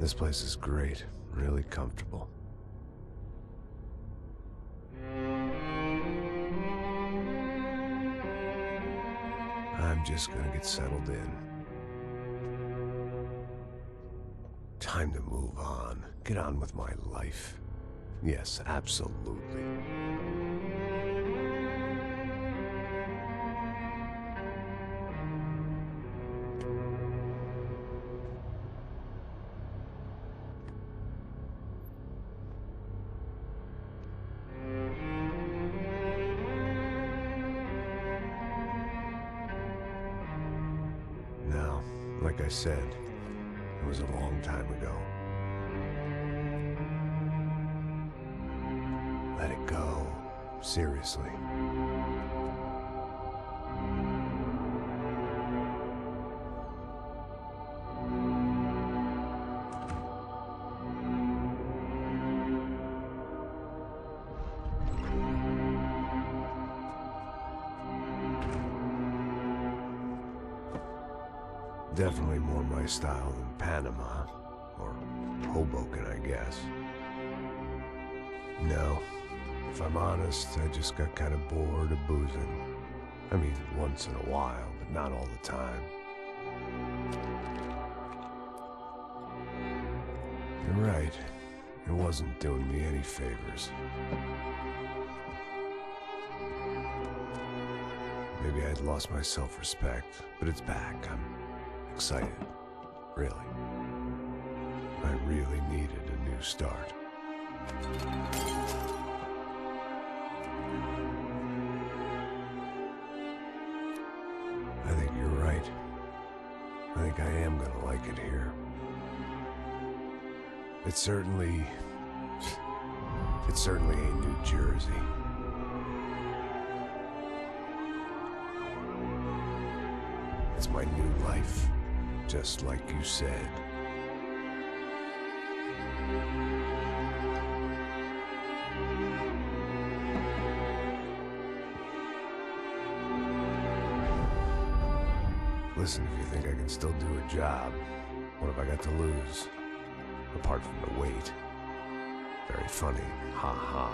This place is great, really comfortable. I'm just gonna get settled in. Time to move on. Get on with my life. Yes, absolutely. Now, like I said, it was a long time ago. Let it go. Seriously. Definitely more my style than Panama, or Hoboken, I guess. No, if I'm honest, I just got kind of bored of boozing. I mean, once in a while, but not all the time. You're right, it wasn't doing me any favors. Maybe I'd lost my self-respect, but it's back. I'm excited, really. I really needed a new start. I think you're right. I think I am gonna like it here. It certainly ain't New Jersey. It's my new life. Just like you said. Listen, if you think I can still do a job, what have I got to lose? Apart from the weight. Very funny. Ha ha.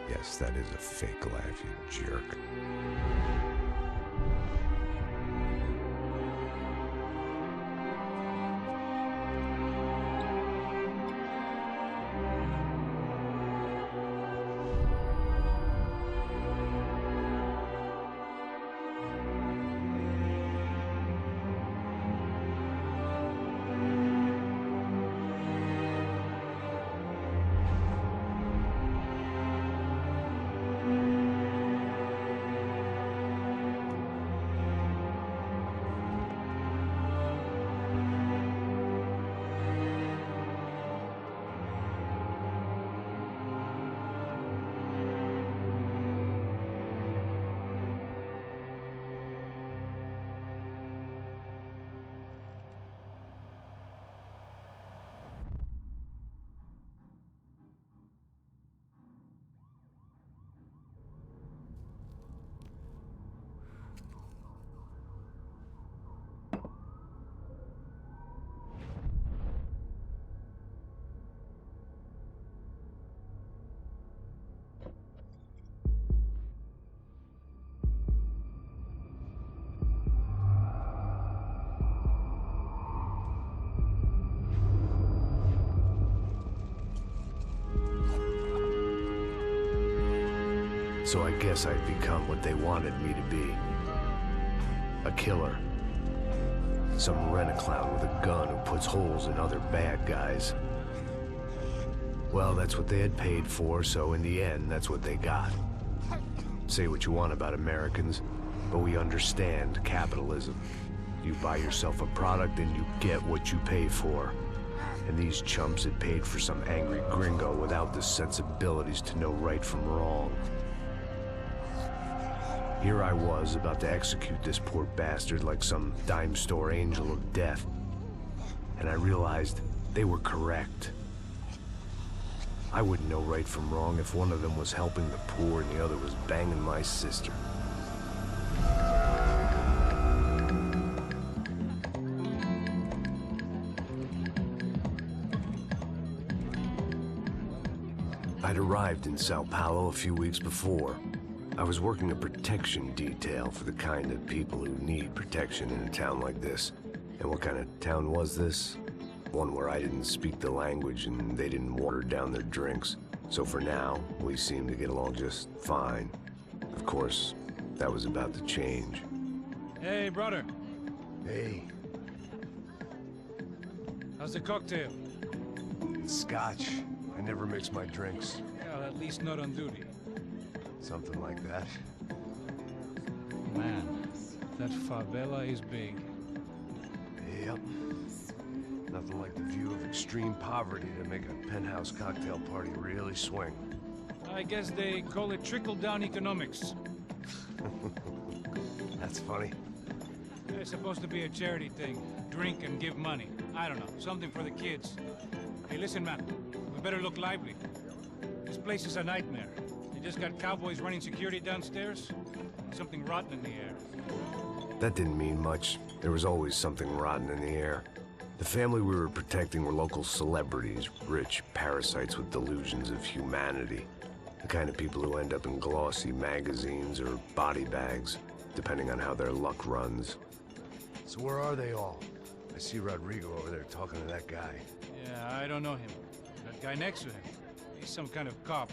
Yes, that is a fake laugh, you jerk. So I guess I'd become what they wanted me to be. A killer. Some rent-a-clown with a gun who puts holes in other bad guys. Well, that's what they had paid for, so in the end, that's what they got. Say what you want about Americans, but we understand capitalism. You buy yourself a product and you get what you pay for. And these chumps had paid for some angry gringo without the sensibilities to know right from wrong. Here I was, about to execute this poor bastard like some dime store angel of death. And I realized they were correct. I wouldn't know right from wrong if one of them was helping the poor and the other was banging my sister. I'd arrived in Sao Paulo a few weeks before. I was working a protection detail for the kind of people who need protection in a town like this. And what kind of town was this? One where I didn't speak the language and they didn't water down their drinks. So for now, we seemed to get along just fine. Of course, that was about to change. Hey, brother. Hey. How's the cocktail? It's scotch. I never mix my drinks. Well, at least not on duty. Something like that. Man, that favela is big. Yep. Nothing like the view of extreme poverty to make a penthouse cocktail party really swing. I guess they call it trickle-down economics. That's funny. It's supposed to be a charity thing. Drink and give money. I don't know, something for the kids. Hey, listen, man. We better look lively. This place is a nightmare. They just got cowboys running security downstairs. Something rotten in the air. That didn't mean much. There was always something rotten in the air. The family we were protecting were local celebrities, rich parasites with delusions of humanity. The kind of people who end up in glossy magazines or body bags, depending on how their luck runs. So where are they all? I see Rodrigo over there talking to that guy. Yeah, I don't know him. That guy next to him. He's some kind of cop.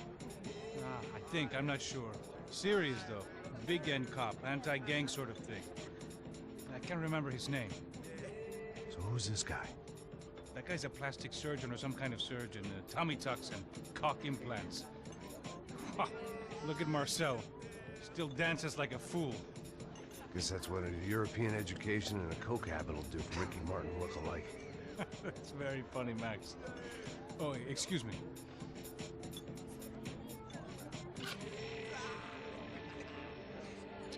I think, I'm not sure. Serious, though. Big-end cop, anti-gang sort of thing. I can't remember his name. So who's this guy? That guy's a plastic surgeon or some kind of surgeon. Tummy tucks and cock implants. Look at Marcel. Still dances like a fool. Guess that's what a European education and a coke habit will do for Ricky Martin look-alike. That's very funny, Max. Oh, excuse me.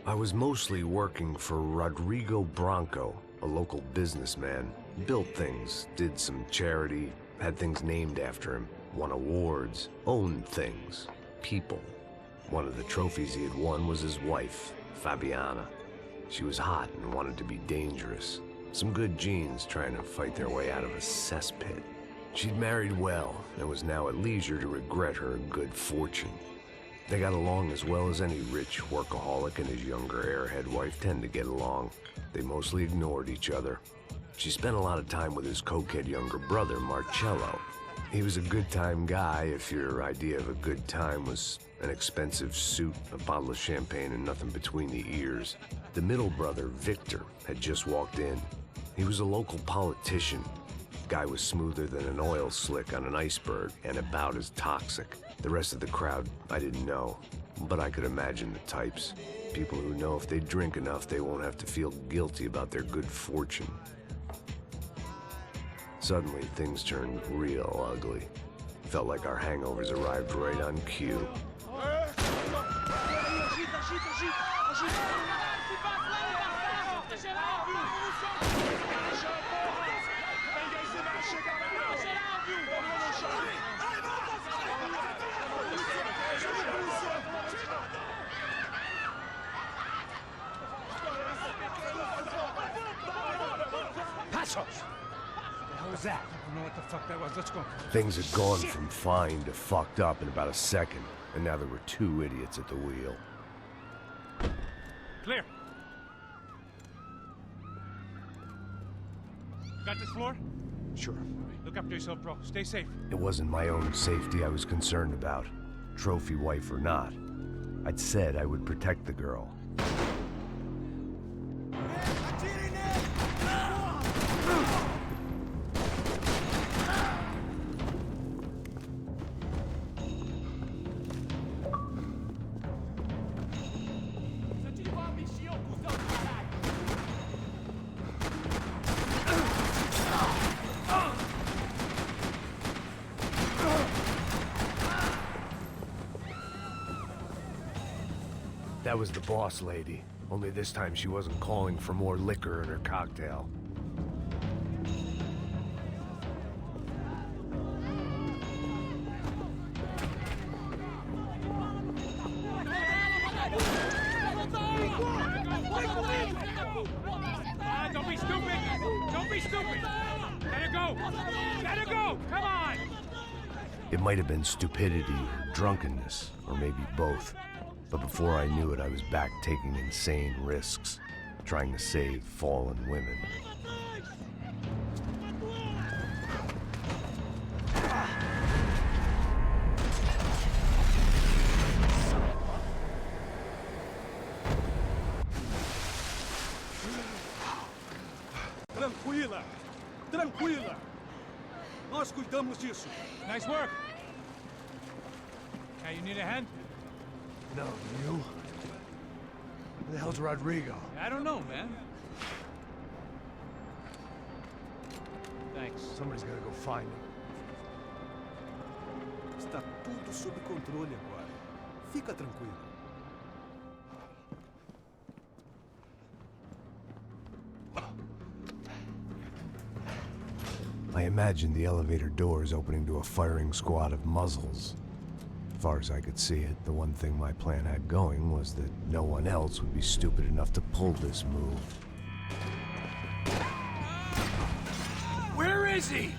I was mostly working for Rodrigo Branco, a local businessman. Built things, did some charity, had things named after him, won awards, owned things, people. One of the trophies he had won was his wife, Fabiana. She was hot and wanted to be dangerous. Some good genes trying to fight their way out of a cesspit. She'd married well and was now at leisure to regret her good fortune. They got along as well as any rich workaholic and his younger airhead wife tend to get along. They mostly ignored each other. She spent a lot of time with his cokehead younger brother, Marcello. He was a good-time guy if your idea of a good time was an expensive suit, a bottle of champagne, and nothing between the ears. The middle brother, Victor, had just walked in. He was a local politician. Guy was smoother than an oil slick on an iceberg and about as toxic. The rest of the crowd, I didn't know, but I could imagine the types. People who know if they drink enough, they won't have to feel guilty about their good fortune. Suddenly, things turned real ugly. Felt like our hangovers arrived right on cue. That? I don't know what the fuck that was. Let's go. Things had gone from fine to fucked up in about a second, and now there were two idiots at the wheel. Clear. Got this floor? Sure. Look after yourself, bro. Stay safe. It wasn't my own safety I was concerned about, trophy wife or not. I'd said I would protect the girl. That was the boss lady, only this time she wasn't calling for more liquor in her cocktail. Don't be stupid! Don't be stupid! Let her go! Let her go! Come on! It might have been stupidity or drunkenness, or maybe both. But before I knew it, I was back taking insane risks, trying to save fallen women. Tranquila! Tranquila! Nós cuidamos disso. Nice work. Hey, you need a hand? No, you? Who the hell's Rodrigo? I don't know, man. Thanks. Somebody's gotta go find him. Está tudo sob controle agora. Fica tranquilo. I imagined the elevator doors opening to a firing squad of muzzles. As far as I could see it, the one thing my plan had going was that no one else would be stupid enough to pull this move. Where is he?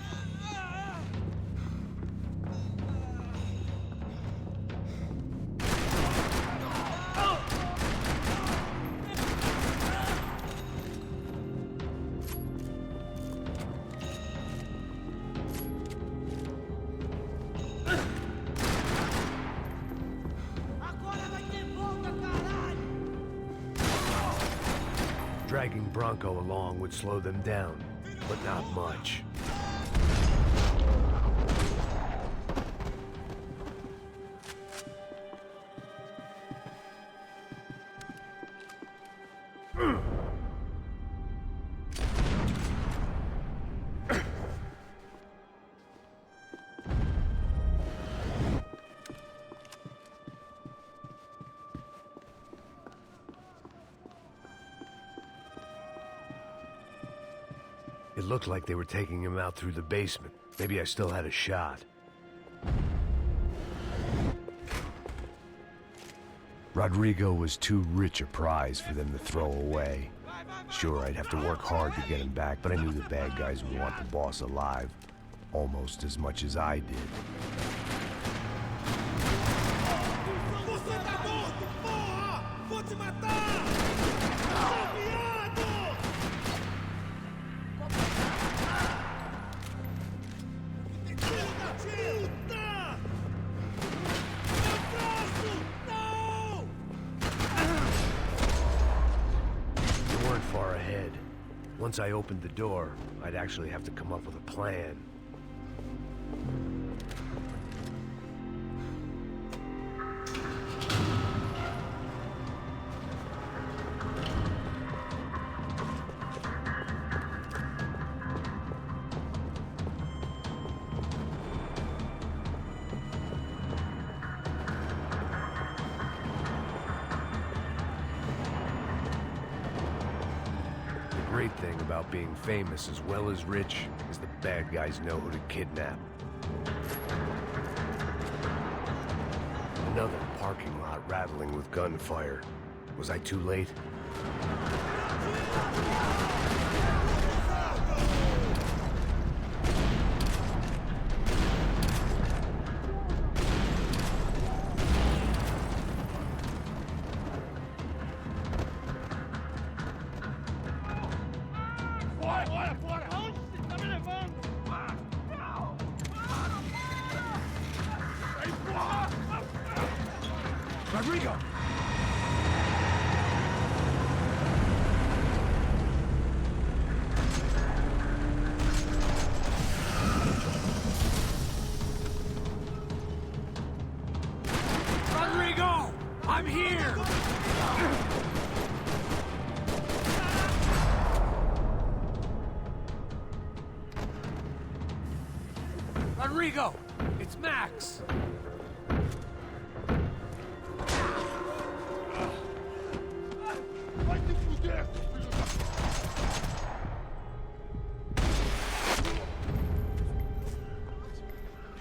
Dragging Bronco along would slow them down, but not much. It looked like they were taking him out through the basement. Maybe I still had a shot. Rodrigo was too rich a prize for them to throw away. Sure, I'd have to work hard to get him back, but I knew the bad guys would want the boss alive, almost as much as I did. Você tá morto, porra! Vou te matar! They weren't far ahead. Once I opened the door, I'd actually have to come up with a plan. The great thing about being famous as well as rich is the bad guys know who to kidnap. Another parking lot rattling with gunfire. Was I too late? Rodrigo! Rodrigo! I'm here! Rodrigo! It's Max!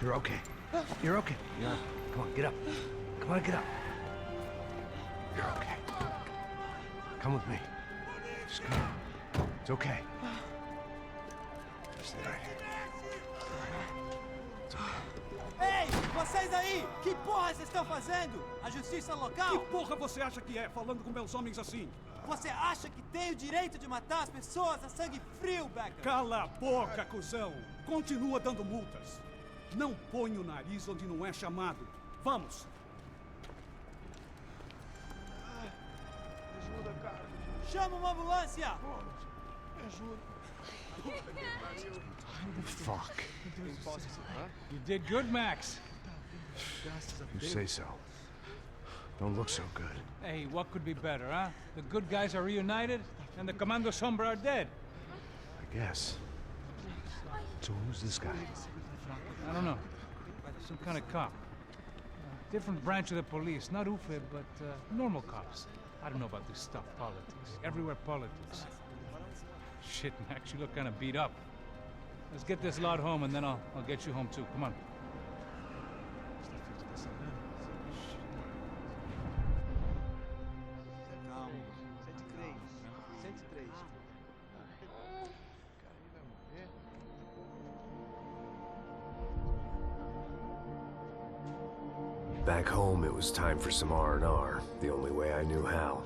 You're okay. You're okay. Come on, get up. Come on, get up. You're okay. Come with me. Just come. It's okay. Just stay right here. It's okay. Hey! Vocês aí! Que porra vocês estão fazendo? A justiça local? Que porra você acha que é, falando com meus homens assim? Você acha que tem o direito de matar as pessoas a sangue frio, Becker? Cala a boca, cuzão! Continua dando multas. Não põe o nariz onde não é chamado. Vamos! Ajuda, cara. Chama uma ambulância! Me ajuda. Fuck. You did good, Max. You say so. Don't look so good. Hey, what could be better, huh? The good guys are reunited, and the Commando Sombra are dead. I guess. So who's this guy? I don't know. Some kind of cop. Different branch of the police. Not UFE, but normal cops. I don't know about this stuff, politics. Everywhere politics. Shit, Max, you look kind of beat up. Let's get this lot home, and then I'll get you home too. Come on. Calma. 103. 103. Back home, it was time for some R&R, the only way I knew how.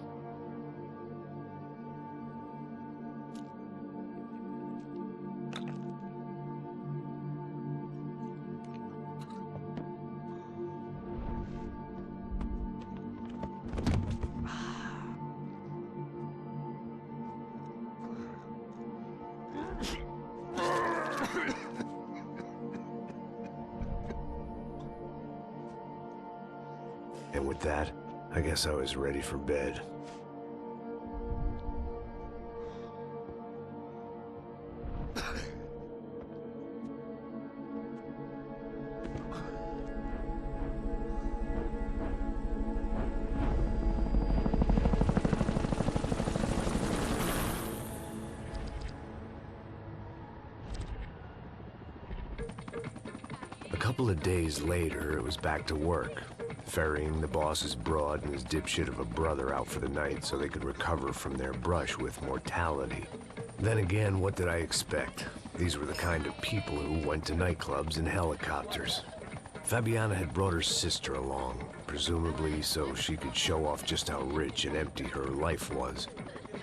And with that, I guess I was ready for bed. A couple of days later, it was back to work. Ferrying the boss's broad and his dipshit of a brother out for the night so they could recover from their brush with mortality. Then again, what did I expect? These were the kind of people who went to nightclubs in helicopters. Fabiana had brought her sister along, presumably so she could show off just how rich and empty her life was.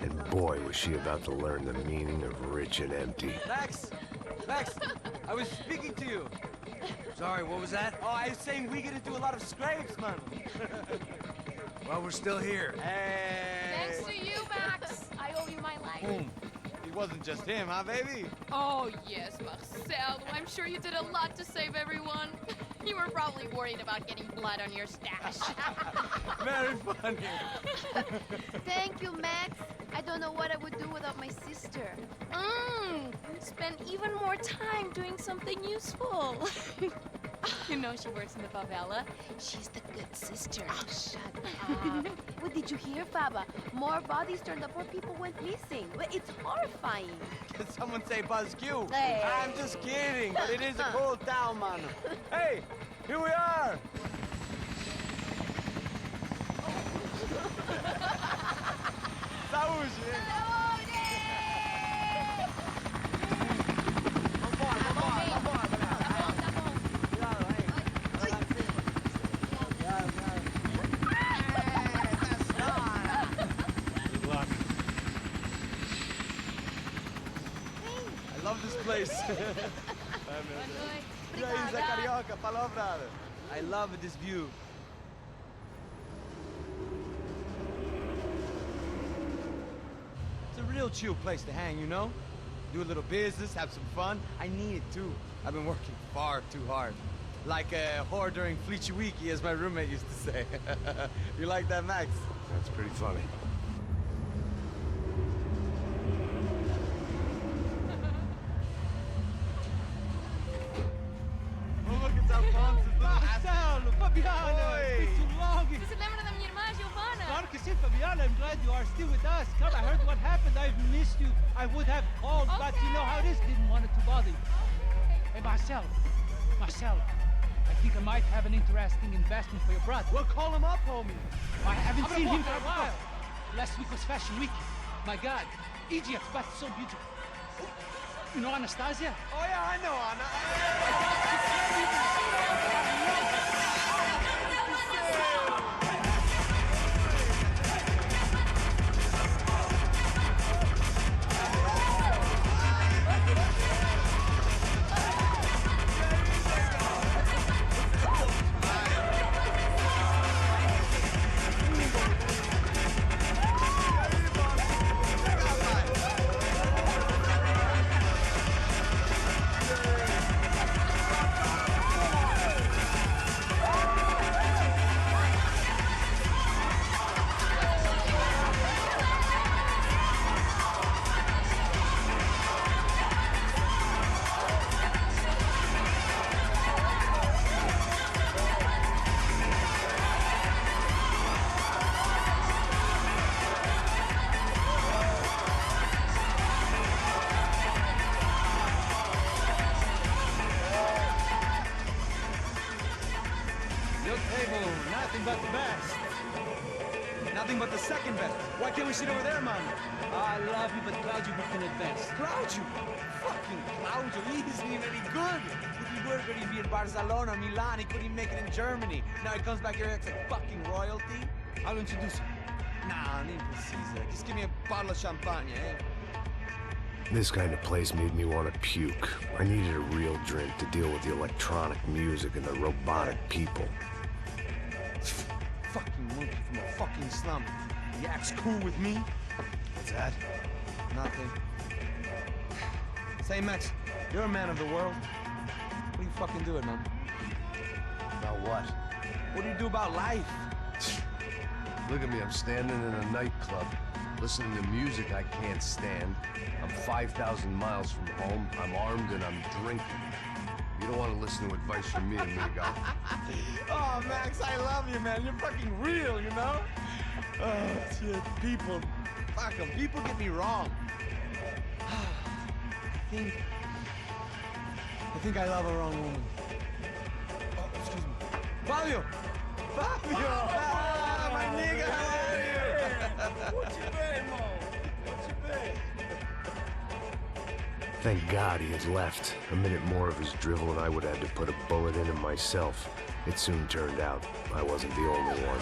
And boy, was she about to learn the meaning of rich and empty. Max! Max! I was speaking to you! Sorry, what was that? Oh, I was saying we gotta do a lot of scrapes, man! Well, we're still here. Hey! Thanks to you, Max. I owe you my life. Boom! It wasn't just him, huh, baby? Oh, yes, Marcel. I'm sure you did a lot to save everyone. You were probably worried about getting blood on your stash. Very funny. Thank you, Max. I don't know what I would do without my sister. Spend even more time doing something useful. You know she works in the favela. She's the good sister. Oh, shut up. What did you hear, Faba? More bodies turned up, more people went missing. It's horrifying. Did someone say Buzz Q? Hey. I'm just kidding, but it is a cool town, man. Hey, here we are! Saúde! Good luck. I love this place. E aí, Zé Carioca, falou, brother. I love this view. It's a real chill place to hang, you know? Do a little business, have some fun. I need it too. I've been working far too hard. Like a whore during Fleechy as my roommate used to say. You like that, Max? That's pretty funny. Oh, look, it's Alfonso's little Marcelo, Fabiana, Oi. it's been too long. Você se lembra da minha irmã, Giovanna? Claro que sim, Fabiana. I'm glad you are still with us. Come, I heard what happened. I've missed you. I would have called, but you know how it is. Didn't want it to bother you. Hey, Marcelo, I think I might have an interesting investment for your brother. We'll call him up, homie. I haven't seen him for a while. Last week was Fashion Week. My God, Egypt, but so beautiful. You know Anastasia? Oh, yeah, I know, Anna. Your table, nothing but the best. Nothing but the second best. Why can't we sit over there, man? I love you, but Claudio booked in advance. Claudio? Fucking Claudio, he isn't even any good. If he were going to be in Barcelona, Milan, he couldn't even make it in Germany. Now he comes back here and acts like fucking royalty. I'll introduce you. Nah, need precisa. Just give me a bottle of champagne, eh? This kind of place made me want to puke. I needed a real drink to deal with the electronic music and the robotic people. Fucking monkey from a fucking slum. He acts cool with me. What's that? Nothing. Say, Max, you're a man of the world. What do you fucking do it, man? About what? What do you do about life? Look at me, I'm standing in a nightclub, listening to music I can't stand. I'm 5,000 miles from home, I'm armed, and I'm drinking. You don't want to listen to advice from me, amigo. Oh, Max, I love you, man. You're fucking real, you know? Oh, shit. People. Fuck 'em. People get me wrong. I think I love a wrong woman. Oh, excuse me. Fabio! Fabio! Ah, my nigga, how are you? What you been, Mo? What you been? Thank God he had left. A minute more of his drivel and I would have had to put a bullet in him myself. It soon turned out I wasn't the only one.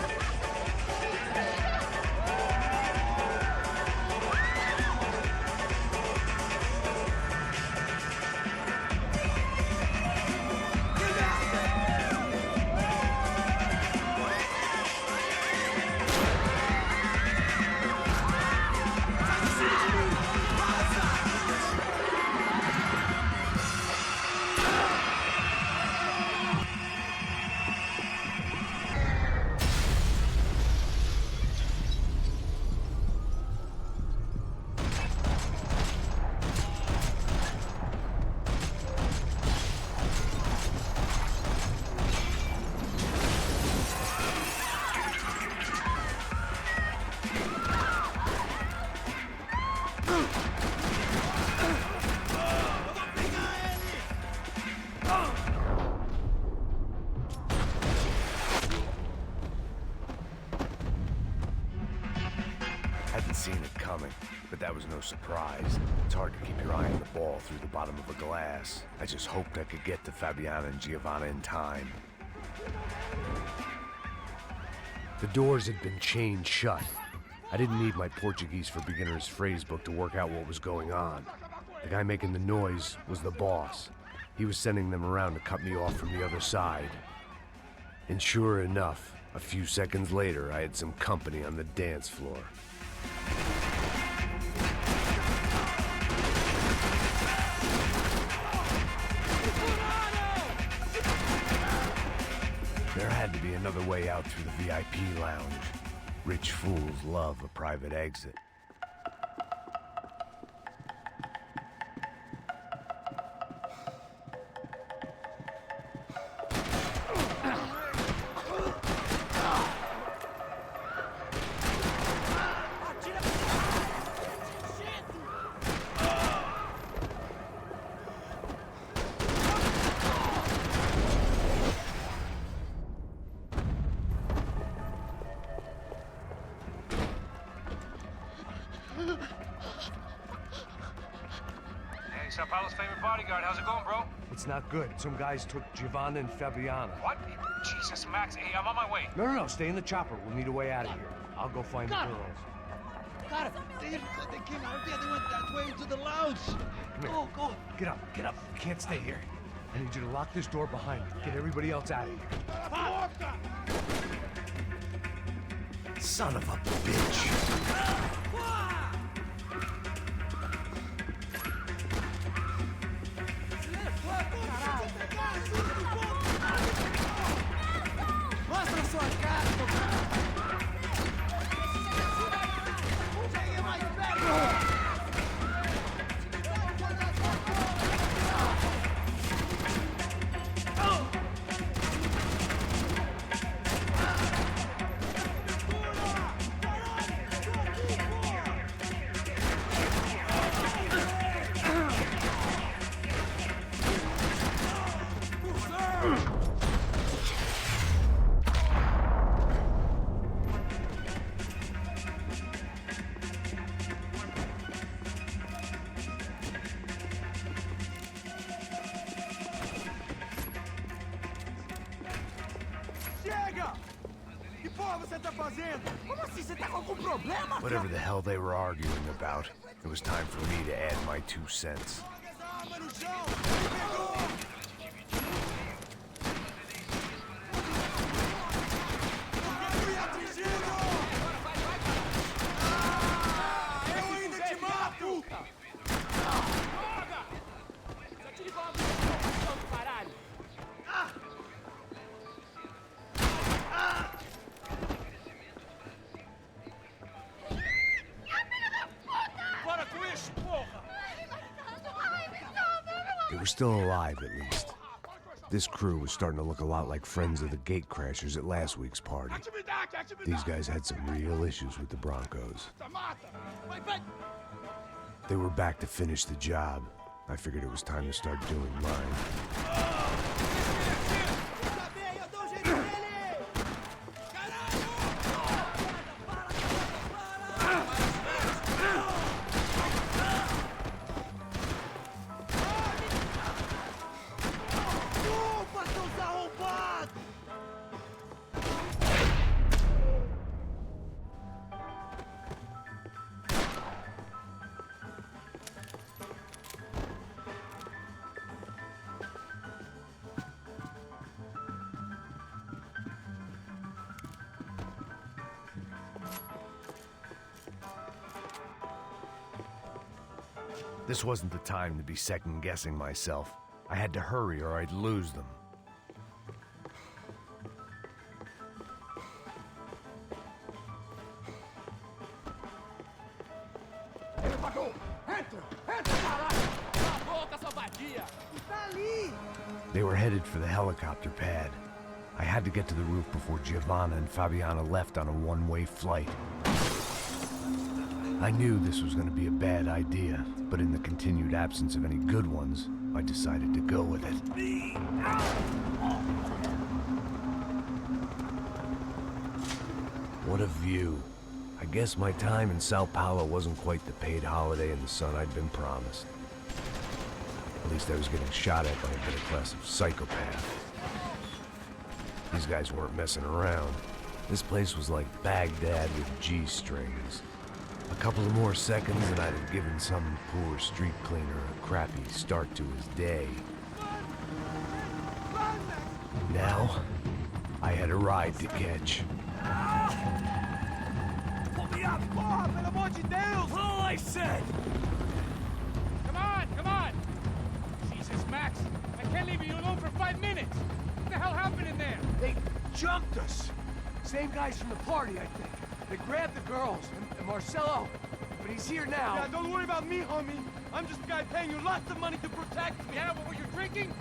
Hadn't seen it coming, but that was no surprise. It's hard to keep your eye on the ball through the bottom of a glass. I just hoped I could get to Fabiana and Giovanna in time. The doors had been chained shut. I didn't need my Portuguese for Beginners phrase book to work out what was going on. The guy making the noise was the boss. He was sending them around to cut me off from the other side. And sure enough, a few seconds later, I had some company on the dance floor. There had to be another way out through the VIP lounge. Rich fools love a private exit. Hey, Sao Paulo's favorite bodyguard. How's it going, bro? It's not good. Some guys took Giovanna and Fabiana. What? Jesus, Max. Hey, I'm on my way. No, stay in the chopper. We'll need a way out of here. I'll go find the Got it. girls. Got it. They came out there. They went that way into the lounge. Come here. Go. Get up. You can't stay here. I need you to lock this door behind you. Get everybody else out of here. Son of a bitch. Mostra sua cara, chegue mais perto! Chega! Que porra você tá fazendo? Como assim? Você tá com algum problema? Whatever the hell they were arguing about, it was time for me to add my 2 cents. Joga essa arma no chão! Me pegou! Eu fui atingido! Eu ainda te mato! Para com isso, porra! They were still alive, at least. This crew was starting to look a lot like friends of the gatecrashers at last week's party. These guys had some real issues with the Broncos. They were back to finish the job. I figured it was time to start doing mine. This wasn't the time to be second-guessing myself. I had to hurry or I'd lose them. They were headed for the helicopter pad. I had to get to the roof before Giovanna and Fabiana left on a one-way flight. I knew this was going to be a bad idea, but in the continued absence of any good ones, I decided to go with it. What a view. I guess my time in Sao Paulo wasn't quite the paid holiday in the sun I'd been promised. At least I was getting shot at by a better class of psychopath. These guys weren't messing around. This place was like Baghdad with G-strings. A couple of more seconds and I'd have given some poor street cleaner a crappy start to his day. Now, I had a ride to catch. Pull me up! Porra, pelo amor de Deus! All I said! Come on! Jesus, Max, I can't leave you alone for 5 minutes. What the hell happened in there? They jumped us! Same guys from the party, I think. They grabbed the girls, and Marcelo, but he's here now. Yeah, don't worry about me, homie. I'm just a guy paying you lots of money to protect me. Yeah, but were you drinking?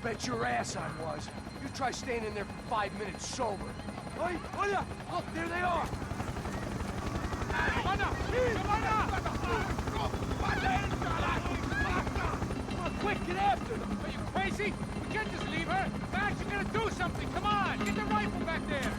Bet your ass I was. You try staying in there for 5 minutes sober. Oi, olha! Look, there they are! Come on, quick, get after them! Are you crazy? We can't just leave her! Max, you gotta do something! Come on! Get the rifle back there!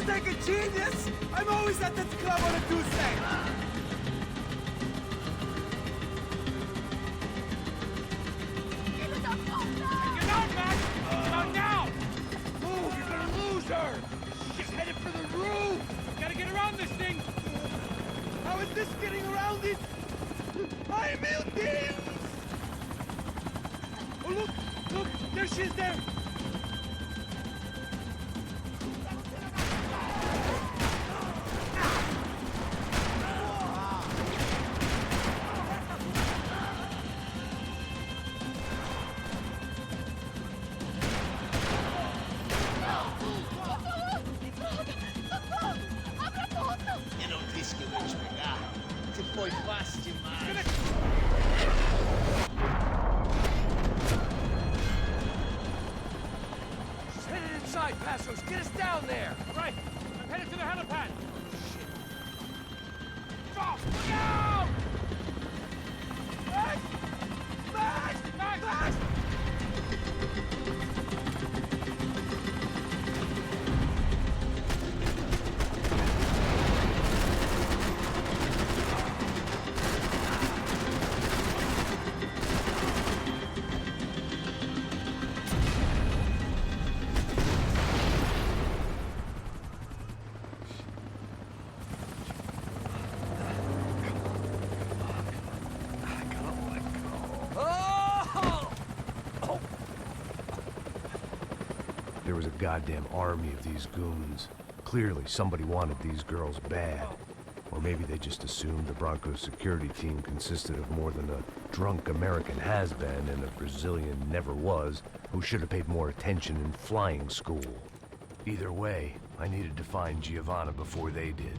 you think a genius? I'm always at this club on a Tuesday. Get out, Max! Out now! Move, you're gonna lose her. She's headed for the roof. Gotta get around this thing! How is this getting around it? Ai, meu Deus! Oh, look! Look! There she is there! Eu não disse que eu ia te pegar. Você foi fácil demais. She's headed inside, Passos. Get us down there. Right! I'm headed to the helipad! Stop! Look out! Max! Max! Max! Max! There was a goddamn army of these goons. Clearly, somebody wanted these girls bad. Or maybe they just assumed the Broncos security team consisted of more than a drunk American has-been and a Brazilian never-was who should have paid more attention in flying school. Either way, I needed to find Giovanna before they did.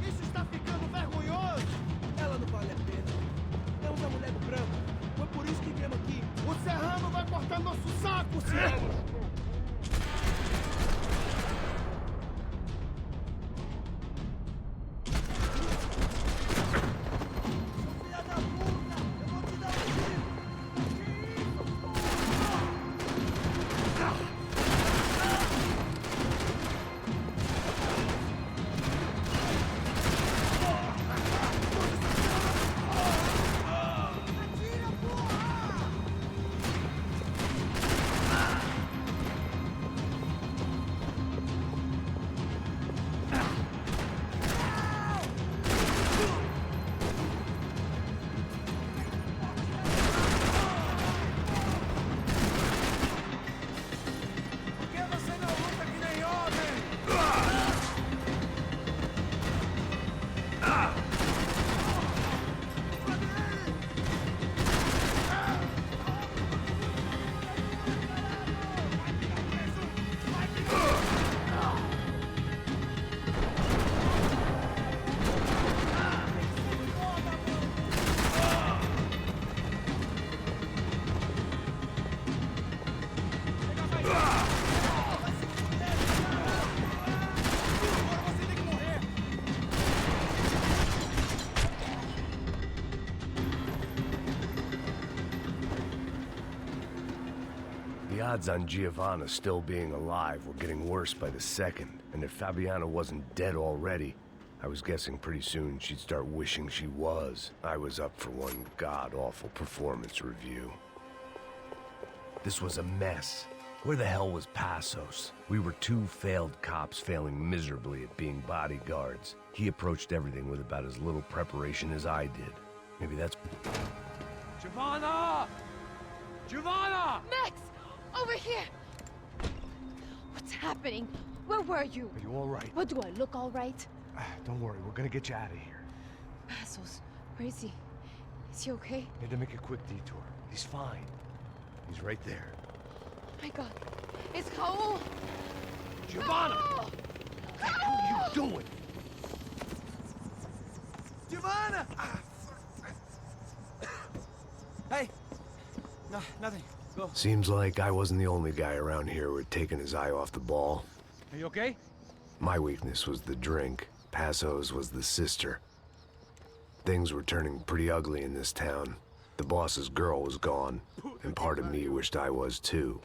Isso está ficando vergonhoso! Ela não vale a pena. Temos a mulher do branco. Foi por isso que viemos aqui. O Serrano vai cortar nosso saco, senhor! Filha da puta! Eu vou te dar um tiro! Que isso, porra? Atira, porra! Por que você não luta que nem homem? Agora você tem que morrer! The odds on Giovanna still being alive were getting worse by the second, and if Fabiana wasn't dead already, I was guessing pretty soon she'd start wishing she was. I was up for one god-awful performance review. This was a mess. Where the hell was Passos? We were two failed cops failing miserably at being bodyguards. He approached everything with about as little preparation as I did. Maybe that's... Giovanna! Giovanna! Max! Over here! What's happening? Where were you? Are you all right? What, do I look all right? Don't worry, we're gonna get you out of here. Passos, where is he? Is he okay? Need to make a quick detour. He's fine. He's right there. My God. It's Raul! Giovanna! Raul! What are you doing? Giovanna! Hey! No, nothing. Go. Seems like I wasn't the only guy around here who had taken his eye off the ball. Are you okay? My weakness was the drink. Passos was the sister. Things were turning pretty ugly in this town. The boss's girl was gone, and part of me wished I was too.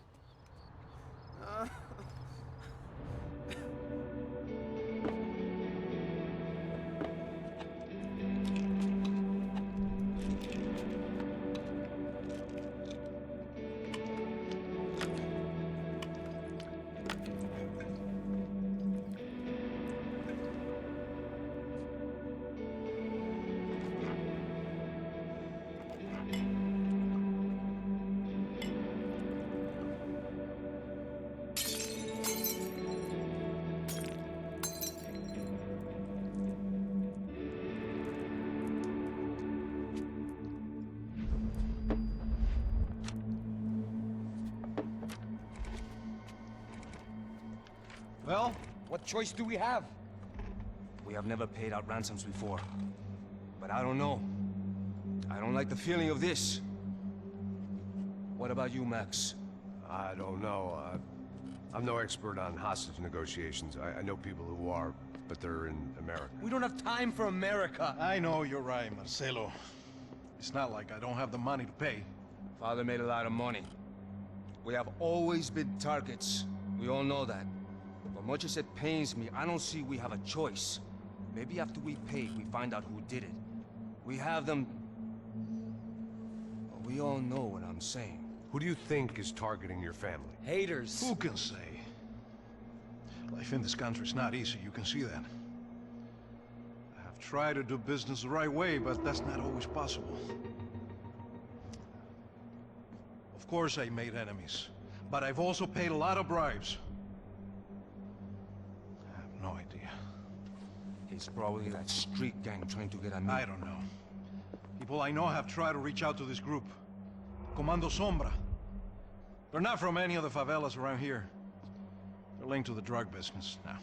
Well, what choice do we have? We have never paid out ransoms before. But I don't know. I don't like the feeling of this. What about you, Max? I don't know. I'm no expert on hostage negotiations. I know people who are, but they're in America. We don't have time for America. I know you're right, Marcelo. It's not like I don't have the money to pay. Father made a lot of money. We have always been targets. We all know that. But much as it pains me, I don't see we have a choice. Maybe after we pay, we find out who did it. We have them... Well, we all know what I'm saying. Who do you think is targeting your family? Haters. Who can say? Life in this country is not easy, you can see that. I have tried to do business the right way, but that's not always possible. Of course I made enemies, but I've also paid a lot of bribes. I have no idea. It's probably that street gang trying to get at me. I don't know. People I know have tried to reach out to this group. Comando Sombra. They're not from any of the favelas around here. They're linked to the drug business. Now,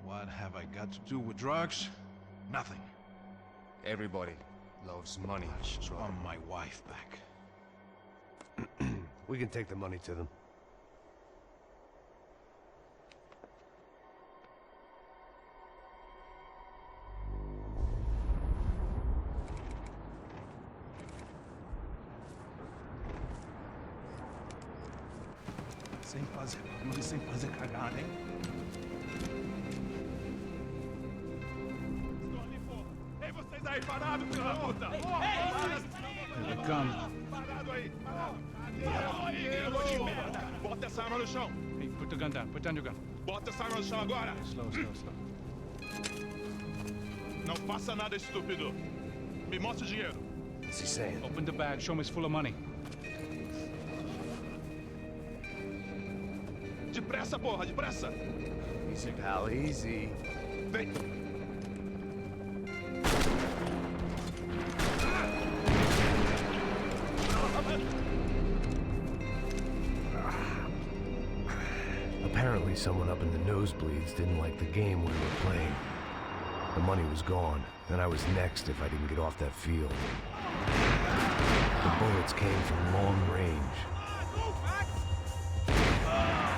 what have I got to do with drugs? Nothing. Everybody loves money. I just want my wife back. We can take the money to them. Sem fazer cagada, hein? Ei, vocês aí parados, filha da puta! Here they come. Parado aí! De merda! Bota essa arma no chão! Hey, put the gun down. Put down your gun. Bota essa arma no chão agora! Slow, slow, slow. Não faça nada estúpido! Me mostre o dinheiro! What's he saying? Open the bag. Show me it's full of money. Depressa, porra! Depressa! Easy, pal, easy. Vem! Apparently someone up in the nosebleeds didn't like the game we were playing. The money was gone, and I was next if I didn't get off that field. The bullets came from long range.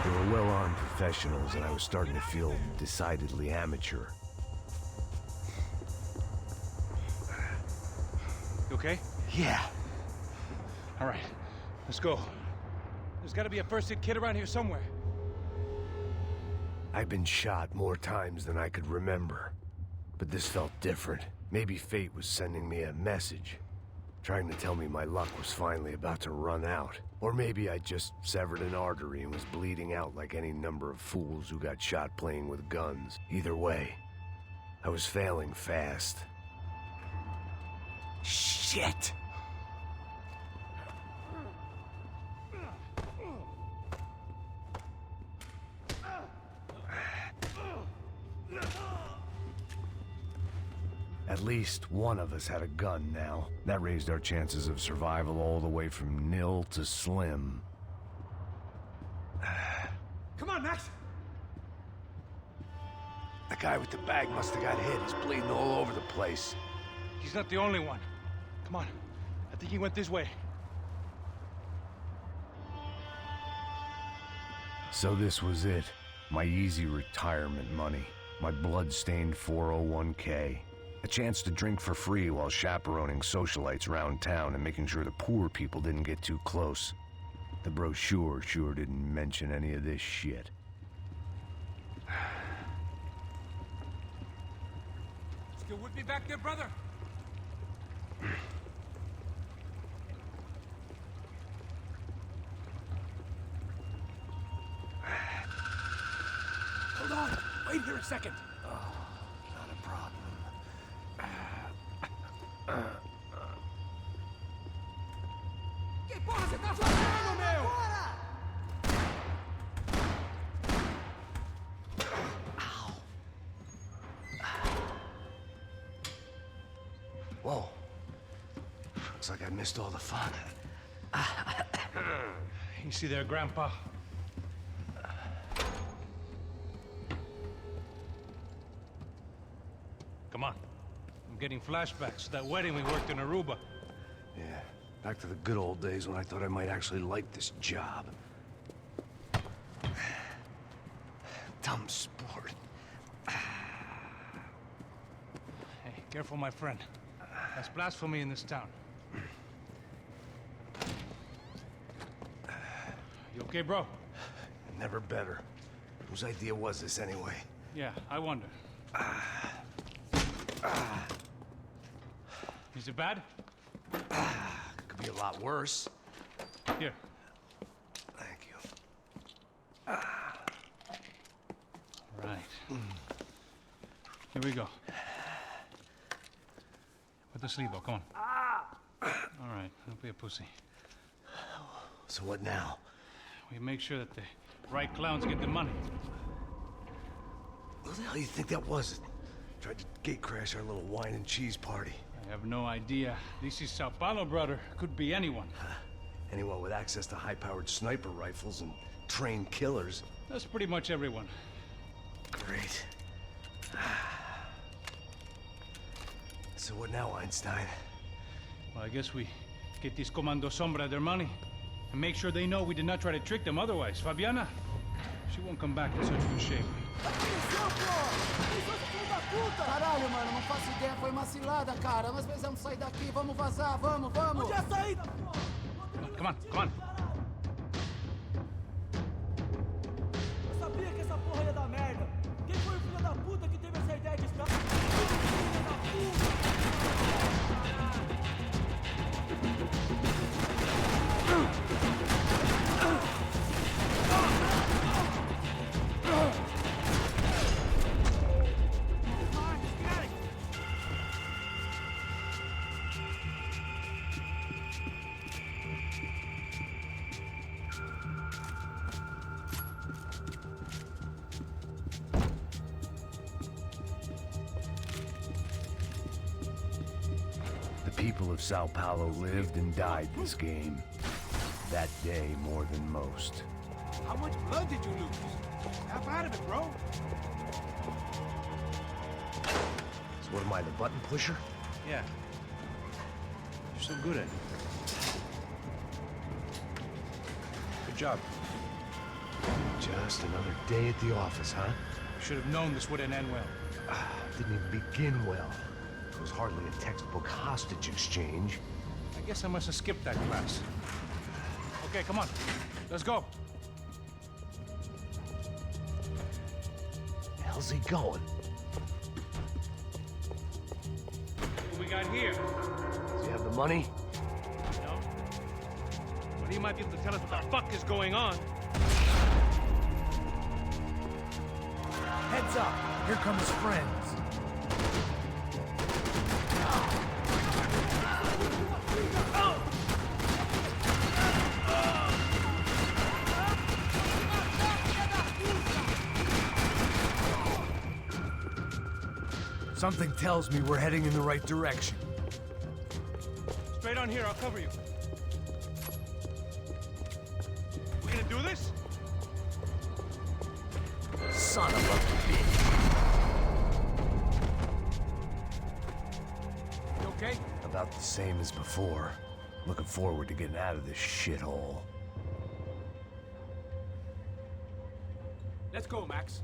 They were well-armed professionals, and I was starting to feel decidedly amateur. You okay? Yeah. All right. Let's go. There's got to be a first-aid kit around here somewhere. I've been shot more times than I could remember. But this felt different. Maybe fate was sending me a message. Trying to tell me my luck was finally about to run out. Or maybe I just severed an artery and was bleeding out like any number of fools who got shot playing with guns. Either way, I was failing fast. Shit! At least one of us had a gun now. That raised our chances of survival all the way from nil to slim. Come on, Max! The guy with the bag must have got hit. He's bleeding all over the place. He's not the only one. Come on. I think he went this way. So this was it. My easy retirement money. My blood-stained 401k. I A chance to drink for free while chaperoning socialites around town and making sure the poor people didn't get too close. The brochure sure didn't mention any of this shit. Still with me back there, brother? Hold on. Wait here a second. Not a problem. Que porra você tá fazendo, meu? Whoa. Looks like I missed all the fun. Easy there, Grandpa. Come on. I'm getting flashbacks to that wedding we worked in Aruba. Yeah, back to the good old days when I thought I might actually like this job. Dumb sport. Hey, careful, my friend. That's blasphemy in this town. You okay, bro? Never better. Whose idea was this anyway? Yeah, I wonder. Is it bad? Could be a lot worse. Here. Thank you. Right. Here we go. Put the sleeve on, come on. All right, don't be a pussy. So what now? We make sure that the right clowns get the money. Who the hell do you think that was? Tried to gate crash our little wine and cheese party. I have no idea. This is Sao Paulo, brother. Could be anyone. Anyone with access to high-powered sniper rifles and trained killers. That's pretty much everyone. Great. So what now, Einstein? Well, I guess we get these Comando Sombra their money and make sure they know we did not try to trick them otherwise. Fabiana, she won't come back in such good shape. Caralho, mano, não faço ideia. Foi uma cilada, cara. Nós precisamos sair daqui. Vamos vazar, vamos, vamos. Onde é a saída, porra? Come on, come on. Eu sabia que essa porra ia dar merda. Quem foi o filho da puta que teve essa ideia de escapar? Filho da puta! The people of Sao Paulo lived and died this game. That day more than most. How much blood did you lose? Snap out of it, bro. So what am I, the button pusher? Yeah. You're so good at it. Good job. Just another day at the office, huh? Should have known this wouldn't end well. Didn't even begin well. It was hardly a textbook hostage exchange. I guess I must have skipped that class. Okay, come on. Let's go. The hell's he going? What we got here? Does he have the money? No? But he might be able to tell us what the fuck is going on. Heads up. Here come his friends. Something tells me we're heading in the right direction. Straight on here, I'll cover you. We gonna do this? Son of a bitch. You okay? About the same as before. Looking forward to getting out of this shithole. Let's go, Max.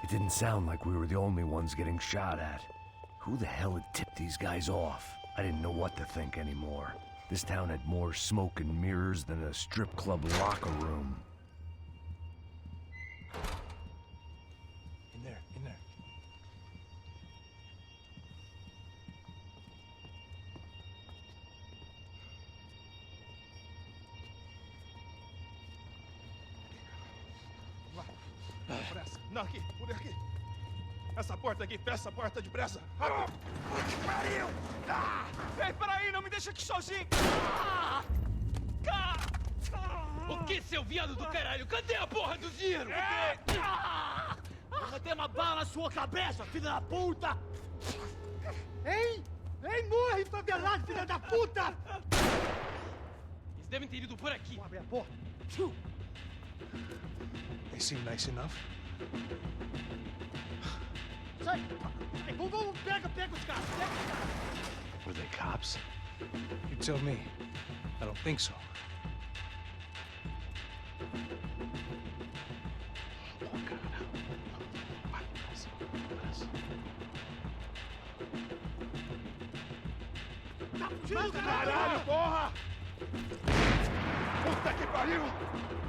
It didn't sound like we were the only ones getting shot at. Who the hell had tipped these guys off? I didn't know what to think anymore. This town had more smoke and mirrors than a strip club locker room. In there, in there. Pressa. Não, aqui, por aqui. Essa porta aqui, fecha essa porta depressa. Rápido. Que pariu! Ah! Ei, peraí, não me deixa aqui sozinho. O que, seu viado do caralho? Cadê a porra do dinheiro? Vou meter uma bala na sua cabeça, filha da puta! Ei! Ei, morre, favelado, filha da puta! Eles devem ter ido por aqui. Abre a porta. They seem nice enough. Sai! Sai, vamos, pega os caras, pega os caras! Were they cops? You tell me. I don't think so. Caralho, porra! Puta que pariu!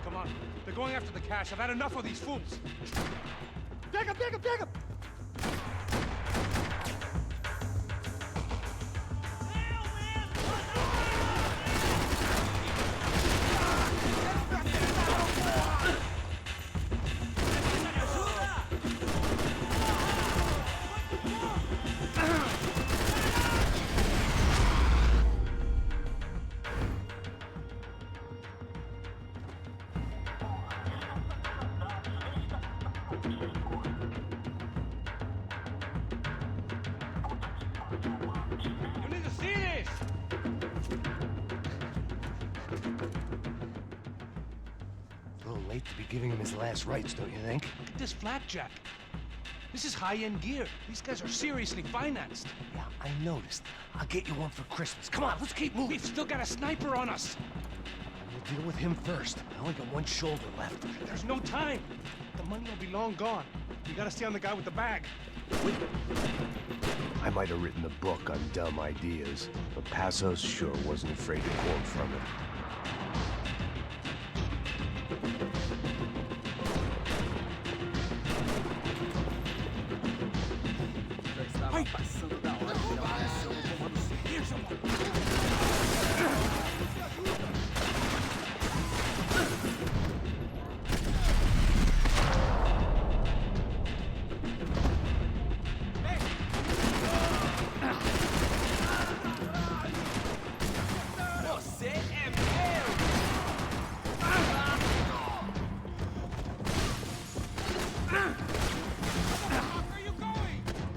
Come on. They're going after the cash. I've had enough of these fools. Pega, pega, pega! You need to see this! A little late to be giving him his last rites, don't you think? Look at this flapjack. This is high-end gear. These guys are seriously financed. Yeah, I noticed. I'll get you one for Christmas. Come on, let's keep moving. We've still got a sniper on us. We'll deal with him first. I only got one shoulder left. There's no time. The money will be long gone. You gotta stay on the guy with the bag. I might have written the book on dumb ideas, but Passos sure wasn't afraid to quote from it.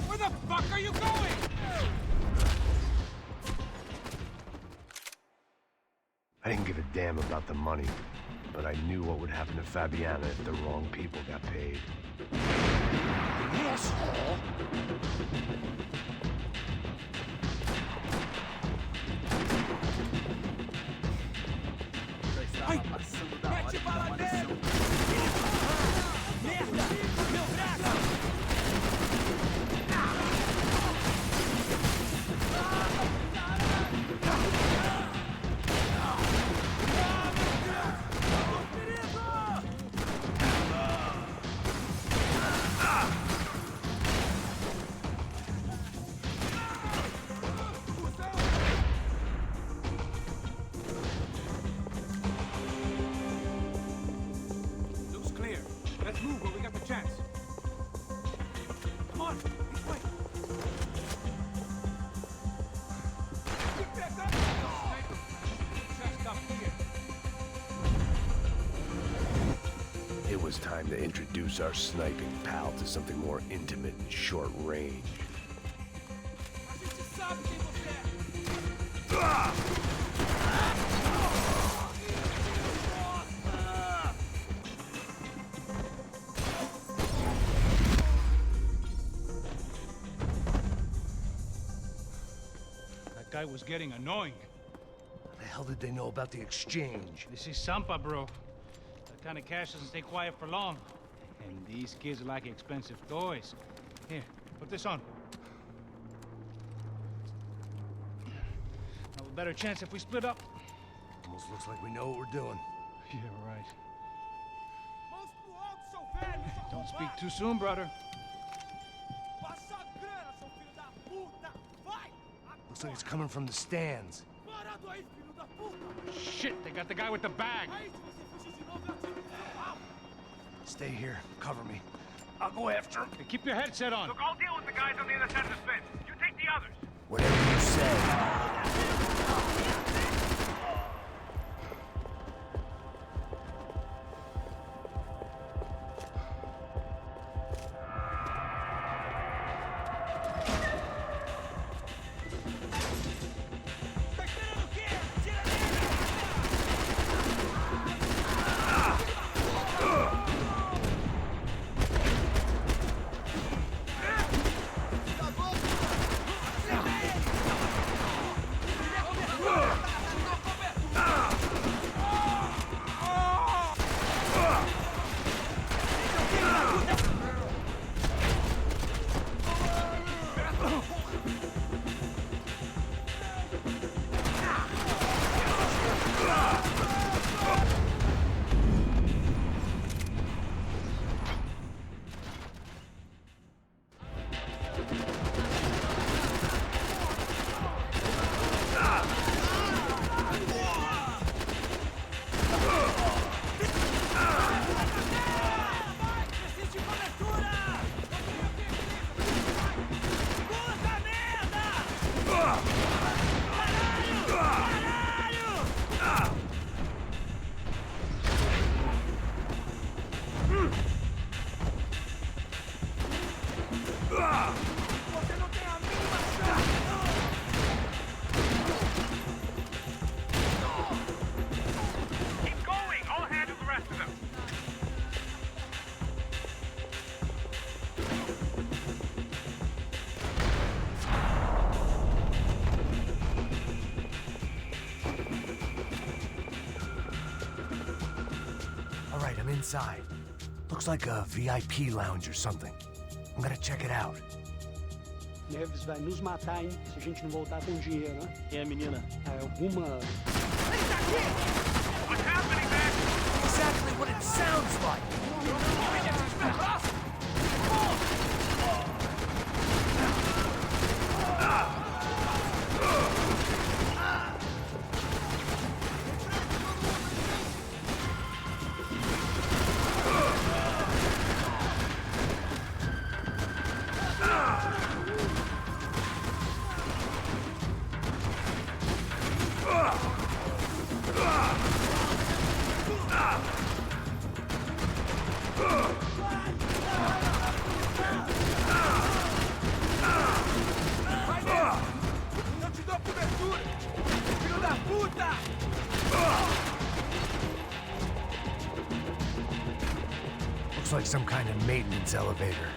Where the fuck are you going? I didn't give a damn about the money, but I knew what would happen to Fabiana if the wrong people got paid. Asshole! Mete bala nele! Merda! Meu braço! Looks clear. Let's move where we got the chance. Come on, this way. Keep that up. Sniper. Just up here. It was time to introduce our sniping pal to something more intimate and short range. A gente sabe quem você é! That guy was getting annoying. How the hell did they know about the exchange? This is Sampa, bro. That kind of cash doesn't stay quiet for long. And these kids like expensive toys. Here, put this on. Have a better chance if we split up. Almost looks like we know what we're doing. Yeah, right. Mãos pro alto, seu velho, seu Don't speak arrombado. too soon, brother. Passa a grana, seu filho da puta. Vai! Looks like it's coming from the stands. Parado aí, filho da puta. Shit, they got the guy with the bag. Aí, se você fugir de novo, eu atiro no seu pau. Stay here. Cover me. I'll go after him. Hey, keep your headset on. Look, I'll deal with the guys on the other side of the fence. You take the others. Whatever you say. Você não tem a mínima chance. Keep going. I'll handle the rest of them. All right, I'm inside. Looks like a VIP lounge or something. I'm gonna check it out. Neves vai nos matar, hein? Se a gente não voltar com dinheiro, né? Quem é a menina? Alguma... What's happening, man? Exactly what it sounds like. Eu te dou cobertura. Filho da puta. Looks like some kind of maintenance elevator.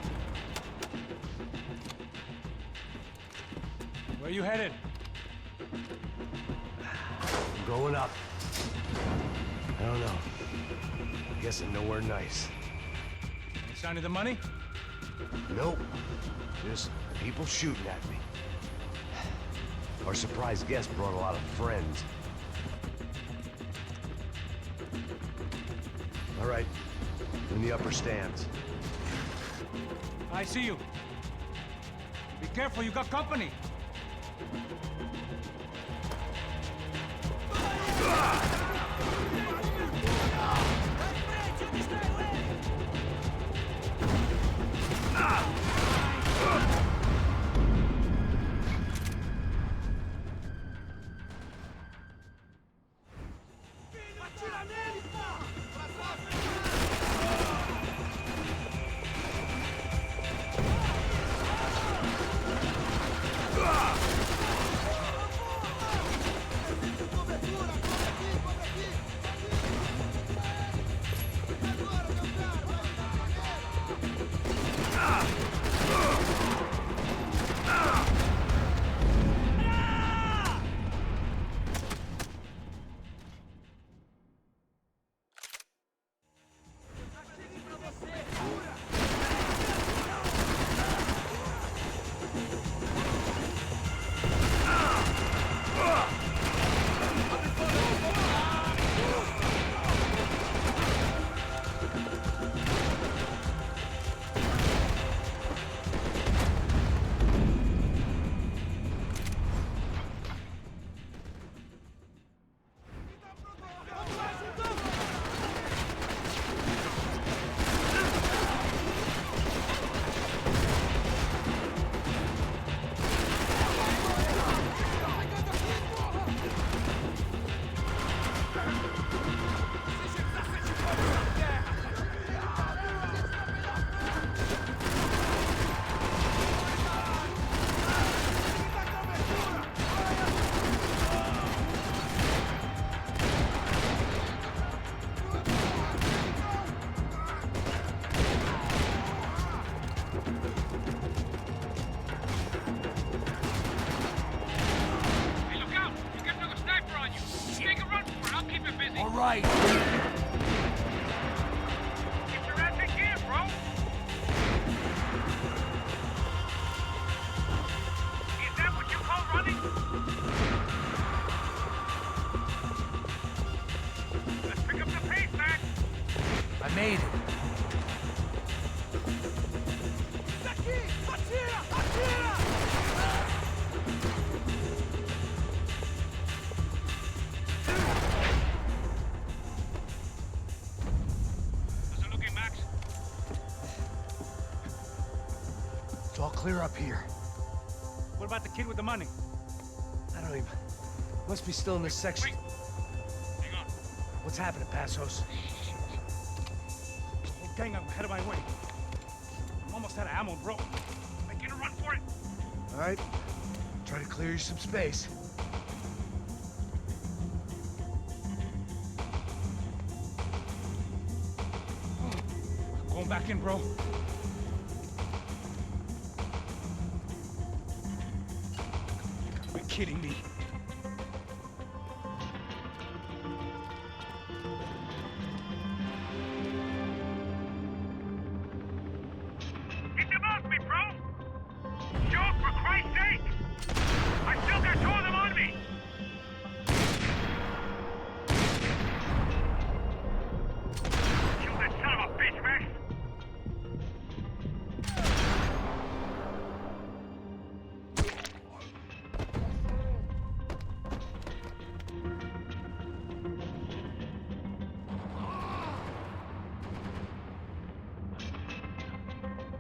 Where you headed? I'm going up. I don't know. I'm guessing nowhere nice. Any sign of the money? Nope. Just people shooting at me. Our surprise guest brought a lot of friends. All right. In the upper stands. I see you. Be careful, you got company. Atira nele, porra. right. Get your ass in gear, bro! Is that what you call running? Let's pick up the pace, Max! I made it. Daqui! Atira! Atira! How's it looking, Max? It's all clear up here. What about the kid with the money? I don't even... Must be still in this section. Wait. Hang on. What's happening, Passos? Whole gang up ahead of my way. I'm almost out of ammo, bro. Making a run for it. All right. Try to clear you some space. Going back in, bro. You're kidding me. Get them off me, bro! Shoot, for Christ's sake! I still got two of them on me! Kill that son of a bitch, Max!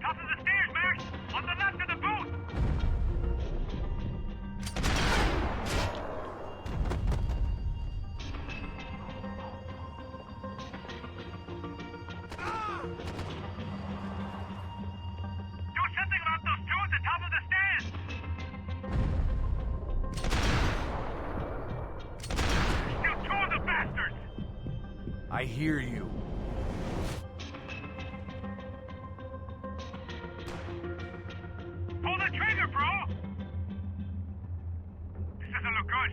Top of the stairs, Max! On the left of the booth! Do something about those two at the top of the stairs! Still two of the bastards! I hear you. Pull the trigger, bro! This doesn't look good.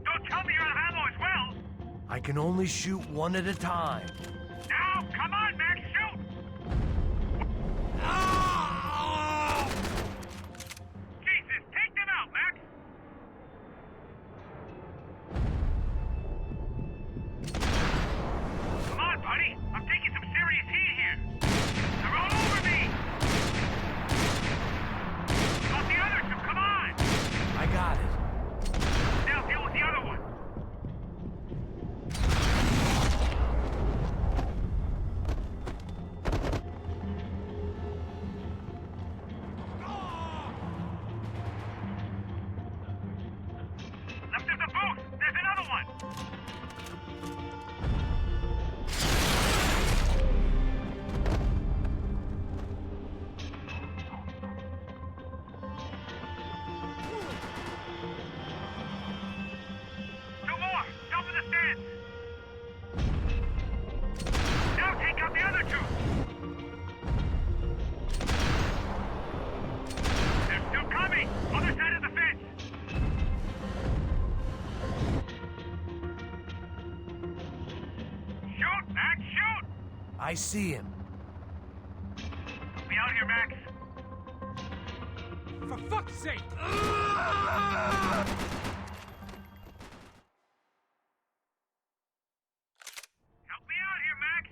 Don't tell me you're out of ammo as well! I can only shoot one at a time. Now, come on, Max, shoot! Jesus, take them out, Max! Come on, buddy. I'm taking some serious heat here. They're all over me! Got the other two, come on! I got it. Now deal with the other one. Left of the booth, there's another one. Two more, top of the stairs. Now take out the other two. They're still coming, other side of the fence. Shoot, Max, shoot! I see him. Be out here, Max. For fuck's sake! Help me out here, Max.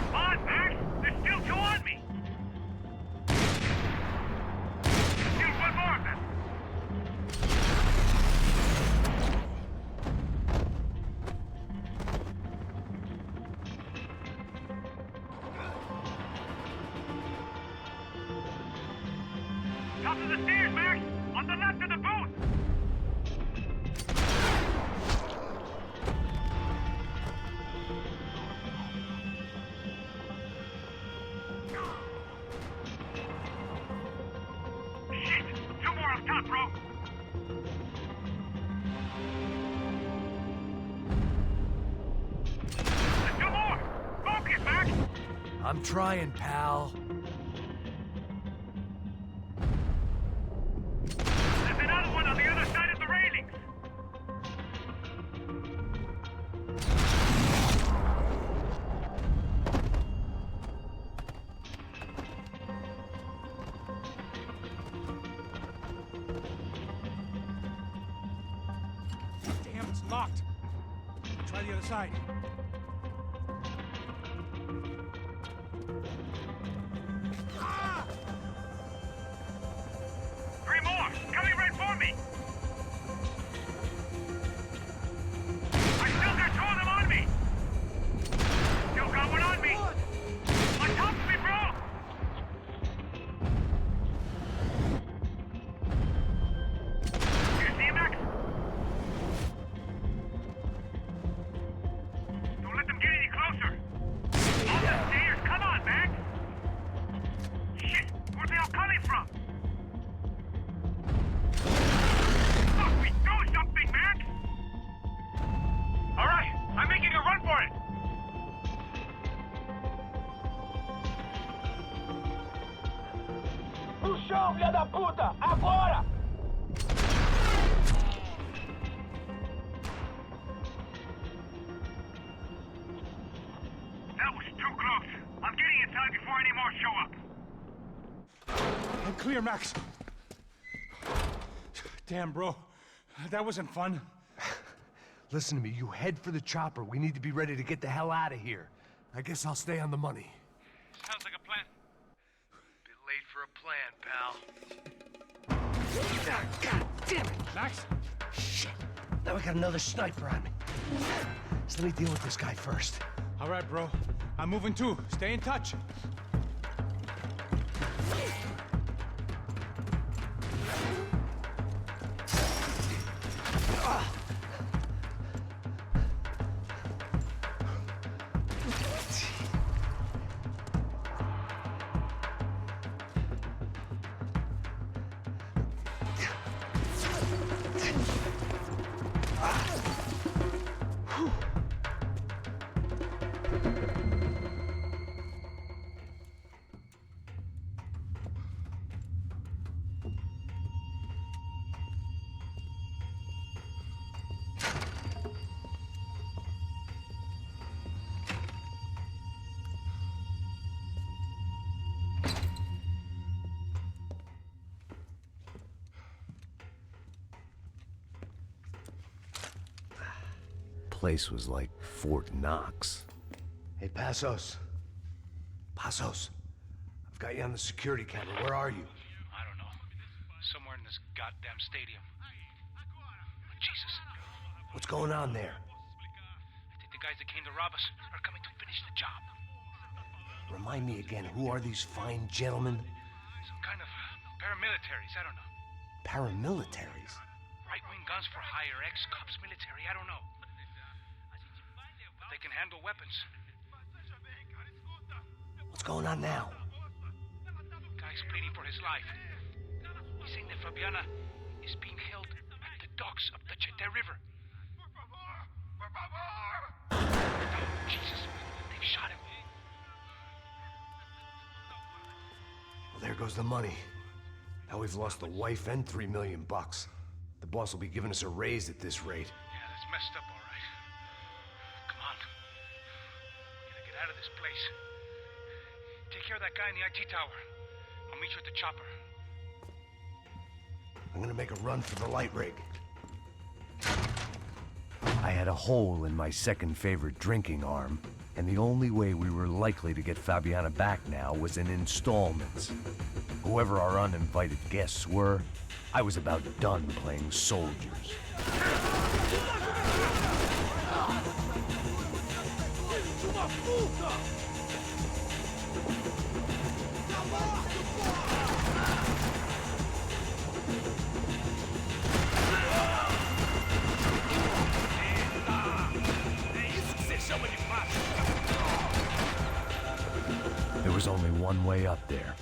Come on, Max. There's still two on me. Shoot one more of them. Top of the stairs, Max! On the left of the booth! Shit! Two more up top, bro! There's two more! Focus, Max! I'm trying, pal. There's another one on the other side Locked. Try the other side. Three more! Coming right for me! I still got two of them on me! Still got one on me! On top of me, bro! You see him, Max? Don't let them get any closer! On the stairs! Come on, Max! Shit! Where are they all coming from? Fuck, we do something, Max! Alright, I'm making a run for it! No chão, filha da puta! Agora! That was too close. I'm getting inside before any more show up. I'm clear, Max. Damn, bro. That wasn't fun. Listen to me, you head for the chopper. We need to be ready to get the hell out of here. I guess I'll stay on the money. Sounds like a plan. Bit late for a plan, pal. God damn it! Max? Shit. Now we got another sniper on me. So let me deal with this guy first. All right, bro. I'm moving too. Stay in touch. Place was like Fort Knox. Hey, Passos. Passos. I've got you on the security camera. Where are you? I don't know. Somewhere in this goddamn stadium. Jesus. What's going on there? I think the guys that came to rob us are coming to finish the job. Remind me again, who are these fine gentlemen? Some kind of paramilitaries, I don't know. Paramilitaries? Right-wing guns for hire, ex-cops, military, I don't know. But they can handle weapons. What's going on now? Guy's pleading for his life. He's saying that Fabiana is being held at the docks of the Chete River. Oh, Jesus, they've shot him. Well, there goes the money. Now we've lost the wife and $3 million. The boss will be giving us a raise at this rate. Yeah, that's messed up, all right. Come on. We gotta get out of this place. Take care of that guy in the IT tower. I'll meet you at the chopper. I'm gonna make a run for the light rig. I had a hole in my second favorite drinking arm, and the only way we were likely to get Fabiana back now was in installments. Whoever our uninvited guests were, I was about done playing soldiers. There was only one way up there.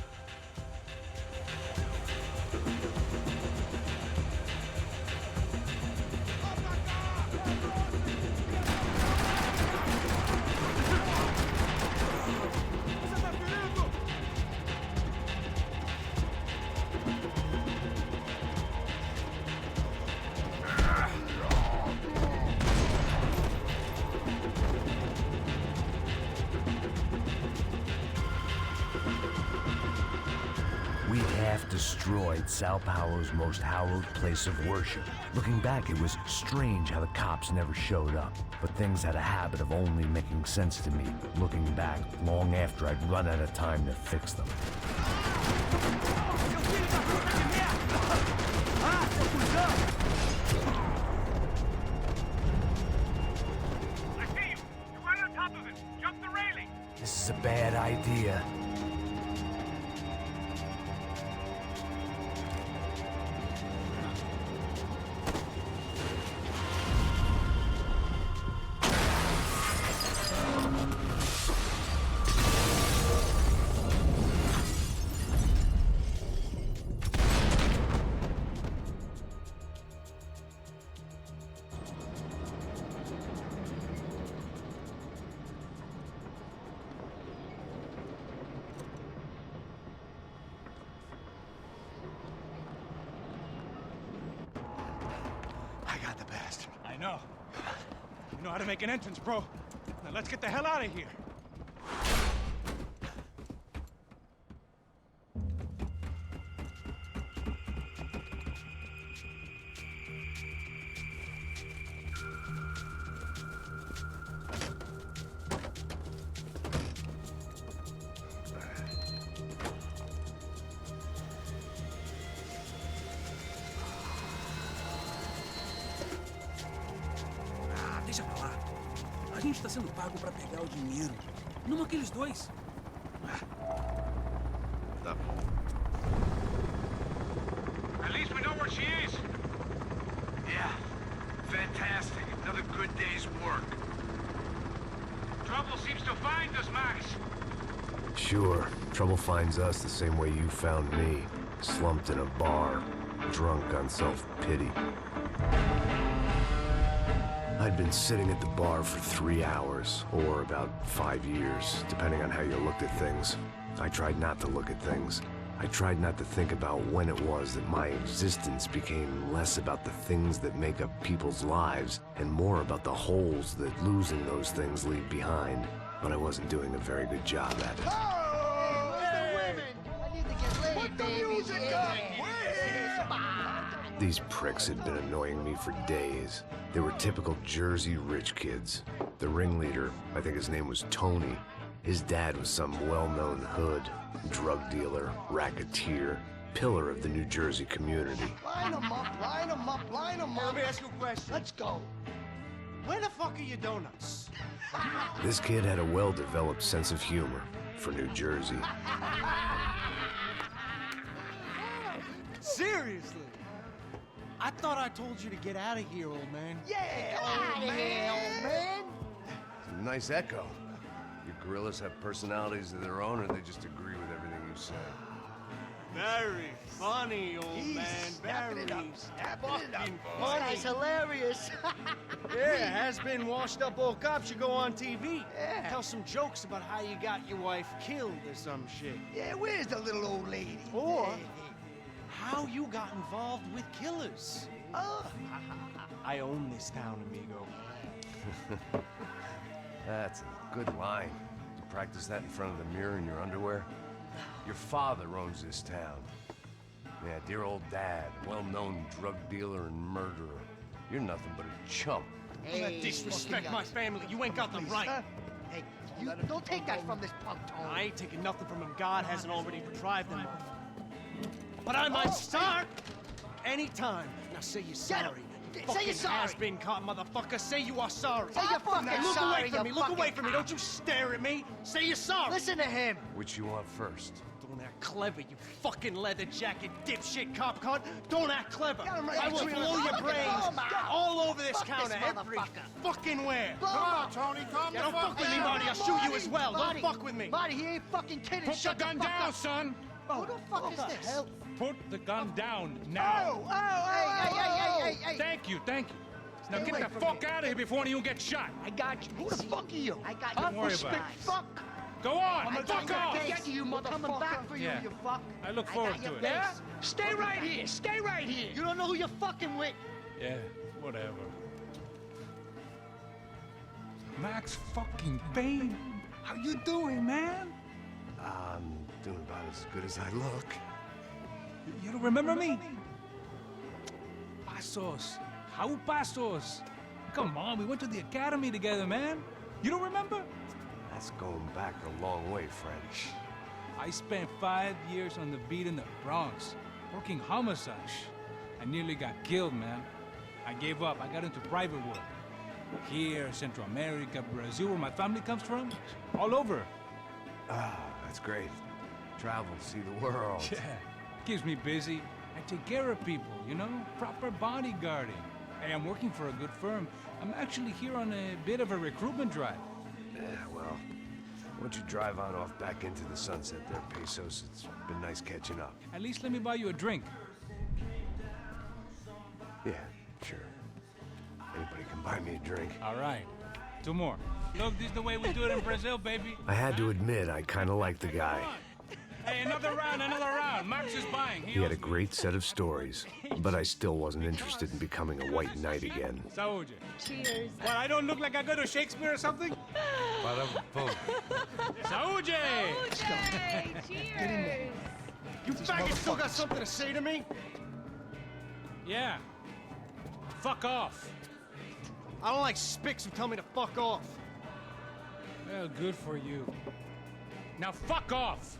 night Sao Paulo's most hallowed place of worship. Looking back, it was strange how the cops never showed up. But things had a habit of only making sense to me, looking back, long after I'd run out of time to fix them. I see you! You're right on top of it! Jump the railing! This is a bad idea. I know. You know how to make an entrance, bro. Now let's get the hell out of here. Deixa pra lá. A gente tá sendo pago pra pegar o dinheiro. Não aqueles dois. Tá At least we know where she is. Yeah. Fantastic. Another good day's work. Trouble seems to find us, Max. Sure, trouble finds us the same way you found me. Slumped in a bar, drunk on self-pity. I'd been sitting at the bar for 3 hours, or about 5 years, depending on how you looked at things. I tried not to look at things. I tried not to think about when it was that my existence became less about the things that make up people's lives, and more about the holes that losing those things leave behind. But I wasn't doing a very good job at it. These pricks had been annoying me for days. They were typical Jersey rich kids. The ringleader, I think his name was Tony. His dad was some well-known hood, drug dealer, racketeer, pillar of the New Jersey community. Line them up, line them up, line them up. Let me ask you a question. Let's go. Where the fuck are your donuts? This kid had a well-developed sense of humor for New Jersey. Seriously? I thought I told you to get out of here, old man. Yeah, old man. It's a nice echo. Your gorillas have personalities of their own, or they just agree with everything you say? Very funny, old man. Very fucking funny. This guy's hilarious. Yeah, has-been washed-up old cop should go on TV. Yeah. Tell some jokes about how you got your wife killed or some shit. Yeah, where's the little old lady? Or how you got involved with killers. Oh. I own this town, amigo. That's a good line. You practice that in front of the mirror in your underwear? Your father owns this town. Yeah, dear old dad, well-known drug dealer and murderer. You're nothing but a chump. Hey, don't disrespect my family. You ain't got the right. Huh? Hey, you don't take that from this punk, Tony. I ain't taking nothing from him. God hasn't already deprived them of. But I might start anytime. Now say you're sorry. Say you're sorry. Has-been caught, motherfucker. Say you are sorry. Say you're fucking Look sorry, away from me. you Look away fucking from me. Don't you stare at me. Say you're sorry. Listen to him. Which you want first? Don't act clever, you fucking leather jacket dipshit cop cunt. Don't act clever. Right, I will blow your brains all over this counter, every fucking where. Come on, Tony, calm Don't fuck with me, Marty. I'll shoot you as well. Don't fuck with me. Marty, he ain't fucking kidding. Put the gun down, son! Who the fuck is this? Put the gun down now! Hey. Thank you. Now Stay get away the from fuck me. out of here before one of you gets shot! I got you. Who the fuck are you? I got Don't worry about it. Fuck. Go on! I'm Fuck off! get you, motherfucker. Coming back for Yeah. you fuck. I look forward to it. Yeah? Stay right here. Stay right here. You don't know who you're fucking with. Yeah, whatever. Max fucking Payne! How you doing, man? I'm doing about as good as I look. You don't remember me? Pasos. How Pasos? Come on, we went to the academy together, man. You don't remember? That's going back a long way, French. I spent 5 years on the beat in the Bronx, working homicide. I nearly got killed, man. I gave up. I got into private work. Here, Central America, Brazil, where my family comes from. All over. Ah, that's great. Travel, see the world. Yeah, keeps me busy. I take care of people, you know? Proper bodyguarding. Hey, I'm working for a good firm. I'm actually here on a bit of a recruitment drive. Yeah, well, why don't you drive on off back into the sunset there, Pesos? It's been nice catching up. At least let me buy you a drink. Yeah, sure. Anybody can buy me a drink. All right. 2 more. Look, this is the way we do it in Brazil, baby. I had to admit, I kind of liked the guy. Hey, another round, another round. Max is buying. He had a great set of stories, but I still wasn't interested in becoming a white knight again. Saúde. Cheers. What, I don't look like I go to Shakespeare or something? Ba-dum-bum. Saúde! Cheers. You faggot still got something to say to me? Yeah. Fuck off. I don't like spicks who tell me to fuck off. Well, good for you. Now fuck off!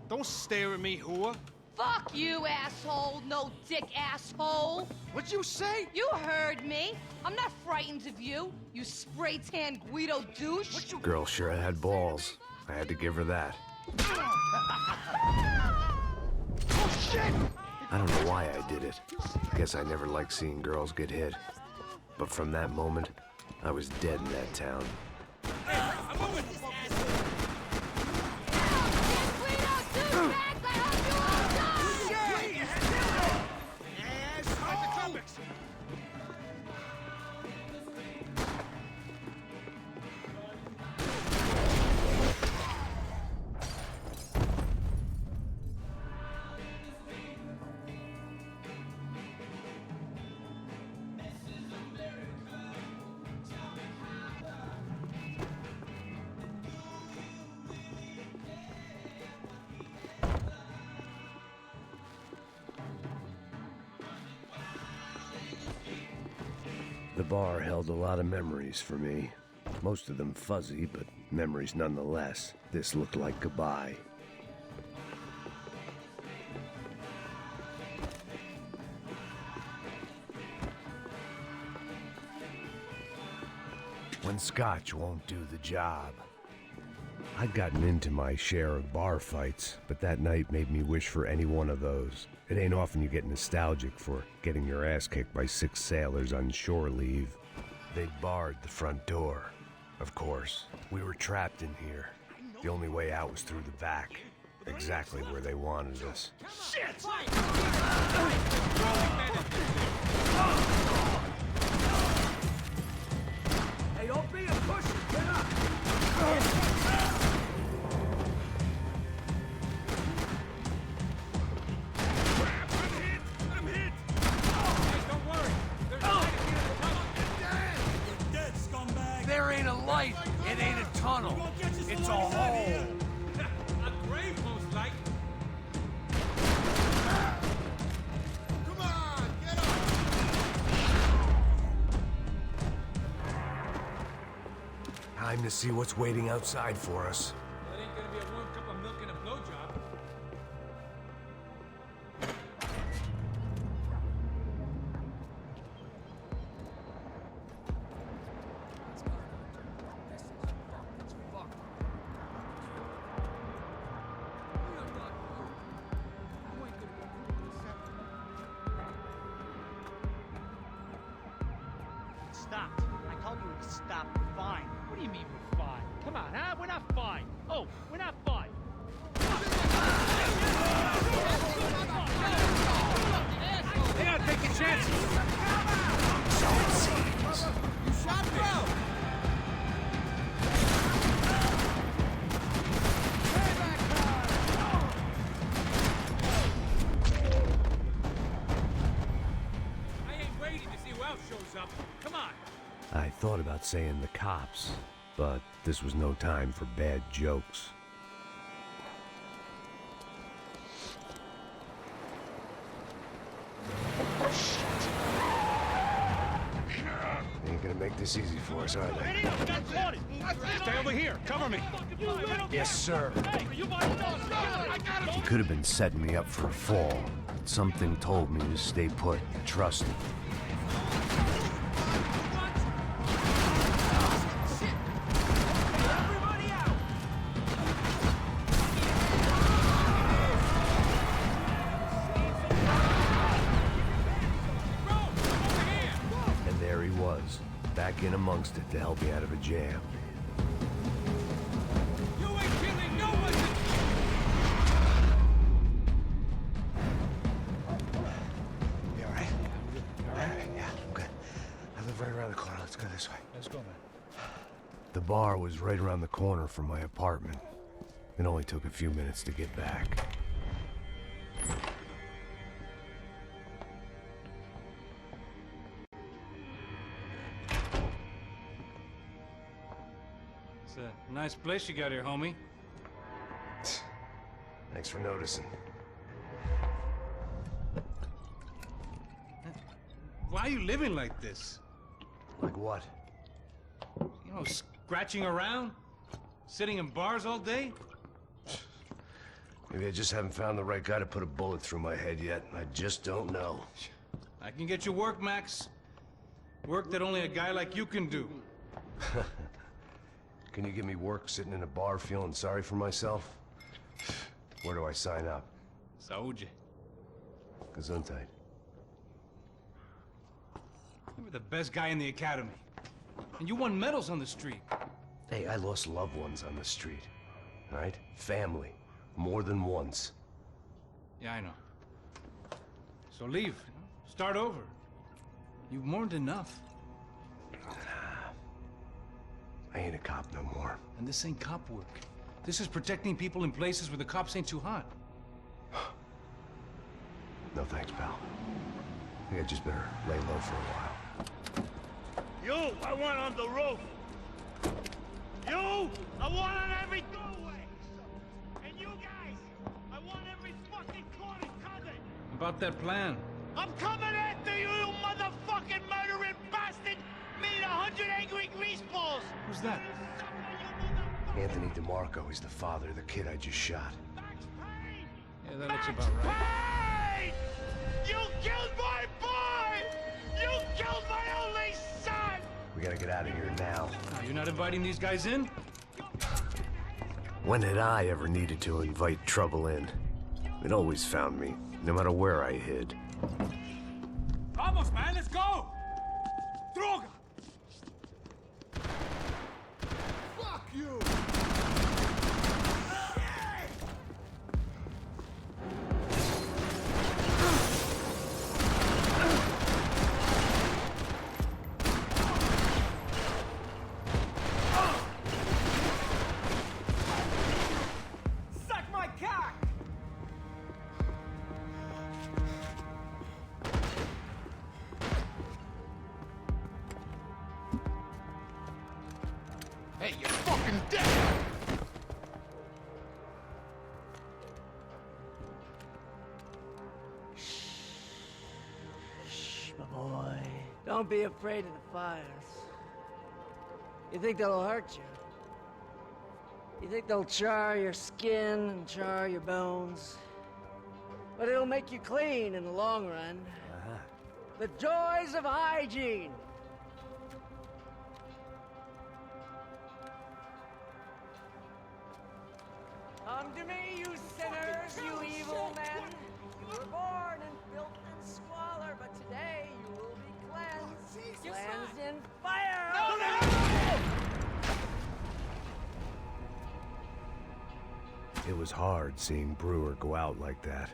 Don't stare at me, whore. Fuck you, asshole. No dick asshole. What'd you say? You heard me. I'm not frightened of you, you spray-tan Guido douche. Girl sure had balls. I had to give her that. Oh, shit! I don't know why I did it. Guess I never liked seeing girls get hit. But from that moment, I was dead in that town. The bar held a lot of memories for me. Most of them fuzzy, but memories nonetheless. This looked like goodbye. When scotch won't do the job. I'd gotten into my share of bar fights, but that night made me wish for any one of those. It ain't often you get nostalgic for getting your ass kicked by 6 sailors on shore leave. They barred the front door. Of course, we were trapped in here. The only way out was through the back, exactly where they wanted us. Shit! Hey, don't be a pussy! Get up! I'm hit! Hey, don't worry. There's a light at the end of the tunnel. Dead, scumbag! There ain't a light. It ain't a tunnel. It's a hole. A grave, most likely. Come on, get up! Time to see what's waiting outside for us. That ain't gonna be a warm cup of milk and a blowjob. Stopped. I told you to stop. Fine. What do you mean we're fine? Come on, huh? We're not fine. Oh, we're not fine. They gotta take your chances. So it seems. You shot, bro! I ain't waiting to see who else shows up. Come on. I thought about saying the cops, but this was no time for bad jokes. gonna make this easy for us, are they? Stay over here. Cover me. Yes, sir. He could have been setting me up for a fall, but something told me to stay put and trust him. And there he was, back in amongst it to help me out of a jam. Let's go, man. The bar was right around the corner from my apartment. It only took a few minutes to get back. It's a nice place you got here, homie. Thanks for noticing. Why are you living like this? Like what? You know, scratching around? Sitting in bars all day? Maybe I just haven't found the right guy to put a bullet through my head yet. I just don't know. I can get you work, Max. Work that only a guy like you can do. Can you give me work sitting in a bar feeling sorry for myself? Where do I sign up? Saúde. Gesundheit. You were the best guy in the academy. And you won medals on the street. Hey, I lost loved ones on the street. All right? Family. More than once. Yeah, I know. So leave. Start over. You've mourned enough. I ain't a cop no more. And this ain't cop work. This is protecting people in places where the cops ain't too hot. No thanks, pal. I think I just better lay low for a while. You, I want on the roof. You, I want on every doorway. And you guys, I want every fucking corner covered. About that plan. I'm coming after you, you motherfucking murdering bastard! Me and 100 angry greaseballs! Who's that? Anthony DeMarco. He's the father of the kid I just shot. Max Payne! Yeah, that looks about right. Payne! You killed my boy! You killed my only son! We gotta get out of here now. You're not inviting these guys in? When had I ever needed to invite trouble in? It always found me, no matter where I hid. Vamos, man, let's go! Droga! Fuck you! Suck my cock! Hey, you're fucking dead! Shh, my boy. Don't be afraid of the fires. You think they'll hurt you? You think they'll char your skin and char your bones? But it'll make you clean in the long run. The joys of hygiene! Come to me, you sinners, you evil men! You were born in filth and squalor, but today you will be cleansed. Cleansed in fire! It was hard seeing Brewer go out like that.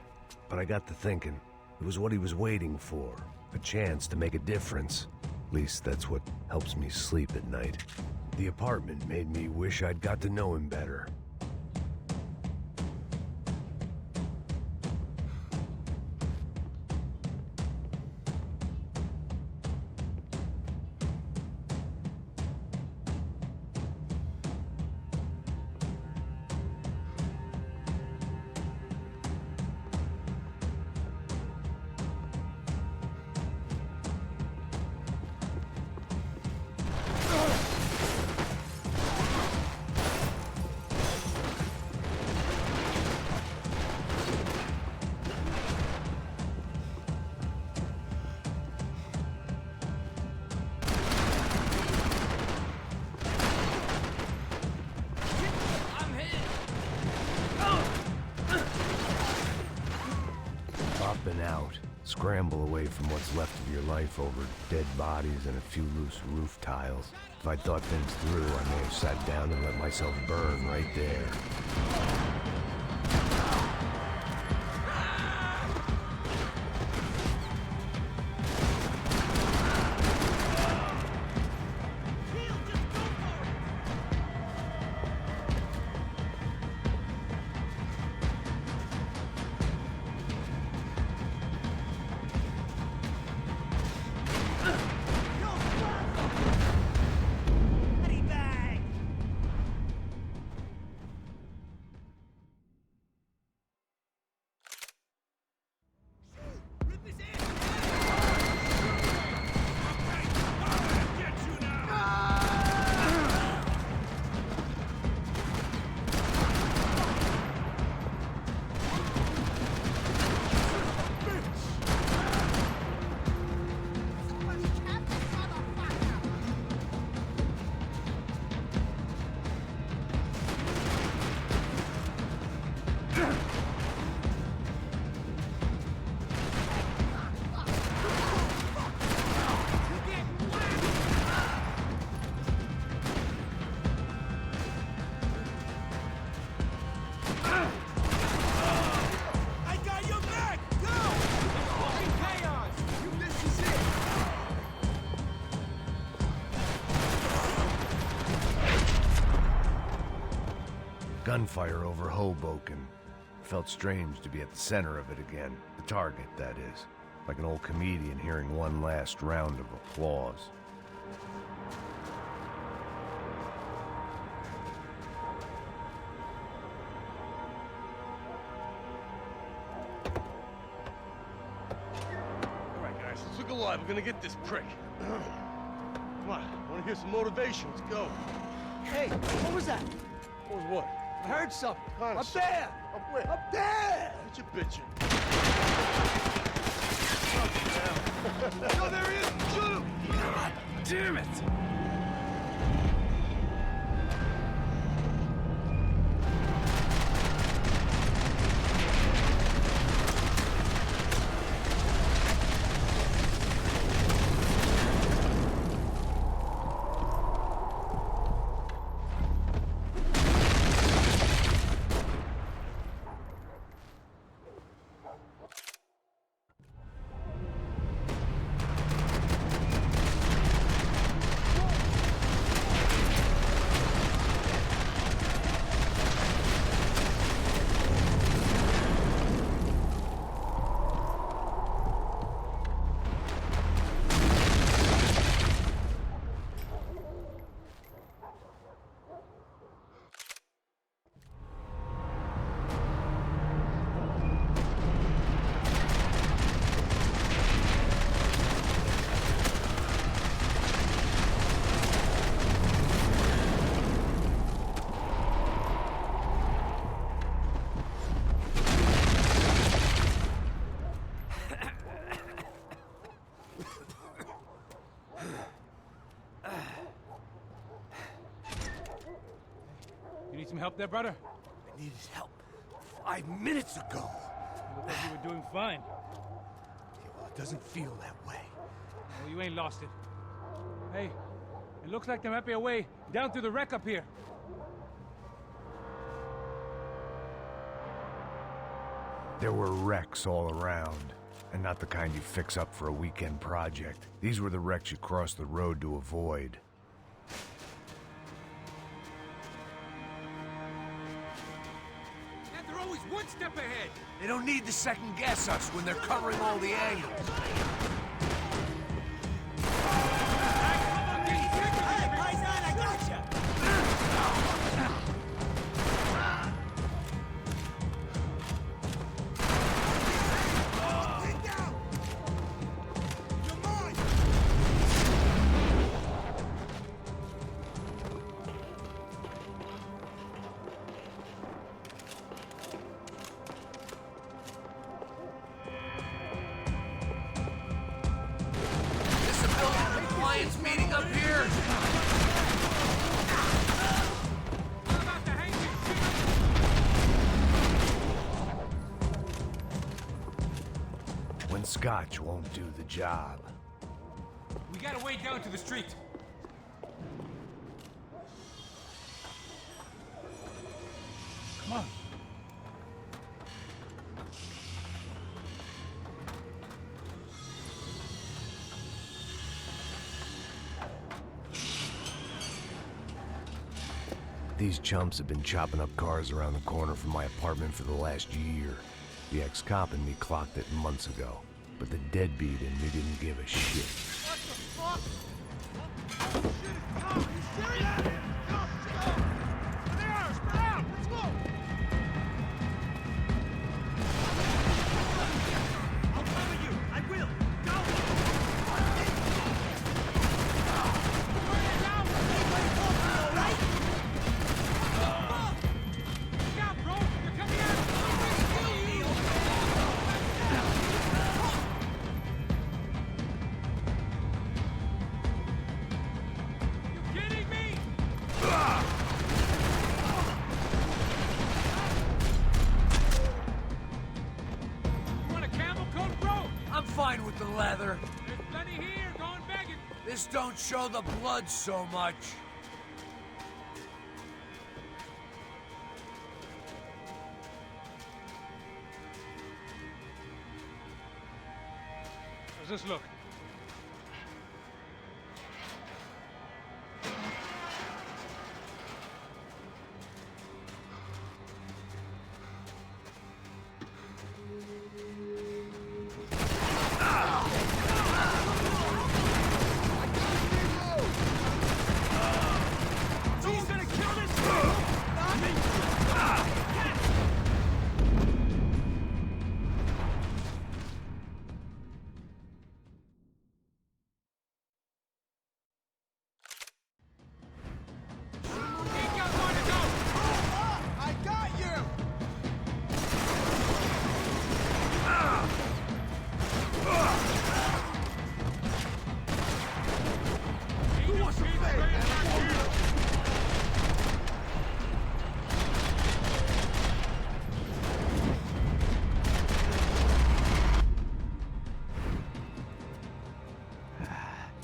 But I got to thinking, it was what he was waiting for. A chance to make a difference. At least that's what helps me sleep at night. The apartment made me wish I'd got to know him better. Scramble away from what's left of your life over dead bodies and a few loose roof tiles. If I'd thought things through, I may have sat down and let myself burn right there. Gunfire over Hoboken. Felt strange to be at the center of it again. The target, that is. Like an old comedian hearing one last round of applause. Alright, guys, let's look alive. We're gonna get this prick. Come on, I wanna hear some motivation. Let's go. Hey, what was that? What was what? I heard something. Connor, Up there! Up where? Up there! What you bitching? No, there he is! Shoot him! God damn it! You need some help there, brother? I needed help 5 minutes ago. You look like you were doing fine. Yeah, well, it doesn't feel that way. Well, you ain't lost it. Hey, it looks like there might be a way down through the wreck up here. There were wrecks all around, and not the kind you fix up for a weekend project. These were the wrecks you cross the road to avoid. And they're always one step ahead. They don't need to second guess us when they're covering all the angles. Meeting up here. When Scotch won't do the job. We gotta wade down to the street. Come on. These chumps have been chopping up cars around the corner from my apartment for the last year. The ex-cop in me clocked it months ago, but the deadbeat in me didn't give a shit. What the fuck? Oh, shit, it's Tom! You serious? Go! There they are! Spread out! Let's go! I'll cover you! I will! Go! Burn it down! All right? Look out, bro! They're coming at us! You kidding me? You want a camel coat, bro? I'm fine with the leather. There's plenty here. Go and beg it. This don't show the blood so much. How's this look? Someone's gonna kill this fool! Not me! I got you! Who wants to play?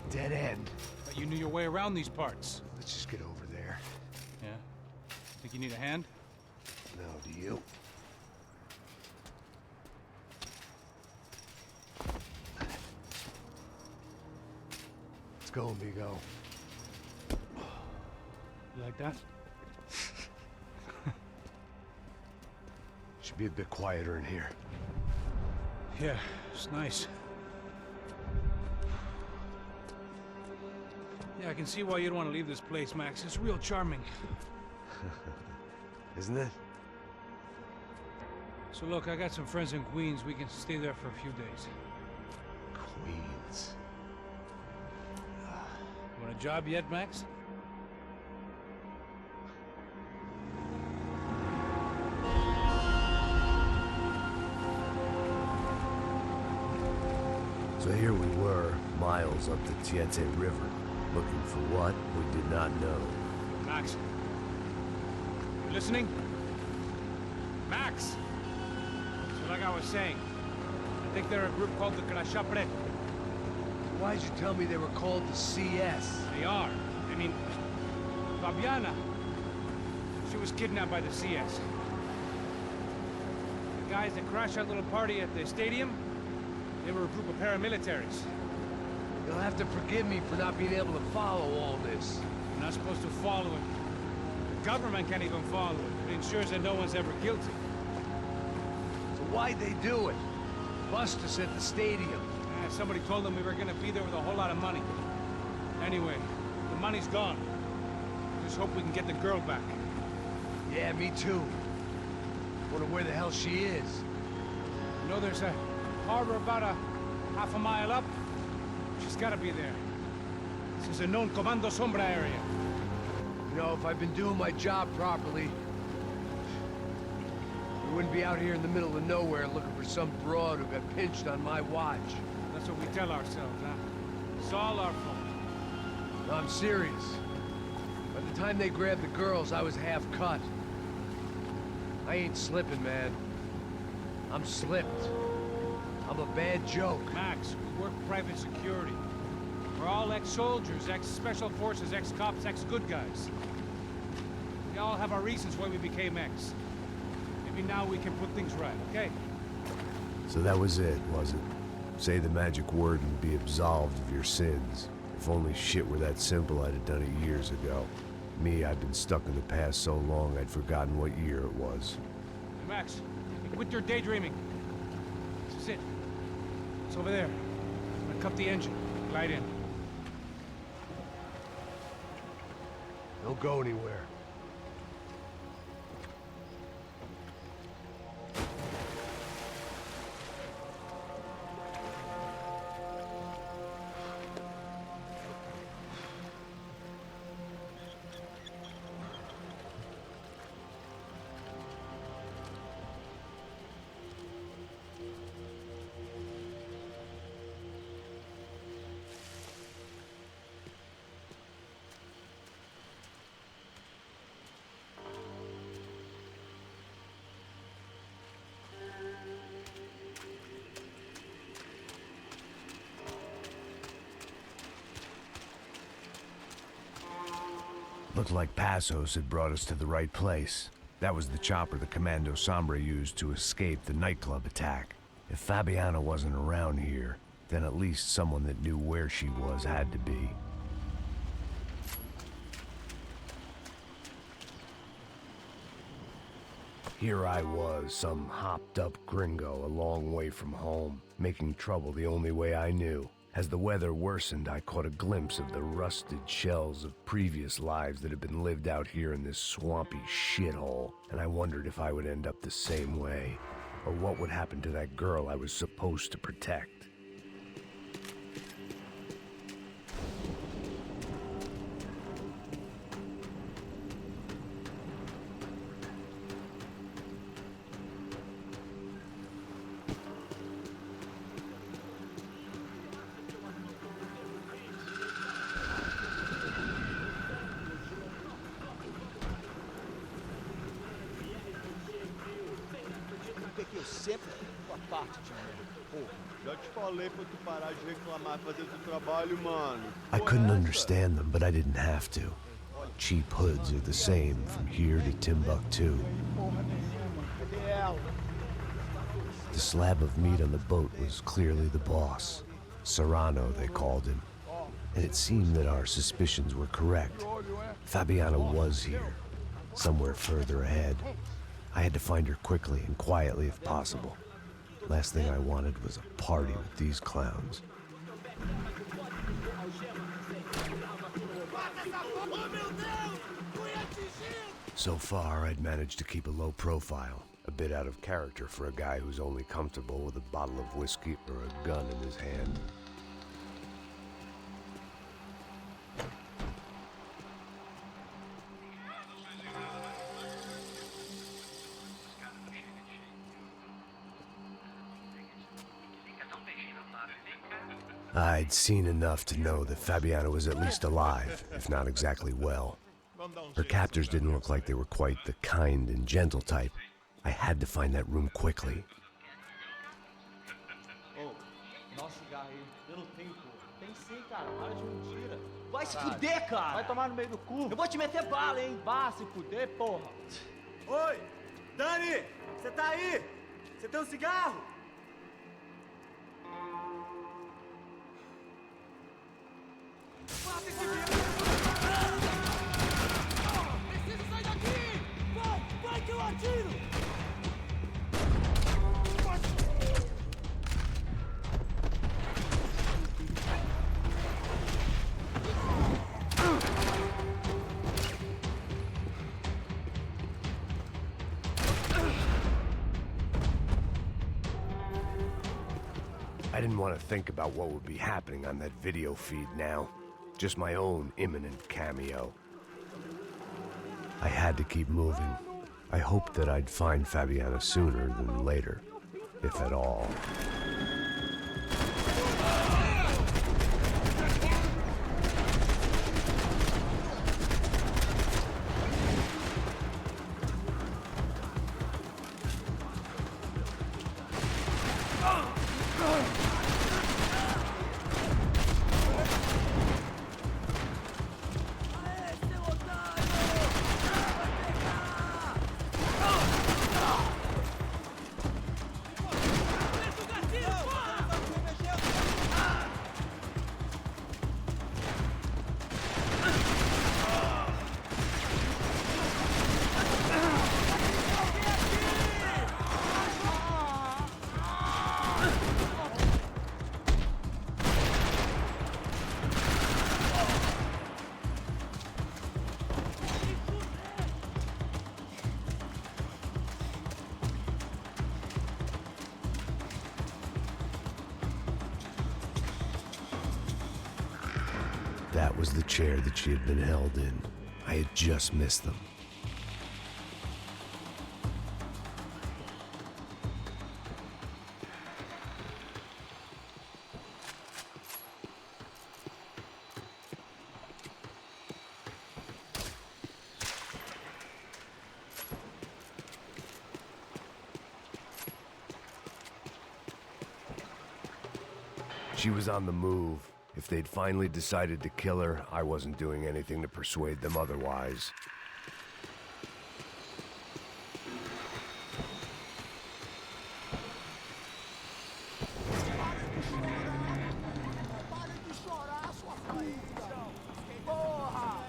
Dead end. But you knew your way around these parts. Let's just get over there. Yeah? Think you need a hand? No, do you? Let's go, amigo. You like that? Should be a bit quieter in here. Yeah, it's nice. Yeah, I can see why you'd want to leave this place, Max. It's real charming. Isn't it? So look, I got some friends in Queens. We can stay there for a few days. Queens. Want a job yet, Max? So here we were, miles up the Tietze River, looking for what we did not know. Max. You listening? Max! So like I was saying, I think they're a group called the Crashapret. Why'd you tell me they were called the CS? They are. I mean, Fabiana. She was kidnapped by the CS. The guys that crashed that little party at the stadium, they were a group of paramilitaries. You'll have to forgive me for not being able to follow all this. You're not supposed to follow it. The government can't even follow it. It ensures that no one's ever guilty. So why'd they do it? Bust us at the stadium. Somebody told them we were gonna be there with a whole lot of money. Anyway, the money's gone. Just hope we can get the girl back. Yeah, me too. Wonder where the hell she is. You know there's a harbor about a half a mile up? She's gotta be there. This is a known Comando Sombra area. You know, if I'd been doing my job properly, we wouldn't be out here in the middle of nowhere looking for some broad who got pinched on my watch. That's what we tell ourselves, huh? It's all our fault. No, I'm serious. By the time they grabbed the girls, I was half cut. I ain't slipping, man. I'm slipped. I'm a bad joke. Max, we work private security. We're all ex-soldiers, ex-special forces, ex-cops, ex-good guys. We all have our reasons why we became ex. Maybe now we can put things right, okay? So that was it, was it? Say the magic word and be absolved of your sins. If only shit were that simple, I'd have done it years ago. Me, I've been stuck in the past so long I'd forgotten what year it was. Hey, Max, quit your daydreaming. This is it. It's over there. I'm gonna cup the engine. Glide in. Don't go anywhere. Looked like Passos had brought us to the right place. That was the chopper the Commando Sombra used to escape the nightclub attack. If Fabiana wasn't around here, then at least someone that knew where she was had to be. Here I was, some hopped-up gringo a long way from home, making trouble the only way I knew. As the weather worsened, I caught a glimpse of the rusted shells of previous lives that had been lived out here in this swampy shithole, and I wondered if I would end up the same way, or what would happen to that girl I was supposed to protect. Eu sempre fico à parte de mim. Pô, já te falei pra tu parar de reclamar e fazer o teu trabalho, mano. I couldn't understand them, but I didn't have to. Cheap hoods are the same from here to Timbuktu. The slab of meat on the boat was clearly the boss. Serrano, they called him. And it seemed that our suspicions were correct. Fabiana was here, somewhere further ahead. I had to find her quickly and quietly if possible. Last thing I wanted was a party with these clowns. So far, I'd managed to keep a low profile, a bit out of character for a guy who's only comfortable with a bottle of whiskey or a gun in his hand. I'd seen enough to know that Fabiana was at least alive, if not exactly well. Her captors didn't look like they were quite the kind and gentle type. I had to find that room quickly. Ô, nosso cigarro aí. Eu não tenho, pô. Tem sim, cara. Para de mentira. Vai se fuder, cara! Vai tomar no meio do cu. Eu vou te meter bala, hein? Vá se fuder, porra. Oi! Dani! Você tá aí? Você tem um cigarro? Mata esse bicho! Preciso sair daqui! Vai que eu atiro! I didn't want to think about what would be happening on that video feed now. Just my own imminent cameo. I had to keep moving. I hoped that I'd find Fabiana sooner than later, if at all. That was the chair that she had been held in. I had just missed them. She was on the move. If they'd finally decided to kill her, I wasn't doing anything to persuade them otherwise. Porra!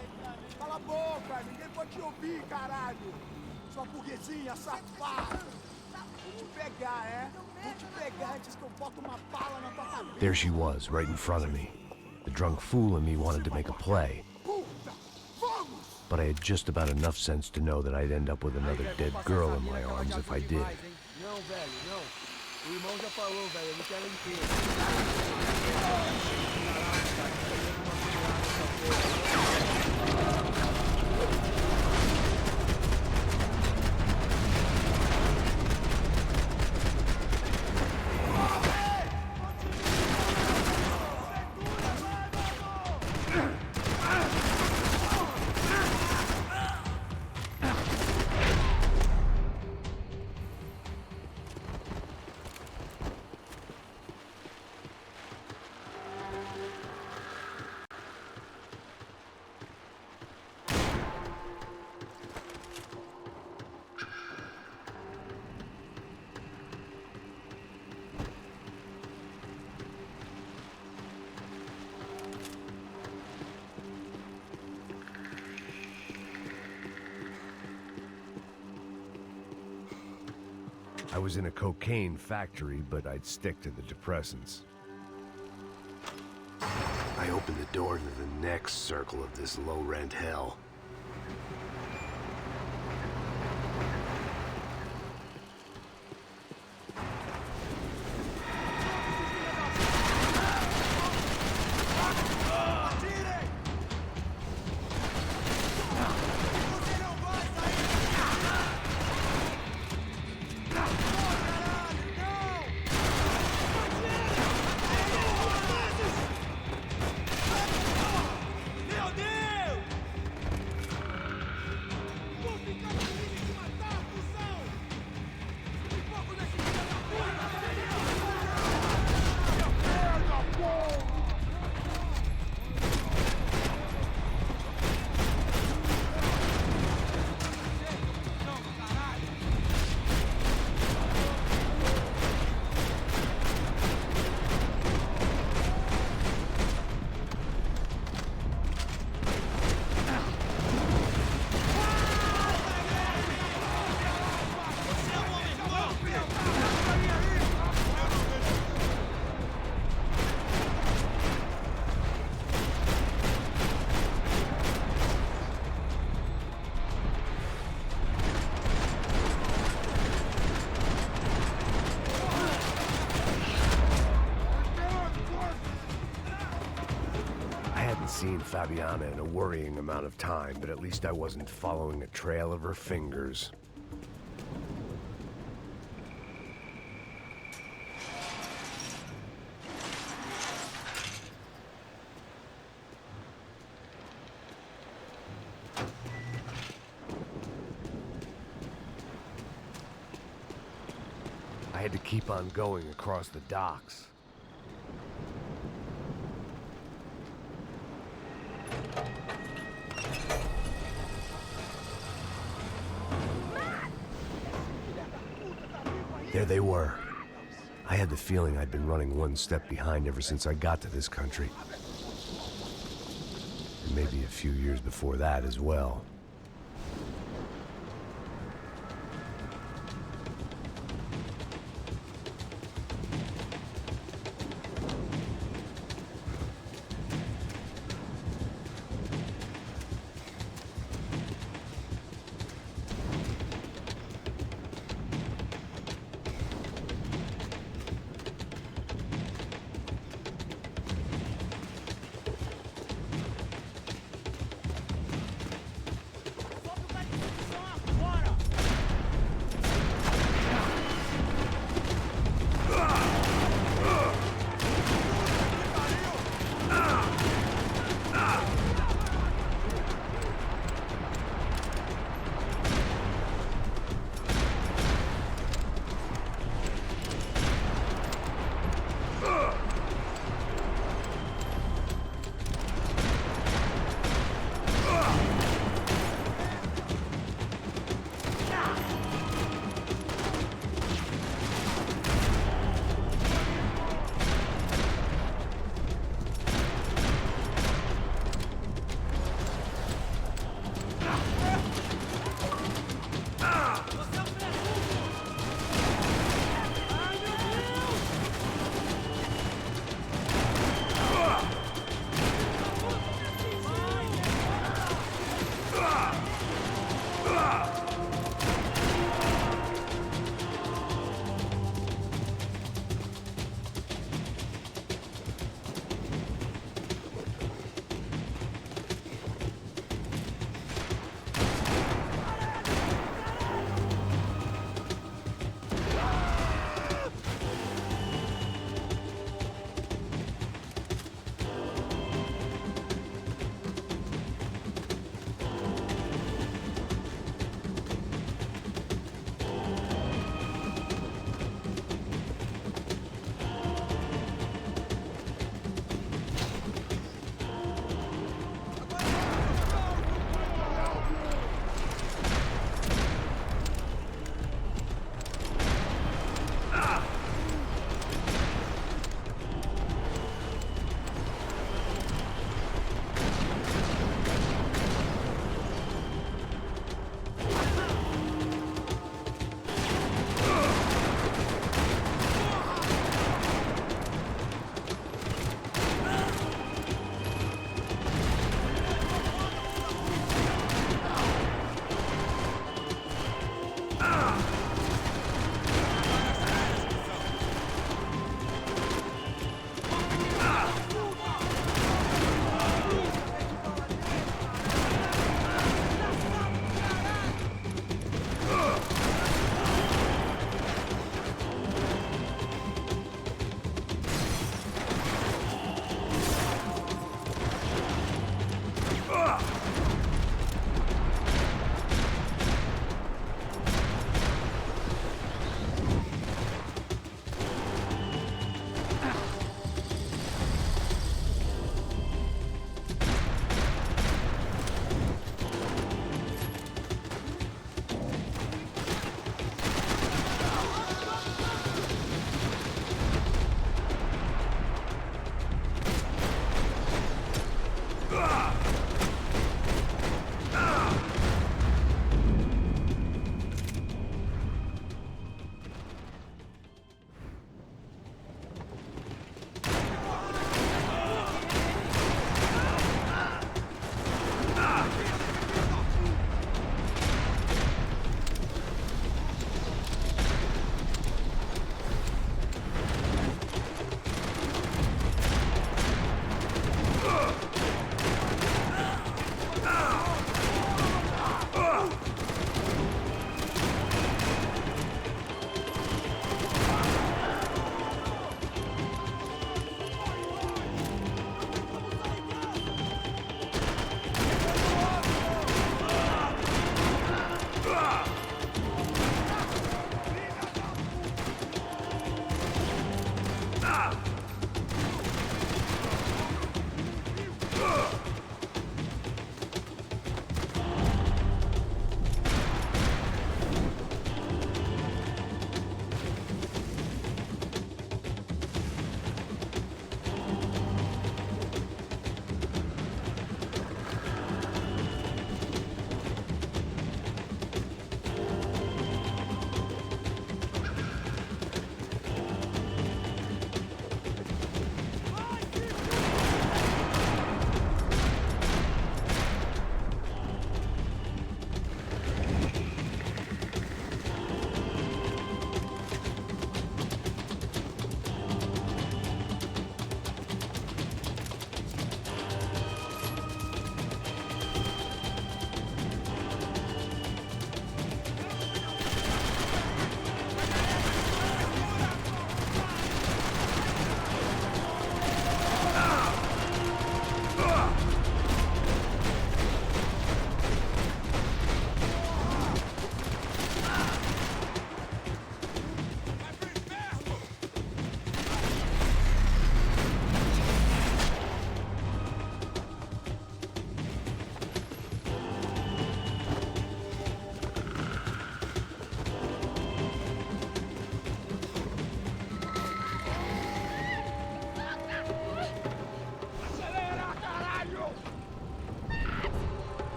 Cala a boca! Ninguém pode te ouvir, caralho! Sua burguesinha safada! Vou te pegar, é? Vou te pegar antes que eu boto uma bala na tua cabeça! There she was, right in front of me. The drunk fool in me wanted to make a play. But I had just about enough sense to know that I'd end up with another dead girl in my arms if I did. Não, velho, não. O irmão já falou, velho. Eu não quero inteiro. I was in a cocaine factory, but I'd stick to the depressants. I opened the door to the next circle of this low-rent hell. Seen Fabiana in a worrying amount of time, but at least I wasn't following a trail of her fingers. I had to keep on going across the docks. There they were. I had the feeling I'd been running one step behind ever since I got to this country. And maybe a few years before that as well.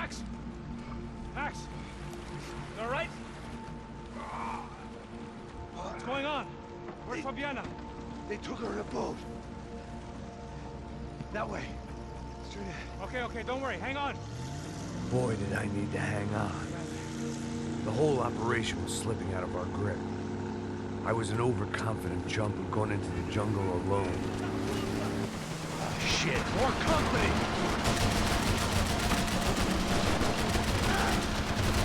Max? Max? You all right? What's going on? Where's Fabiana? They took her in a boat. That way. Straight ahead. Okay, don't worry. Hang on. Boy, did I need to hang on. The whole operation was slipping out of our grip. I was an overconfident chump who'd gone into the jungle alone. Shit, more company!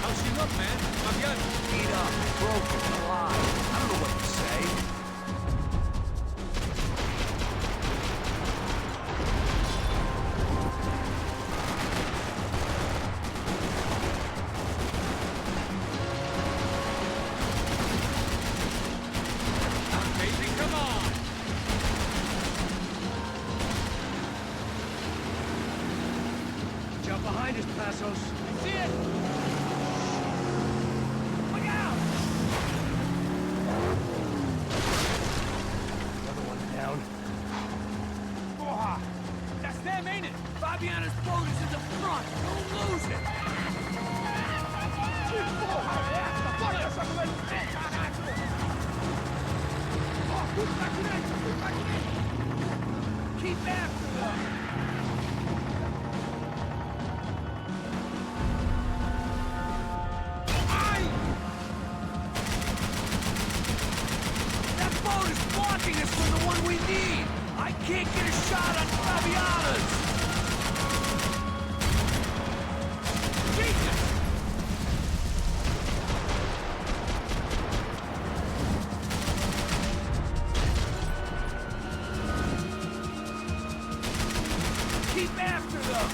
How's she look, man? Fabiana? Beat up, broken, alive. I don't know what to say. Behind us, Passos. See it! Look out! Another one down. Porra! That's them, ain't it? Fabiana's boat is in the front. Don't lose it. Keep after them. I can't get a shot on Fabiana's! Jesus! Keep after them!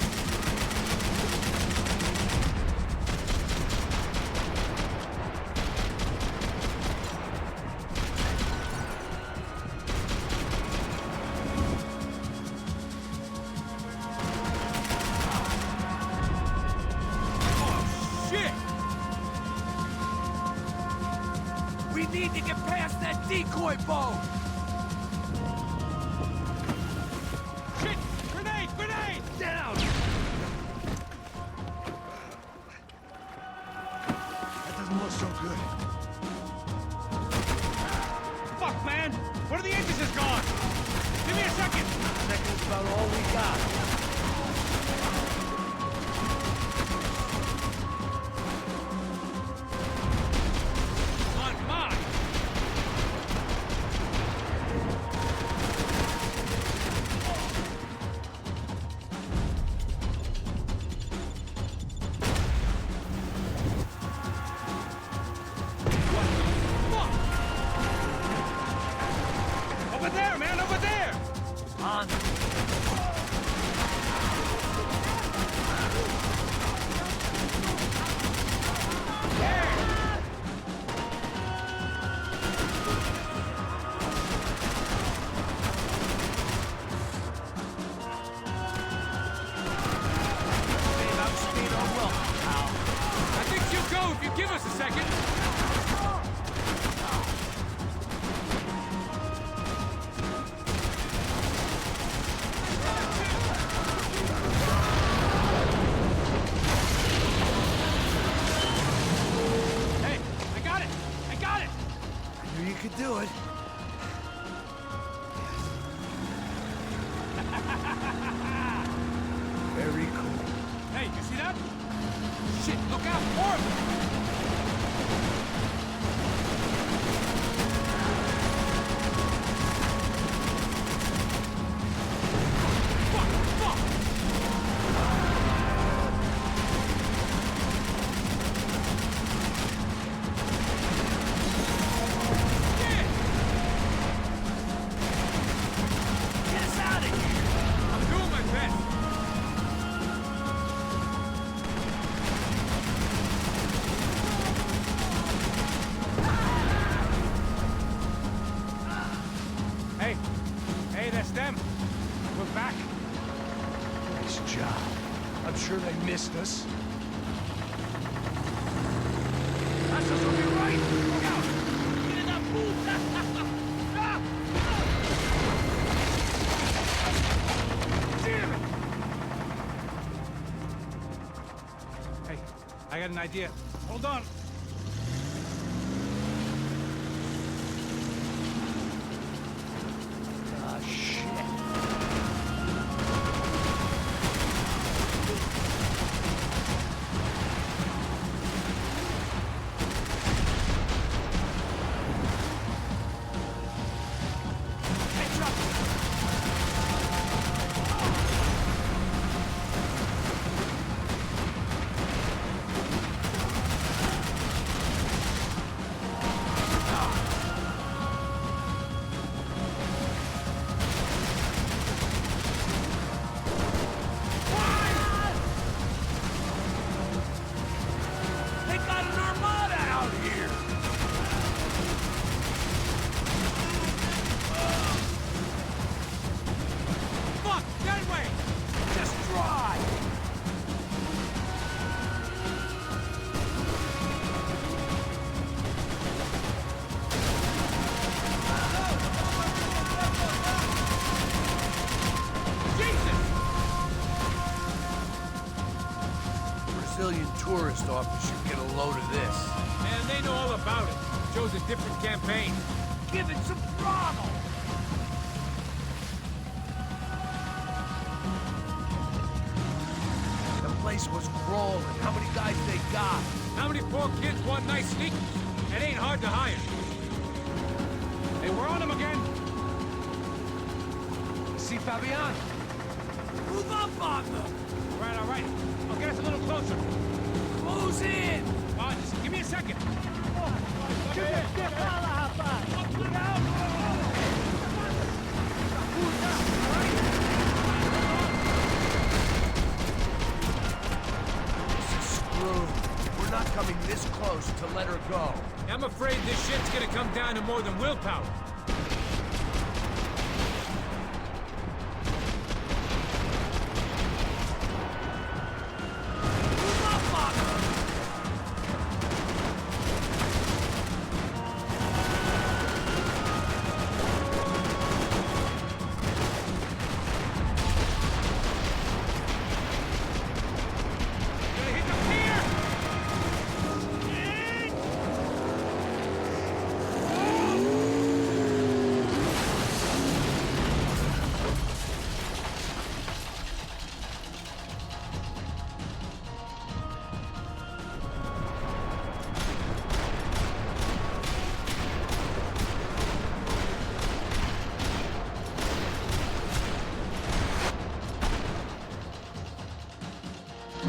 We need to get past that decoy boat! Shit! Grenade! Grenade! Down! That doesn't look so good. Fuck, man! One of the engines is gone! Give me a second! Second's about all we got. Over there, man! Over there! On. I think you'll go if you give us a second. Hey, I got it! I got it! I knew you could do it. Very cool. Hey, you see that? Shit, look out! More of them! Get us out of here! I'm doing my best! Hey, that's them. We're back. Nice job. I'm sure they missed us. Passos will be right! Look out! Get in that pool! Damn it! I got an idea. Hold on. Ah, shit. They got an armada out here! Fuck! That way! Just drive! Brazilian tourist office should get a load of this. Man, they know all about it. Shows a different campaign. Give it some throttle! The place was crawling. How many guys they got? How many poor kids want nice sneakers? It ain't hard to hire. Hey, we're on them again. See Fabian? Move up on them! All right. I'll get us a little closer. Close in! Just give me a second. This is screwed. We're not coming this close to let her go. I'm afraid this shit's gonna come down to more than willpower. Move up on them! Gonna hit the pier! I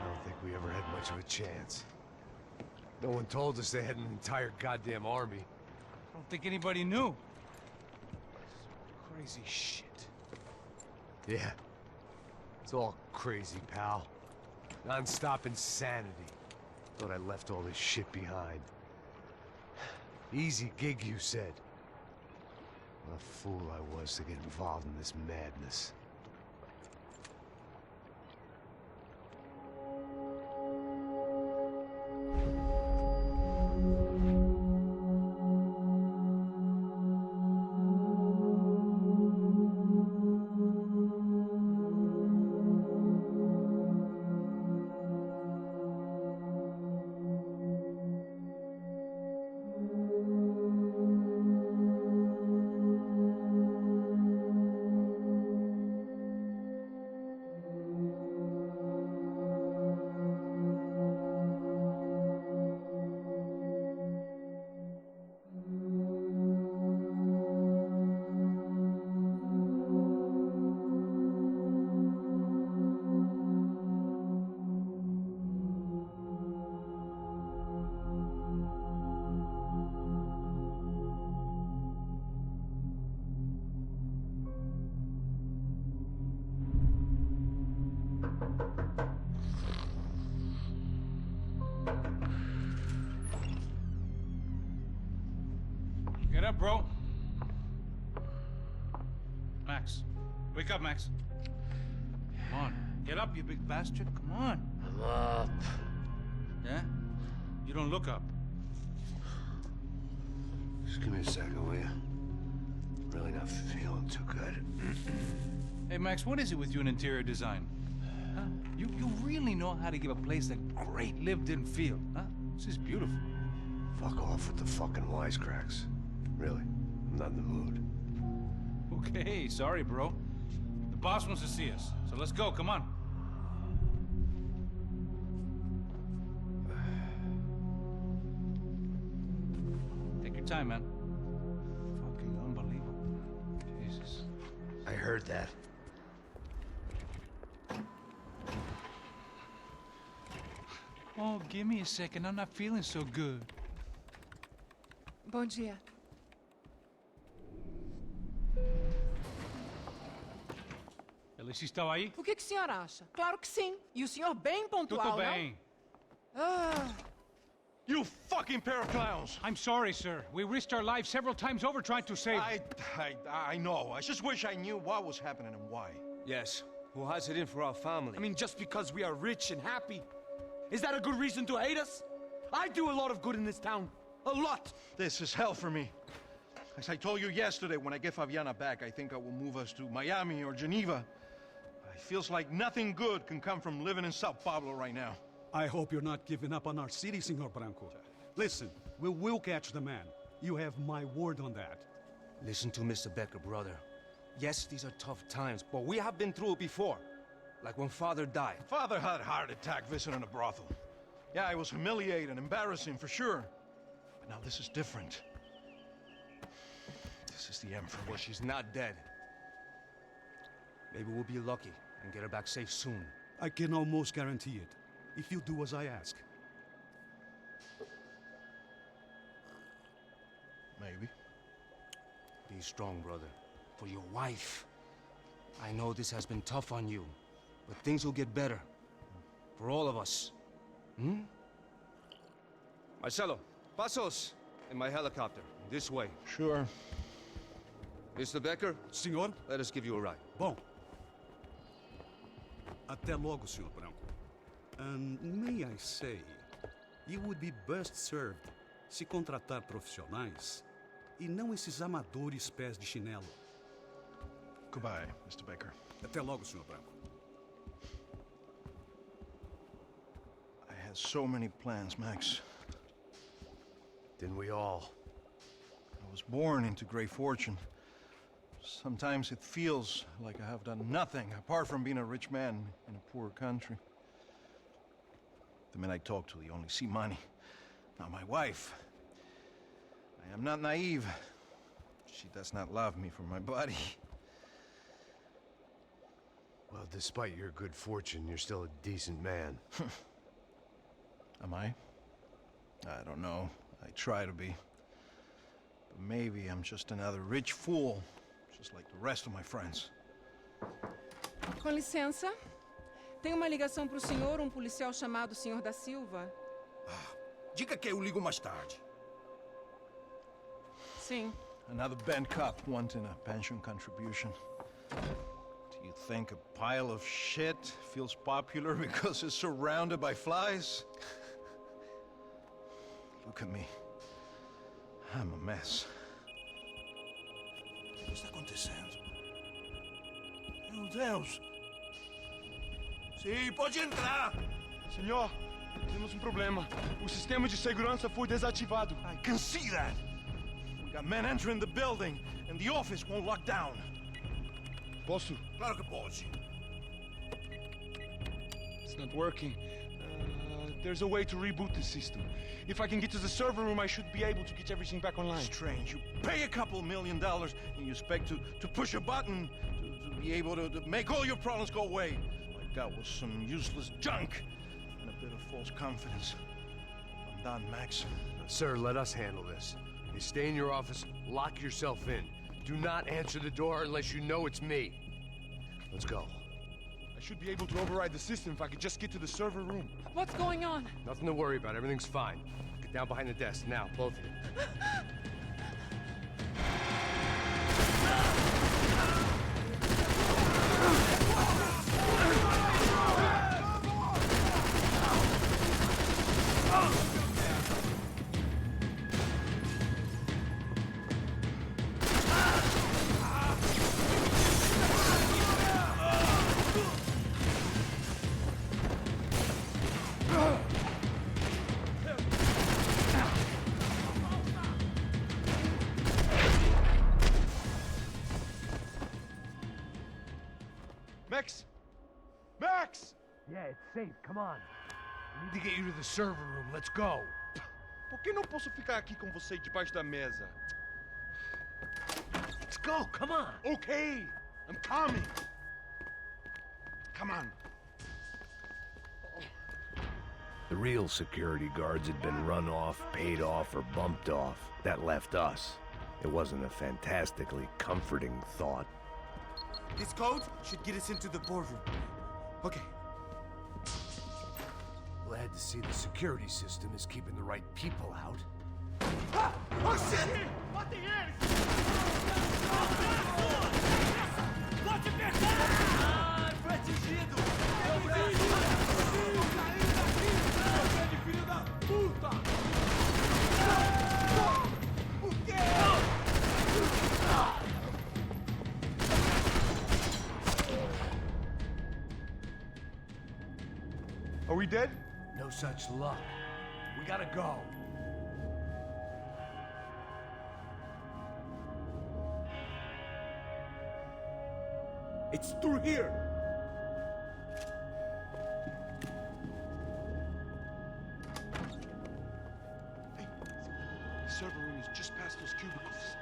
don't think we ever had much of a chance. No one told us they had an entire goddamn army. I don't think anybody knew. Crazy shit. Yeah. It's all crazy, pal. Non-stop insanity. Thought I left all this shit behind. Easy gig, you said. What a fool I was to get involved in this madness. Get up, bro. Max. Wake up, Max. Come on. Get up, you big bastard. Come on. I'm up. Yeah? You don't look up. Just give me a second, will you? Really not feeling too good. Hey, Max, what is it with you in interior design? Huh? You really know how to give a place a great lived-in feel, huh? This is beautiful. Fuck off with the fucking wisecracks. Really, I'm not in the mood. Okay, sorry, bro. The boss wants to see us, so let's go, come on. Take your time, man. Fucking unbelievable. Jesus. I heard that. Oh, give me a second. I'm not feeling so good. Bom dia. Alice estava aí? O que o senhor acha? Claro que sim. E o senhor bem pontual, Tudo bem. não? Ah. You fucking pair of clowns! I'm sorry, sir. We risked our lives several times over trying to save... I know. I just wish I knew what was happening and why. Yes. Who has it in for our family? I mean, just because we are rich and happy, is that a good reason to hate us? I do a lot of good in this town. A lot! This is hell for me. As I told you yesterday, when I get Fabiana back, I think I will move us to Miami or Geneva. It feels like nothing good can come from living in Sao Paulo right now. I hope you're not giving up on our city, Senor Branco. Listen, we will catch the man. You have my word on that. Listen to Mr. Becker, brother. Yes, these are tough times, but we have been through it before. Like when Father died. Father had a heart attack visiting a brothel. Yeah, it was humiliating, embarrassing, for sure. But now this is different. This is the Emperor. Well, she's not dead. Maybe we'll be lucky and get her back safe soon. I can almost guarantee it, if you do as I ask. Maybe. Be strong, brother. For your wife. I know this has been tough on you, but things will get better. For all of us. Hmm? Marcelo, pasos in my helicopter. This way. Sure. Mr. Becker? Senhor? Let us give you a ride. Bom. Até logo, Senhor Branco. And may I say, you would be best served se contratar profissionais e não esses amadores pés de chinelo. Goodbye, Mr. Becker. Até logo, Senhor Branco. I had so many plans, Max. Didn't we all? I was born into great fortune. Sometimes it feels like I have done nothing apart from being a rich man in a poor country. The men I talk to, they only see money. Not my wife. I am not naive. She does not love me for my body. Well, despite your good fortune, you're still a decent man. Am I? I don't know. I try to be. But maybe I'm just another rich fool, just like the rest of my friends. Com licença. Tem uma ligação para o senhor, um policial chamado Senhor da Silva. Diga que eu ligo mais tarde. Sim. Another band cop wanting a pension contribution. Do you think a pile of shit feels popular because it's surrounded by flies? Look at me. I'm a mess. O que está acontecendo? Meu Deus! Sim, pode entrar! Senhor, temos um problema. O sistema de segurança foi desativado. I can see that! We got men entering the building, and the office won't lock down. Posso? Claro que pode. It's not working. There's a way to reboot the system. If I can get to the server room, I should be able to get everything back online. Strange. You pay a couple $1 million, and you expect to push a button to be able to make all your problems go away. All I got was some useless junk and a bit of false confidence. I'm done, Max. Sir, let us handle this. You stay in your office, lock yourself in. Do not answer the door unless you know it's me. Let's go. I should be able to override the system if I could just get to the server room. What's going on? Nothing to worry about. Everything's fine. Get down behind the desk now, both of you. Max? Max! Yeah, it's safe. Come on. We need to get you to the server room. Let's go. Por que não posso ficar aqui com você debaixo da mesa? Let's go. Come on. Okay, I'm coming. Come on. The real security guards had been run off, paid off, or bumped off. That left us. It wasn't a fantastically comforting thought. This code should get us into the boardroom. Okay. Glad to see the security system is keeping the right people out. Ah! Oh shit! What the hell? Pode pegar! Ah, foi atingido! Filho da puta! O quê? Are we dead? No such luck. We gotta go. It's through here. Hey, the server room is just past those cubicles.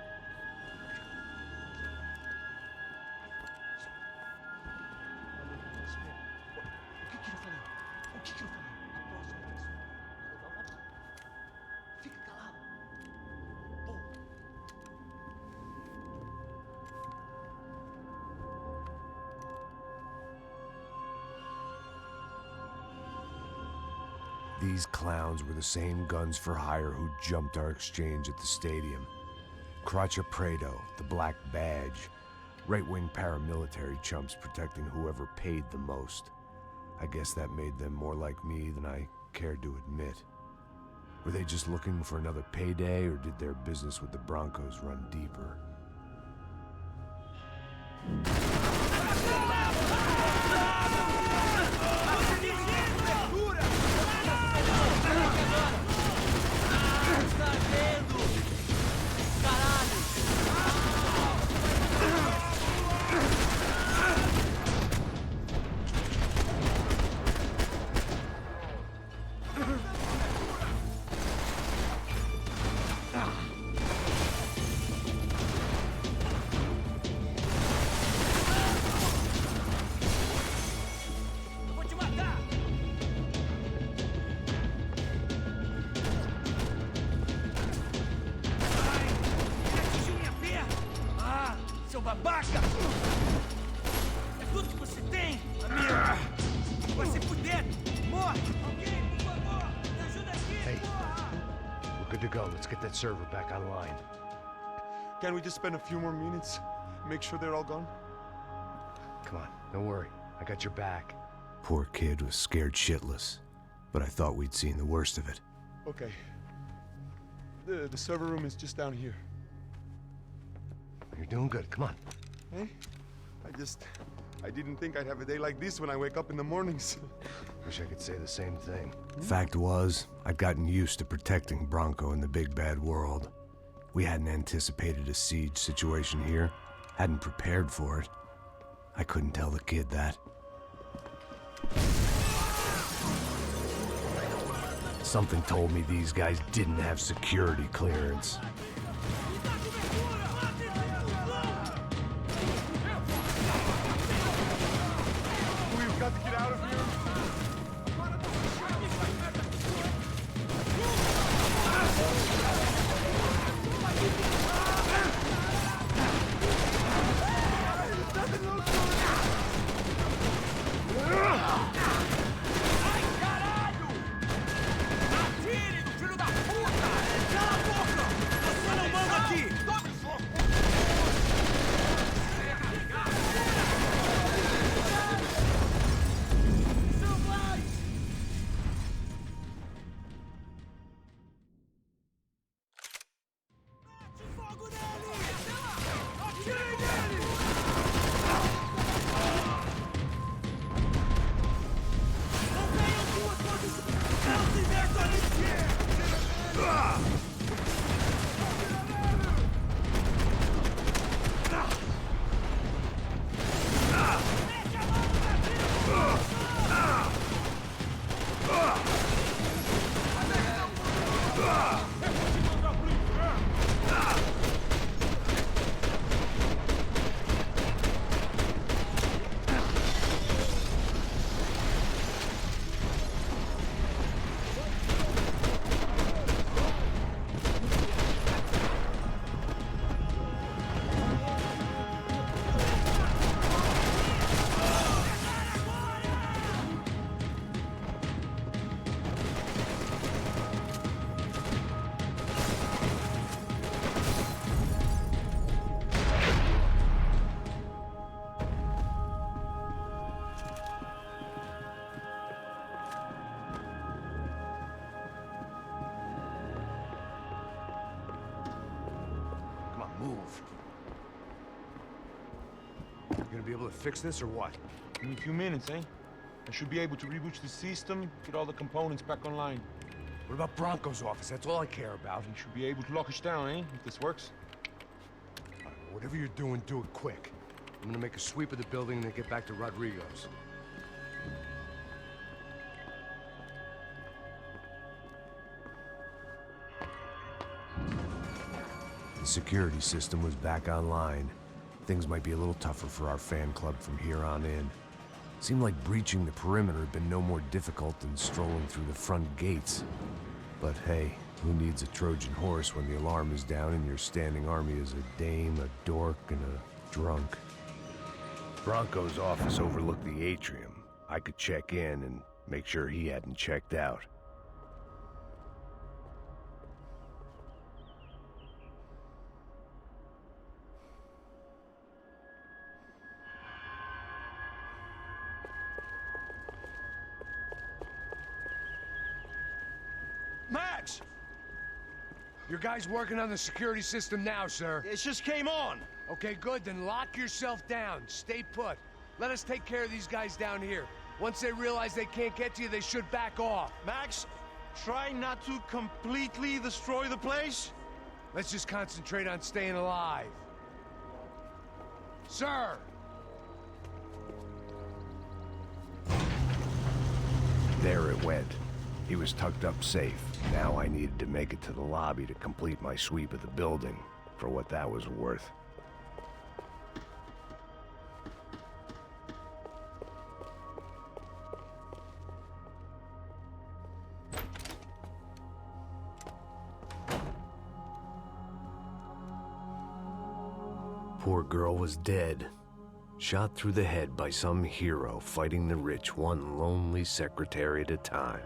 O que eu falei? O que eu falei? A próxima vez. Fica calado. Pô. These clowns were the same guns for hire who jumped our exchange at the stadium. Cracha Prado, the Black Badge. Right-wing paramilitary chumps protecting whoever paid the most. I guess that made them more like me than I cared to admit. Were they just looking for another payday, or did their business with the Broncos run deeper? Babaca! É tudo que você tem, amigo! Vai se fuder! Morre! Alguém, por favor! Me ajuda aqui, Hey, porra! we're good to go. Let's get that server back online. Can't we just spend a few more minutes? Make sure they're all gone? Come on, don't worry. I got your back. Poor kid was scared shitless, but I thought we'd seen the worst of it. Okay. The server room is just down here. You're doing good. Come on. Hey, I didn't think I'd have a day like this when I wake up in the mornings. Wish I could say the same thing. Fact was, I'd gotten used to protecting Bronco in the big bad world. We hadn't anticipated a siege situation here, hadn't prepared for it. I couldn't tell the kid that. Something told me these guys didn't have security clearance. We've got to get out of here. Atire, filho da puta! Cala a boca! Você não You gonna be able to fix this or what? Give me a few minutes, eh? I should be able to reboot the system, get all the components back online. What about Bronco's office? That's all I care about. You should be able to lock us down, eh? If this works. All right, well, whatever you're doing, do it quick. I'm gonna make a sweep of the building and then get back to Rodrigo's. The security system was back online. Things might be a little tougher for our fan club from here on in. Seemed like breaching the perimeter had been no more difficult than strolling through the front gates. But hey, who needs a Trojan horse when the alarm is down and your standing army is a dame, a dork, and a drunk? Bronco's office overlooked the atrium. I could check in and make sure he hadn't checked out. Max! Your guy's working on the security system now, sir. It just came on. Okay, good. Then lock yourself down. Stay put. Let us take care of these guys down here. Once they realize they can't get to you, they should back off. Max, try not to completely destroy the place. Let's just concentrate on staying alive. Sir! There it went. He was tucked up safe. Now I needed to make it to the lobby to complete my sweep of the building, for what that was worth. Poor girl was dead. Shot through the head by some hero fighting the rich one lonely secretary at a time.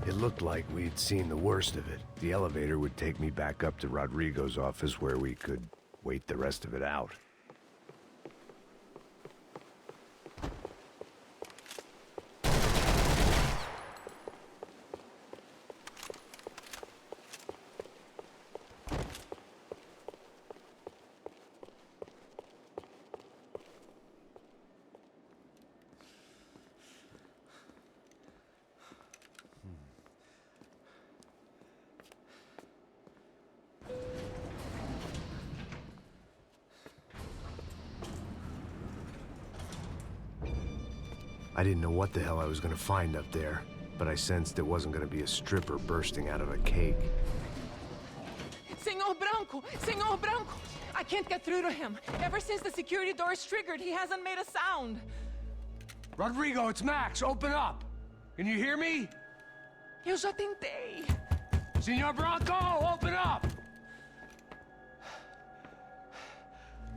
It looked like we'd seen the worst of it. The elevator would take me back up to Rodrigo's office where we could wait the rest of it out. I didn't know what the hell I was gonna find up there, but I sensed it wasn't gonna be a stripper bursting out of a cake. Senor Branco! Senor Branco! I can't get through to him. Ever since the security door is triggered, he hasn't made a sound. Rodrigo, it's Max! Open up! Can you hear me? Eu já tentei. Senor Branco, open up!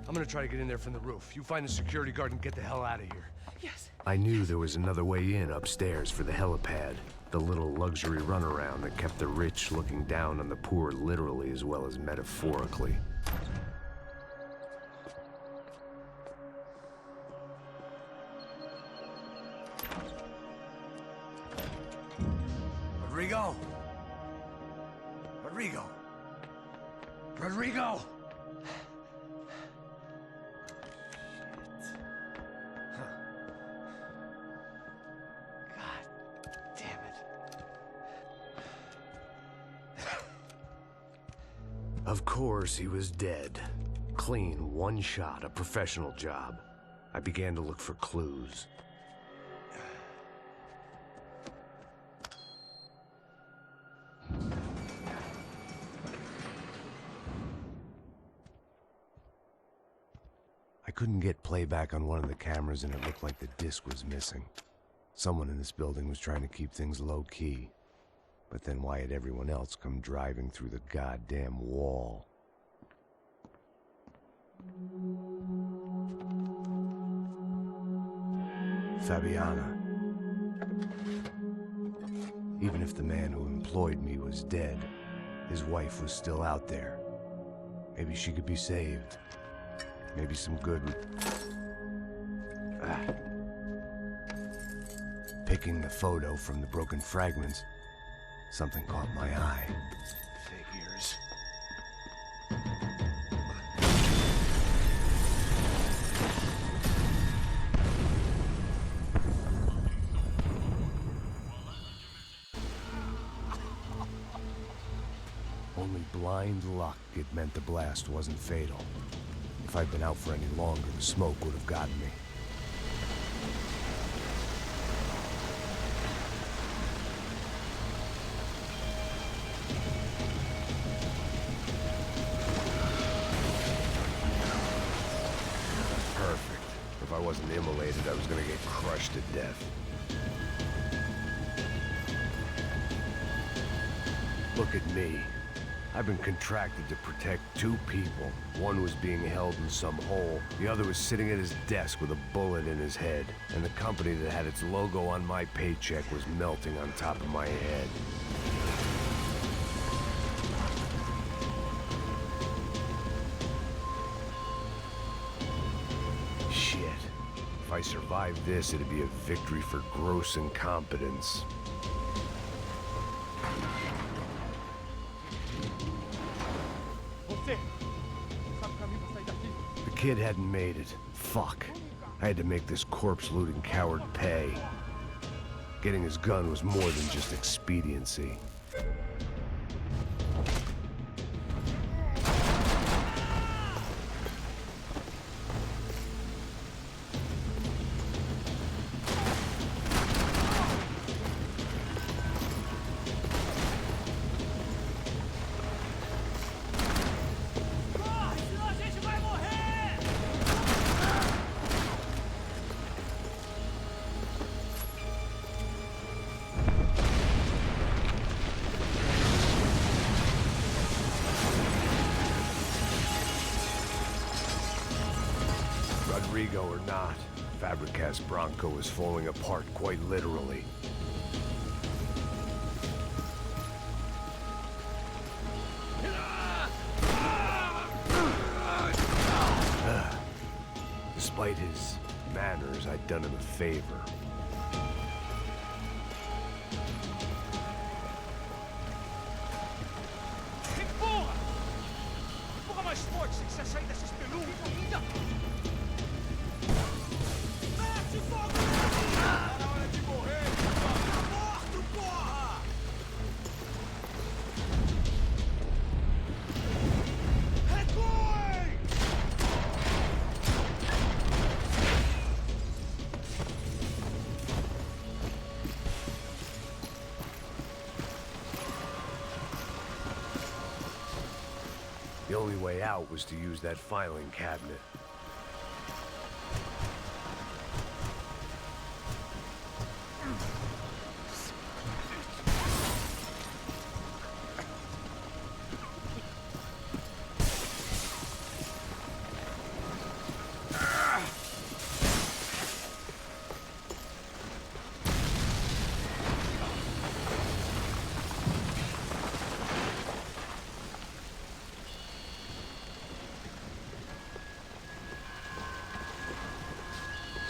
I'm gonna try to get in there from the roof. You find the security guard and get the hell out of here. Yes. I knew there was another way in upstairs for the helipad. The little luxury runaround that kept the rich looking down on the poor literally as well as metaphorically. Rodrigo! Rodrigo! Rodrigo! Of course, he was dead. Clean, one shot, a professional job. I began to look for clues. I couldn't get playback on one of the cameras, and it looked like the disc was missing. Someone in this building was trying to keep things low-key. But then why had everyone else come driving through the goddamn wall? Fabiana. Even if the man who employed me was dead, his wife was still out there. Maybe she could be saved. Maybe some good... Picking the photo from the broken fragments, something caught my eye. Figures. Only blind luck it meant the blast wasn't fatal. If I'd been out for any longer, the smoke would have gotten me. Perfect. If I wasn't immolated, I was gonna get crushed to death. Look at me. I've been contracted to protect two people. One was being held in some hole. The other was sitting at his desk with a bullet in his head. And the company that had its logo on my paycheck was melting on top of my head. Shit. If I survived this, it'd be a victory for gross incompetence. The kid hadn't made it. Fuck. I had to make this corpse-looting coward pay. Getting his gun was more than just expediency. Rodrigo or not, Fabricas Bronco is falling apart quite literally. Despite his manners, I'd done him a favor. Empurra! Empurra mais forte se quiser sair dessa espelunca ainda! Mete fogo! Tá na hora de morrer! Tá morto, porra! Recuem! The only way out was to use that filing cabinet.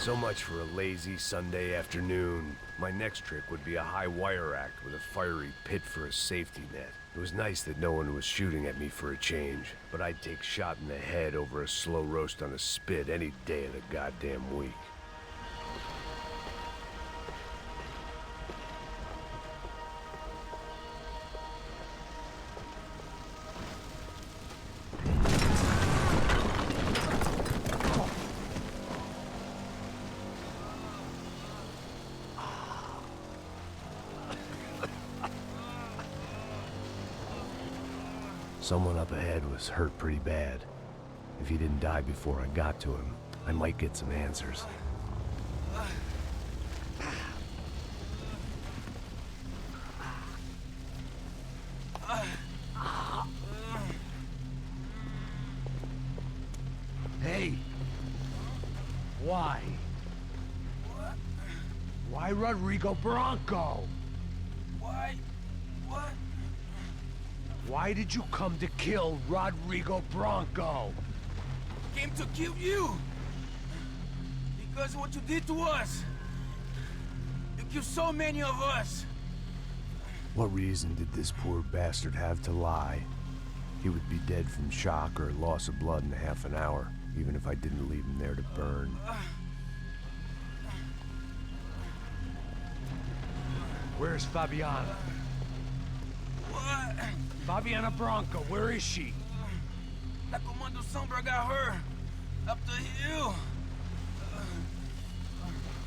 So much for a lazy Sunday afternoon. My next trick would be a high wire act with a fiery pit for a safety net. It was nice that no one was shooting at me for a change, but I'd take shot in the head over a slow roast on a spit any day of the goddamn week. Someone up ahead was hurt pretty bad. If he didn't die before I got to him, I might get some answers. Hey! Why? Why Rodrigo Bronco? Why? What? Why did you come to kill Rodrigo Bronco? Came to kill you! Because of what you did to us! You killed so many of us! What reason did this poor bastard have to lie? He would be dead from shock or loss of blood in half an hour, even if I didn't leave him there to burn. Where's Fabiana? What? Fabiana Bronco, where is she? La Comando Sombra got her. Up the hill.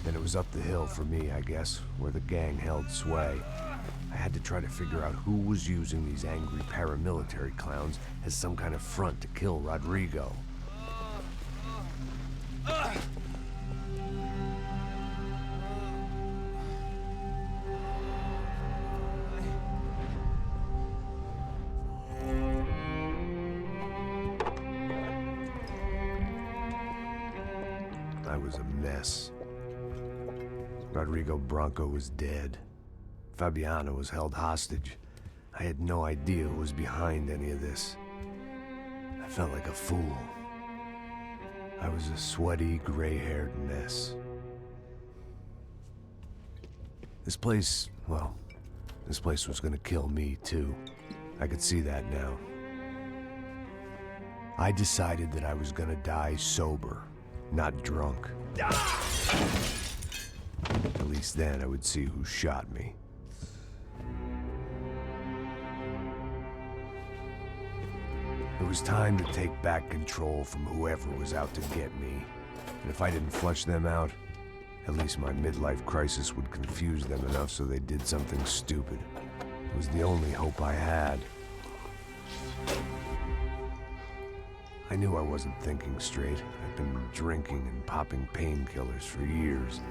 Then it was up the hill for me, I guess, where the gang held sway. I had to try to figure out who was using these angry paramilitary clowns as some kind of front to kill Rodrigo. I was a mess. Rodrigo Bronco was dead. Fabiana was held hostage. I had no idea who was behind any of this. I felt like a fool. I was a sweaty, gray-haired mess. This place, well, this place was gonna kill me, too. I could see that now. I decided that I was gonna die sober, not drunk. At least then I would see who shot me. It was time to take back control from whoever was out to get me. And if I didn't flush them out, at least my midlife crisis would confuse them enough so they did something stupid. It was the only hope I had. I knew I wasn't thinking straight. I'd been drinking and popping painkillers for years.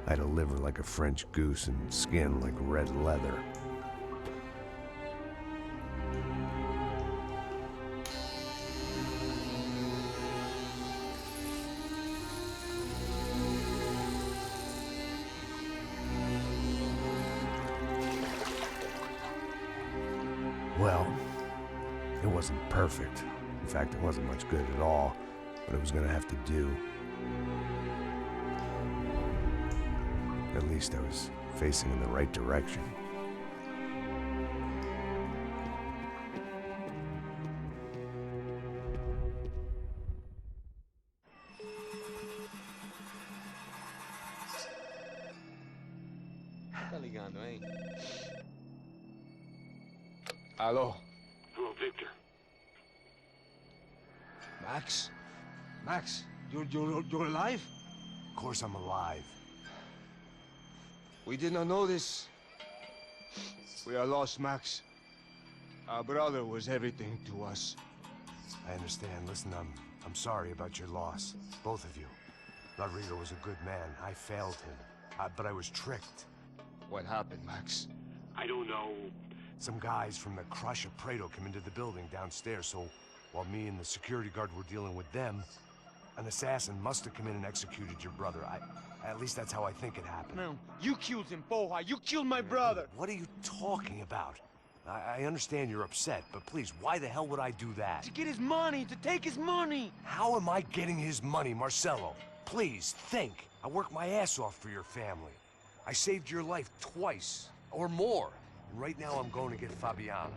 I had a liver like a French goose and skin like red leather. Well, it wasn't perfect. In fact, it wasn't much good at all, but it was gonna have to do. At least I was facing in the right direction. Tá ligando, hein? Alô? Hello, Victor. Max? Max, you're alive? Of course I'm alive. We did not know this. We are lost, Max. Our brother was everything to us. I understand. Listen, I'm sorry about your loss. Both of you. Rodrigo was a good man. I failed him. But I was tricked. What happened, Max? I don't know. Some guys from the Crush of Prado came into the building downstairs, so while me and the security guard were dealing with them, an assassin must have come in and executed your brother. At least that's how I think it happened. No, you killed him, Poja. You killed my brother. What are you talking about? I understand you're upset, but please, why the hell would I do that? To get his money, to take his money. How am I getting his money, Marcelo? Please, think. I worked my ass off for your family. I saved your life twice, or more. And right now I'm going to get Fabiana.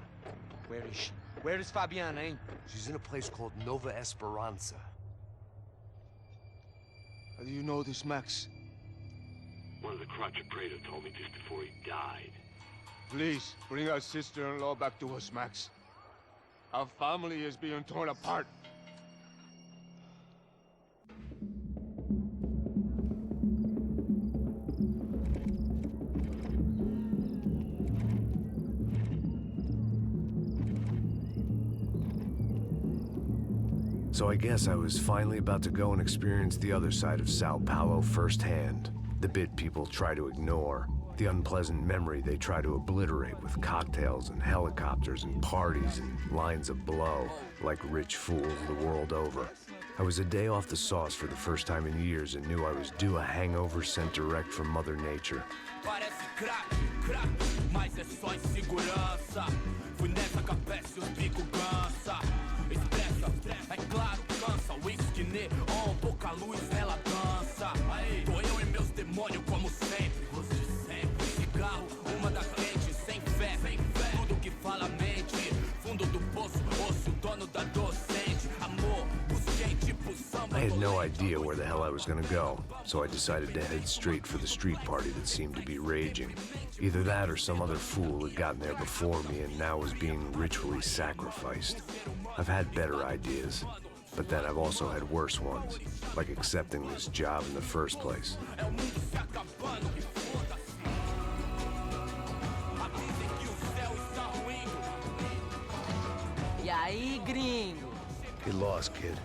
Where is she? Where is Fabiana, eh? She's in a place called Nova Esperanza. How do you know this, Max? One of the Crotcher Prater told me just before he died. Please, bring our sister-in-law back to us, Max. Our family is being torn apart. So I guess I was finally about to go and experience the other side of Sao Paulo firsthand. The bit people try to ignore. The unpleasant memory they try to obliterate with cocktails and helicopters and parties and lines of blow, like rich fools the world over. I was a day off the sauce for the first time in years and knew I was due a hangover sent direct from Mother Nature. Parece crack, crack, mas é só insegurança. Fui nessa capeste, os bico cansa. Expressa, é claro, cansa. Whisky, neon, pouca luz, ela dança. Aí, tô eu e meus demônios como sempre. Gosto de sempre. Cigarro, uma das lentes, sem fé. Tudo que fala mente. Fundo do poço, osso, dono da docente. Amor, busquei tipo samba. I had no idea where the hell I was gonna go, so I decided to head straight for the street party that seemed to be raging. Either that or some other fool had gotten there before me and now was being ritually sacrificed. I've had better ideas, but then I've also had worse ones, like accepting this job in the first place. E aí, gringo? Get lost, kid.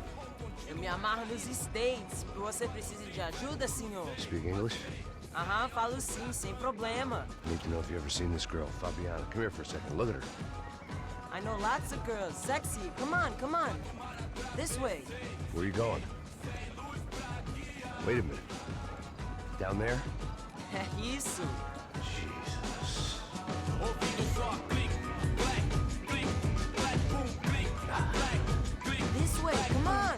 Eu me amarro nos States. Você precisa de ajuda, senhor? Speak English? Aham, falo sim, sem problema. I need to know if you've ever seen this girl, Fabiana. Come here for a second. Look at her. I know lots of girls. Sexy. Come on, come on. This way. Where are you going? Wait a minute. Down there? Isso. Jesus. This way, come on.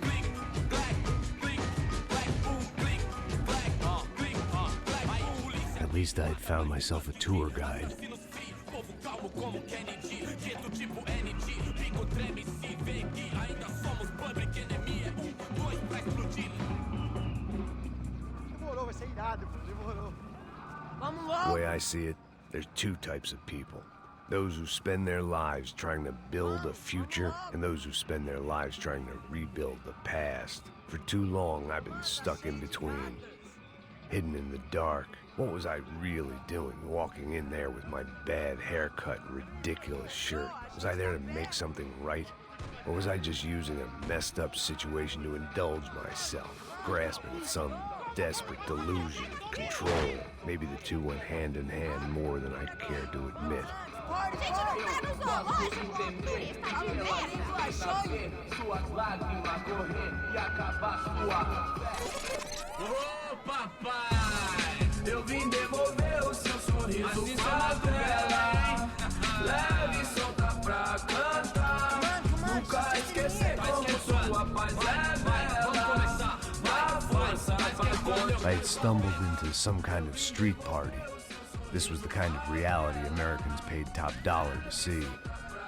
At least I had found myself a tour guide. The way I see it, there's two types of people. Those who spend their lives trying to build a future, and those who spend their lives trying to rebuild the past. For too long, I've been stuck in between. Hidden in the dark. What was I really doing, walking in there with my bad haircut and ridiculous shirt? Was I there to make something right? Or was I just using a messed up situation to indulge myself, grasping at some desperate delusion of control? Maybe the two went hand in hand more than I cared to admit. Ô papai, eu vim devolver o seu sorriso favela. Leve e solta pra cantar. Nunca esquecer como sua paz é bela. Na força, I had stumbled into some kind of street party. This was the kind of reality Americans paid top dollar to see.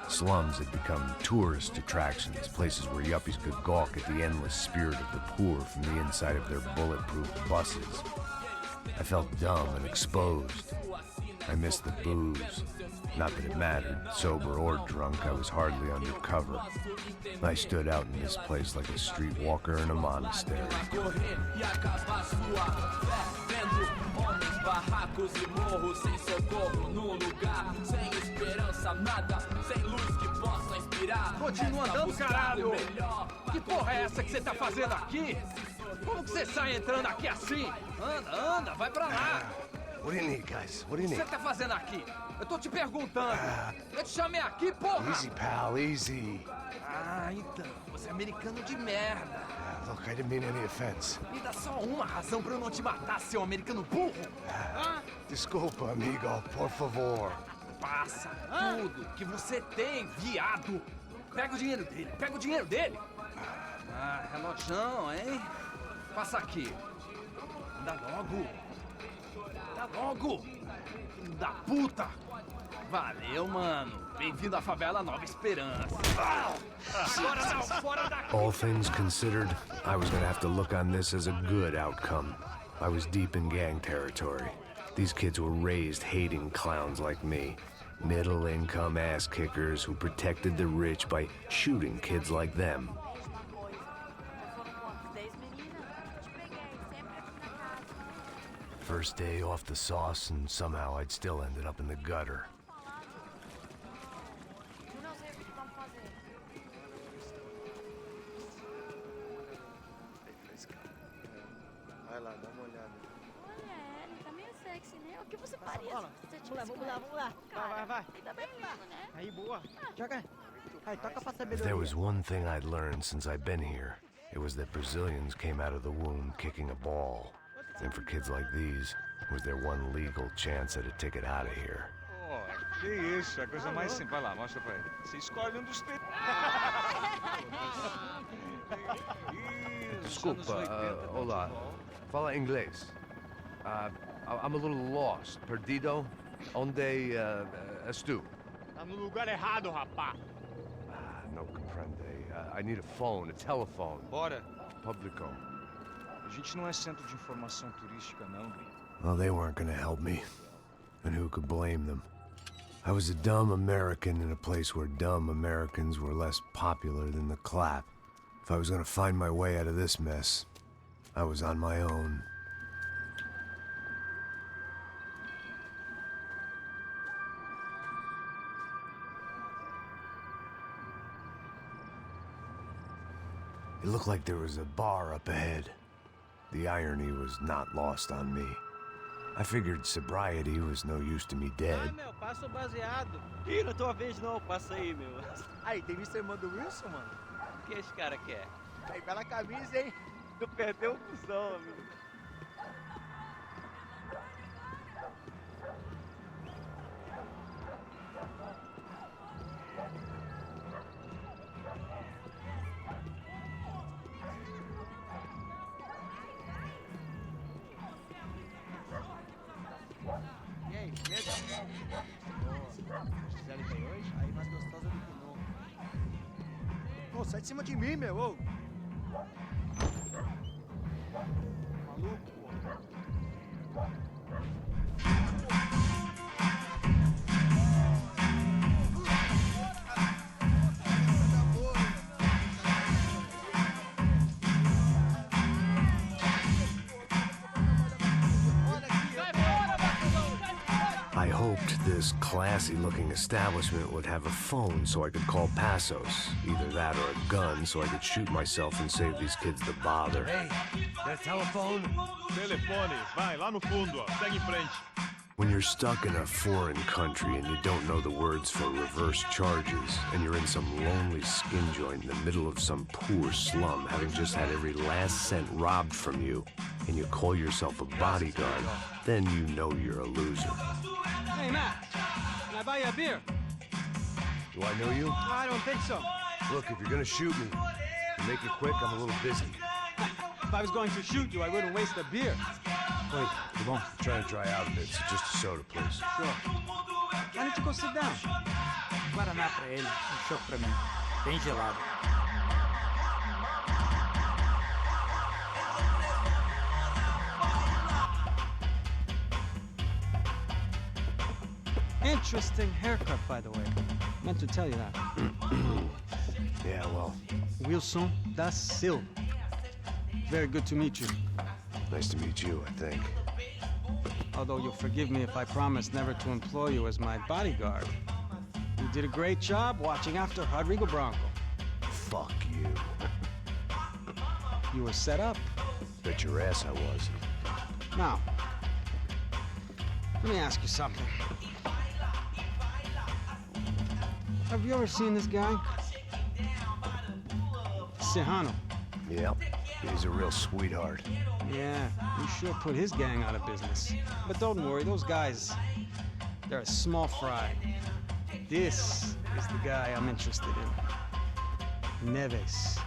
Slums had become tourist attractions, places where yuppies could gawk at the endless spirit of the poor from the inside of their bulletproof buses. I felt dumb and exposed. I missed the booze. Not that it mattered, sober or drunk, I was hardly undercover. I stood out in this place like a streetwalker in a monastery. barracos e morros sem socorro num lugar sem esperança, nada, sem luz que possa inspirar. Continua andando, caralho! Que porra é essa que você tá fazendo aqui? Como que você sai entrando aqui assim? Anda, anda, vai pra lá! What do you need, guys? What do you O que need? você tá fazendo aqui? Eu tô te perguntando. Eu te chamei aqui, porra! Easy, pal, easy. Ah, então, você é americano de merda. Look, I didn't mean any offense. Me dá só uma razão pra eu não te matar, seu americano burro. Desculpa, amigo, por favor. Passa tudo que você tem, viado. Pega o dinheiro dele, pega o dinheiro dele. Ah, relojão, hein? Passa aqui. Anda logo! Anda logo! Filho da puta! Valeu, mano. Bem-vindo à favela Nova Esperança. Agora não, fora daqui! All things considered, I was gonna have to look on this as a good outcome. I was deep in gang territory. These kids were raised hating clowns like me. Middle-income ass-kickers who protected the rich by shooting kids like them. First day off the sauce, and somehow I'd still ended up in the gutter. Vai lá, dá uma olhada. Olha, ele tá meio sexy, né? O que você faria se você tivesse Vamos lá, vamos lá. Vai. Ele tá bem lindo, né? Aí, boa. Joga. Aí, toca pra If sabedoria. there was one thing I'd learned since I'd been here, it was that Brazilians came out of the womb kicking a ball. And for kids like these, it was their one legal chance at a ticket out of here. Que isso, é a coisa mais simples. Vai lá, mostra pra ele. Você escolhe um dos três. Desculpa, olá. Fala inglês. I'm a little lost. Perdido? Onde és tu? Tá no lugar errado, rapá. No comprende. I need a phone, a telephone. Bora. Publico. A gente não é centro de informação turística, não. Well, they weren't gonna help me. And who could blame them? I was a dumb American in a place where dumb Americans were less popular than the clap. If I was gonna find my way out of this mess, I was on my own. It looked like there was a bar up ahead. The irony was not lost on me. I figured sobriety was no use to me dead. Ai, meu, passa o baseado. Ih, não é tua vez não, passa aí, meu. Aí, tem visto a irmã do Wilson, mano? O que esse cara quer? Aí, bela camisa, hein? Tu perdeu o cuzão, amigo. E aí, beleza? Fizeram bem hoje? Aí, mais gostosa do que não. Ô, sai de cima de mim, meu, ô! Maluco, pô. I hoped this classy-looking establishment would have a phone so I could call Passos. Either that or a gun so I could shoot myself and save these kids the bother. Hey, that telephone? Telefone, vai, lá no fundo, ó. Segue em frente. When you're stuck in a foreign country and you don't know the words for reverse charges, and you're in some lonely skin joint in the middle of some poor slum, having just had every last cent robbed from you, and you call yourself a bodyguard, then you know you're a loser. Hey, Matt, can I buy you a beer? Do I know you? I don't think so. Look, if you're gonna shoot me, to make it quick, I'm a little busy. If I was going to shoot you, I wouldn't waste a beer. Wait, come on. I'm trying to dry out a bit, so just a soda, please. Sure. Why don't you go sit down? Guaraná pra ele, chopp pra mim. Bem gelado. Interesting haircut, by the way. Meant to tell you that. Yeah, well, Wilson da Silva. Very good to meet you. nice to meet you, I think. Although you'll forgive me if I promise never to employ you as my bodyguard. You did a great job watching after Rodrigo Bronco. Fuck you. You were set up. Bet your ass I was. Now, let me ask you something. Have you ever seen this guy? Serrano. Yep, he's a real sweetheart. Yeah, he sure put his gang out of business. But don't worry, those guys, they're a small fry. This is the guy I'm interested in. Neves.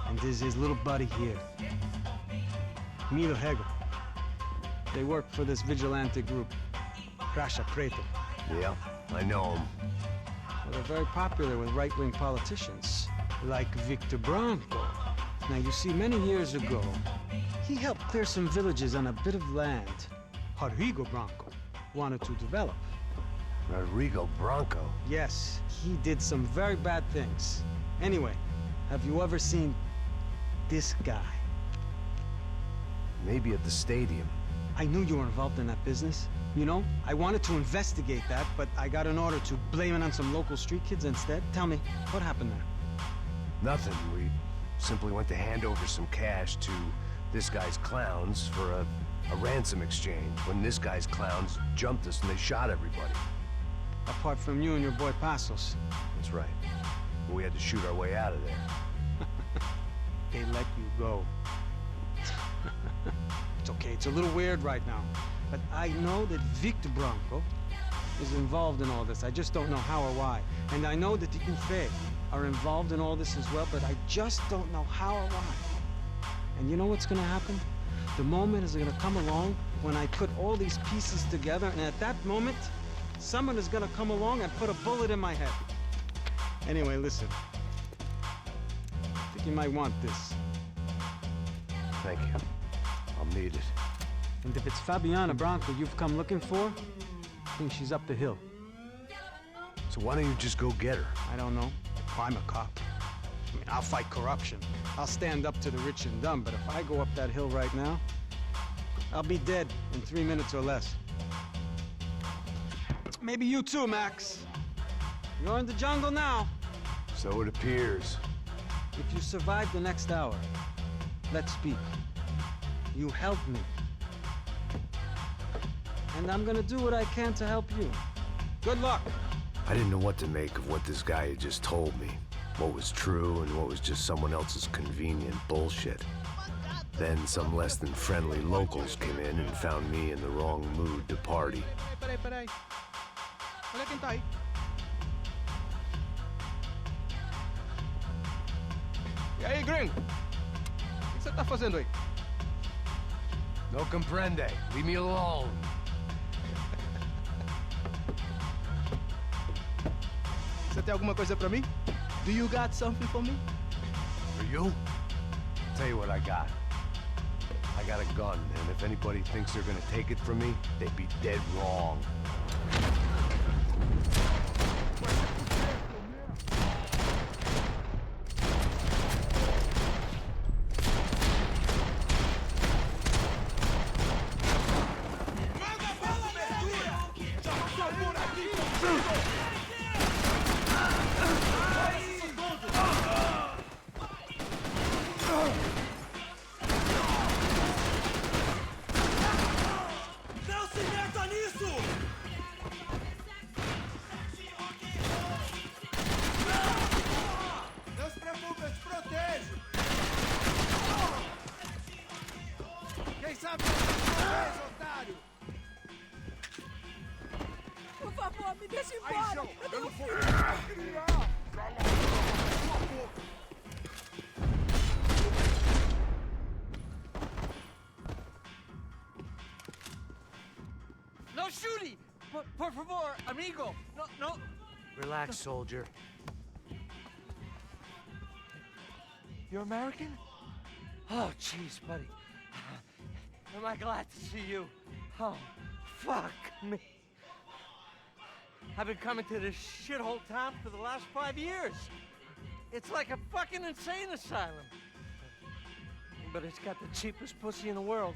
And this is his little buddy here. Milo Hegel. They work for this vigilante group, Crasha Preto. Yeah, I know him. Well, they're very popular with right-wing politicians, like Victor Branco. Now, you see, many years ago, he helped clear some villages on a bit of land Rodrigo Branco wanted to develop. Rodrigo Branco? Yes, he did some very bad things. Anyway, have you ever seen this guy? Maybe at the stadium. I knew you were involved in that business. You know, I wanted to investigate that, but I got an order to blame it on some local street kids instead. Tell me, what happened there? Nothing. We simply went to hand over some cash to this guy's clowns for a ransom exchange when this guy's clowns jumped us and they shot everybody. Apart from you and your boy Passos. That's right. We had to shoot our way out of there. They let you go. It's okay, it's a little weird right now. But I know that Victor Branco is involved in all this. I just don't know how or why. And I know that the UFE are involved in all this as well, but I just don't know how or why. And you know what's gonna happen? The moment is gonna come along when I put all these pieces together, and at that moment, someone is gonna come along and put a bullet in my head. Anyway, listen. I think you might want this. Thank you. I'll need it. And if it's Fabiana Branco you've come looking for, I think she's up the hill. So why don't you just go get her? I don't know. I'm a cop. I mean, I'll fight corruption. I'll stand up to the rich and dumb, but if I go up that hill right now, I'll be dead in 3 minutes or less. Maybe you too, Max. You're in the jungle now. So it appears. If you survive the next hour, let's speak. You helped me. And I'm gonna do what I can to help you. Good luck! I didn't know what to make of what this guy had just told me. What was true and what was just someone else's convenient bullshit. Then some less than friendly locals came in and found me in the wrong mood to party. Peraí. Olha quem tá aí. E aí, gringo? O que você tá fazendo aí? No comprende. Leave me alone. Você tem alguma coisa pra mim? Do you got something for me? For you? Tell you what I got. I got a gun, and if anybody thinks they're gonna take it from me, they'd be dead wrong. Por favor, me deixa embora! Eu não vou criar! No shooting! Por favor, amigo! No, no! Relax, soldier. You're American? Oh, jeez, buddy. Am I glad to see you? Oh, fuck me. I've been coming to this shithole town for the last 5 years. It's like a fucking insane asylum. But it's got the cheapest pussy in the world.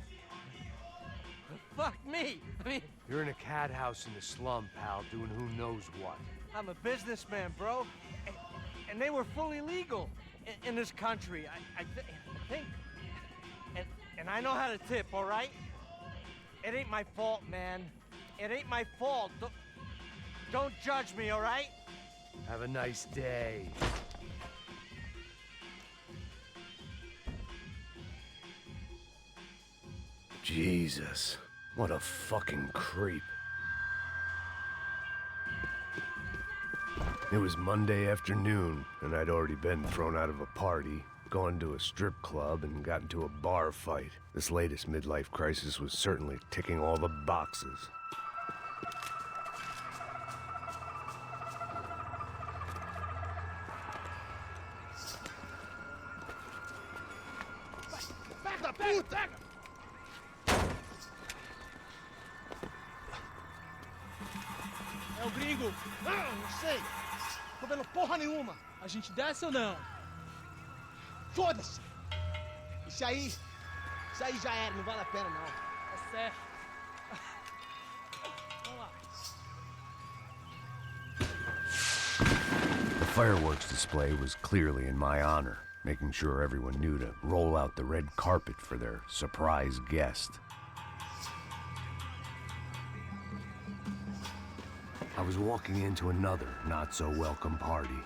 Fuck me. I mean... You're in a cat house in the slum, pal, doing who knows what. I'm a businessman, bro. And they were fully legal in this country. I think... And I know how to tip, all right? It ain't my fault, man. It ain't my fault. Don't judge me, all right? Have a nice day. Jesus, what a fucking creep. It was Monday afternoon, and I'd already been thrown out of a party, gone to a strip club, and got into a bar fight. This latest midlife crisis was certainly ticking all the boxes. Pega, puta! É o gringo. Não sei. Tô vendo porra nenhuma. A gente desce ou não? Foda-se. Isso aí já era, não vale a pena não. Tá certo. Vamos lá. The fireworks display was clearly in my honor, making sure everyone knew to roll out the red carpet for their surprise guest. I was walking into another not-so-welcome party.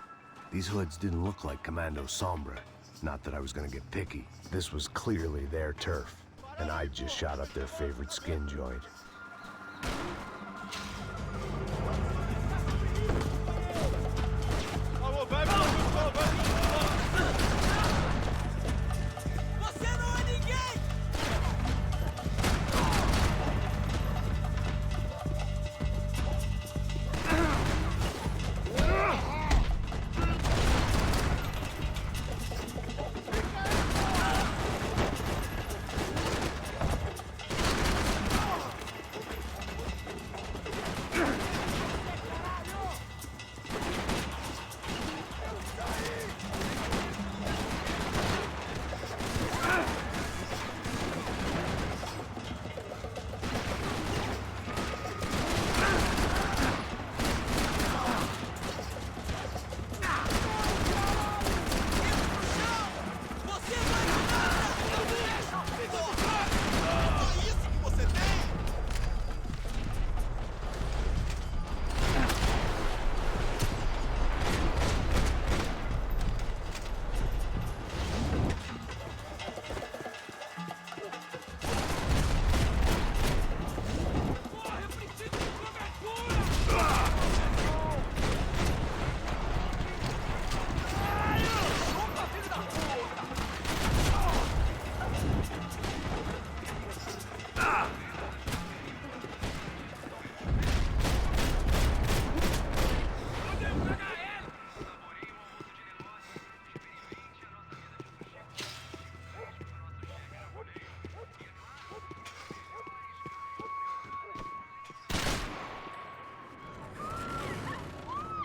These hoods didn't look like Commando Sombra. Not that I was gonna get picky. This was clearly their turf, and I just shot up their favorite skin joint. Você não é ninguém!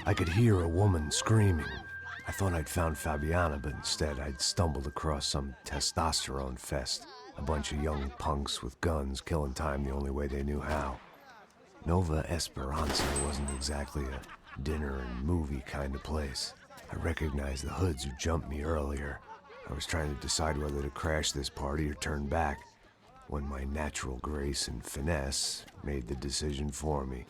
I could hear a woman screaming. I thought I'd found Fabiana, but instead I'd stumbled across some testosterone fest. A bunch of young punks with guns killing time the only way they knew how. Nova Esperanza wasn't exactly a dinner and movie kind of place. I recognized the hoods who jumped me earlier. I was trying to decide whether to crash this party or turn back, when my natural grace and finesse made the decision for me.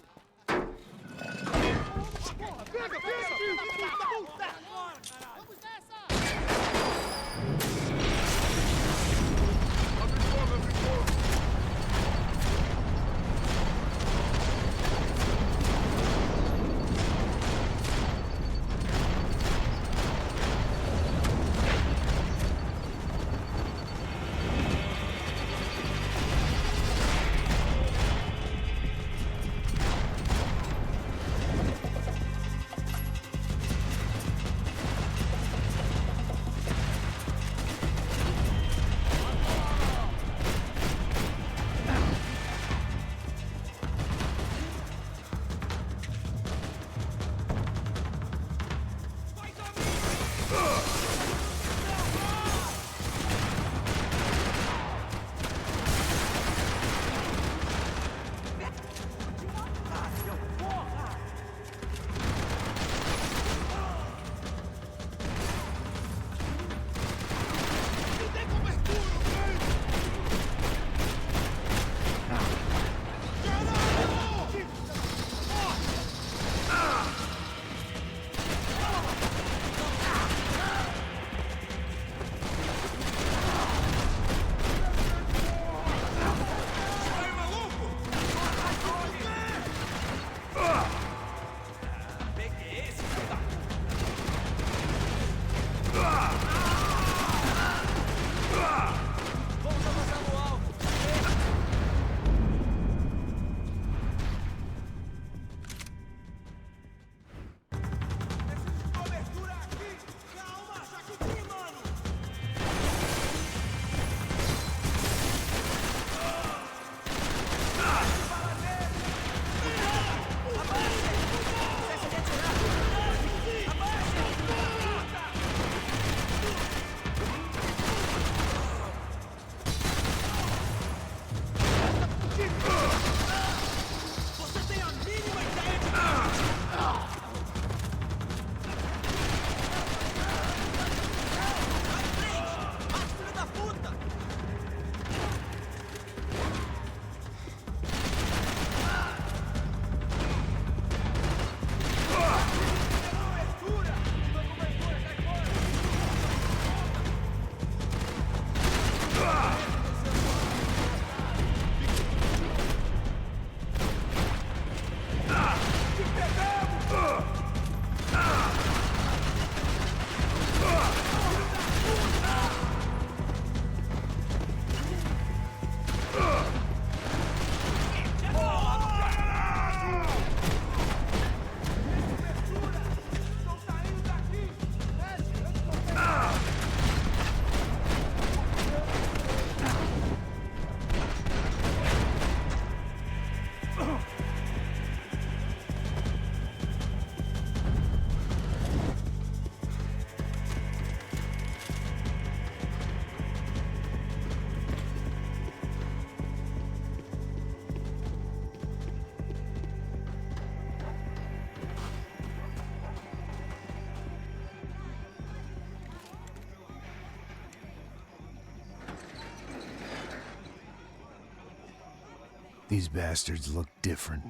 These bastards looked different.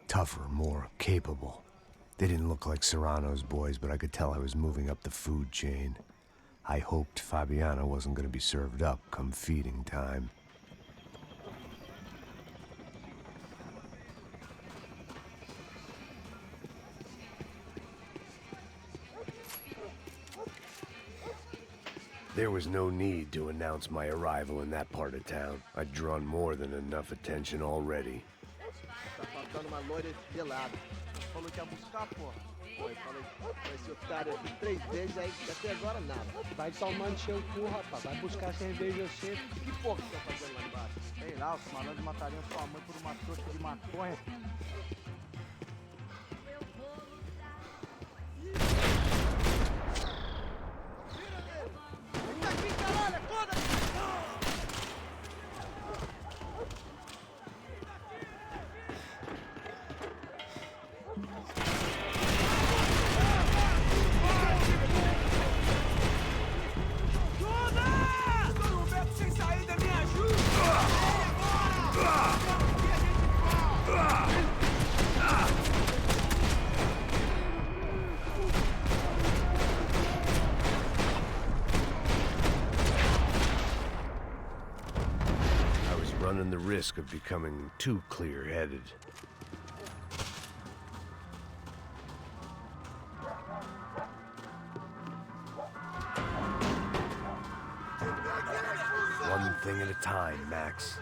Tougher, more capable. They didn't look like Serrano's boys, but I could tell I was moving up the food chain. I hoped Fabiana wasn't going to be served up come feeding time. There was no need to announce my arrival in that part of town. I'd drawn more than enough attention already. Tá faltando uma loira pelada. Falou que ia buscar, porra. Foi, falei, esse otário aqui 3 vezes, aí até agora nada. Vai só manter o cu, rapaz. Vai buscar cerveja cedo. E que porra que estão fazendo lá embaixo? Sei lá, os malandros matariam sua mãe por uma trouxa de maconha. Running the risk of becoming too clear-headed. One thing at a time, Max.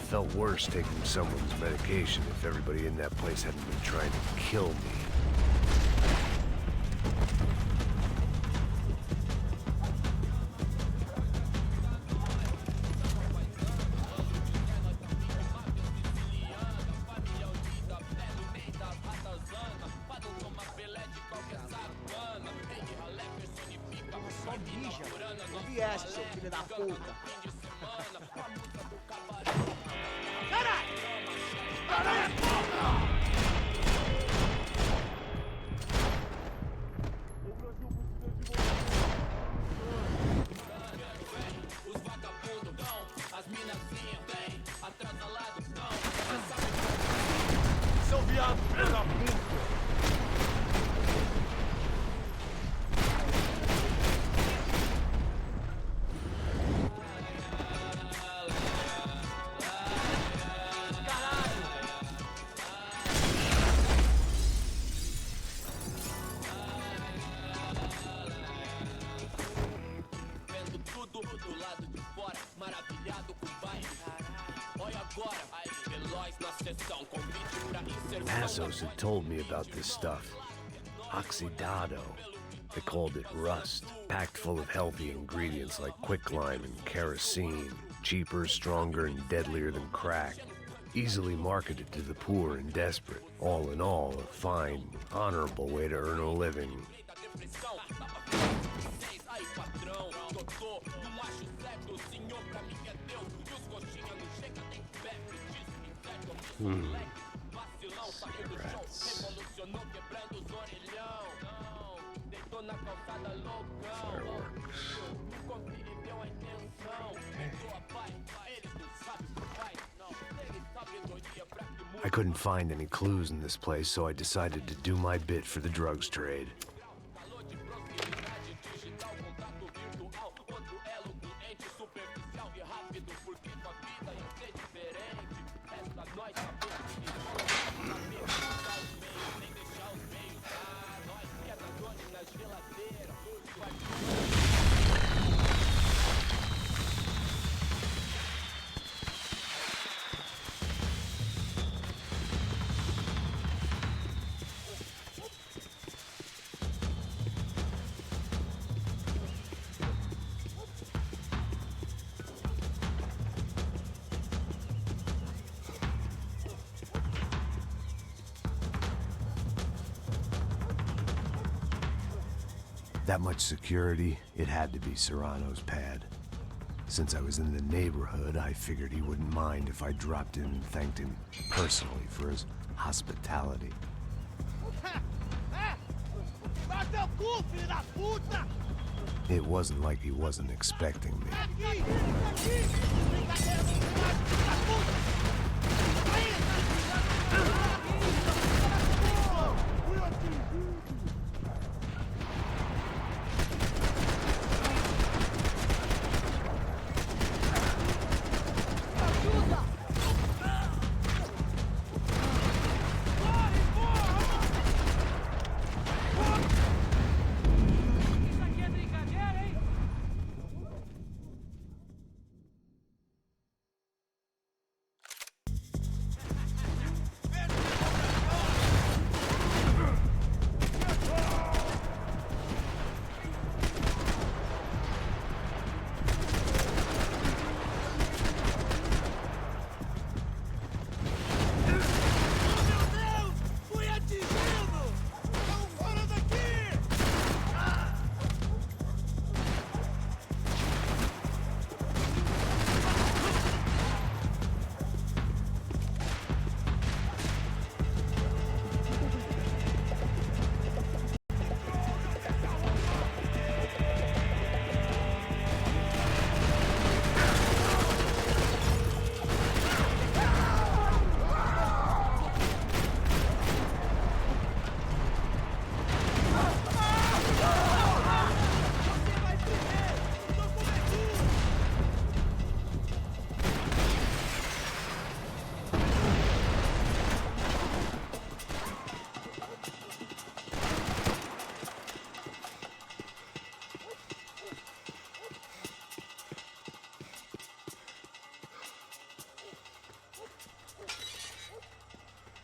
Felt worse taking someone's medication if everybody in that place hadn't been trying to kill me. Só mija. Não viesse, seu filho da puta. Seu viado, filho da puta! Passos had told me about this stuff. Oxidado. They called it rust, packed full of healthy ingredients like quicklime and kerosene, cheaper, stronger, and deadlier than crack. Easily marketed to the poor and desperate. All in all, a fine, honorable way to earn a living. Cigarettes. Fireworks. I couldn't find any clues in this place, so I decided to do my bit for the drugs trade. That much security, it had to be Serrano's pad. Since I was in the neighborhood, I figured he wouldn't mind if I dropped in and thanked him personally for his hospitality. It wasn't like he wasn't expecting me.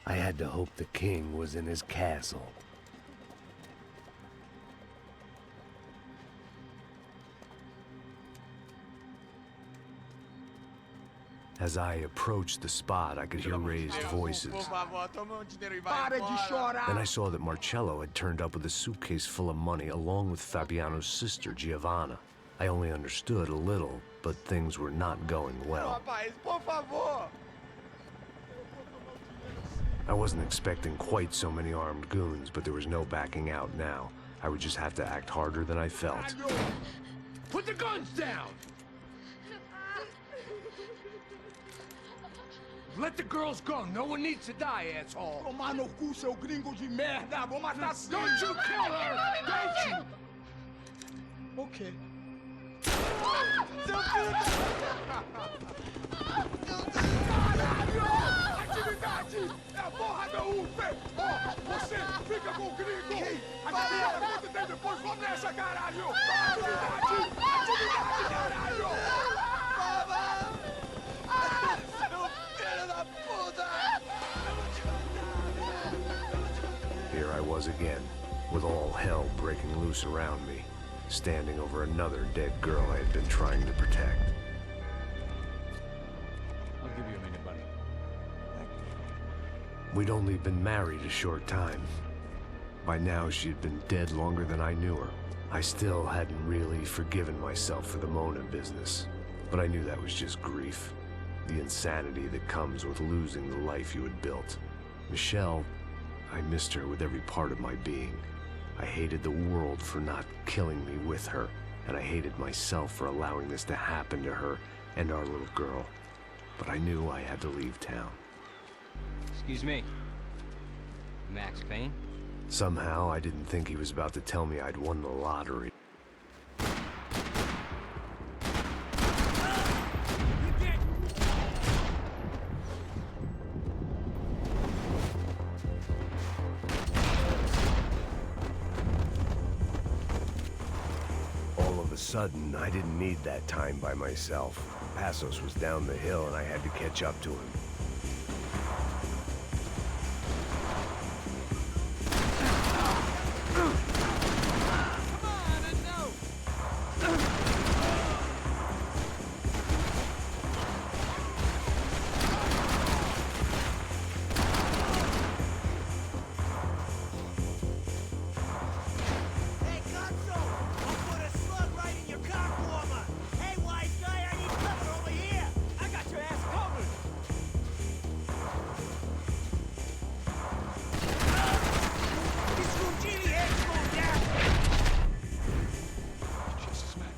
I had to hope the king was in his castle. As I approached the spot, I could hear raised voices. Then I saw that Marcello had turned up with a suitcase full of money along with Fabiano's sister, Giovanna. I only understood a little, but things were not going well. I wasn't expecting quite so many armed goons, but there was no backing out now. I would just have to act harder than I felt. Put the guns down! Let the girls go. No one needs to die, asshole. Tomar no cu, seu gringo de merda. Vou matar sim. Don't you kill her! Don't you! Okay. Caralho! Atividade! É a porra da UFE! Ó, você fica com o gringo! Atividade, quanto tempo depois, vamos nessa, caralho! Atividade! Atividade, caralho! Seu was again, with all hell breaking loose around me, standing over another dead girl I had been trying to protect. I'll give you a minute, buddy. We'd only been married a short time. By now, she'd been dead longer than I knew her. I still hadn't really forgiven myself for the Mona business, but I knew that was just grief. The insanity that comes with losing the life you had built. Michelle, I missed her with every part of my being. I hated the world for not killing me with her, and I hated myself for allowing this to happen to her and our little girl. But I knew I had to leave town. Excuse me. Max Payne? Somehow, I didn't think he was about to tell me I'd won the lottery. All of a sudden, I didn't need that time by myself. Passos was down the hill and I had to catch up to him.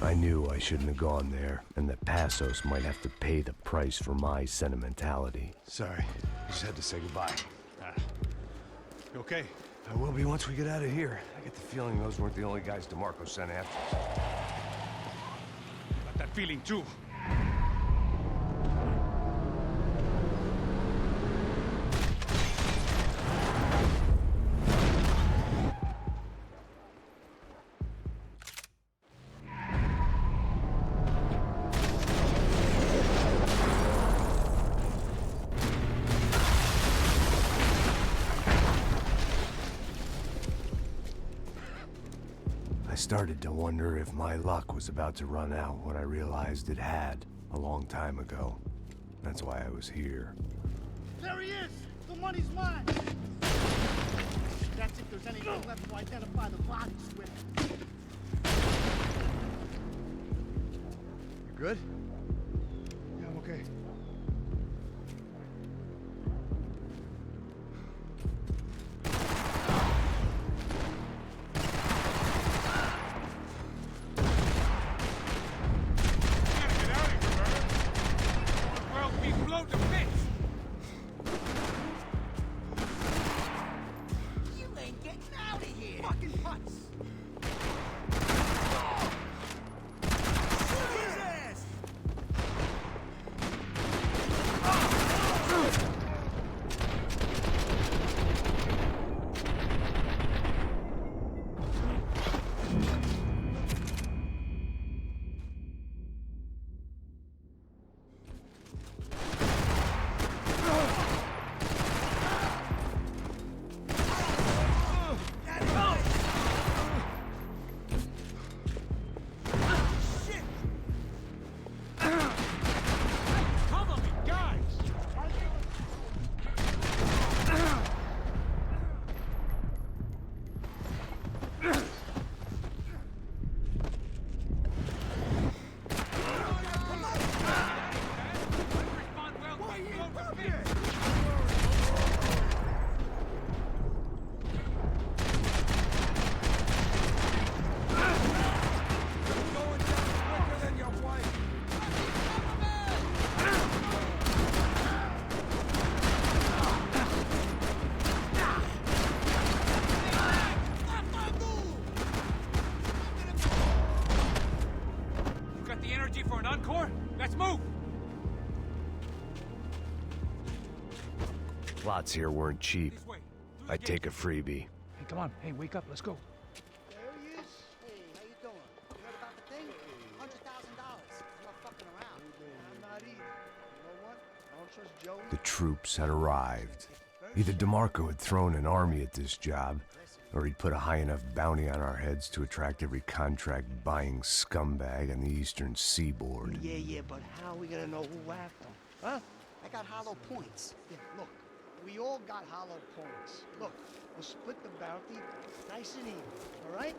I knew I shouldn't have gone there, and that Passos might have to pay the price for my sentimentality. Sorry, just had to say goodbye. You okay? I will be once we get out of here. I get the feeling those weren't the only guys DeMarco sent after us. Got that feeling too. I started to wonder if my luck was about to run out when I realized it had a long time ago. That's why I was here. There he is! The money's mine! That's if there's anything left to identify the bodies with. You good? Yeah, I'm okay. For an encore? Let's move! Lots here weren't cheap. I'd take a freebie. Hey, come on. Hey, wake up. Let's go. There he is. Hey, how you doing? You heard about the thing? $100,000. I'm not fucking around. I'm not either. You know what? I don't trust Joey. The troops had arrived. Either DeMarco had thrown an army at this job, Or he'd put a high enough bounty on our heads to attract every contract-buying scumbag on the eastern seaboard. Yeah, but how are we gonna know who whacked them? Huh? I got hollow points. Yeah, look, we all got hollow points. Look, we'll split the bounty nice and even, all right?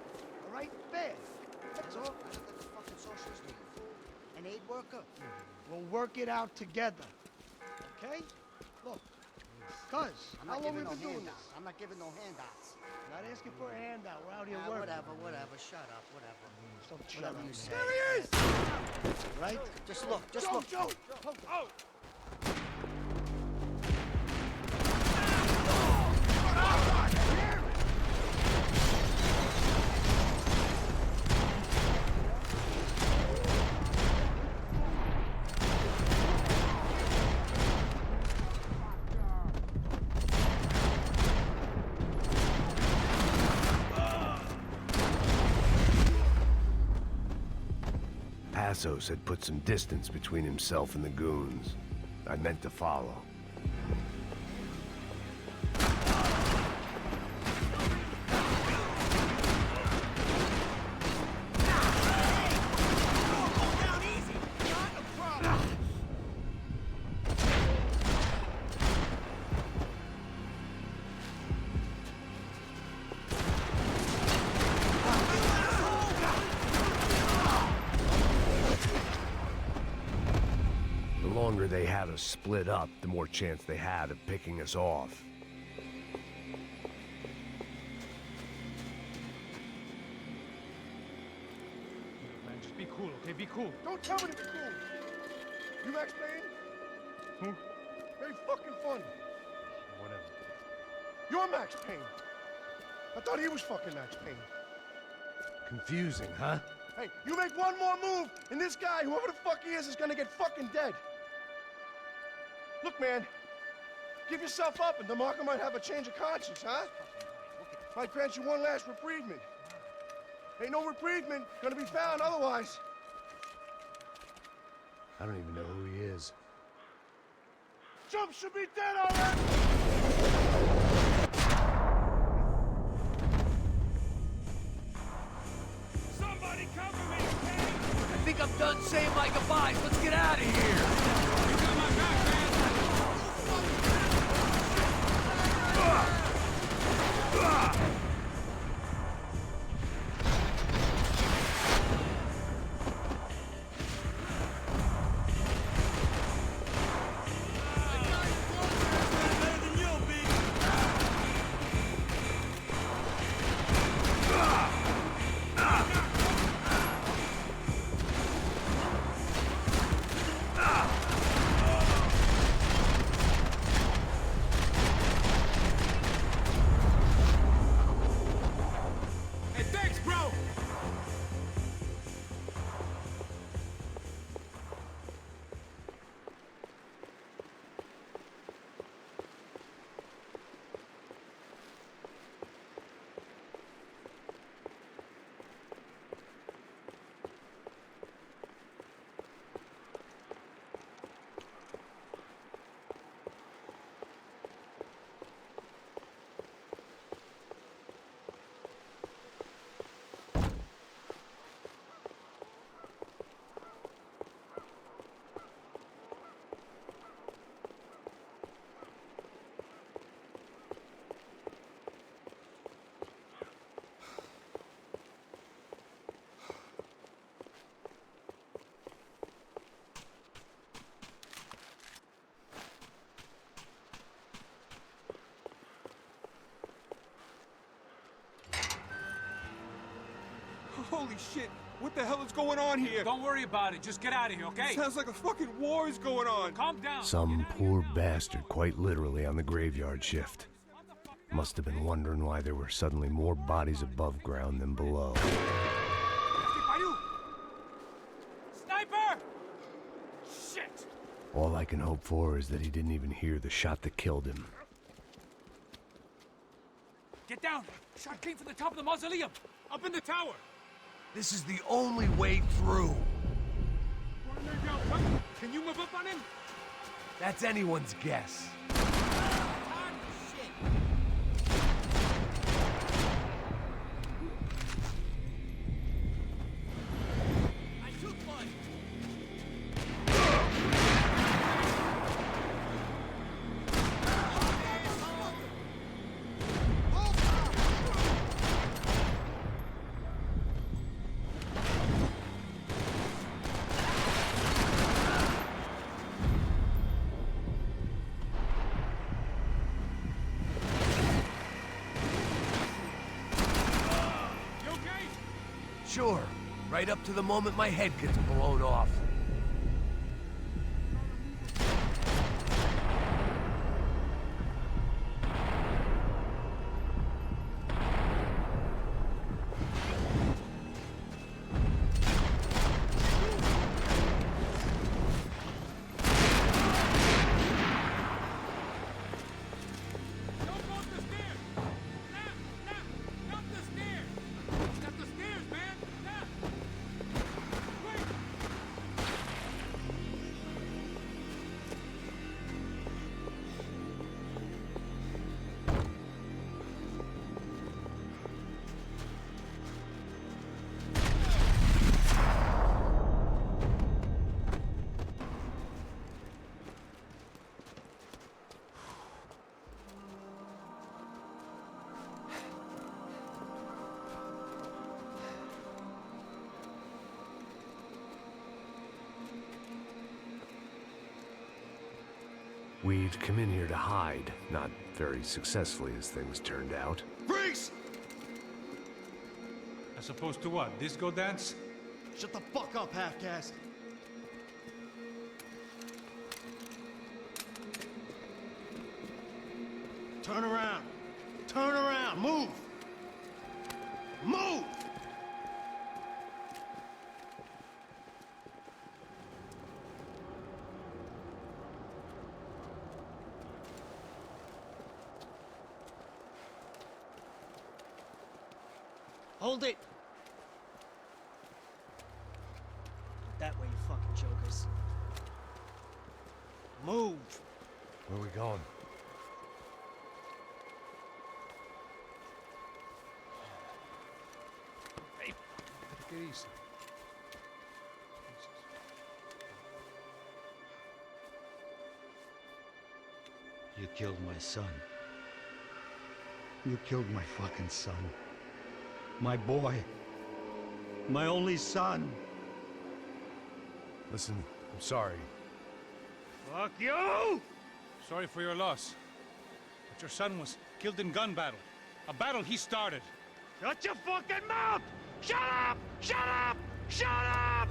All right? Fair. That's all. I look like a fucking socialist fool. An aid worker. We'll work it out together, okay? Look, cuz, how long we been doing this? I'm not giving no handouts. Not asking for a handout. We're out here Ah, working. whatever. Shut up, whatever. Don't shut Whatever up. you say. There he is! Right? Just look, Joe! Oh! Passos had put some distance between himself and the goons. I meant to follow. The longer they had us split up, the more chance they had of picking us off. Man, just be cool, okay? Be cool. Don't tell me to be cool. You Max Payne? Who? Very fucking funny. Whatever. You're Max Payne. I thought he was fucking Max Payne. Confusing, huh? Hey, you make one more move, and this guy, whoever the fuck he is gonna get fucking dead. Look, man, give yourself up, and DeMarco might have a change of conscience, huh? Might grant you one last reprievement. Ain't no reprievement gonna be found otherwise. I don't even know who he is. Jump should be dead already! Somebody cover me, okay? I think I'm done saying my goodbyes. Let's get out of here. You got my back, man. Hey, thanks, bro. Holy shit! What the hell is going on here? Don't worry about it. Just get out of here, okay? Sounds like a fucking war is going on. Calm down. Some poor bastard quite literally on the graveyard shift. Must have been wondering why there were suddenly more bodies above ground than below. Sniper! Shit! All I can hope for is that he didn't even hear the shot that killed him. Get down! Shot came from the top of the mausoleum! Up in the tower! This is the only way through. Can you move up on him? That's anyone's guess. Sure. Right up to the moment my head gets blown off. We'd come in here to hide, not very successfully as things turned out. Freaks! As opposed to what? Disco dance? Shut the fuck up, half-caste! Turn around! Turn around! Move! Move! Hold it! That way, you fucking jokers. Move! Where are we going? Hey, take it easy. You killed my son. You killed my fucking son. My boy. My only son. Listen, I'm sorry. Fuck you! Sorry for your loss. But your son was killed in gun battle. A battle he started. Shut your fucking mouth! Shut up! Shut up! Shut up!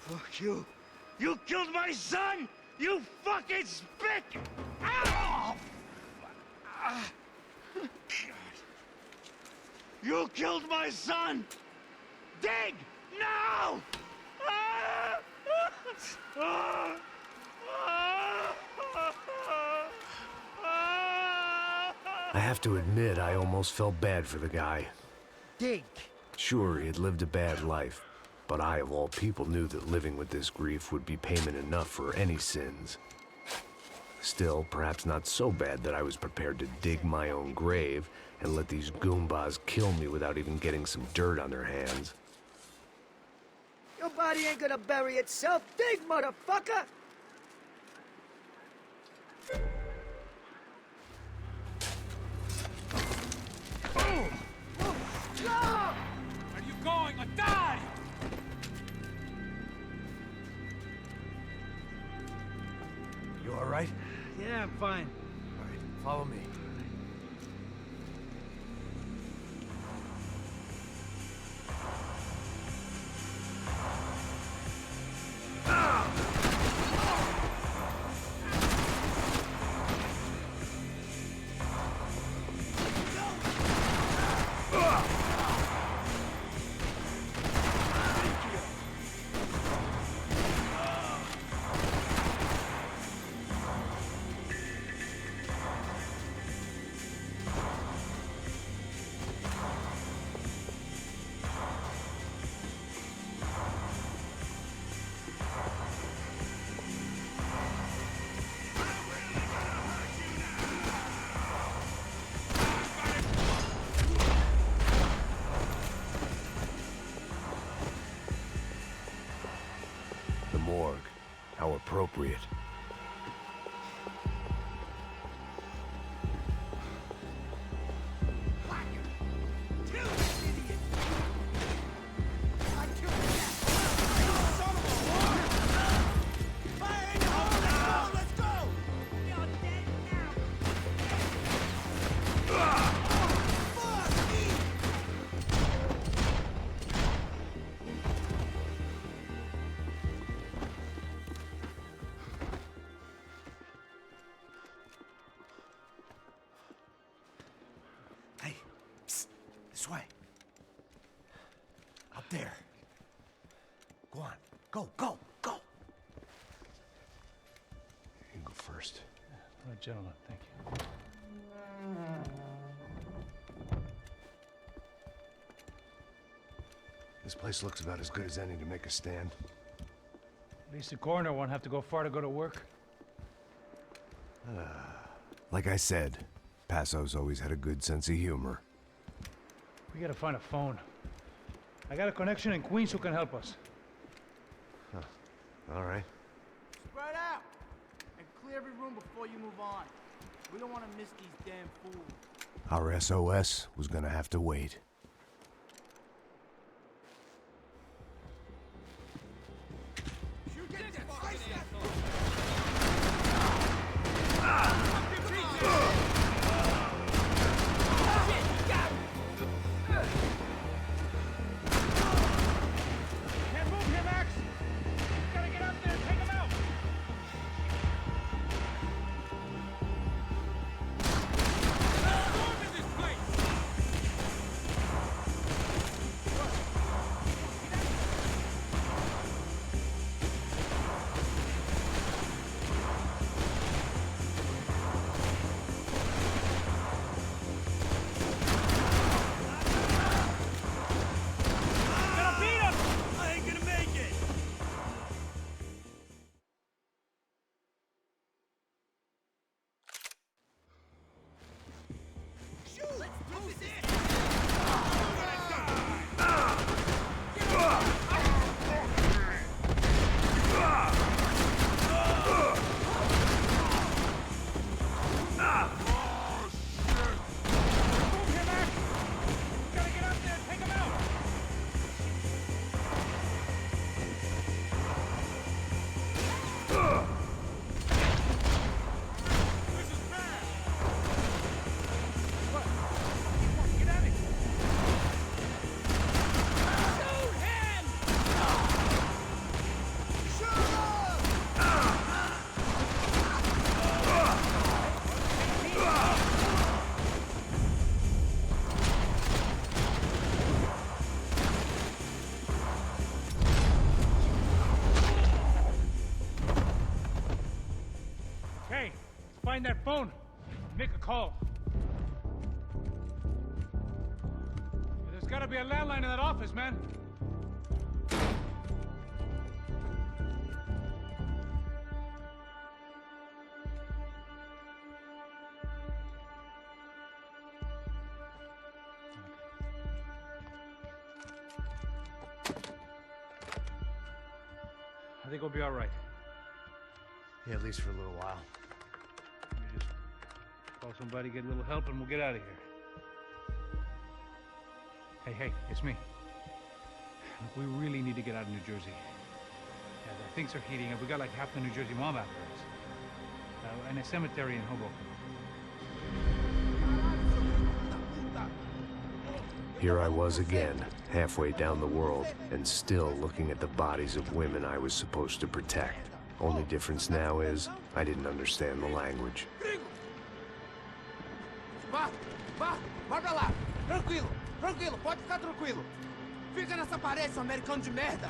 Fuck you. You killed my son! You fucking spick! Ow! You killed my son! Dig! Now! I have to admit, I almost felt bad for the guy. Dig! Sure, he had lived a bad life, but I, of all people, knew that living with this grief would be payment enough for any sins. Still, perhaps not so bad that I was prepared to dig my own grave and let these Goombas kill me without even getting some dirt on their hands. Your body ain't gonna bury itself. Dig, motherfucker! Where are you going? Or die! You all right? Yeah, I'm fine. All right, follow me. The morgue. How appropriate. on. Go, go, go. You go first. All right, gentlemen, thank you. This place looks about as good as any to make a stand. At least the coroner won't have to go far to go to work. Like I said, Passo's always had a good sense of humor. We gotta find a phone. I got a connection in Queens who can help us. Huh. All right. Spread out! And clear every room before you move on. We don't want to miss these damn fools. Our SOS was gonna have to wait. Can't move here, Max! Gotta get up there and take him out! Hey, find that phone. Make a call. There's gotta be a landline in that office, man. I think we'll be all right. Yeah, at least for a little while. We just call somebody, get a little help, and we'll get out of here. Hey, it's me. Look, we really need to get out of New Jersey. Yeah, things are heating up. We got like half the New Jersey mob after us. And a cemetery in Hoboken. Here I was again, halfway down the world, and still looking at the bodies of women I was supposed to protect. Only difference now is, I didn't understand the language. Vai pra lá. Tranquilo, pode ficar tranquilo. Fica nessa parede, seu americano de merda.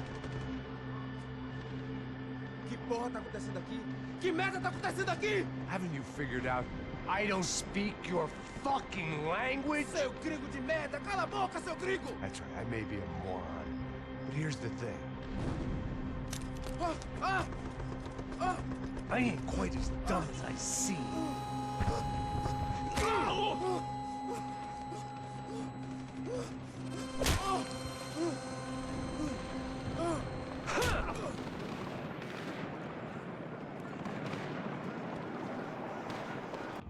Que porra tá acontecendo aqui? Que merda tá acontecendo aqui? Haven't you figured out I don't speak your fucking language? Seu gringo de merda, cala a boca, seu gringo! That's right, I may be a moron, but here's the thing. I ain't quite as dumb as I seem.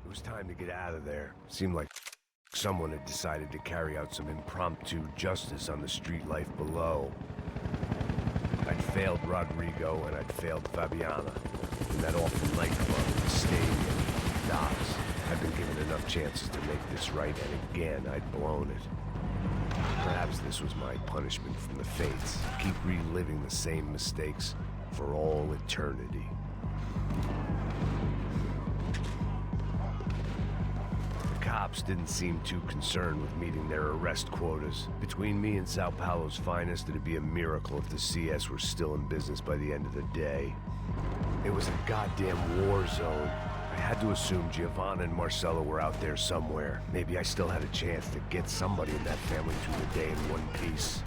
It was time to get out of there. Seemed like someone had decided to carry out some impromptu justice on the street life below. I'd failed Rodrigo and I'd failed Fabiana. In that awful nightclub, the stadium, the docks. I'd been given enough chances to make this right, and again, I'd blown it. Perhaps this was my punishment from the fates. Keep reliving the same mistakes for all eternity. The cops didn't seem too concerned with meeting their arrest quotas. Between me and Sao Paulo's finest, it'd be a miracle if the CS were still in business by the end of the day. It was a goddamn war zone. I had to assume Giovanna and Marcello were out there somewhere. Maybe I still had a chance to get somebody in that family through the day in one piece.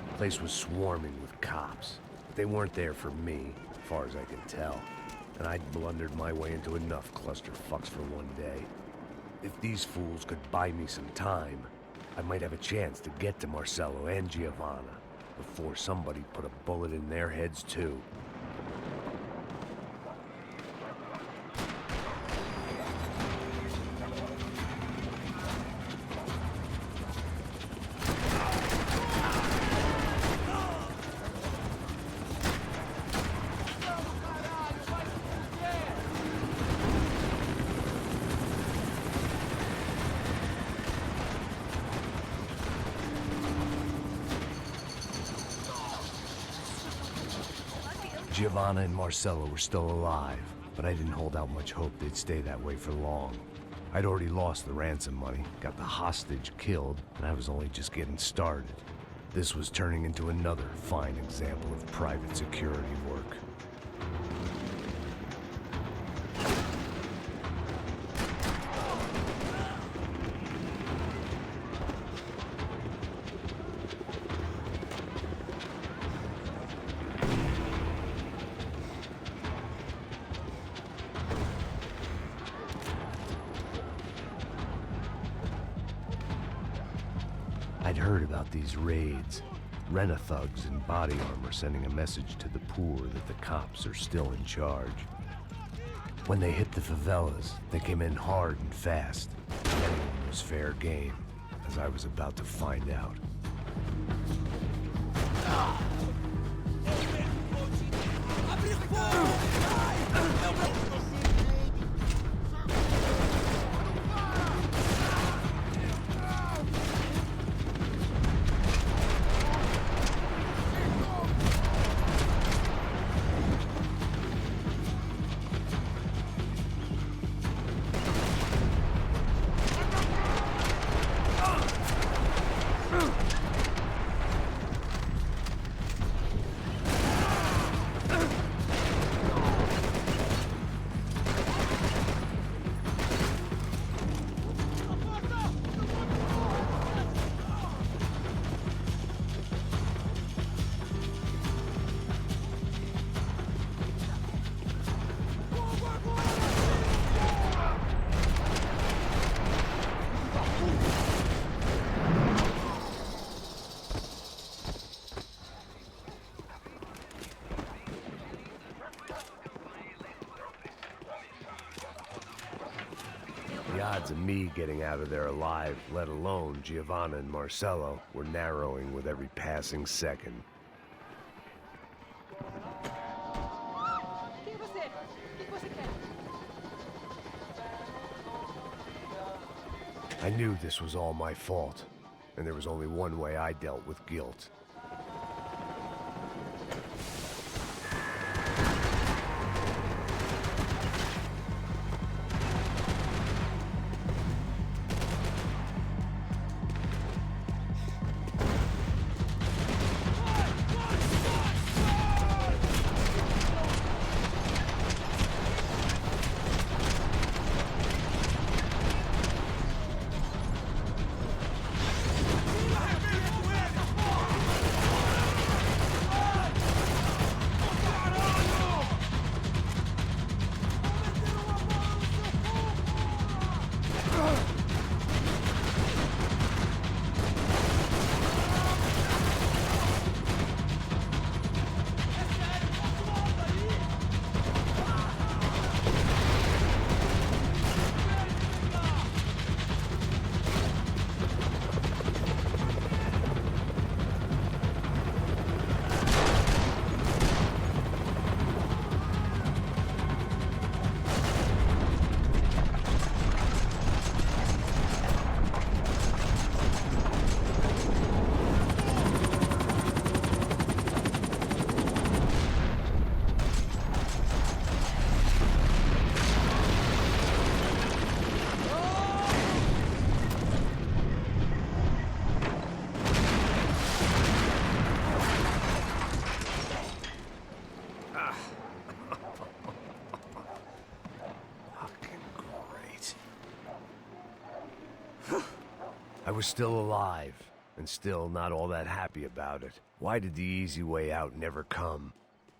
The place was swarming with cops, but they weren't there for me, as far as I can tell. And I'd blundered my way into enough clusterfucks for one day. If these fools could buy me some time, I might have a chance to get to Marcello and Giovanna before somebody put a bullet in their heads too. Giovanna and Marcello were still alive, but I didn't hold out much hope they'd stay that way for long. I'd already lost the ransom money, got the hostage killed, and I was only just getting started. This was turning into another fine example of private security work. I'd heard about these raids. Rent-a-thugs in body armor sending a message to the poor that the cops are still in charge. When they hit the favelas, they came in hard and fast. Anyone was fair game, as I was about to find out. The odds of me getting out of there alive, let alone Giovanna and Marcello, were narrowing with every passing second. I knew this was all my fault, and there was only one way I dealt with guilt. I was still alive, and still not all that happy about it. Why did the easy way out never come?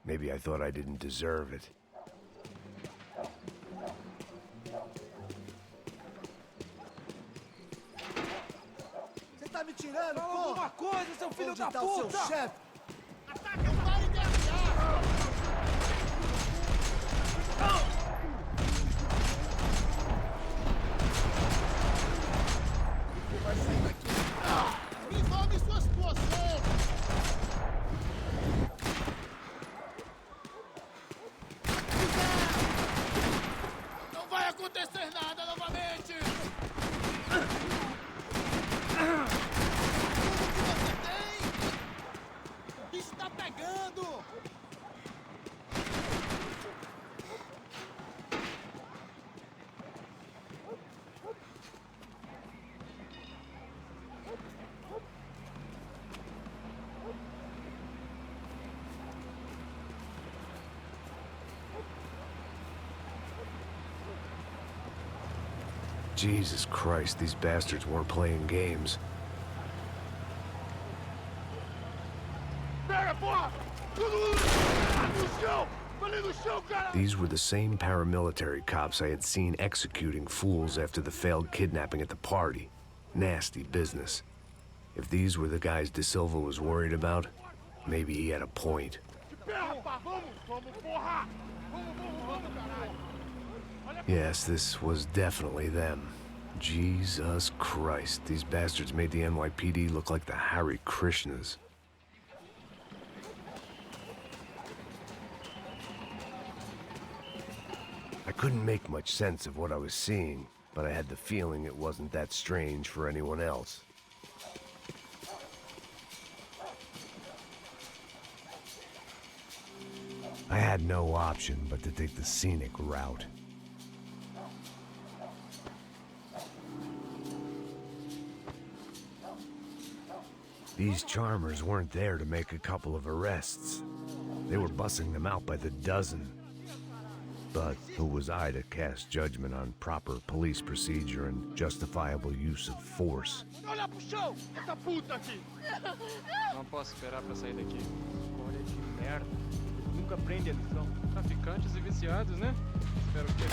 Maybe I thought I didn't deserve it. Você tá me tirando, Fala porra? alguma coisa, seu filho Onde da tá o seu puta! chefe? Ataca, pare de atirar! Vai sair daqui. Me tome suas poções! Não vai acontecer nada novamente! Tudo que você tem! O bicho tá pegando! Jesus Christ, these bastards weren't playing games. Pega, porra! No chão! Ali no chão, cara! These were the same paramilitary cops I had seen executing fools after the failed kidnapping at the party. Nasty business. If these were the guys De Silva was worried about, maybe he had a point. Yes, this was definitely them. Jesus Christ, these bastards made the NYPD look like the Hare Krishnas. I couldn't make much sense of what I was seeing, but I had the feeling it wasn't that strange for anyone else. I had no option but to take the scenic route. These charmers weren't there to make a couple of arrests. They were bussing them out by the dozen. But who was I to cast judgment on proper police procedure and justifiable use of force? Olha pro chão! Essa puta aqui! Não posso esperar pra sair daqui. Escolha de merda. Nunca aprende a lição. Traficantes e viciados, né? Espero que...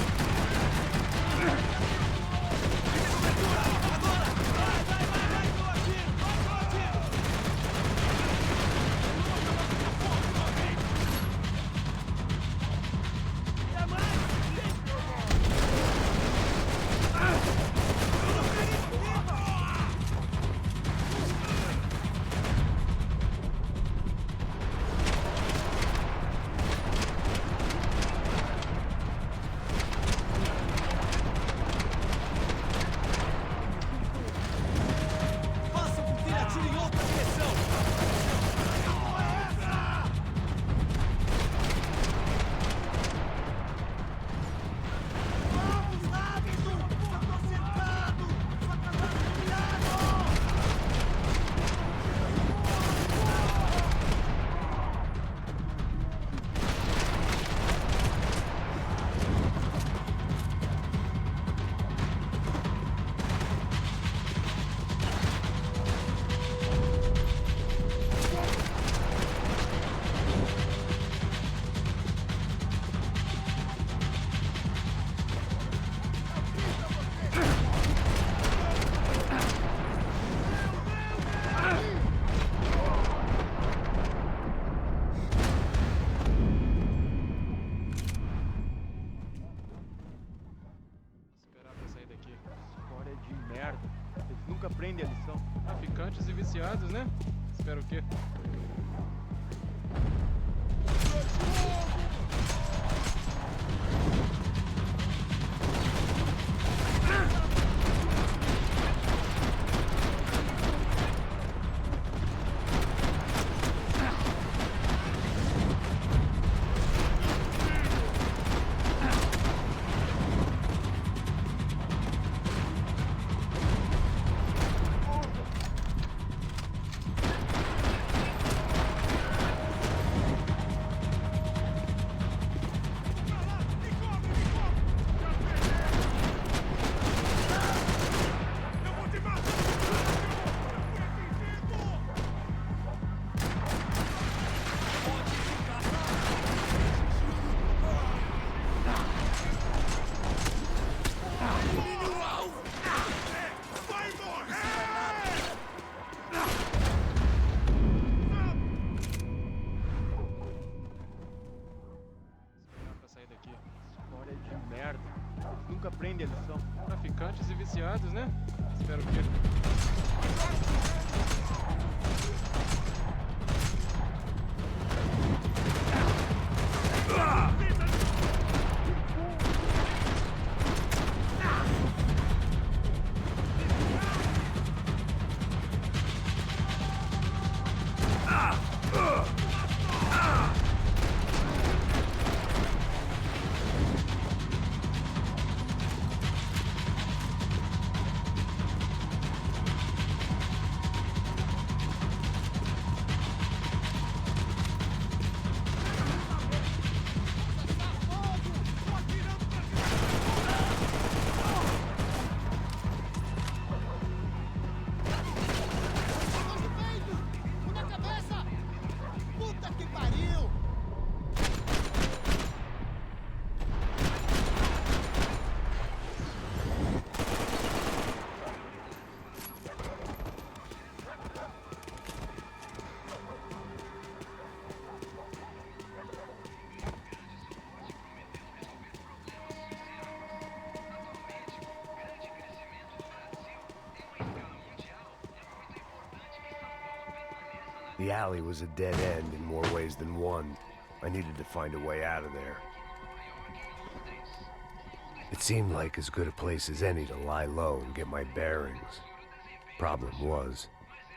Nunca aprende a lição. Traficantes e viciados, né? Espero o quê? História de merda. Nunca aprende a lição. Traficantes e viciados, né? Espero que... The alley was a dead end in more ways than one. I needed to find a way out of there. It seemed like as good a place as any to lie low and get my bearings. Problem was,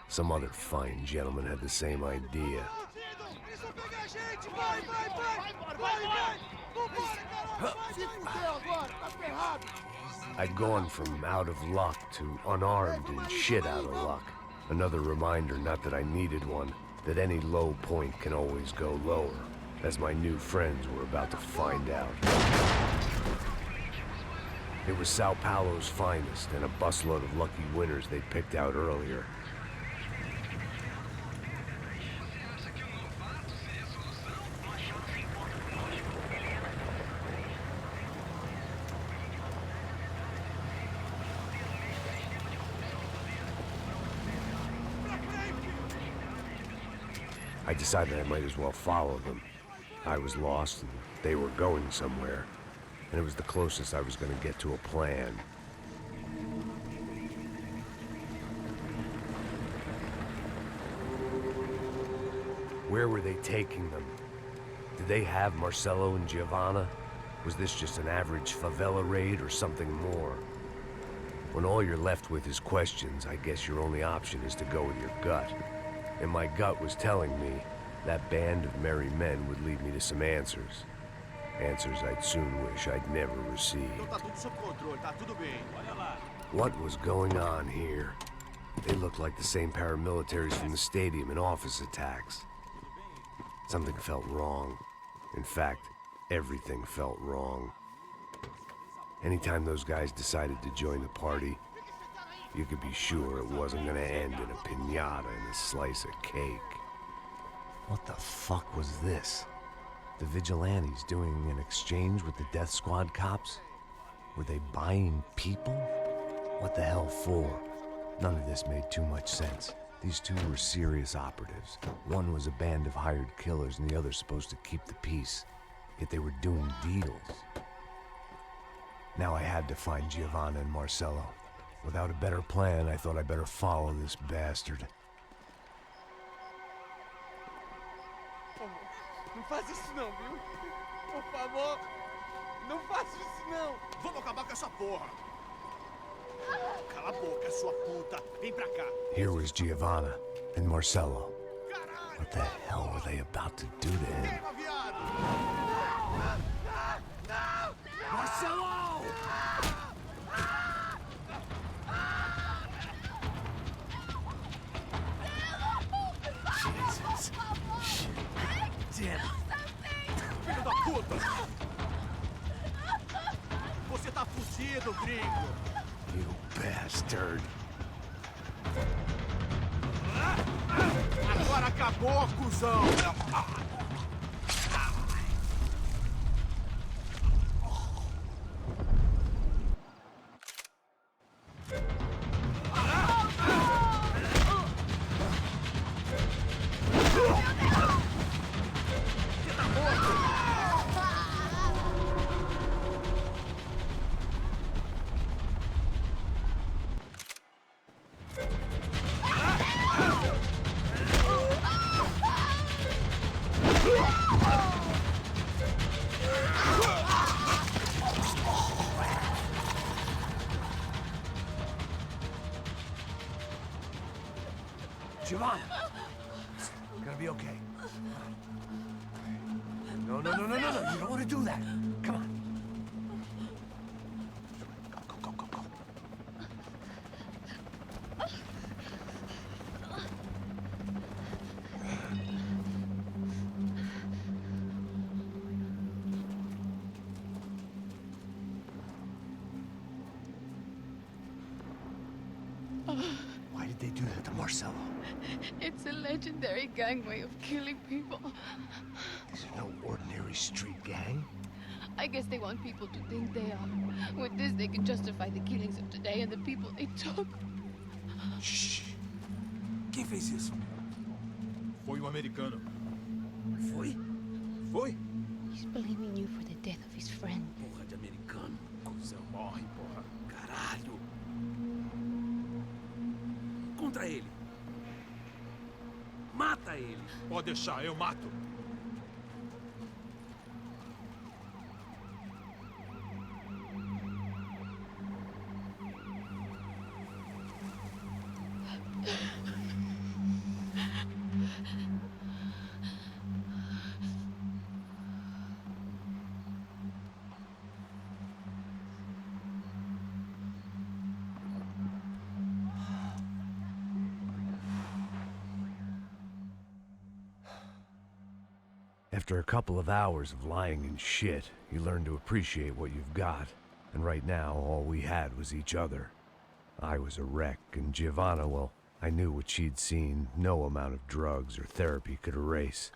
some other fine gentleman had the same idea. I'd gone from out of luck to unarmed and shit out of luck. Another reminder, not that I needed one, that any low point can always go lower, as my new friends were about to find out. It was Sao Paulo's finest, and a busload of lucky winners they'd picked out earlier. I decided I might as well follow them. I was lost, and they were going somewhere, and it was the closest I was going to get to a plan. Where were they taking them? Did they have Marcelo and Giovanna? Was this just an average favela raid or something more? When all you're left with is questions, I guess your only option is to go with your gut. And my gut was telling me that band of merry men would lead me to some answers. Answers I'd soon wish I'd never received. What was going on here? They looked like the same paramilitaries from the stadium in office attacks. Something felt wrong. In fact, everything felt wrong. Anytime those guys decided to join the party, you could be sure it wasn't gonna end in a piñata and a slice of cake. What the fuck was this? The vigilantes doing an exchange with the death squad cops? Were they buying people? What the hell for? None of this made too much sense. These two were serious operatives. One was a band of hired killers and the other supposed to keep the peace. Yet they were doing deals. Now I had to find Giovanna and Marcelo. Without a better plan, I thought I'd better follow this bastard. Não faz isso não, viu? Por favor, não faça isso não. Vamos acabar com essa porra. Cala a boca, sua puta. Vem pra cá. Here was Giovanna and Marcelo. What the hell were they about to do to him? Marcelo! Jesus. Shit. Damn. Filho da puta! Você tá fudido, gringo! You bastard. Agora acabou, cuzão! Giovanna! Gonna be okay. No, no, no, no, no, no. You don't want to do that. Come on. Go, go, go, go, go. Why did they do that to Marcelo? It's a legendary gang way of killing people. This is no ordinary street gang. I guess they want people to think they are. With this, they can justify the killings of today and the people they took. Shh. Quem fez isso? Foi americano. Foi? Foi? He's blaming you for the death of his friend. Porra de americano. Cusão, morre, porra. Caralho. Contra ele. Mata ele. Pode deixar, eu mato. After a couple of hours of lying in shit, you learn to appreciate what you've got. And right now, all we had was each other. I was a wreck, and Giovanna, well, I knew what she'd seen no amount of drugs or therapy could erase.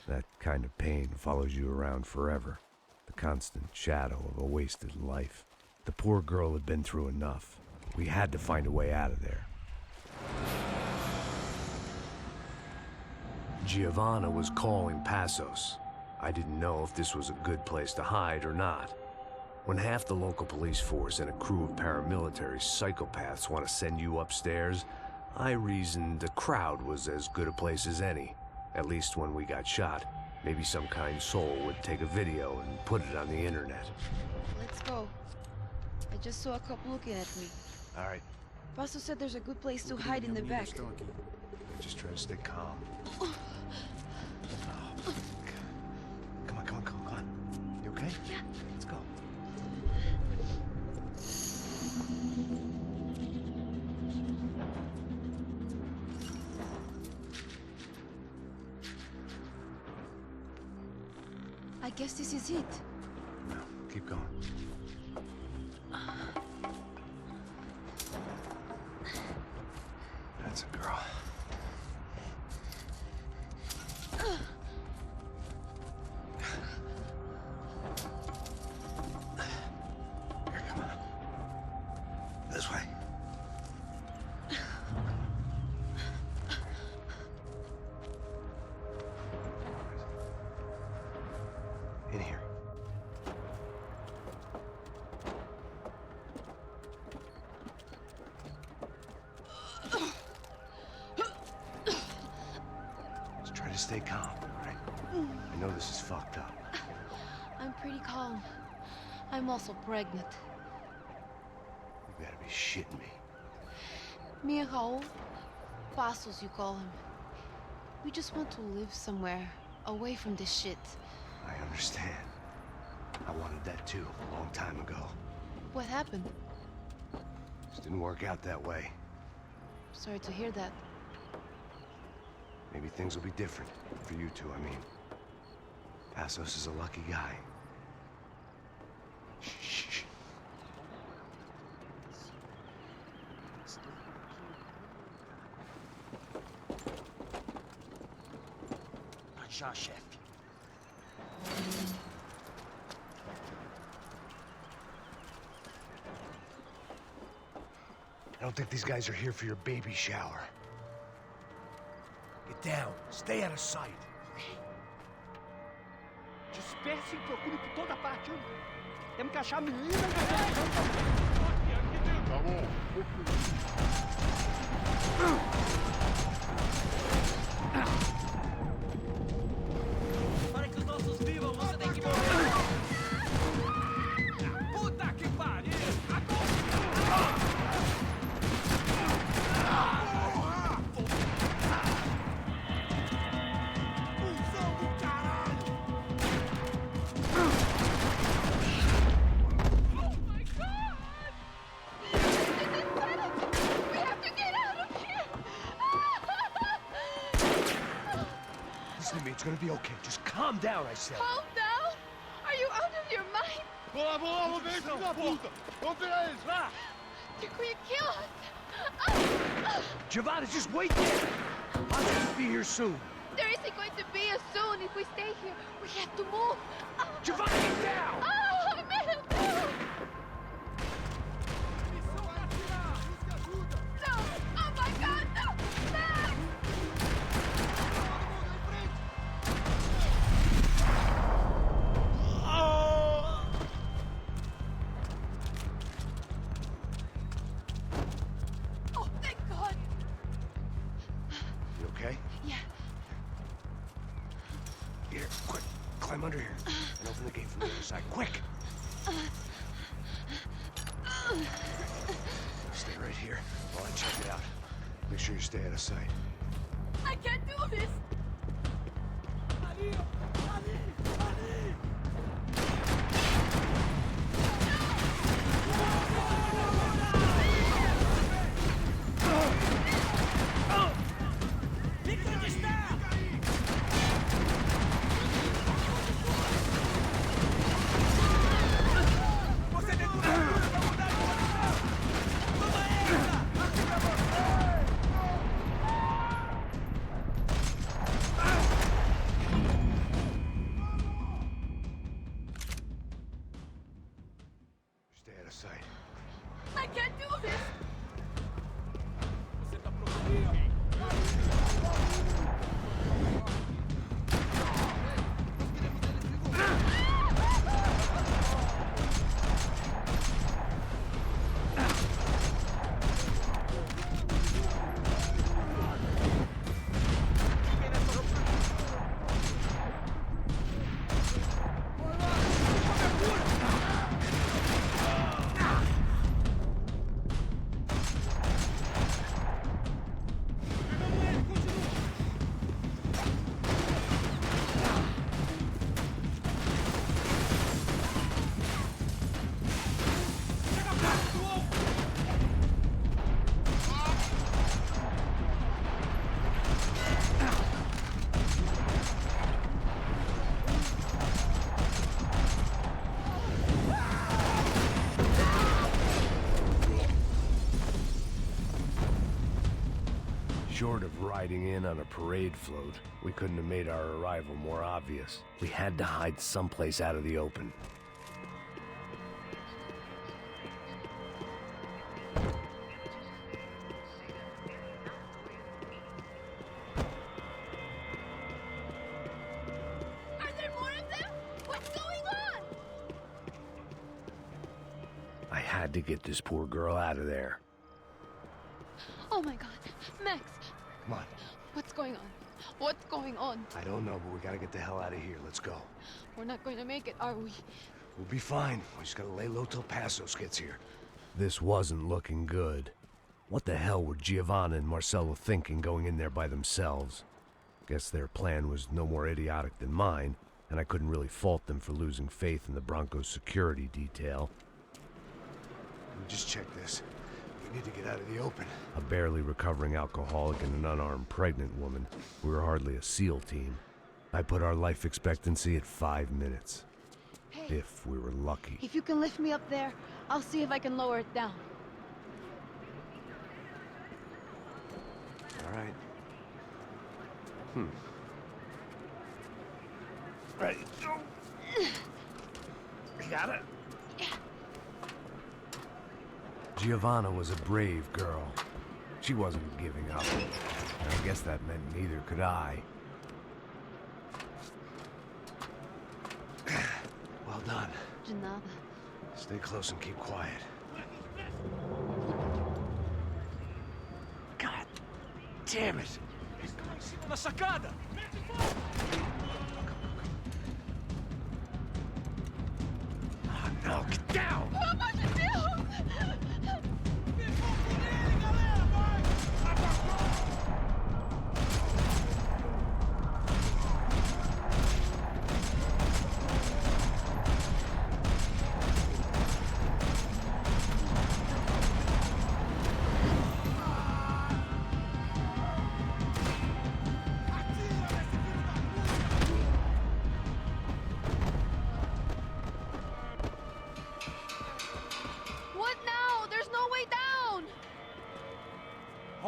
That kind of pain follows you around forever. The constant shadow of a wasted life. The poor girl had been through enough. We had to find a way out of there. Giovanna was calling Passos. I didn't know if this was a good place to hide or not. When half the local police force and a crew of paramilitary psychopaths want to send you upstairs, I reasoned the crowd was as good a place as any. At least when we got shot. Maybe some kind soul would take a video and put it on the internet. Let's go. I just saw a cop looking at me. All right, Pastor said there's a good place to hide in the back. just try to stay calm. Come on, come on, come on, come on. You okay? Yeah. Let's go. I guess this is it. No, keep going. That's a girl. Here, come on. This way. In here. Just try to stay calm, all right? I know this is fucked up. I'm pretty calm. I'm also pregnant. You gotta be shitting me. Me and Raul, Passos you call him. We just want to live somewhere, away from this shit. I understand. I wanted that too, a long time ago. What happened? Just didn't work out that way. Sorry to hear that. Maybe things will be different. For you two, I mean. Passos is a lucky guy. Shh. Já, chefe. I don't think these guys are here for your baby shower. Get down. Stay out of sight. Disperse e procure por toda parte. Temos que achar a menina. Tá bom. Para que os nossos vivam, você tem que morrer. Puta que pariu! gonna be okay. Just calm down, I said. Calm down? Are you out of your mind? Vamos lá, vamos ver, filho da puta! Vamos pegar eles, lá! They're going to kill us. Giovanna, just wait there. I'll just be here soon. There isn't going to be a soon if we stay here. We have to move. Giovanna, get down! Oh, man, no! No! Oh my God, no! Max! Oh, thank God! You okay? Yeah. Here, quick. Climb under here. And open the gate from the other side. Quick! Stay right here while I check it out. Make sure you stay out of sight. I can't do this! Stay out of sight. I can't do this! Short of riding in on a parade float, we couldn't have made our arrival more obvious. We had to hide someplace out of the open. Are there more of them? What's going on? I had to get this poor girl out of there. Oh my God. Max, Come on. what's going on? What's going on? I don't know, but we gotta get the hell out of here. Let's go. We're not going to make it, are we? We'll be fine. We just gotta lay low till Passos gets here. This wasn't looking good. What the hell were Giovanna and Marcello thinking going in there by themselves? Guess their plan was no more idiotic than mine, and I couldn't really fault them for losing faith in the Broncos security detail. Let me just check this. We need to get out of the open. A barely recovering alcoholic and an unarmed pregnant woman. We were hardly a SEAL team. I put our life expectancy at 5 minutes. Hey. If we were lucky. If you can lift me up there, I'll see if I can lower it down. All right. Ready? Go. You got it? Giovanna was a brave girl. She wasn't giving up. And I guess that meant neither could I. Well done. De nada. Stay close and keep quiet. God damn it! Na sacada! Oh, no, get down! Pelo amor de Deus!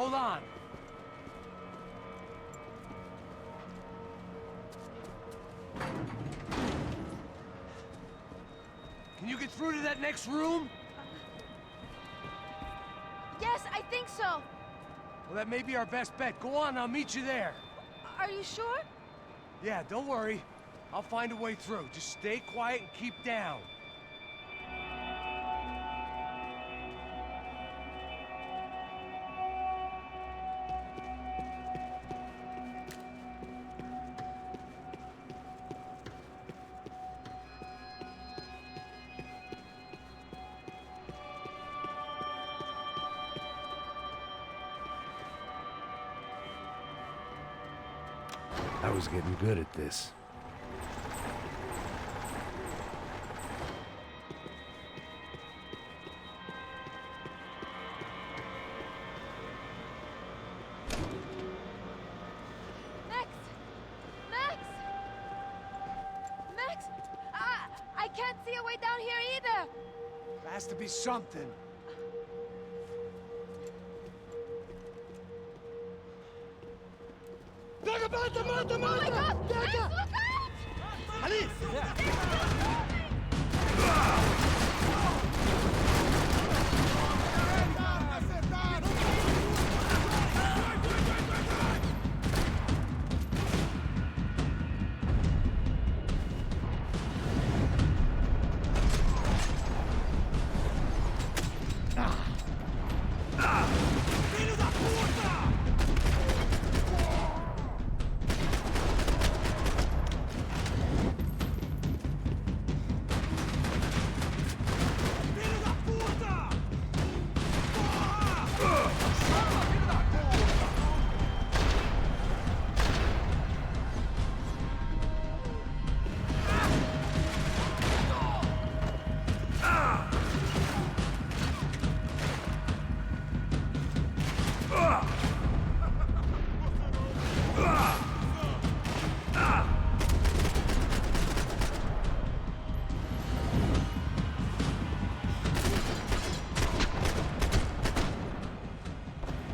Hold on. Can you get through to that next room? Yes, I think so. Well, that may be our best bet. Go on, I'll meet you there. Are you sure? Yeah, don't worry. I'll find a way through. Just stay quiet and keep down. I was getting good at this. Max! Max! Max! I can't see a way down here either! There has to be something. Oh my God! Max, look out! Ali!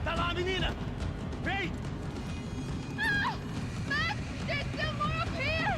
Tá lá, menina! Vem! Ah! Max! There's still more up here!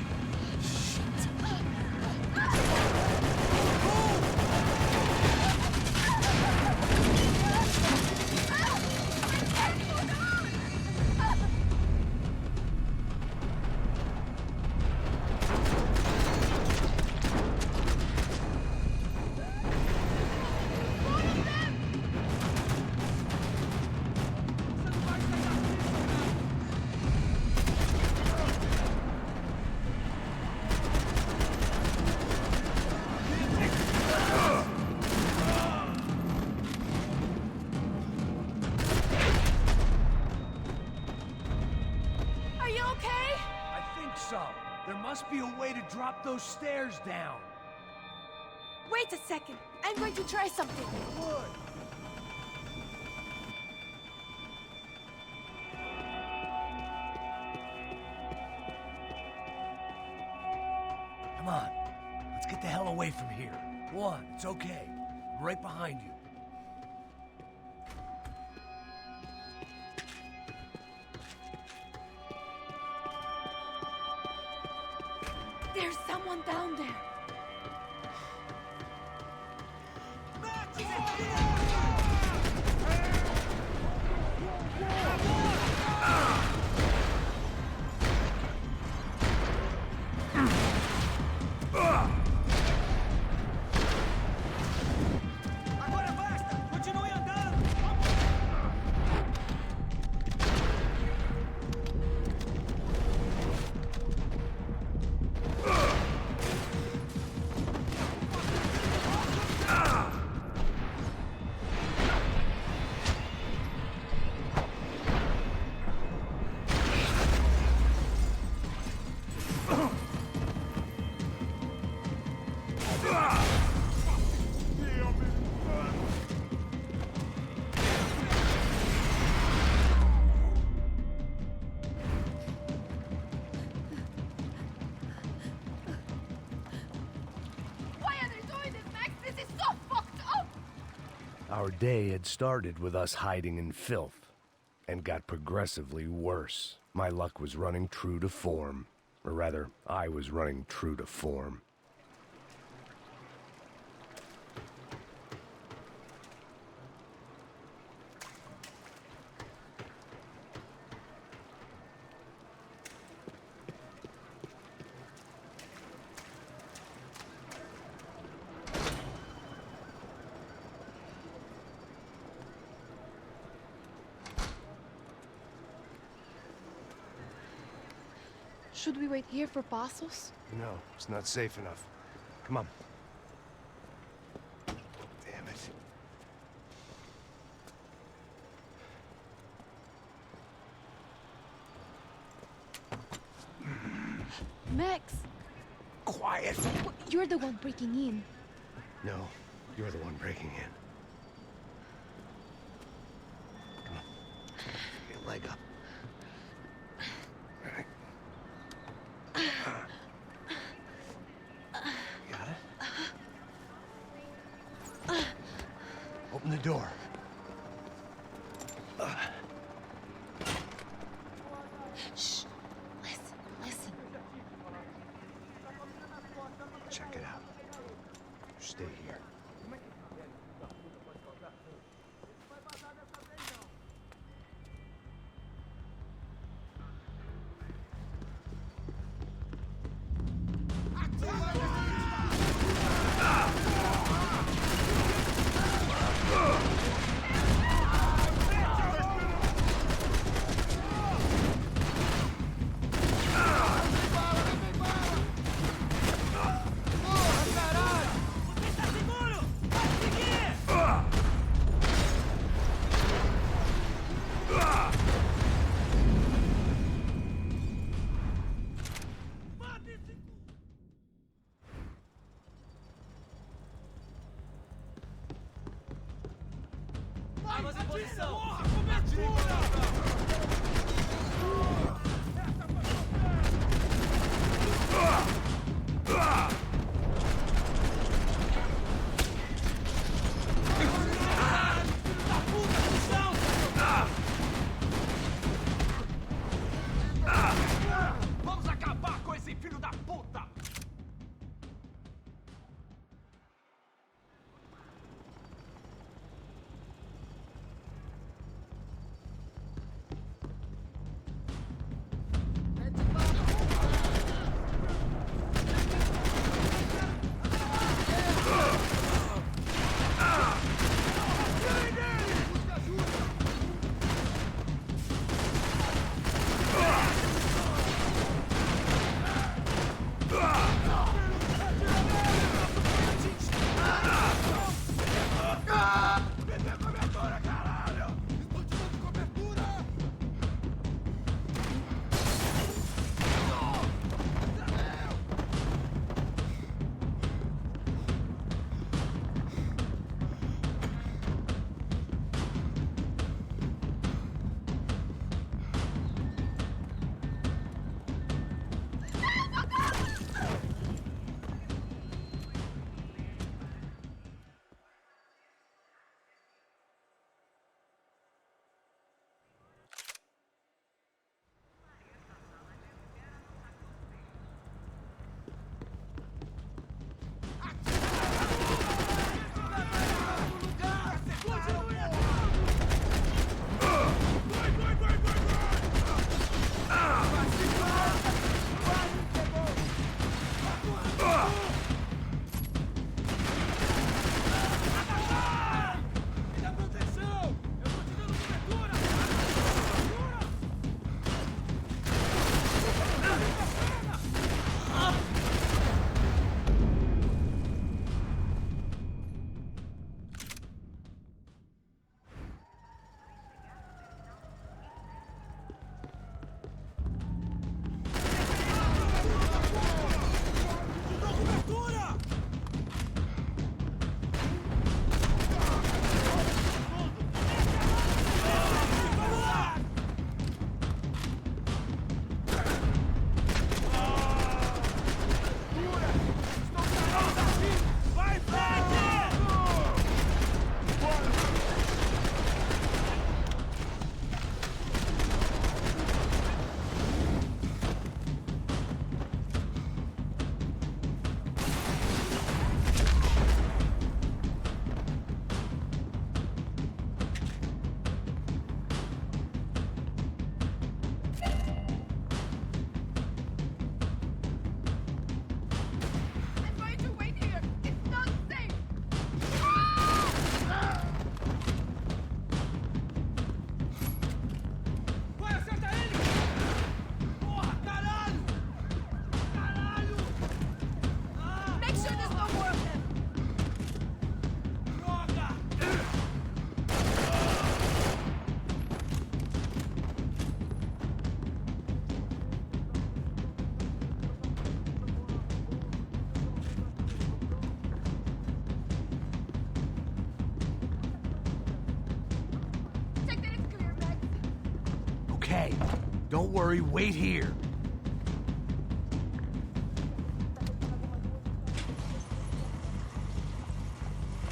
Are you okay? I think so. There must be a way to drop those stairs down. Wait a second. I'm going to try something. Come on. Let's get the hell away from here. Go on, it's okay. I'm right behind you. There's someone down there. Agora basta! Continue andando! Why are they doing this, Max? This is so fucked up! Our day had started with us hiding in filth. and got progressively worse. My luck was running true to form. Or rather, I was running true to form. Should we wait here for Passos? No, it's not safe enough. Come on. Damn it. Max! Quiet! You're the one breaking in. No, you're the one breaking in. Come on. Get your leg up. Got it? Open the door. Shh. Listen, listen. Check it out. You stay here. Armas em posição! Vamos acabar com esse filho da puta! okay. Don't worry, wait here.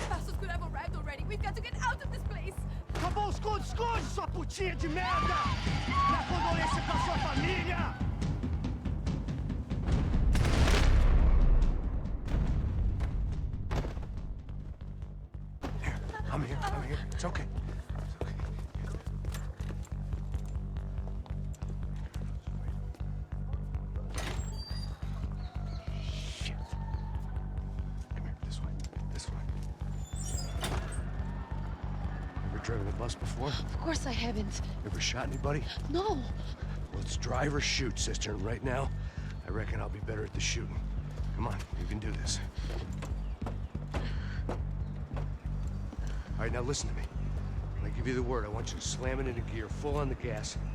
Passos could have arrived already. We've got to get out of this place. Acabou os esconde-esconde, sua putinha de merda! Minha condolência pra sua família! I'm here. It's okay. Shit. Come here, this way. Ever driven a bus before? Of course I haven't. Ever shot anybody? No. Well, it's drive or shoot, sister, and right now, I reckon I'll be better at the shooting. Come on, you can do this. All right, now listen to me. When I give you the word, I want you to slam it into gear, full on the gas, and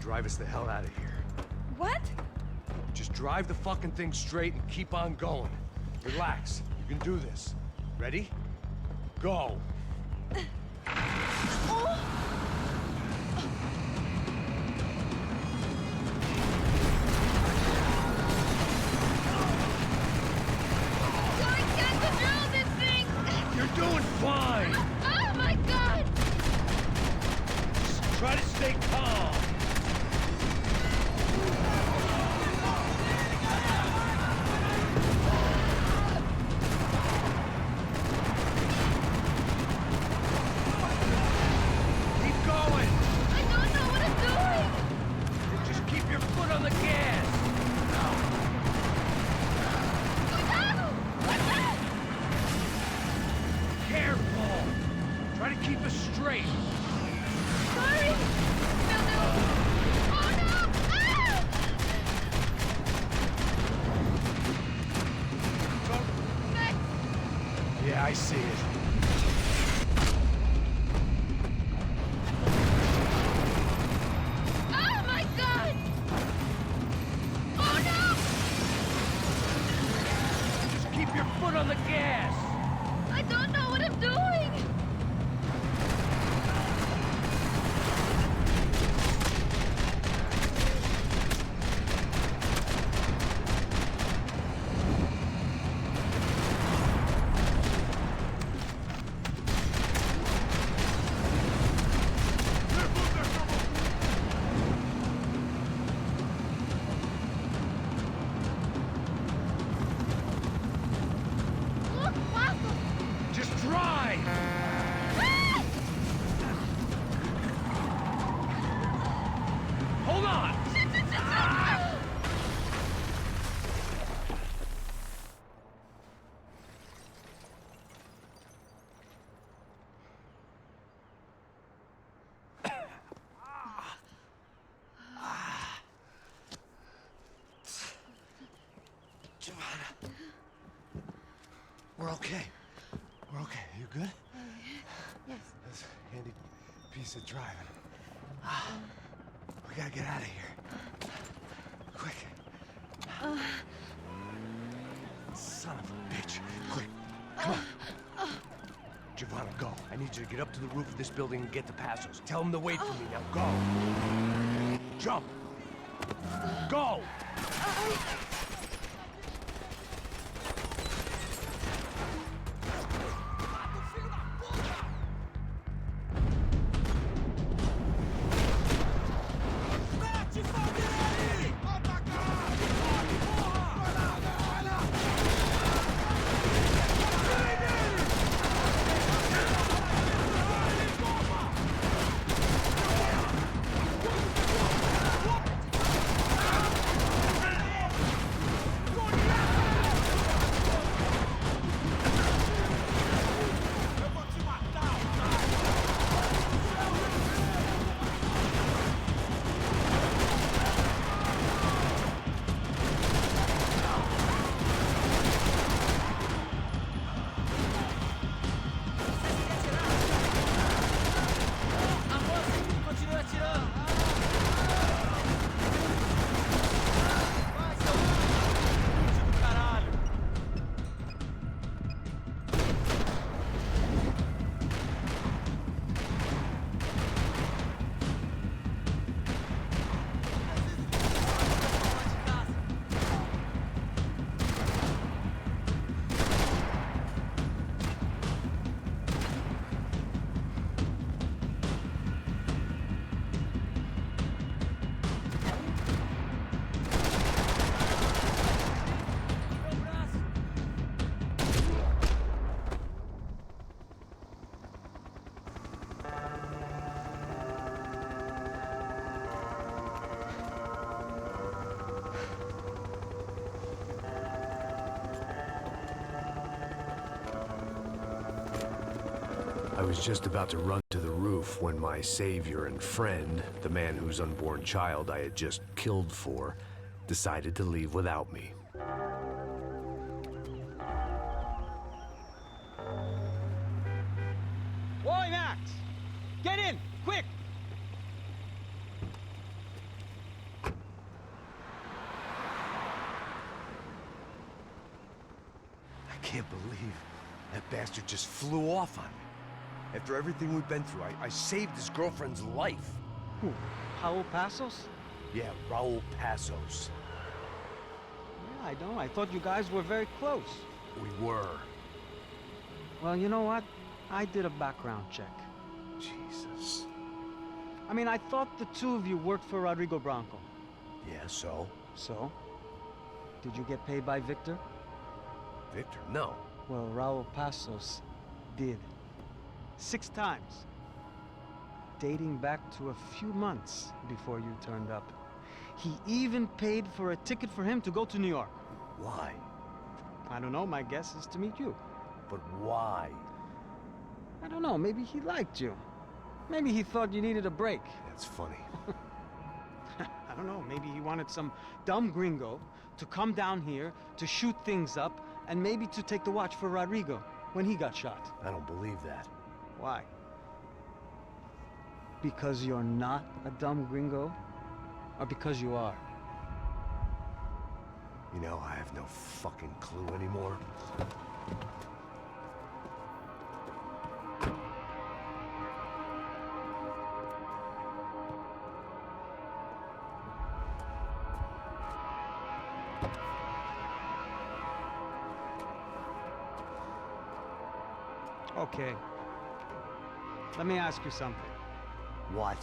drive us the hell out of here. What? Just drive the fucking thing straight and keep on going. Relax. You can do this. Ready? Go. I can't control this thing. You're doing fine. Oh my God! Just try to stay calm. Keep going. I don't know what I'm doing. Just keep your foot on the gas. Cuidado! What's that? Careful. Try to keep us straight. Sorry. No, no. Oh no! Ah! Max! Yeah, I see it. Oh my God! Oh no! Just keep your foot on the gas. I don't know what I'm doing. Look, Passos! Just drive. Hold on. We're okay. We're okay. You good? Yes. That's a handy piece of driving. We gotta get out of here. Quick. Son of a bitch. Quick. Come on. Giovanna, go. I need you to get up to the roof of this building and get the Passos. Tell them to wait for me. Now go. Jump. Go. I was just about to run to the roof when my savior and friend, the man whose unborn child I had just killed for, decided to leave without me. Oi, Max! Get in, quick! I can't believe that bastard just flew off on me. After everything we've been through, I saved his girlfriend's life. Who? Raul Passos? Yeah, Raul Passos. Yeah, I know. I thought you guys were very close. We were. Well, you know what? I did a background check. Jesus. I mean, I thought the two of you worked for Rodrigo Branco. Yeah, so? So? Did you get paid by Victor? Victor? No. Well, Raul Passos did. 6 times. Dating back to a few months before you turned up. He even paid for a ticket for him to go to New York. Why? I don't know. My guess is to meet you. But why? I don't know. Maybe he liked you. Maybe he thought you needed a break. That's funny. I don't know. Maybe he wanted some dumb gringo to come down here to shoot things up and maybe to take the watch for Rodrigo when he got shot. I don't believe that. Why? Because you're not a dumb gringo? Or because you are? You know, I have no fucking clue anymore. Okay. Let me ask you something. What?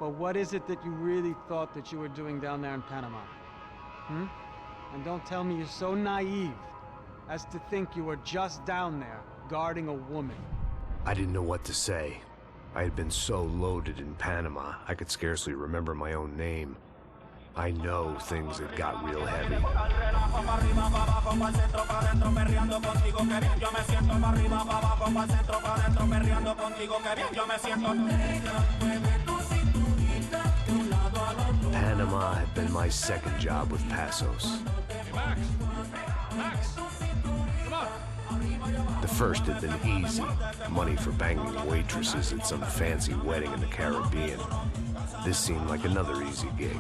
Well, what is it that you really thought that you were doing down there in Panama? Hmm? And don't tell me you're so naive as to think you were just down there guarding a woman. I didn't know what to say. I had been so loaded in Panama, I could scarcely remember my own name. I know things had got real heavy. Panama had been my second job with Passos. Hey, Max! Max! Come on! The first had been easy. Money for banging waitresses at some fancy wedding in the Caribbean. This seemed like another easy gig.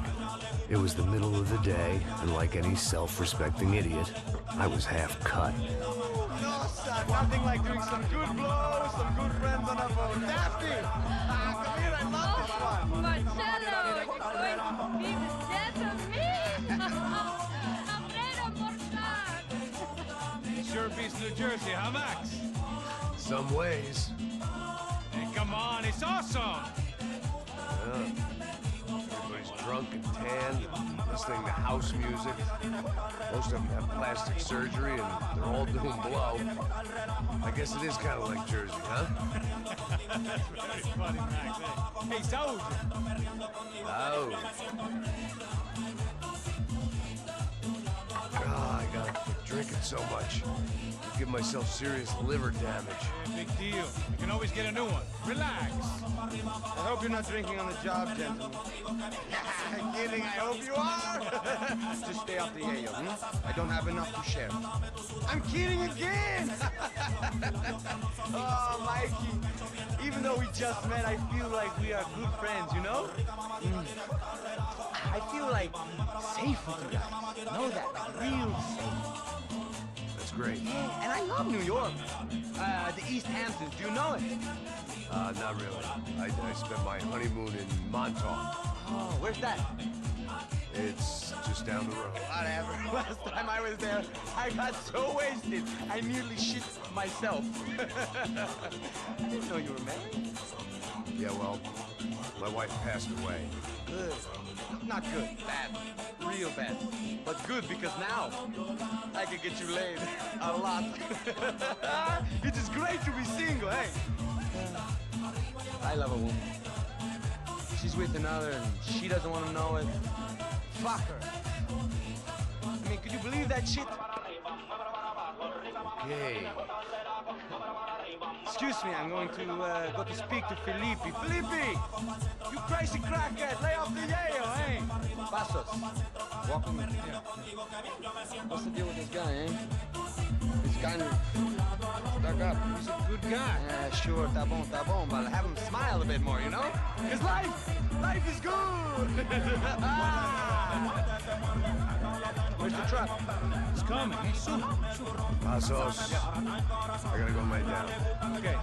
It was the middle of the day, and like any self-respecting idiot, I was half cut. No, son, nothing like doing some good blows, some good friends on a boat. Daphne! Come here, I love this one. Marcello, you're going to be the death of me? Alfredo, Sure beats New Jersey, huh, Max? Some ways. Hey, come on, it's awesome! Yeah. Everybody's drunk and tanned and listening to house music. Most of them have plastic surgery and they're all doing blow. I guess it is kind of like Jersey, huh? That's very funny, Max. Hey, Saúl! Oh. God, I gotta quit drinking so much. I give myself serious liver damage. Yeah, big deal. You can always get a new one. Relax. I hope you're not drinking on the job, gentlemen. Kidding, I hope you are. Just stay off the yayo, I don't have enough to share. I'm kidding again! Oh, Mikey. Even though we just met, I feel like we are good friends, you know? I feel like safe with you guys. Know that? Like real safe. That's great. Yeah, and I love New York. The East Hamptons, do you know it? Not really. I spent my honeymoon in Montauk. Oh, where's that? It's just down the road. Whatever. Last time I was there, I got so wasted, I nearly shit myself. I didn't know you were married. Yeah, well, my wife passed away. Good. Not good. Bad. Real bad. But good because now I can get you laid a lot. It is great to be single, hey? I love a woman. She's with another and she doesn't want to know it. Fuck her. I mean, could you believe that shit? Okay. Excuse me, I'm going to go to speak to Felipe. Felipe! You crazy crackhead! Lay off the yayo, eh? Passos. Welcome. Yeah. What's the deal with this guy, eh? He's kind of stuck up. He's a good guy. Yeah, sure, tá bom, but have him smile a bit more, you know? Because life is good! Where's the truck? It's coming. Hey, soon. Passos. I gotta go lay down. Okay.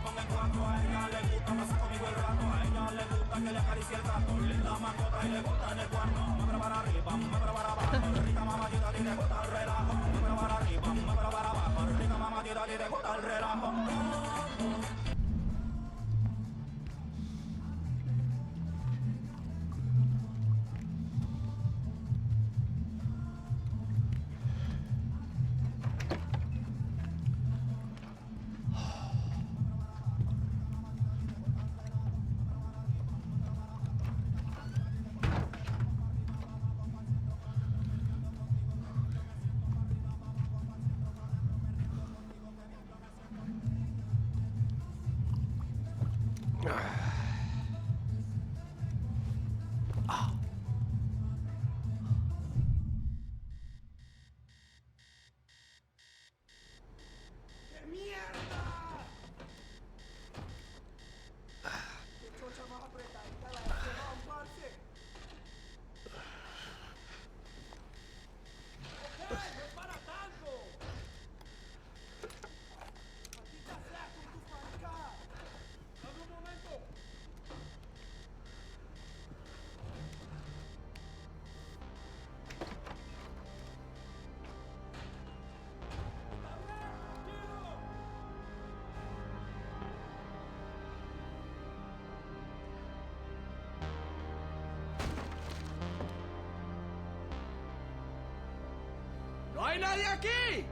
¡No hay nadie aquí!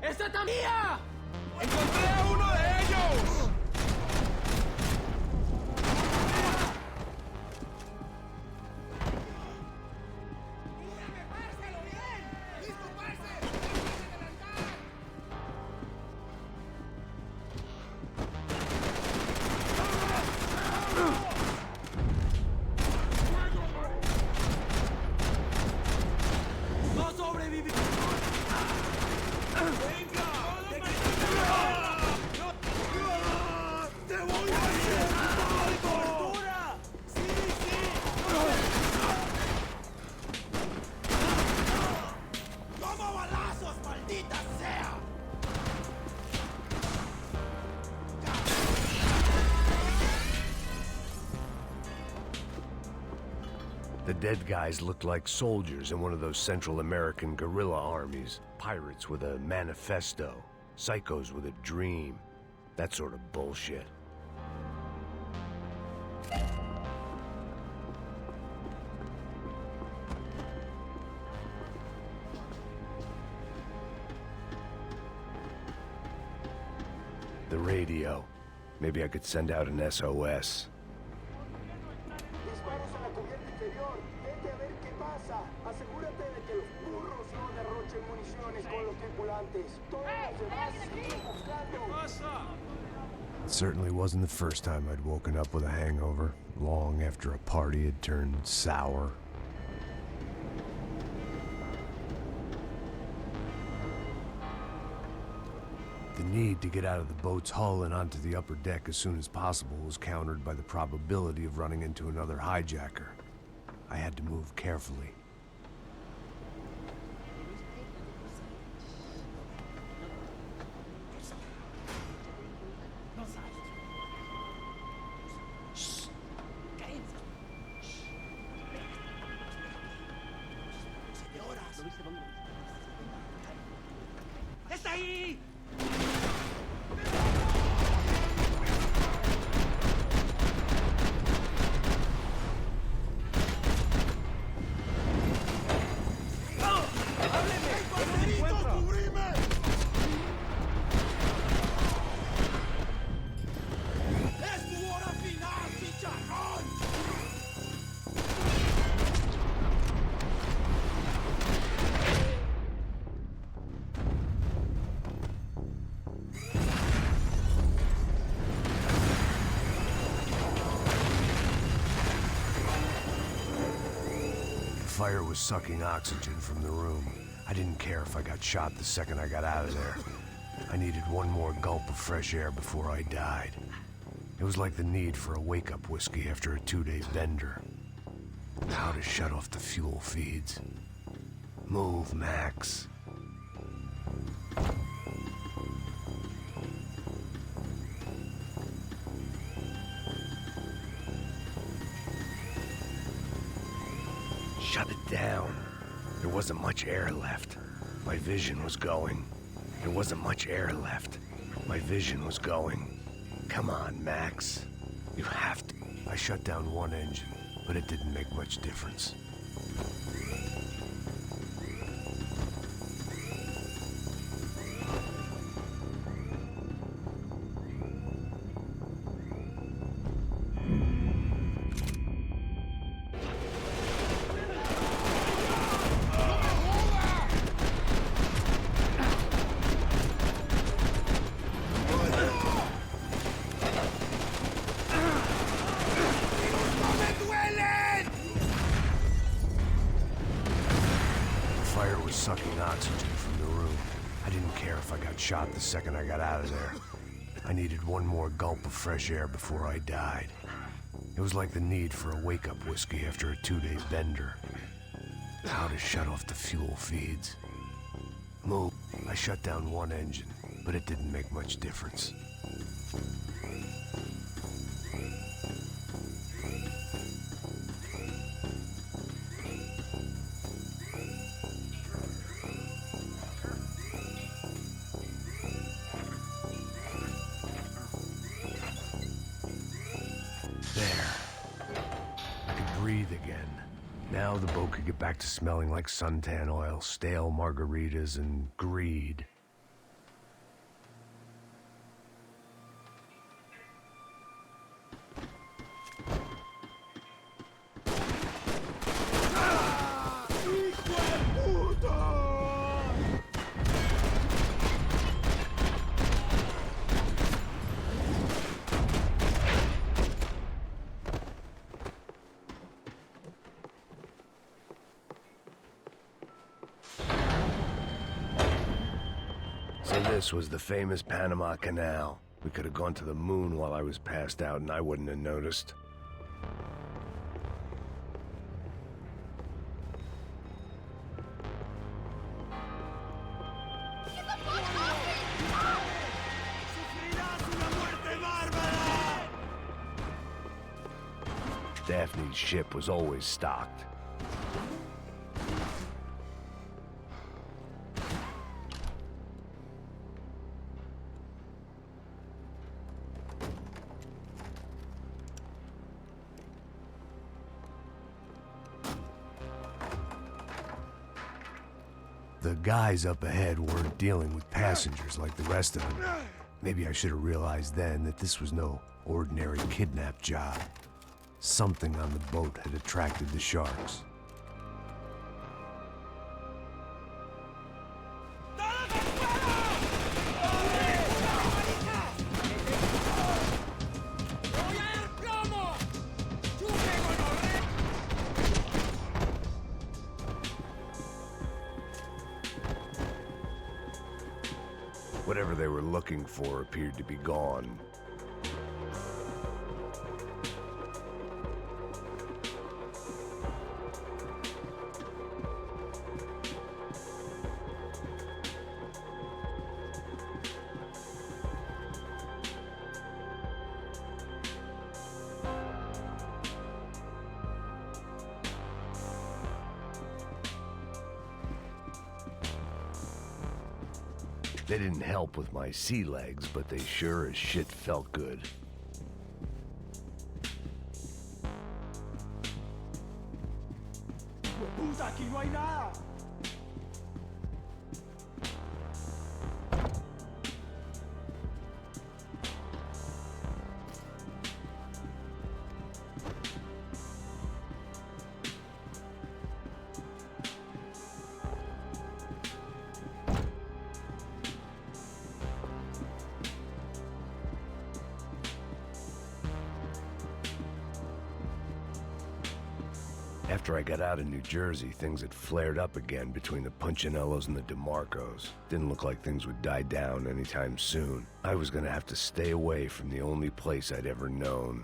¡Esta está mía! ¡Encontré a uno de ellos! The dead guys looked like soldiers in one of those Central American guerrilla armies. Pirates with a manifesto. Psychos with a dream. That sort of bullshit. The radio. Maybe I could send out an SOS. It certainly wasn't the first time I'd woken up with a hangover, long after a party had turned sour. The need to get out of the boat's hull and onto the upper deck as soon as possible was countered by the probability of running into another hijacker. I had to move carefully. ¡Está ahí! fire was sucking oxygen from the room. I didn't care if I got shot the second I got out of there. I needed one more gulp of fresh air before I died. It was like the need for a wake-up whiskey after a 2-day bender. How to shut off the fuel feeds. Move, Max. Shut it down. There wasn't much air left. My vision was going. There wasn't much air left. My vision was going. Come on, Max. You have to. I shut down one engine, but it didn't make much difference. Sucking oxygen from the room. I didn't care if I got shot the second I got out of there. I needed one more gulp of fresh air before I died. It was like the need for a wake-up whiskey after a 2-day bender. How to shut off the fuel feeds. Move. I shut down one engine, but it didn't make much difference. Breathe again. Now the boat could get back to smelling like suntan oil, stale margaritas, and greed. So this was the famous Panama Canal. We could have gone to the moon while I was passed out and I wouldn't have noticed. Daphne's ship was always stocked. The guys up ahead weren't dealing with passengers like the rest of them. Maybe I should have realized then that this was no ordinary kidnap job. Something on the boat had attracted the sharks. Whatever they were looking for appeared to be gone. They didn't help with my sea legs, but they sure as shit felt good. Puta, aquí no hay nada. After I got out of New Jersey, things had flared up again between the Punchinellos and the DeMarcos. Didn't look like things would die down anytime soon. I was gonna have to stay away from the only place I'd ever known.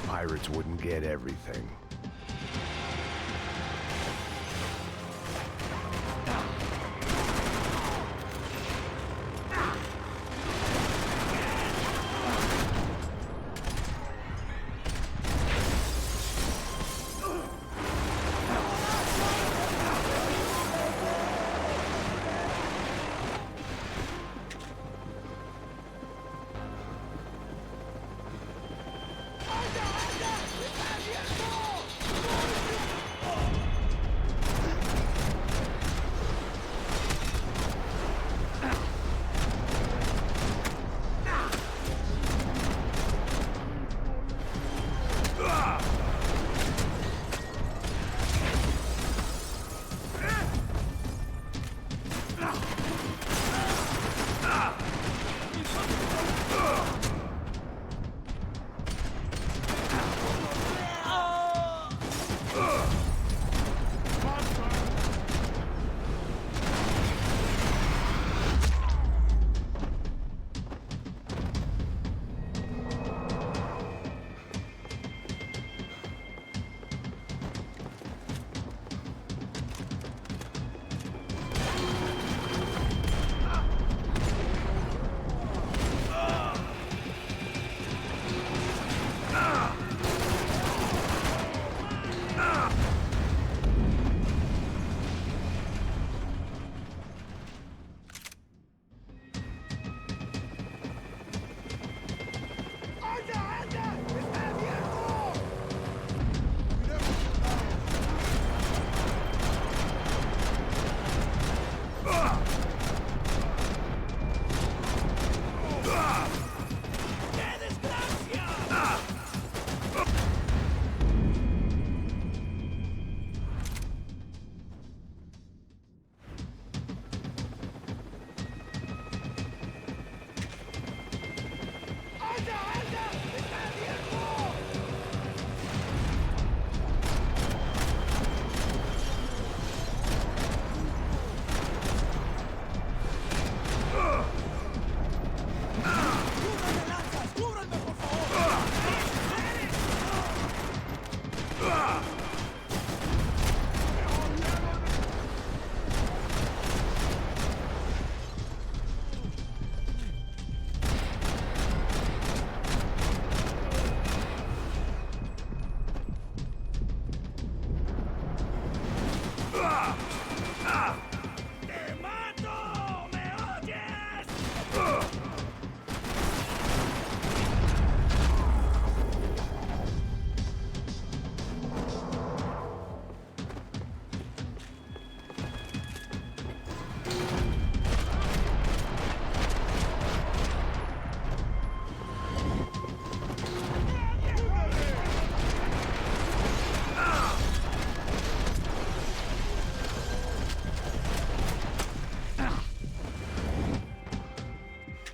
Pirates wouldn't get everything.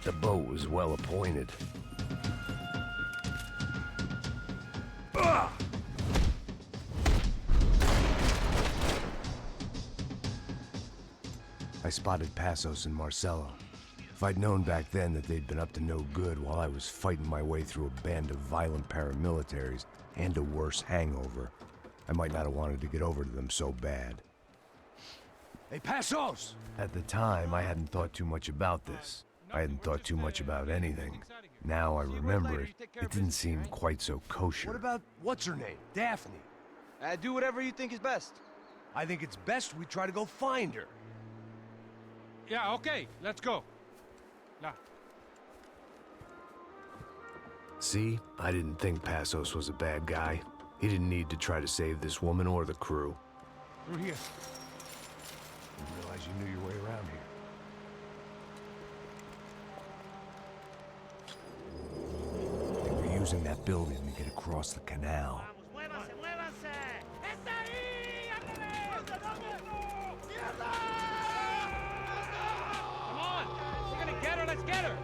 The boat was well appointed. I spotted Passos and Marcelo. If I'd known back then that they'd been up to no good while I was fighting my way through a band of violent paramilitaries and a worse hangover, I might not have wanted to get over to them so bad. Hey, Passos! At the time, I hadn't thought too much about this. I hadn't thought too much about anything. Now I remember it, it didn't seem quite so kosher. What about, what's her name? Daphne. Do whatever you think is best. I think it's best we try to go find her. Yeah, okay, let's go. Now. See? I didn't think Passos was a bad guy. He didn't need to try to save this woman or the crew. Through here. Didn't realize you knew your way around here. They were using that building to get across the canal. Come on! We're gonna get her, let's get her!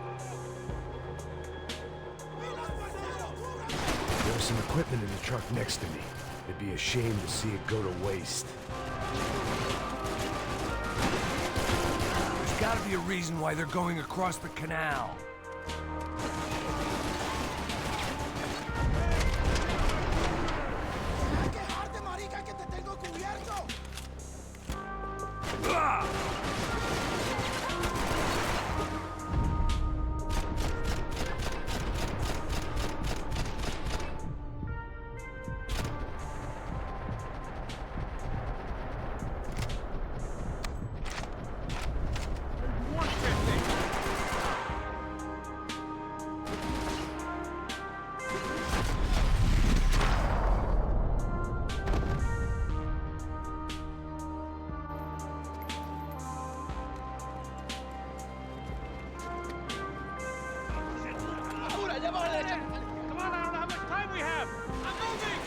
There was some equipment in the truck next to me. It'd be a shame to see it go to waste. There's gotta be a reason why they're going across the canal. Come on, I don't know how much time we have! I'm moving!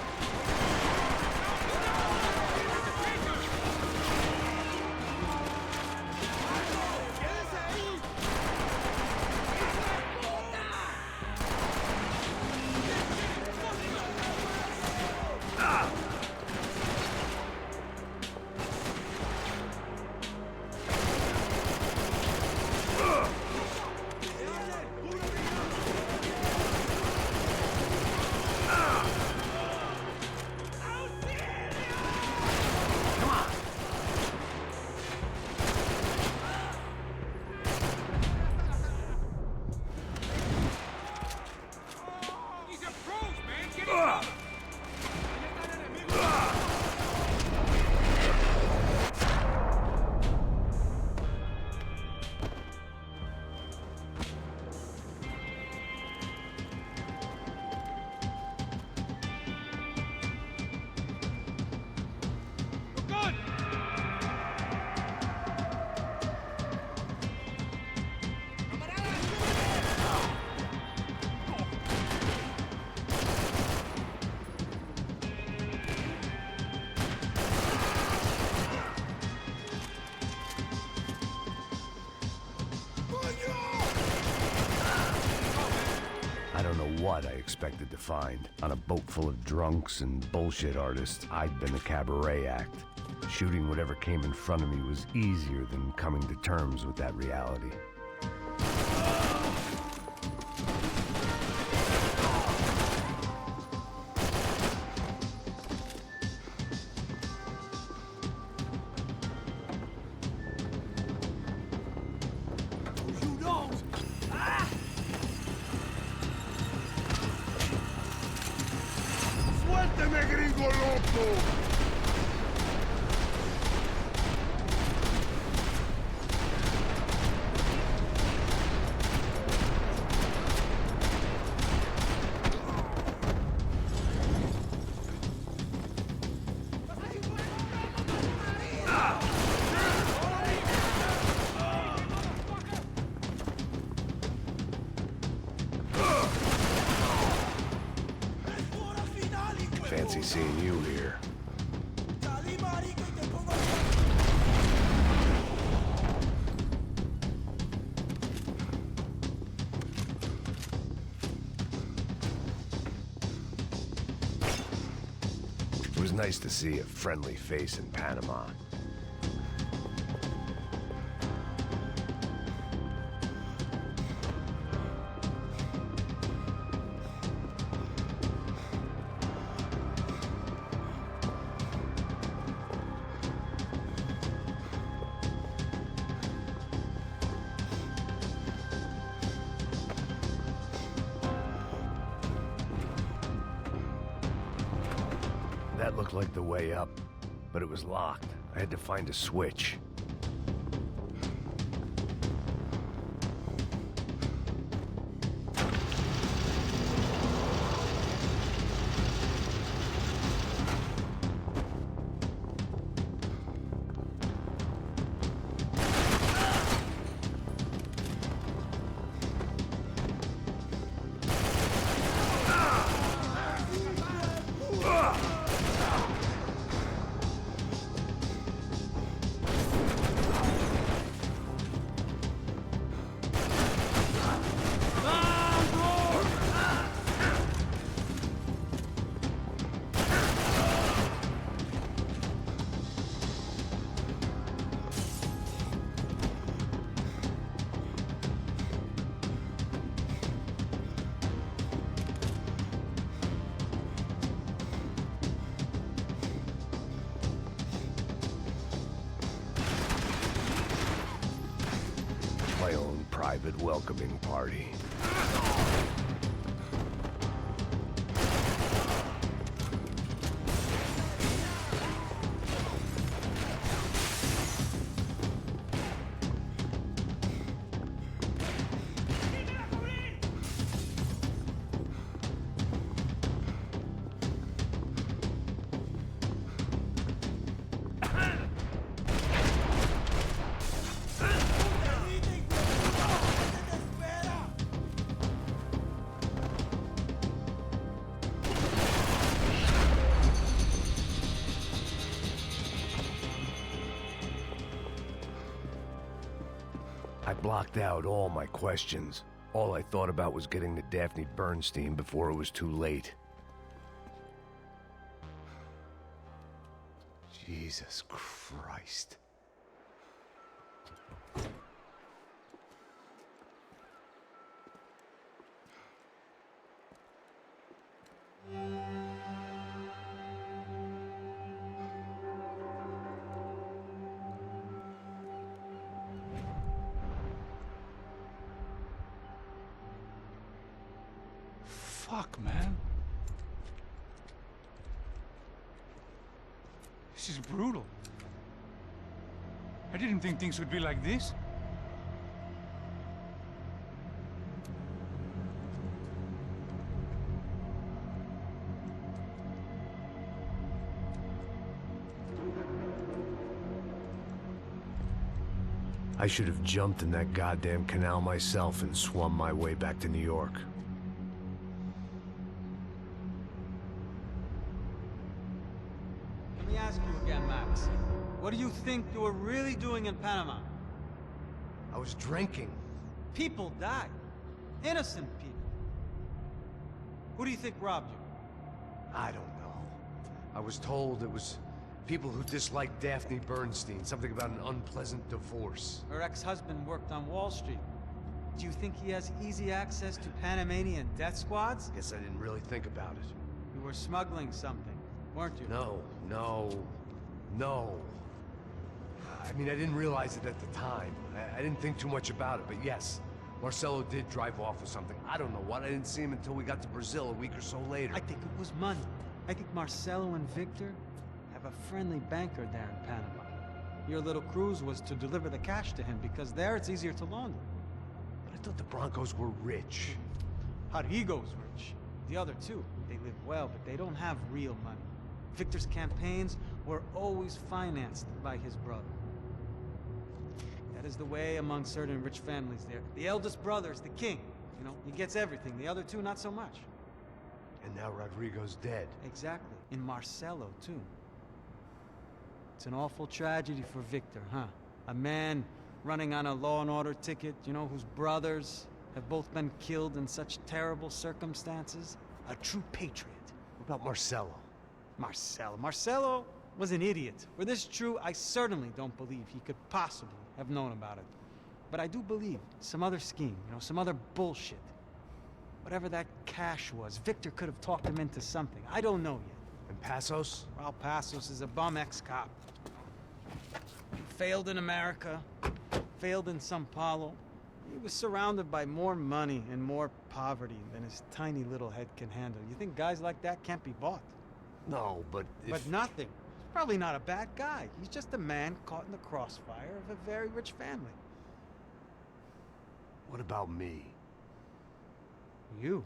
I don't know what I expected to find. On a boat full of drunks and bullshit artists, I'd been a cabaret act. Shooting whatever came in front of me was easier than coming to terms with that reality. ¡Suélteme, gringo loco! Fancy seeing you here. It was nice to see a friendly face in Panama. That looked like the way up, but it was locked. I had to find a switch. My own private welcoming party. I blocked out all my questions. All I thought about was getting to Daphne Bernstein before it was too late. Jesus Christ. Fuck, man. This is brutal. I didn't think things would be like this. I should have jumped in that goddamn canal myself and swum my way back to New York. Let me ask you again, Max. What do you think you were really doing in Panama? I was drinking. People died. Innocent people. Who do you think robbed you? I don't know. I was told it was people who disliked Daphne Bernstein, something about an unpleasant divorce. Her ex-husband worked on Wall Street. Do you think he has easy access to Panamanian death squads? Guess I didn't really think about it. You were smuggling something, weren't you? No. I mean, I didn't realize it at the time. I didn't think too much about it, but yes, Marcelo did drive off with something. I don't know what. I didn't see him until we got to Brazil a week or so later. I think it was money. I think Marcelo and Victor have a friendly banker there in Panama. Your little cruise was to deliver the cash to him because there it's easier to launder. But I thought the Broncos were rich. Rodrigo's rich. The other two, they live well, but they don't have real money. Victor's campaigns were always financed by his brother. That is the way among certain rich families there. The eldest brother is the king. You know, he gets everything. The other two, not so much. And now Rodrigo's dead. Exactly. In Marcelo, too. It's an awful tragedy for Victor, huh? A man running on a law and order ticket, you know, whose brothers have both been killed in such terrible circumstances. A true patriot. What about Marcelo? Marcelo was an idiot. Were this true, I certainly don't believe he could possibly have known about it. But I do believe some other scheme, you know, some other bullshit. Whatever that cash was, Victor could have talked him into something. I don't know yet. And Passos? Well, Passos is a bum ex-cop. He failed in America, failed in Sao Paulo. He was surrounded by more money and more poverty than his tiny little head can handle. You think guys like that can't be bought? No, but if... But nothing. He's probably not a bad guy. He's just a man caught in the crossfire of a very rich family. What about me? You.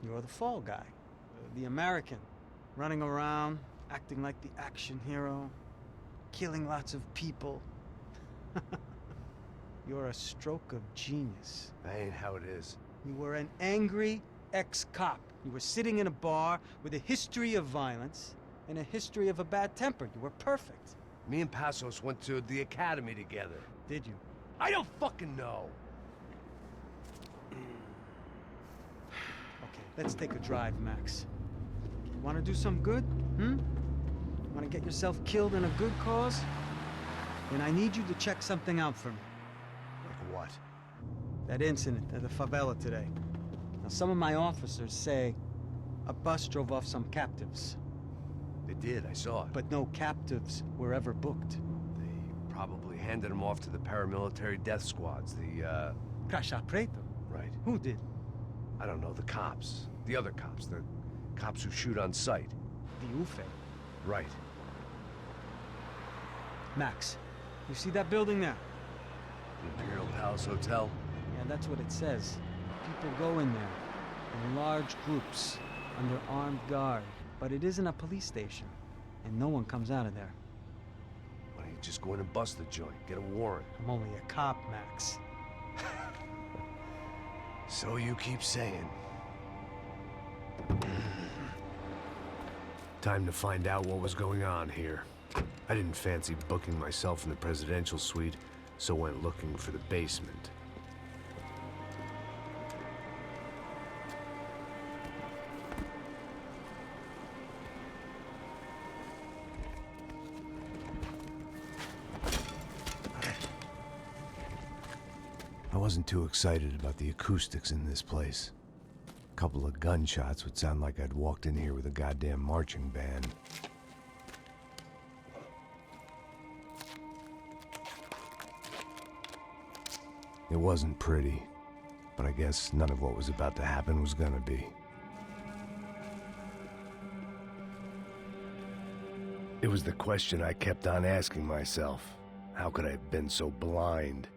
You're the fall guy. The American. Running around, acting like the action hero. Killing lots of people. You're a stroke of genius. That ain't how it is. You were an angry ex-cop. You were sitting in a bar with a history of violence and a history of a bad temper. You were perfect. Me and Passos went to the academy together. Did you? I don't fucking know. Okay, let's take a drive, Max. You want to do some good? Want to get yourself killed in a good cause? Then I need you to check something out for me. Like what? That incident at the favela today. Now, some of my officers say a bus drove off some captives. They did, I saw it. But no captives were ever booked. They probably handed them off to the paramilitary death squads, the, Caixa Preto? Right. Who did? I don't know, the cops. The other cops, the cops who shoot on sight. The UFE. Right. Max, you see that building there? The Imperial Palace Hotel? Yeah, that's what it says. People go in there, in large groups, under armed guard. But it isn't a police station, and no one comes out of there. Why don't you just go in and bust the joint, get a warrant? I'm only a cop, Max. So you keep saying. Time to find out what was going on here. I didn't fancy booking myself in the presidential suite, so went looking for the basement. I wasn't too excited about the acoustics in this place. A couple of gunshots would sound like I'd walked in here with a goddamn marching band. It wasn't pretty, but I guess none of what was about to happen was gonna be. It was the question I kept on asking myself. How could I have been so blind?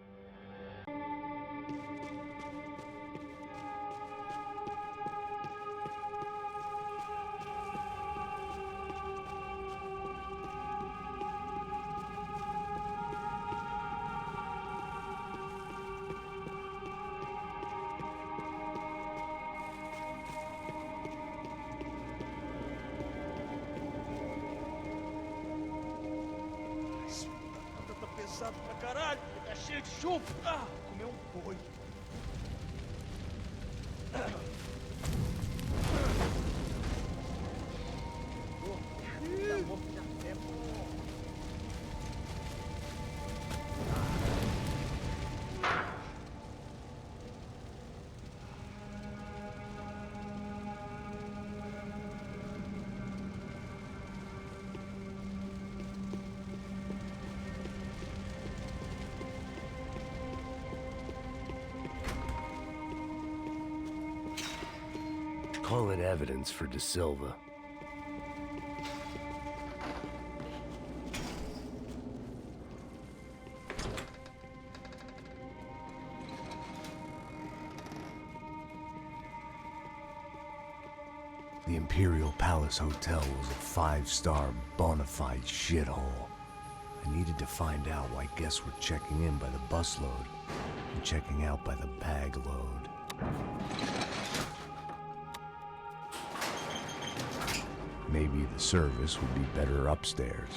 Tá pesado pra caralho, tá cheio de chumbo. Ah, comeu boi. Call it evidence for De Silva. The Imperial Palace Hotel was a five-star, bona fide shithole. I needed to find out why guests were checking in by the busload and checking out by the bag load. Maybe the service would be better upstairs.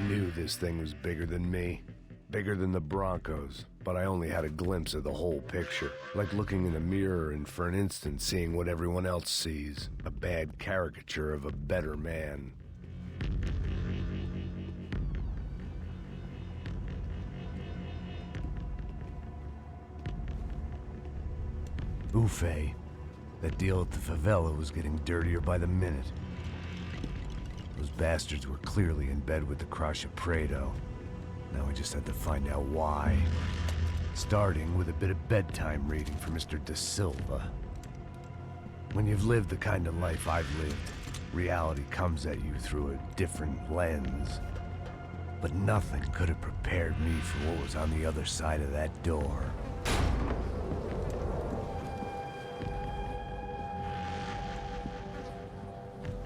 knew this thing was bigger than me. Bigger than the Broncos, but I only had a glimpse of the whole picture. Like looking in a mirror and for an instant seeing what everyone else sees. A bad caricature of a better man. Ufe. That deal at the favela was getting dirtier by the minute. Those bastards were clearly in bed with the Crusher Prado. Now we just had to find out why. Starting with a bit of bedtime reading for Mr. Da Silva. When you've lived the kind of life I've lived, reality comes at you through a different lens. But nothing could have prepared me for what was on the other side of that door.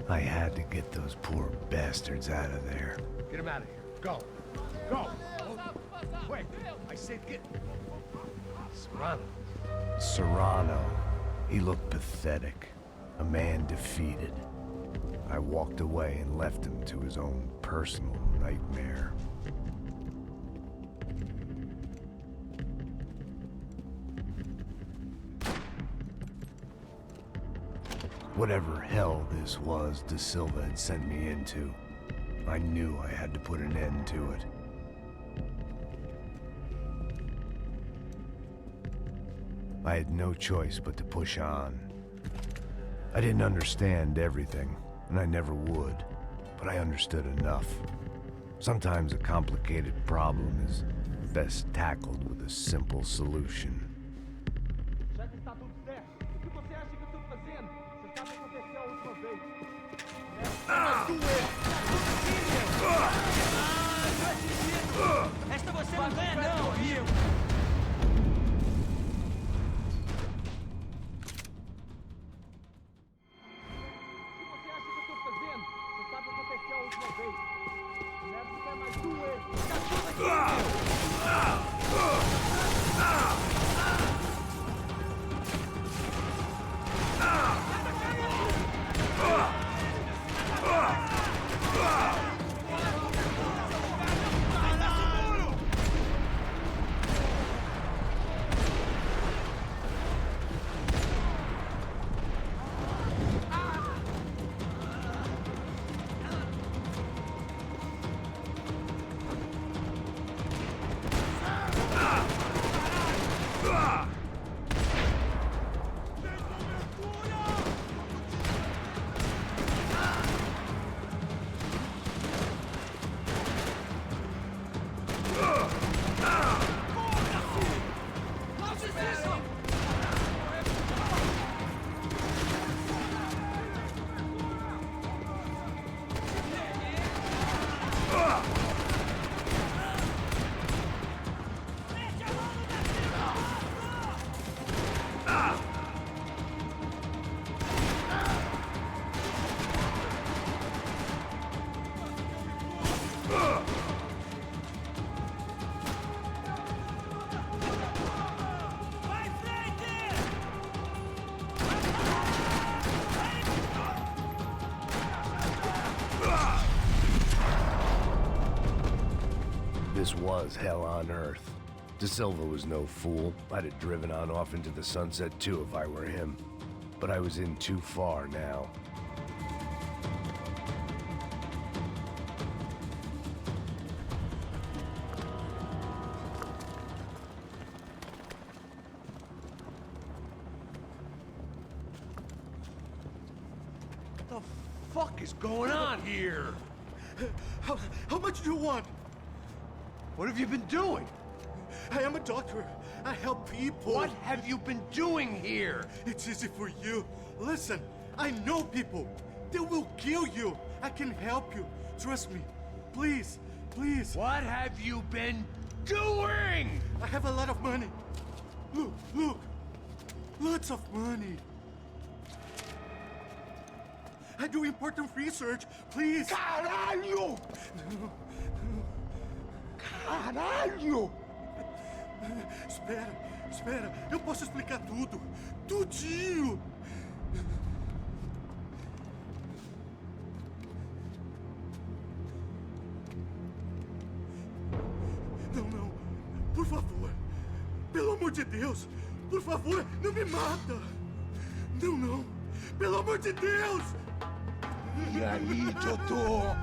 I had to get those poor bastards out of there. Get him out of here. Go. Go! Wait, I said get... Serrano. Serrano. He looked pathetic. A man defeated. I walked away and left him to his own personal nightmare. Whatever hell this was Da Silva had sent me into, I knew I had to put an end to it. I had no choice but to push on. I didn't understand everything, and I never would, but I understood enough. Sometimes a complicated problem is best tackled with a simple solution. Já que está tudo certo, o que você acha que eu estou fazendo? Você sabe o que aconteceu a última vez. Esta você não ganha, não, amigo! This was hell on earth. Da Silva was no fool. I'd have driven on off into the sunset too if I were him. But I was in too far now. What the fuck is going on here? How much do you want? What have you been doing? I am a doctor. I help people. What have you been doing here? It's easy for you. Listen, I know people. They will kill you. I can help you. Trust me. Please, please. What have you been doing? I have a lot of money. Look, look. Lots of money. I do important research. Please. Caralho! Caralho! Espera, espera. Eu posso explicar tudo. Tudinho. Por favor. Pelo amor de Deus. Por favor, não me mata. Não, não. Pelo amor de Deus. E aí, idiota?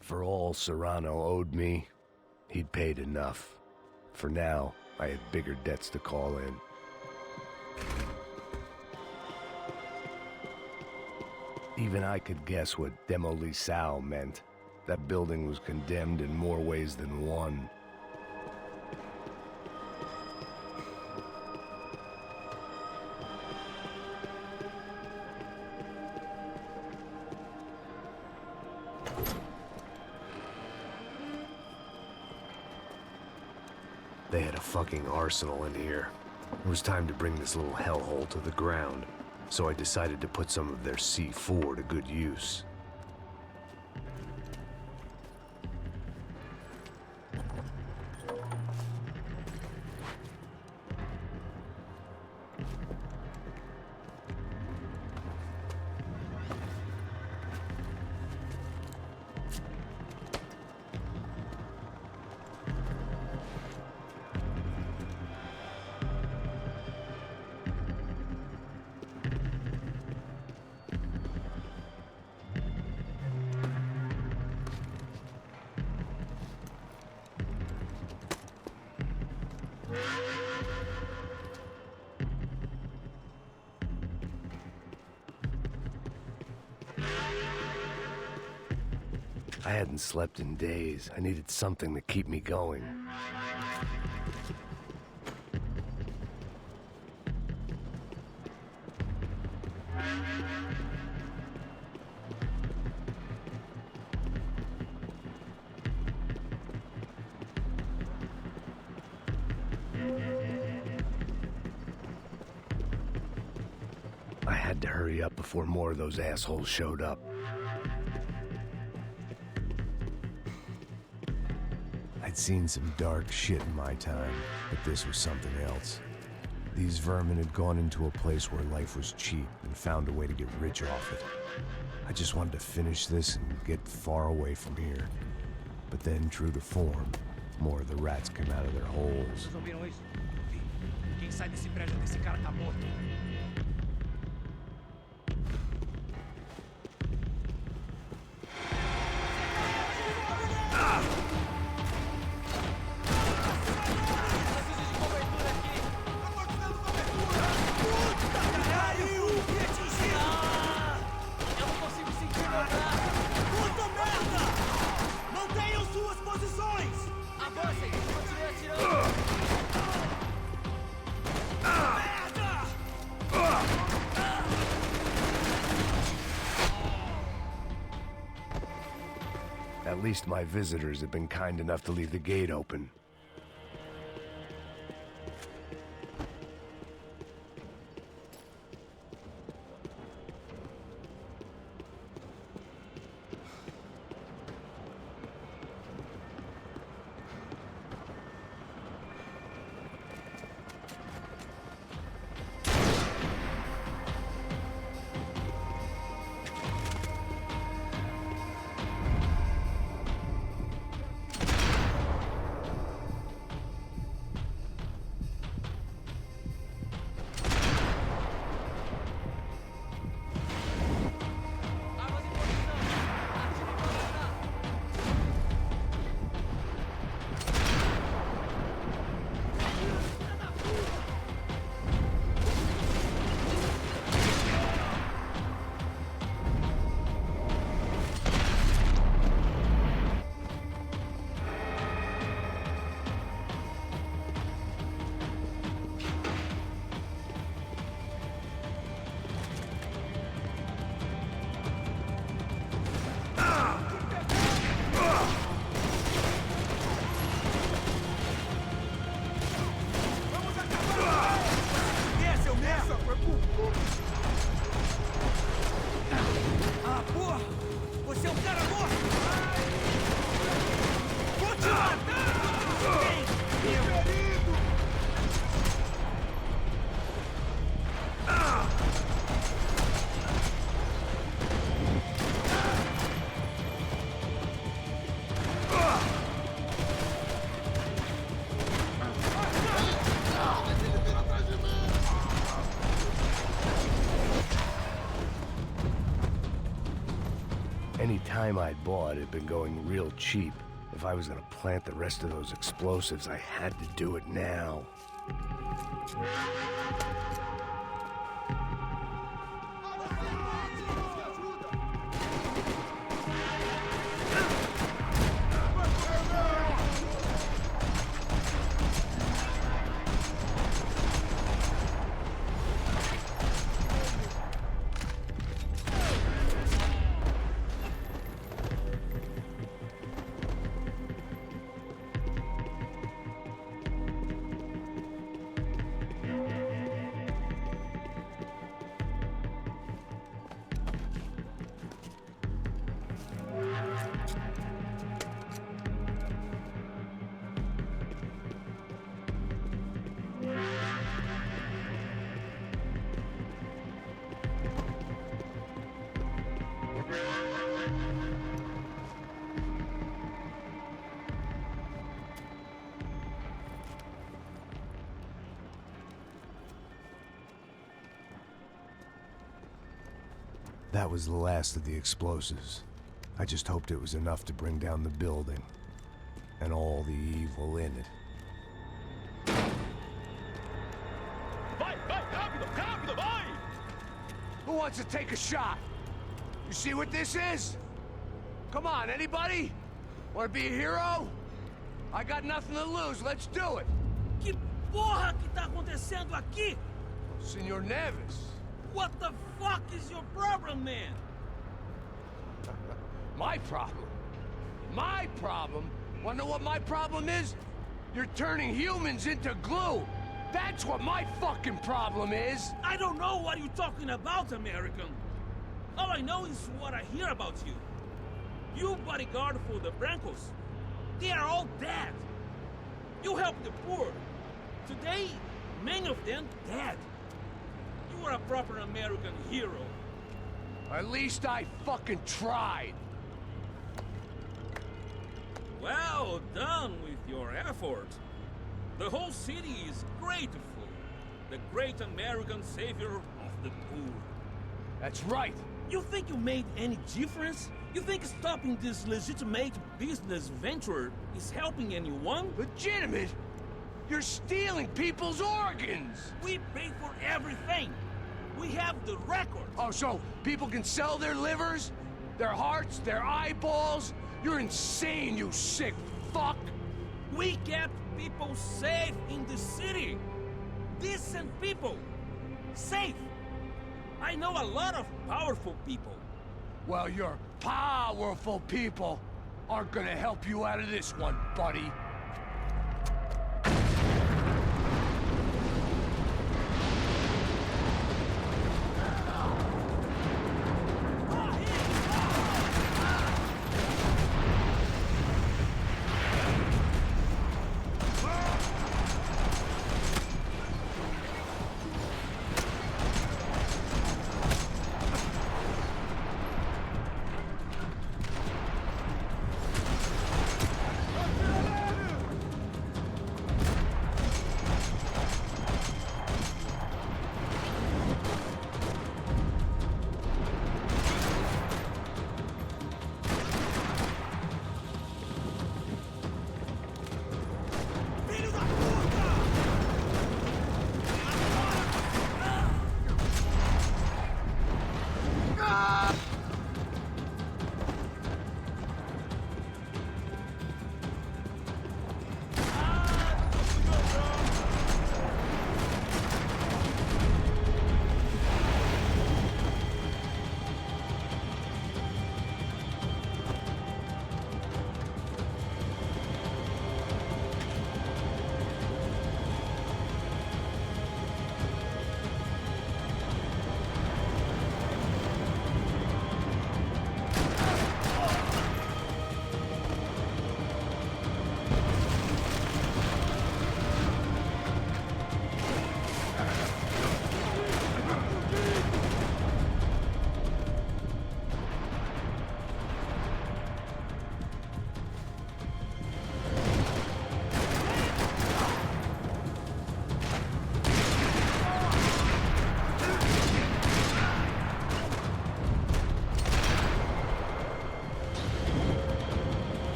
For all Serrano owed me, he'd paid enough. For now, I had bigger debts to call in. Even I could guess what demolissao meant. That building was condemned in more ways than one. They had a fucking arsenal in here. It was time to bring this little hellhole to the ground, so I decided to put some of their C4 to good use. I hadn't slept in days. I needed something to keep me going. I had to hurry up before more of those assholes showed up. I'd seen some dark shit in my time, but this was something else. These vermin had gone into a place where life was cheap and found a way to get rich off it. I just wanted to finish this and get far away from here. But then, true to form, more of the rats came out of their holes. Vocês ouviram isso? Quem sai desse prédio desse cara tá morto. At least my visitors had been kind enough to leave the gate open. Any time I'd bought had been going real cheap. If I was gonna plant the rest of those explosives, I had to do it now. That was the last of the explosives. I just hoped it was enough to bring down the building and all the evil in it. Vai, vai, rápido, rápido, vai! Who wants to take a shot? You see what this is? Come on, anybody? Want to be a hero? I got nothing to lose, let's do it! Que porra que tá acontecendo aqui? Senor Neves. What the fuck is your problem, man? My problem? My problem? Wanna know what my problem is? You're turning humans into glue! That's what my fucking problem is! I don't know what you're talking about, American. All I know is what I hear about you. You bodyguard for the Brancos. They are all dead. You help the poor. Today, many of them dead. You are a proper American hero. At least I fucking tried. Well done with your effort. The whole city is grateful. The great American savior of the poor. That's right. You think you made any difference? You think stopping this legitimate business venture is helping anyone? Legitimate? You're stealing people's organs! We pay for everything. We have the record. Oh, so people can sell their livers? Their hearts? Their eyeballs? You're insane, you sick fuck! We kept people safe in the city. Decent people. Safe. I know a lot of powerful people. Well, your powerful people aren't gonna help you out of this one, buddy.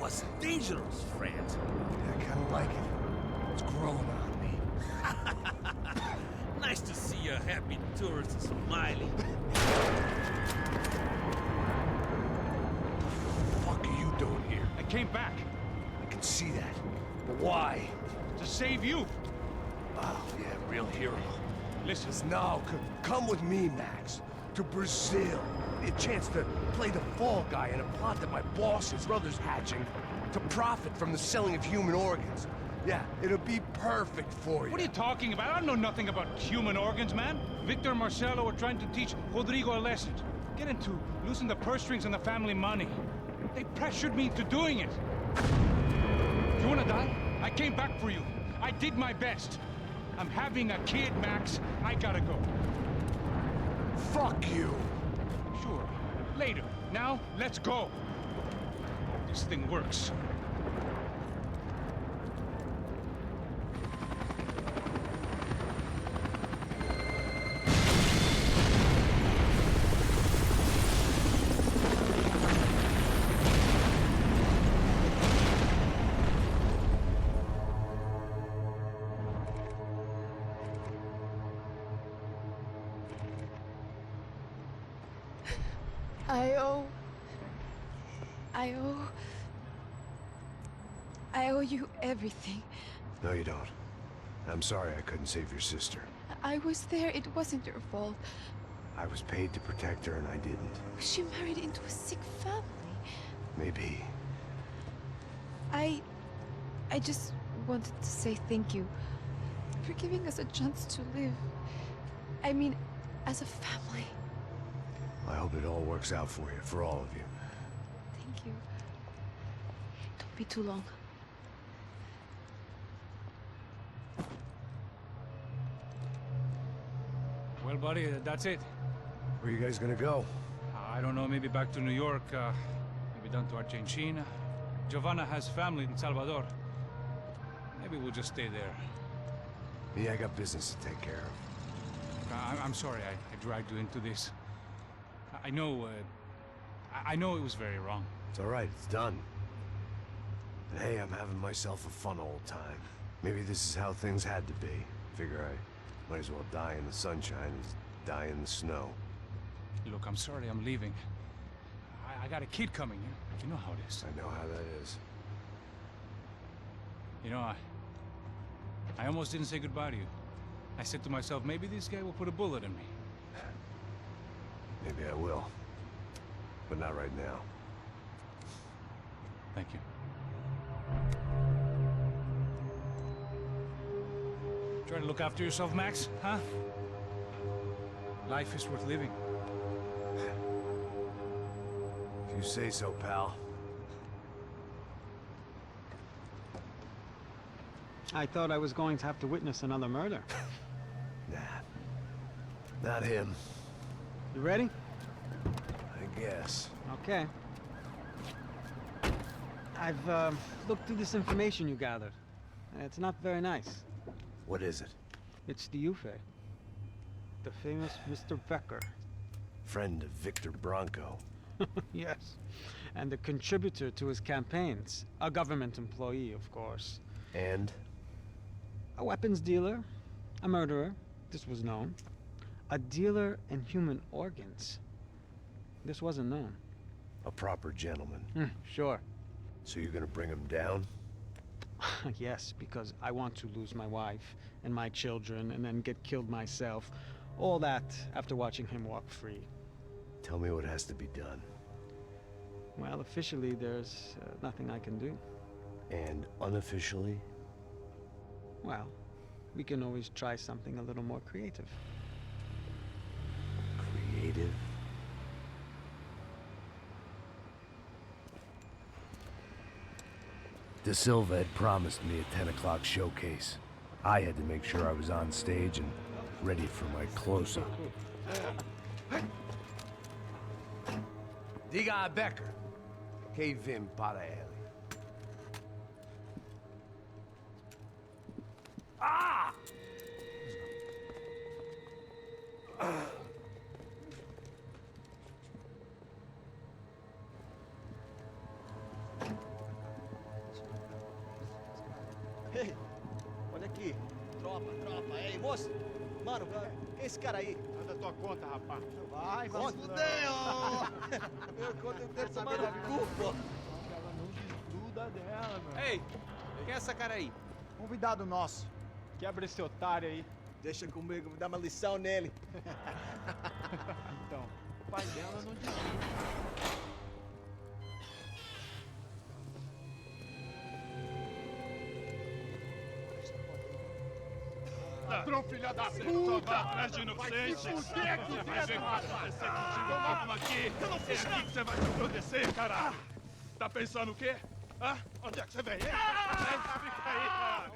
was dangerous, friend. I kind of like it. It's growing on me. Nice to see a happy tourist smiling. What the fuck are you doing here? I came back I can see that. But why? to save you. Oh, yeah, real hero. Listen. Now, come with me, Max. To Brazil. A chance to play the fall guy in a plot that my boss's brother's hatching to profit from the selling of human organs. Yeah, it'll be perfect for you. What are you talking about? I know nothing about human organs, man. Victor and Marcelo are trying to teach Rodrigo a lesson. Get into losing the purse strings and the family money. They pressured me into doing it. You wanna die? I came back for you. I did my best. I'm having a kid, Max. I gotta go. Fuck you. Sure. Later. Now, let's go. This thing works. I owe you everything. No, you don't. I'm sorry I couldn't save your sister. I was there. It wasn't your fault. I was paid to protect her and I didn't. She married into a sick family. Maybe. I just wanted to say thank you for giving us a chance to live. I mean, as a family. I hope it all works out for you, for all of you. Thank you. Don't be too long. Well, buddy, that's it. Where are you guys gonna go? I don't know, maybe back to New York, maybe down to Argentina. Giovanna has family in Salvador. Maybe we'll just stay there. Me, I got business to take care of. I'm sorry I dragged you into this. I know it was very wrong. It's all right, it's done. And hey, I'm having myself a fun old time. Maybe this is how things had to be. Figure I might as well die in the sunshine as die in the snow. Look, I'm sorry I'm leaving. I got a kid coming. You know how it is. I know how that is. You know, I almost didn't say goodbye to you. I said to myself, maybe this guy will put a bullet in me. Maybe I will. But not right now. Thank you. Try to look after yourself, Max, huh? Life is worth living. If you say so, pal. I thought I was going to have to witness another murder. Nah. Not him. You ready? I guess. Okay. I've looked through this information you gathered. It's not very nice. What is it? It's the Ufe. The famous Mr. Becker. Friend of Victor Bronco. Yes. And a contributor to his campaigns. A government employee, of course. And? A weapons dealer. A murderer. This was known. A dealer in human organs. This wasn't known. A proper gentleman. Sure. So you're gonna bring him down? Yes, because I want to lose my wife and my children and then get killed myself. All that after watching him walk free. Tell me what has to be done. Well, officially, there's nothing I can do. And unofficially? Well, we can always try something a little more creative. Creative? De Silva had promised me a 10 o'clock showcase. I had to make sure I was on stage and ready for my close-up. Diga a Becker. Que vim para ele. Ah! olha aqui. Tropa. Ei, moço. Mano, quem é esse cara aí? Manda tua conta, rapaz. Vai se fudeu! Meu conta eu quero tomar no cu, pô. Ela não desgruda dela, mano. Ei, quem é essa cara aí? Convidado nosso. Quebra esse otário aí. Deixa comigo, vou dar uma lição nele. Então, o pai dela não desgruda. Ladrão, filha da puta! Vai atrás de inocente! Vai se fuder, que vai ver o que vai acontecer contigo mesmo aqui! Eu não fiz nada! É aqui que você vai se acontecer, caralho! Tá pensando o quê? Hã? Onde é que você vem? Fica aí, caralho!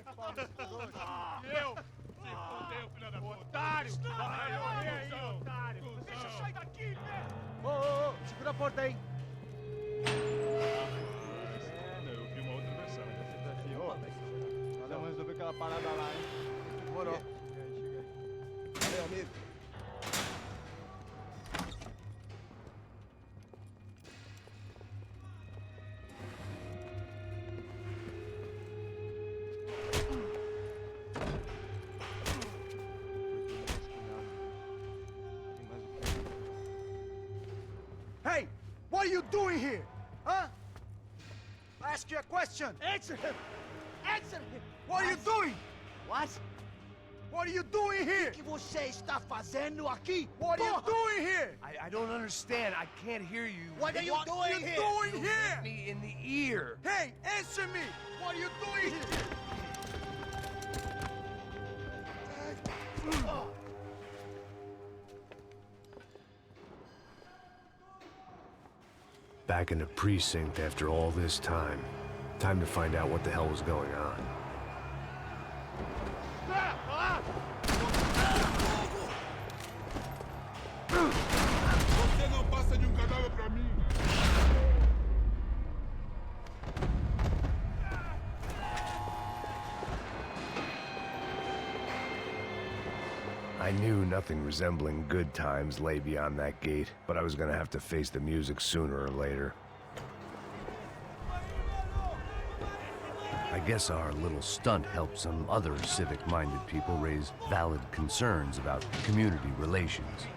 Eu? Se fudeu, filha da puta! Otário! Vai morrer aí, otário! Deixa eu sair daqui, velho! Ô, segura a porta aí. Eu vi uma outra versão. Vamos resolver aquela parada lá, hein? Demorou. Chega aí. Valeu, amigo. Hey, what are you doing here? Huh? I ask you a question. Answer him. Answer him. What are you doing? What? What are you doing here? O que você está fazendo aqui? What are you doing here? I don't understand. I can't hear you. What are you doing here? You hit me in the ear. Hey, answer me. What are you doing here? Back in the precinct after all this time. Time to find out what the hell was going on. Você não passa de cadáver pra mim! I knew nothing resembling good times lay beyond that gate, but I was gonna have to face the music sooner or later. I guess our little stunt helped some other civic-minded people raise valid concerns about community relations.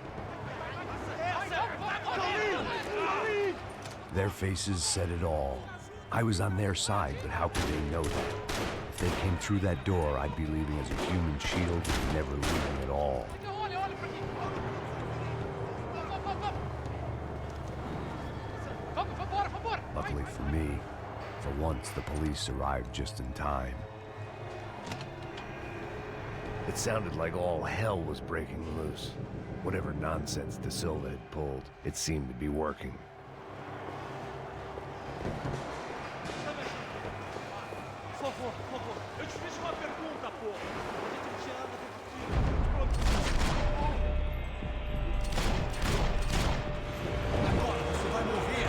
Their faces said it all. I was on their side, but how could they know that? If they came through that door, I'd be leaving as a human shield and never leaving at all. Luckily for me, for once the police arrived just in time. It sounded like all hell was breaking loose. Whatever nonsense De Silva had pulled, it seemed to be working. Por favor. Eu te fiz uma pergunta, pô. A gente anda dentro Agora você vai morrer.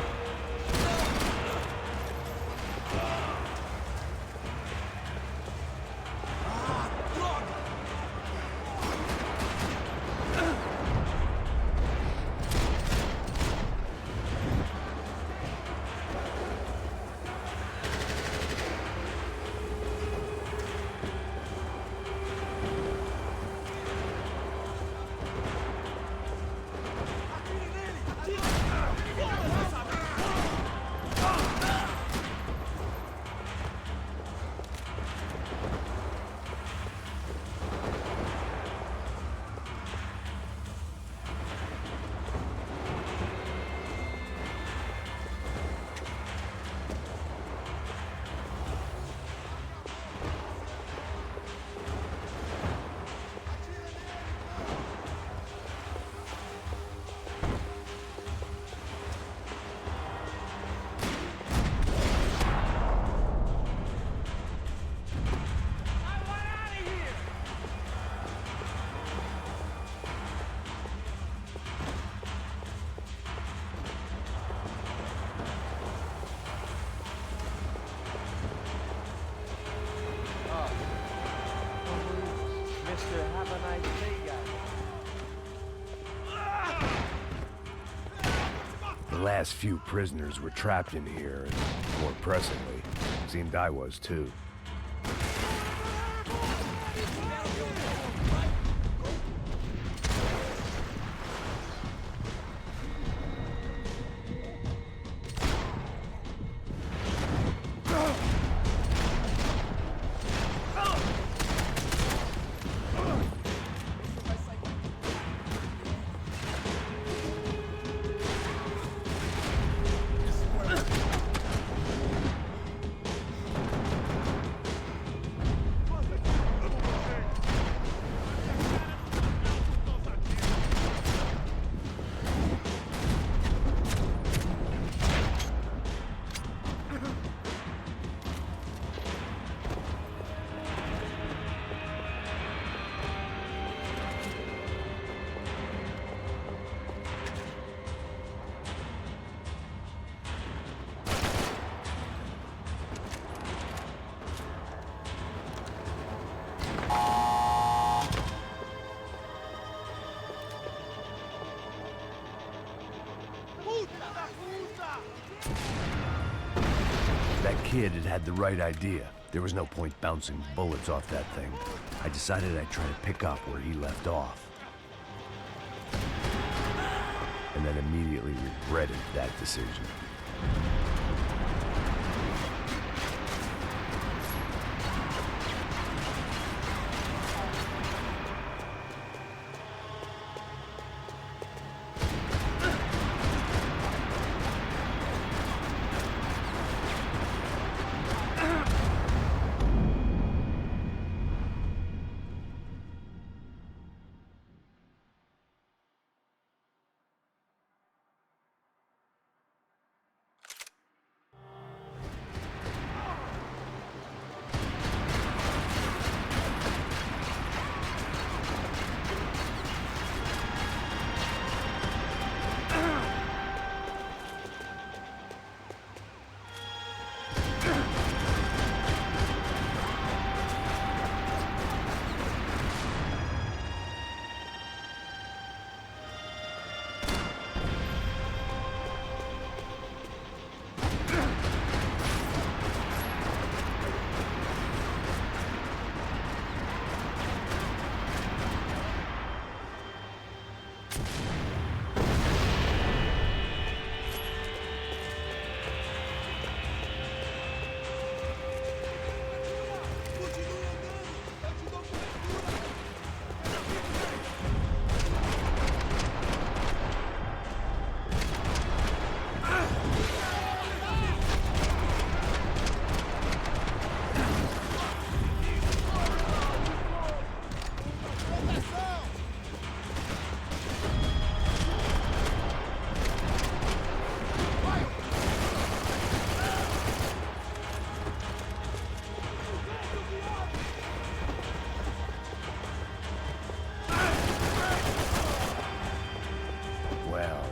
Have a nice day, guys. The last few prisoners were trapped in here, and more pressingly, it seemed I was too. kid had had the right idea. There was no point bouncing bullets off that thing. I decided I'd try to pick up where he left off. And then immediately regretted that decision.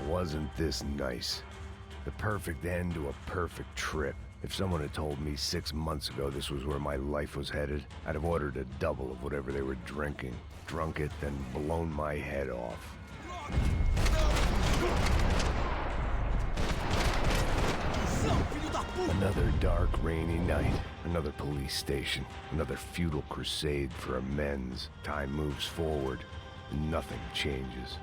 Wasn't this nice? The perfect end to a perfect trip. If someone had told me 6 months ago this was where my life was headed, I'd have ordered a double of whatever they were drinking, drunk it, then blown my head off. Another dark, rainy night. Another police station. Another futile crusade for amends. Time moves forward, and nothing changes.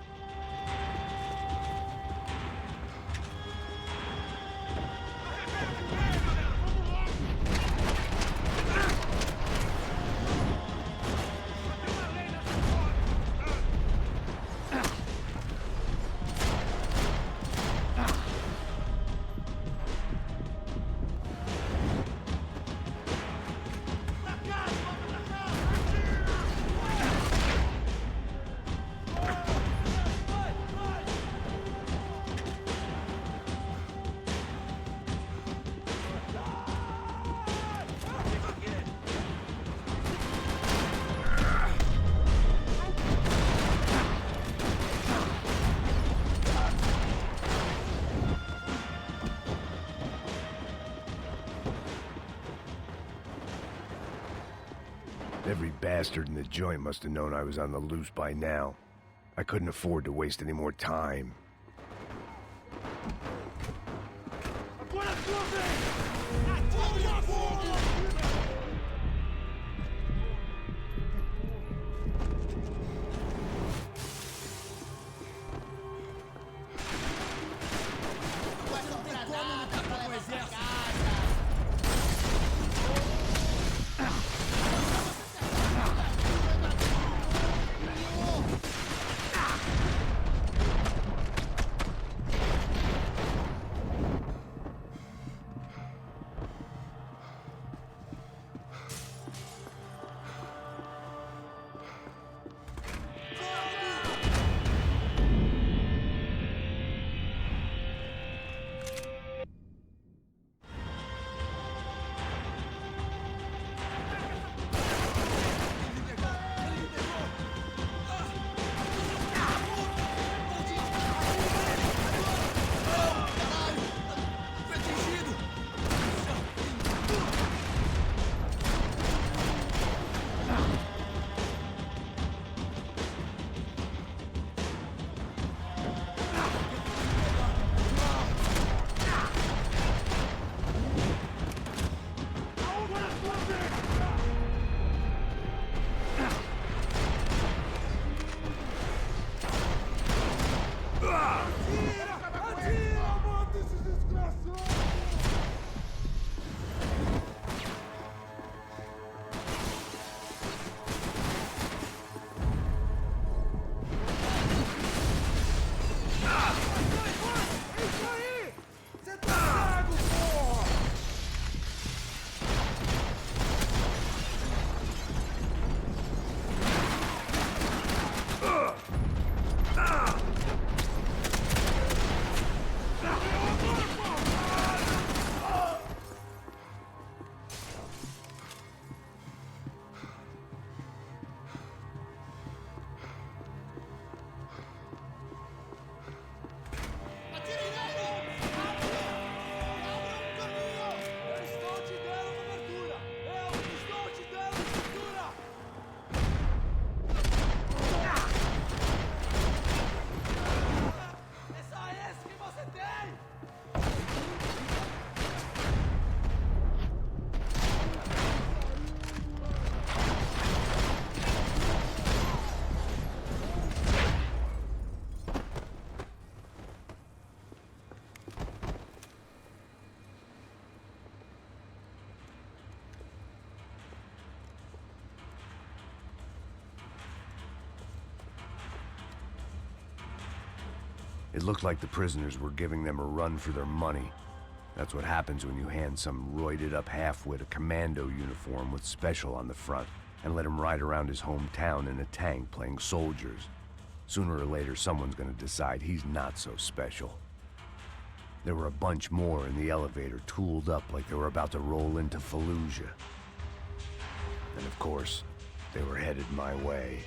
Every bastard in the joint must have known I was on the loose by now. I couldn't afford to waste any more time. It looked like the prisoners were giving them a run for their money. That's what happens when you hand some roided-up halfwit a commando uniform with special on the front and let him ride around his hometown in a tank playing soldiers. Sooner or later, someone's gonna decide he's not so special. There were a bunch more in the elevator, tooled up like they were about to roll into Fallujah. And of course, they were headed my way.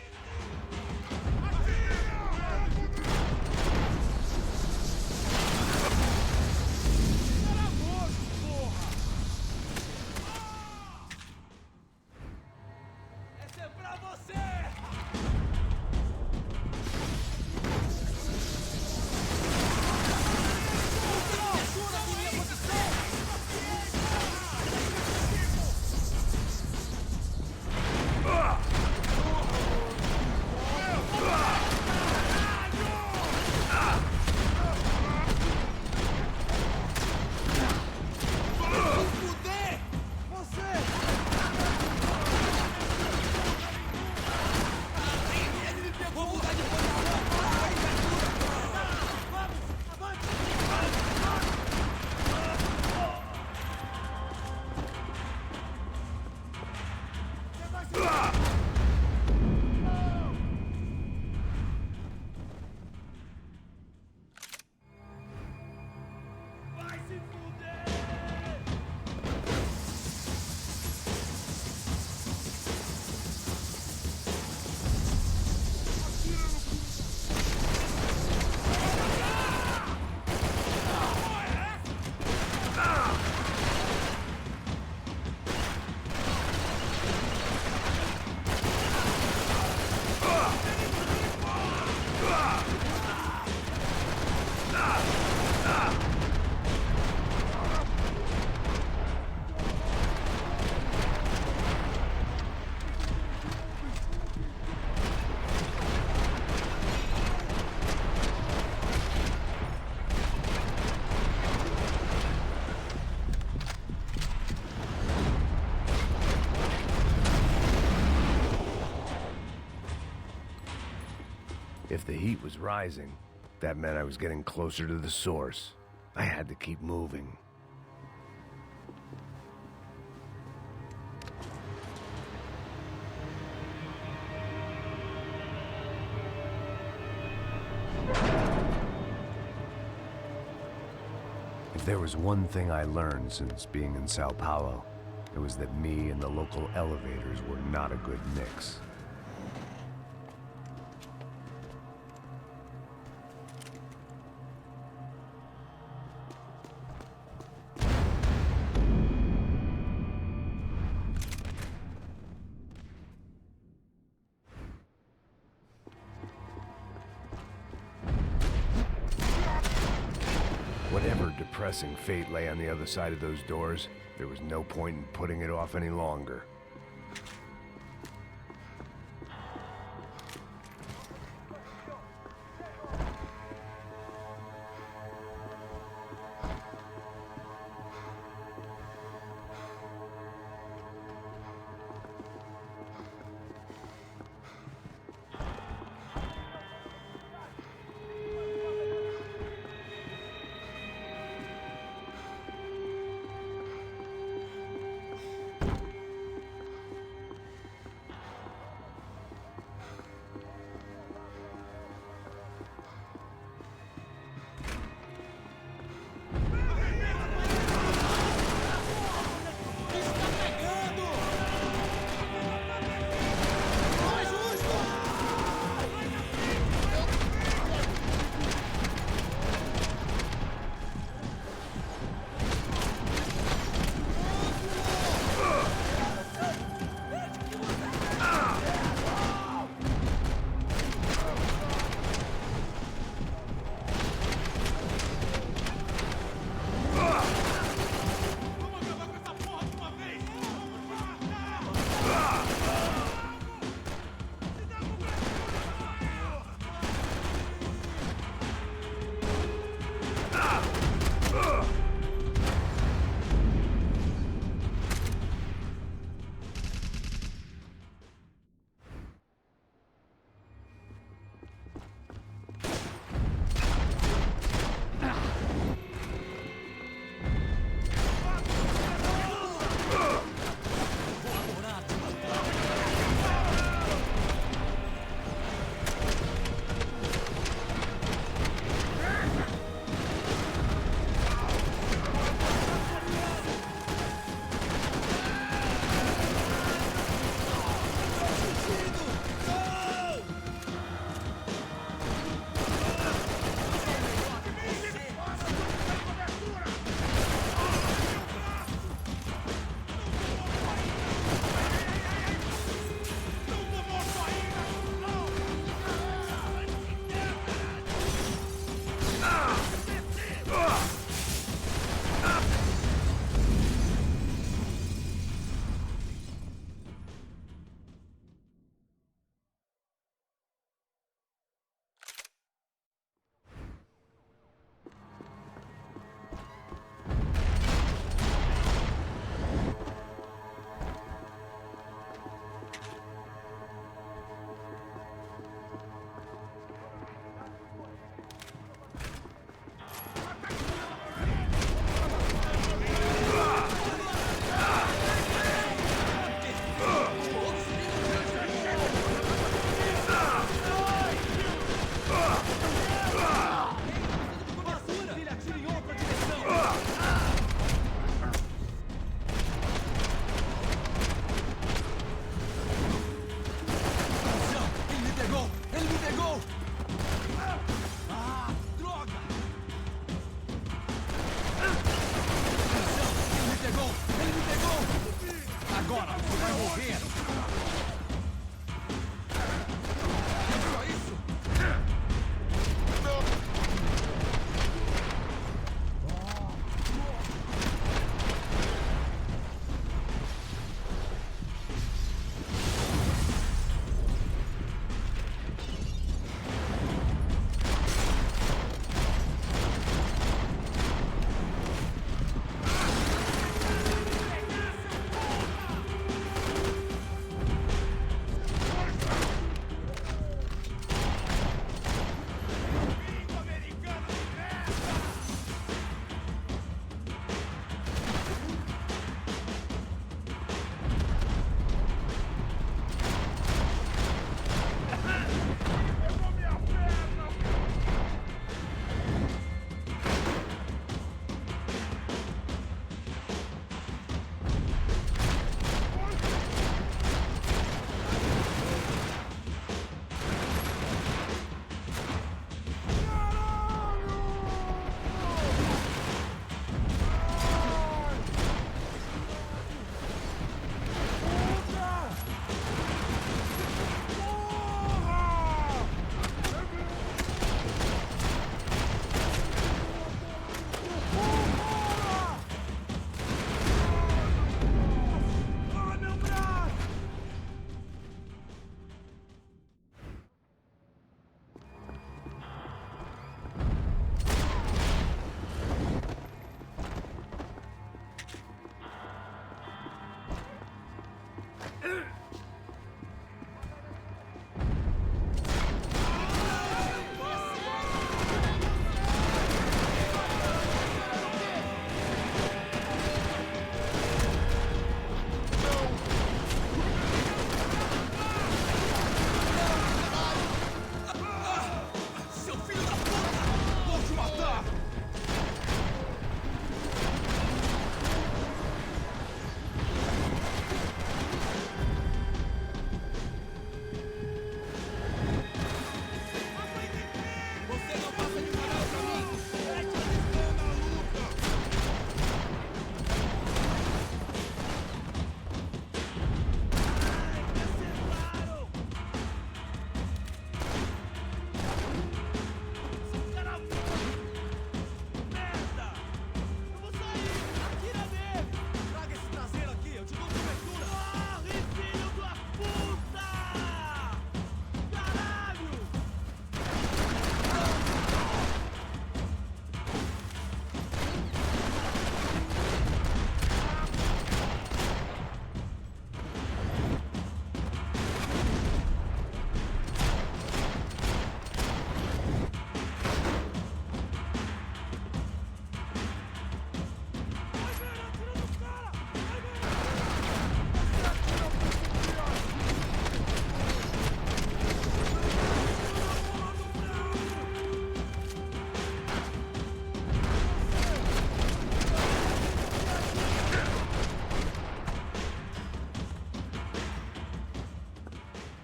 If the heat was rising, that meant I was getting closer to the source. I had to keep moving. If there was one thing I learned since being in Sao Paulo, it was that me and the local elevators were not a good mix. Whatever depressing fate lay on the other side of those doors, there was no point in putting it off any longer.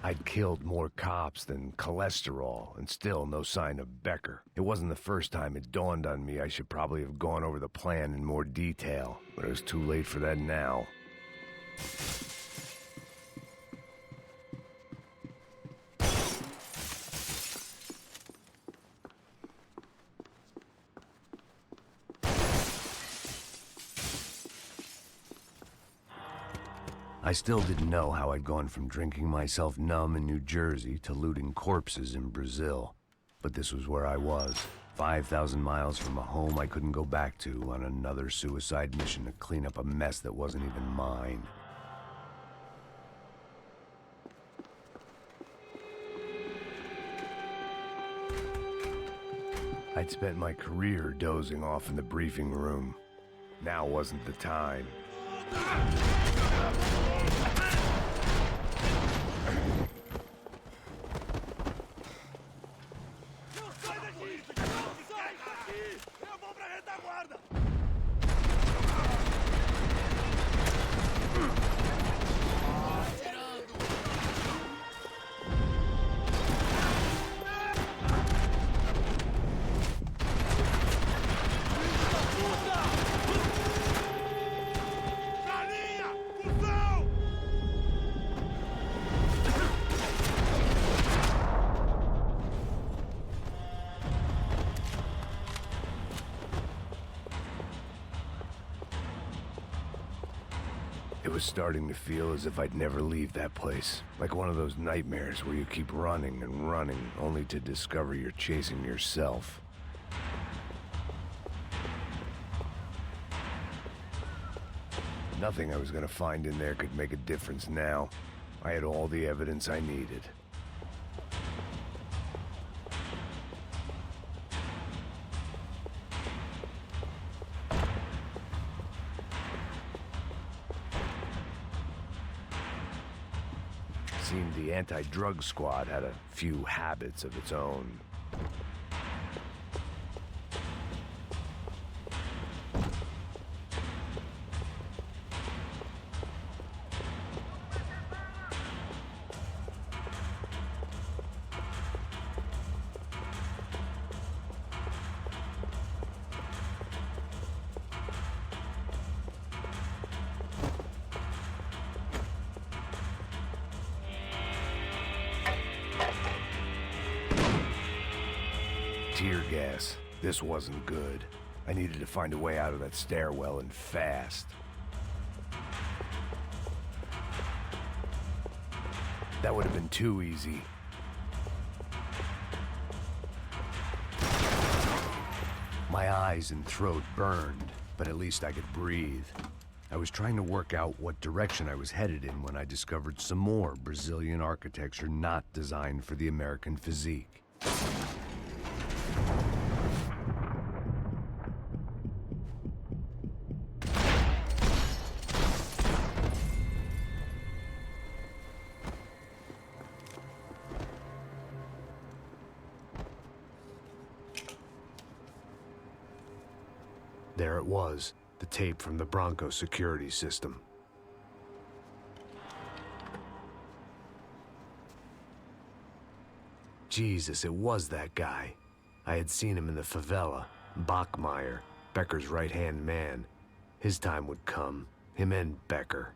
I'd killed more cops than cholesterol, and still no sign of Becker. It wasn't the first time it dawned on me I should probably have gone over the plan in more detail, but it was too late for that now. I still didn't know how I'd gone from drinking myself numb in New Jersey to looting corpses in Brazil. But this was where I was, 5,000 miles from a home I couldn't go back to, on another suicide mission to clean up a mess that wasn't even mine. I'd spent my career dozing off in the briefing room. Now wasn't the time. It was starting to feel as if I'd never leave that place. Like one of those nightmares where you keep running and running, only to discover you're chasing yourself. Nothing I was gonna find in there could make a difference now. I had all the evidence I needed. Seemed the anti-drug squad had a few habits of its own. Tear gas. This wasn't good. I needed to find a way out of that stairwell, and fast. That would have been too easy. My eyes and throat burned, but at least I could breathe. I was trying to work out what direction I was headed in when I discovered some more Brazilian architecture not designed for the American physique. There it was, the tape from the Bronco security system. Jesus, it was that guy. I had seen him in the favela. Bachmeyer, Becker's right-hand man. His time would come. Him and Becker.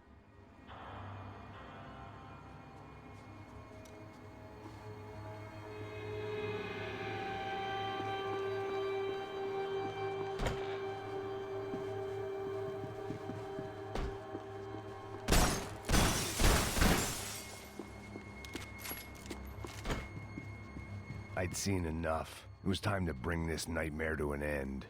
I'd seen enough. It was time to bring this nightmare to an end.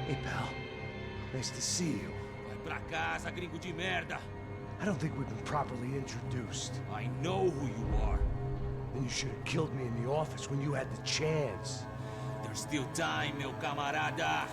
Hey, pal. Nice to see you. Vai pra casa, gringo de merda. I don't think we've been properly introduced. I know who you are. Then you should have killed me in the office when you had the chance. There's still time, meu camarada.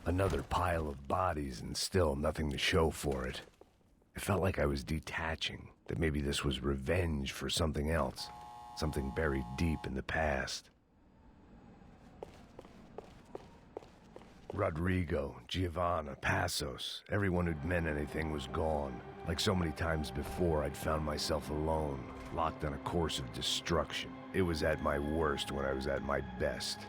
Another pile of bodies and still nothing to show for it. It felt like I was detaching, that maybe this was revenge for something else, something buried deep in the past. Rodrigo, Giovanna, Passos, everyone who'd meant anything was gone. Like so many times before, I'd found myself alone, locked on a course of destruction. It was at my worst when I was at my best.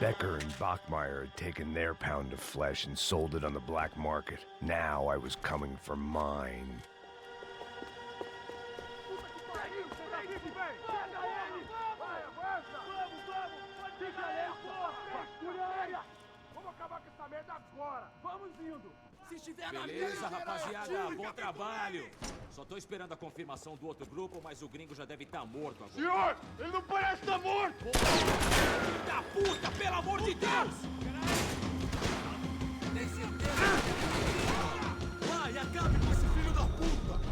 Becker and Bachmeyer had taken their pound of flesh and sold it on the black market. Now I was coming for mine. Beleza, rapaziada, bom trabalho. Só tô esperando a confirmação do outro grupo, mas o gringo já deve estar morto agora. Senhor, ele não parece estar morto! Filho da puta, pelo amor de Deus! Tem certeza? Vai, acabe com esse filho da puta!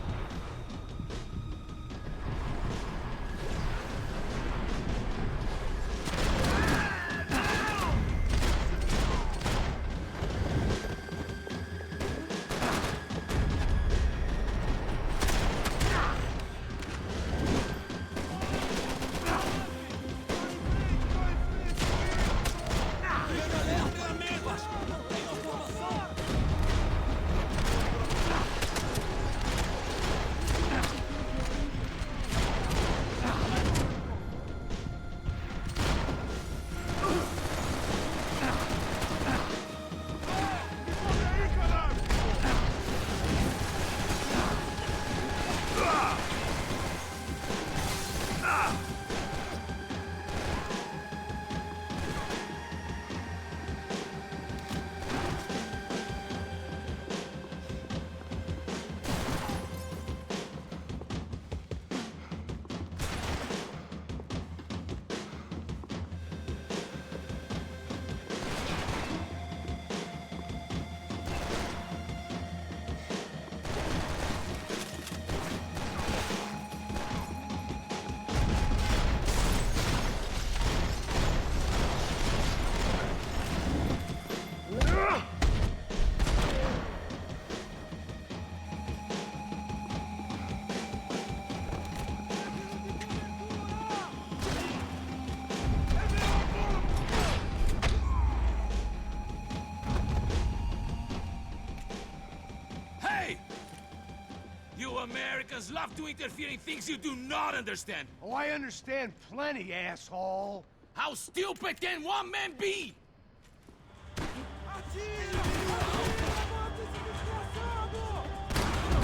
You Americans love to interfere in things you do not understand. Oh, I understand plenty, asshole. How stupid can one man be?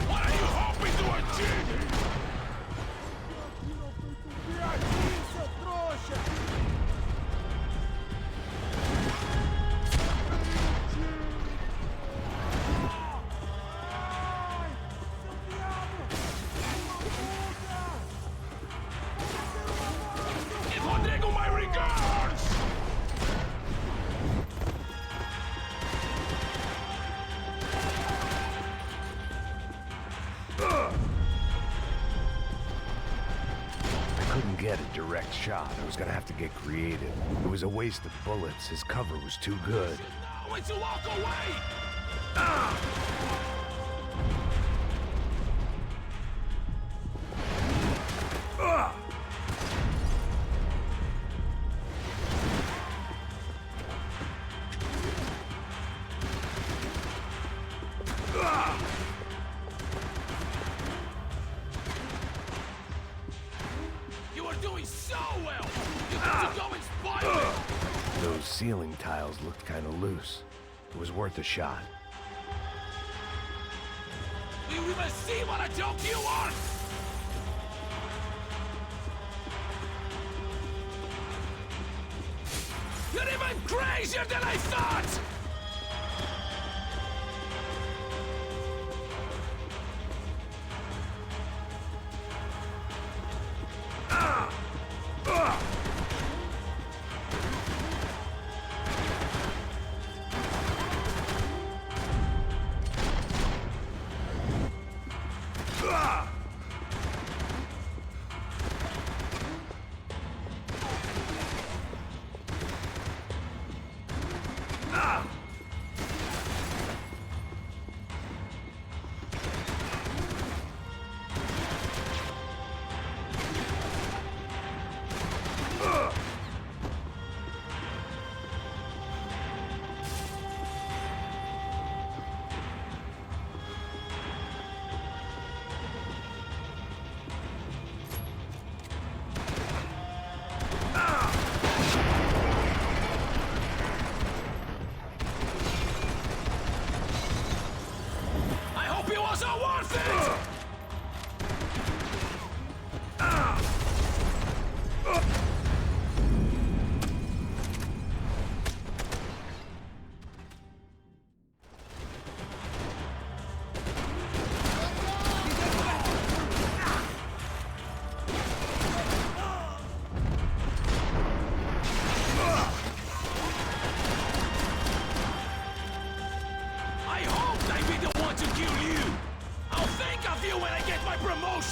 What are you hoping to achieve? Seu trouxa! Rodrigo, my regards! I couldn't get a direct shot. I was gonna have to get creative. It was a waste of bullets. His cover was too good. Know when to walk away! You are doing so well! You have to go inspire me! Those ceiling tiles looked kind of loose. It was worth a shot. Do you even see what a joke you are? You're even crazier than I thought!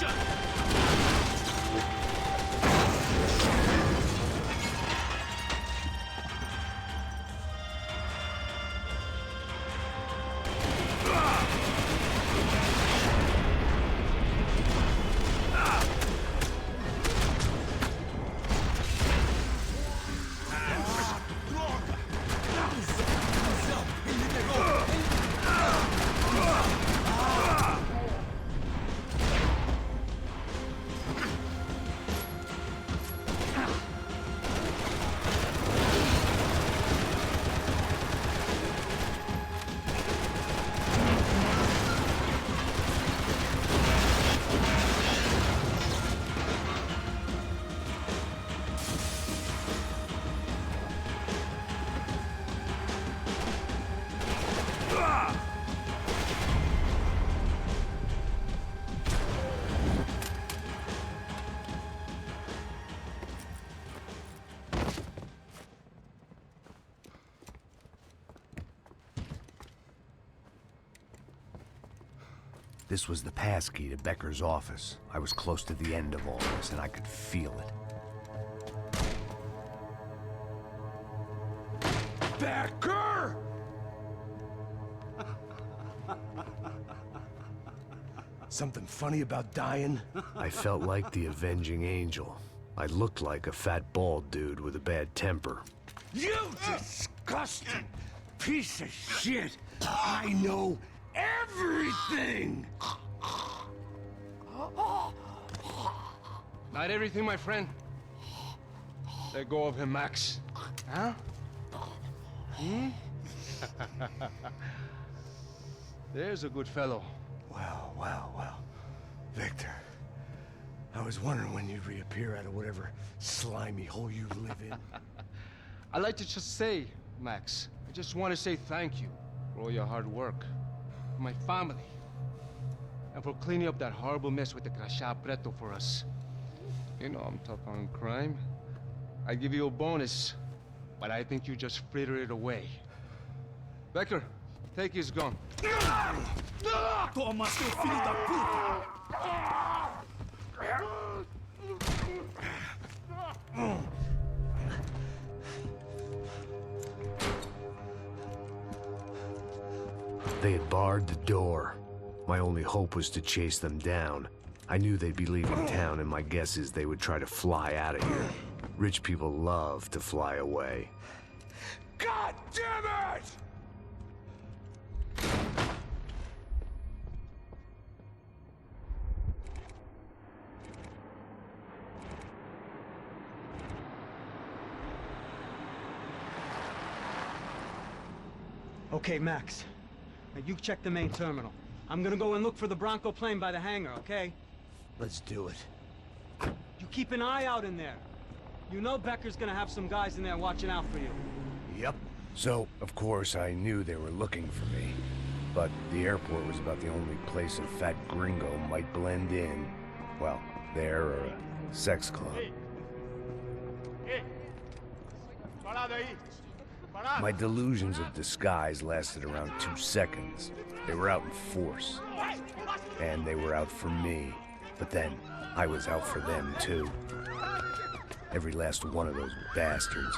motion! This was the passkey to Becker's office. I was close to the end of all this, and I could feel it. Becker! Something funny about dying? I felt like the avenging angel. I looked like a fat bald dude with a bad temper. You disgusting piece of shit! I know everything! Not everything, my friend. Let go of him, Max. Huh? Hmm? There's a good fellow. Well. Victor, I was wondering when you'd reappear out of whatever slimy hole you live in. I'd like to just say, Max, I just want to say thank you for all your hard work, for my family, and for cleaning up that horrible mess with the Crachá Preto for us. You know I'm tough on crime. I give you a bonus, but I think you just fritter it away. Becker, take his gun. Toma, seu filho da puta! They had barred the door. My only hope was to chase them down. I knew they'd be leaving town, and my guess is they would try to fly out of here. Rich people love to fly away. God damn it! Okay, Max. Now you check the main terminal. I'm gonna go and look for the Bronco plane by the hangar, okay? Let's do it. You keep an eye out in there. You know Becker's gonna have some guys in there watching out for you. Yep. So, of course, I knew they were looking for me. But the airport was about the only place a fat gringo might blend in. Well, there or a sex club. My delusions of disguise lasted around 2 seconds. They were out in force. And they were out for me. But then, I was out for them, too. Every last one of those bastards.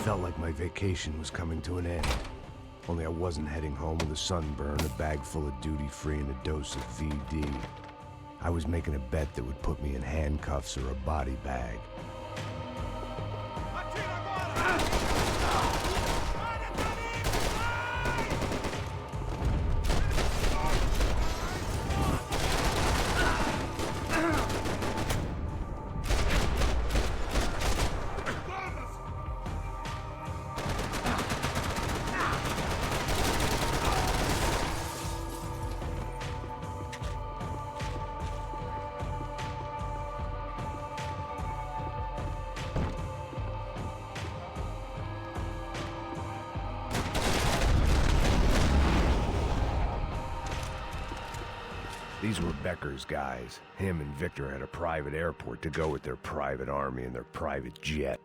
felt like my vacation was coming to an end. Only I wasn't heading home with a sunburn, a bag full of duty-free, and a dose of VD. I was making a bet that would put me in handcuffs or a body bag. These were Becker's guys. Him and Victor had a private airport to go with their private army and their private jet.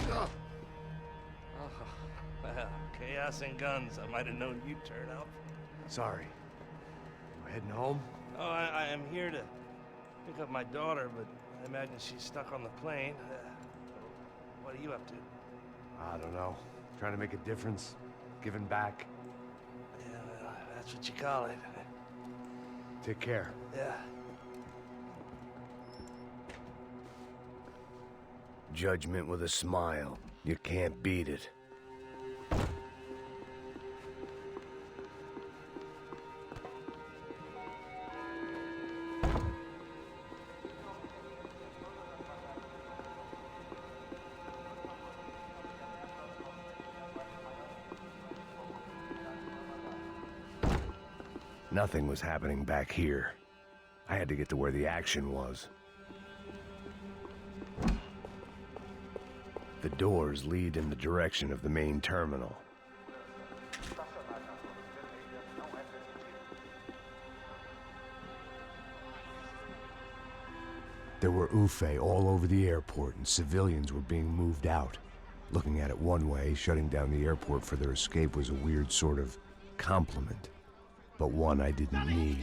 Oh, well, chaos and guns. I might have known you'd turn up. Sorry. We're heading home? Oh, I am here to pick up my daughter, but I imagine she's stuck on the plane. What are you up to? I don't know. Trying to make a difference. Giving back. Yeah, well, that's what you call it. Take care. Yeah. Judgment with a smile. You can't beat it. Nothing was happening back here. I had to get to where the action was. The doors lead in the direction of the main terminal. There were UFE all over the airport, and civilians were being moved out. Looking at it one way, shutting down the airport for their escape was a weird sort of compliment, but one I didn't need.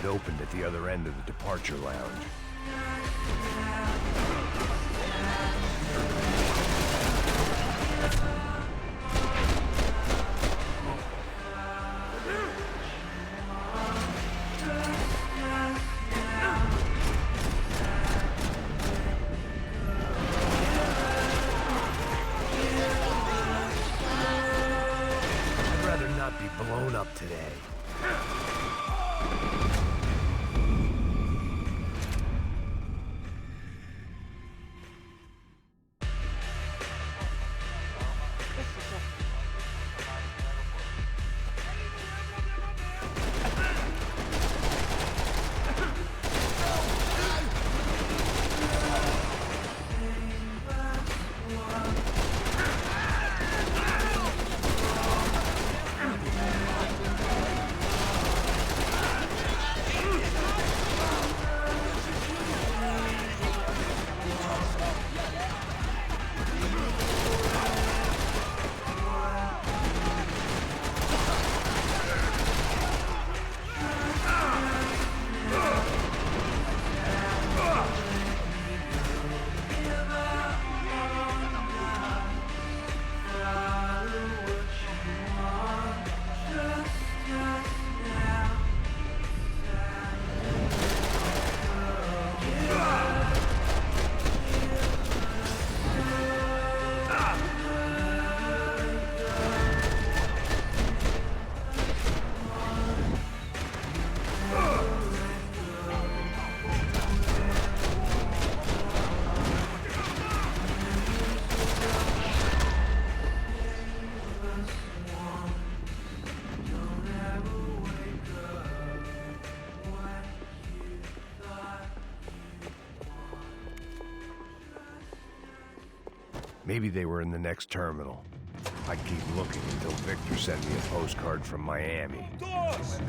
Opened at the other end of the departure lounge. I'd rather not be blown up today. Maybe they were in the next terminal. I'd keep looking until Victor sent me a postcard from Miami. Doors!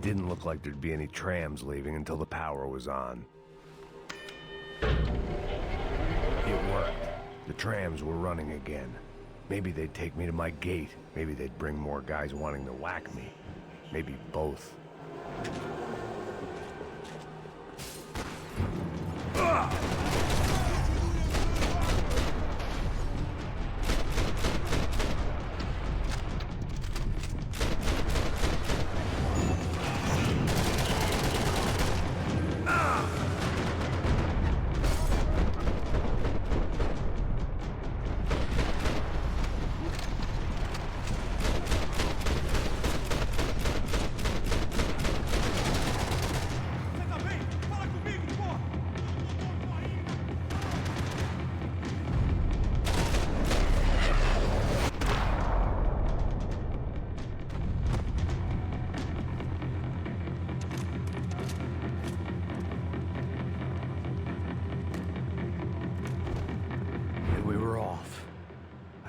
Didn't look like there'd be any trams leaving until the power was on. It worked. The trams were running again. Maybe they'd take me to my gate. Maybe they'd bring more guys wanting to whack me. Maybe both.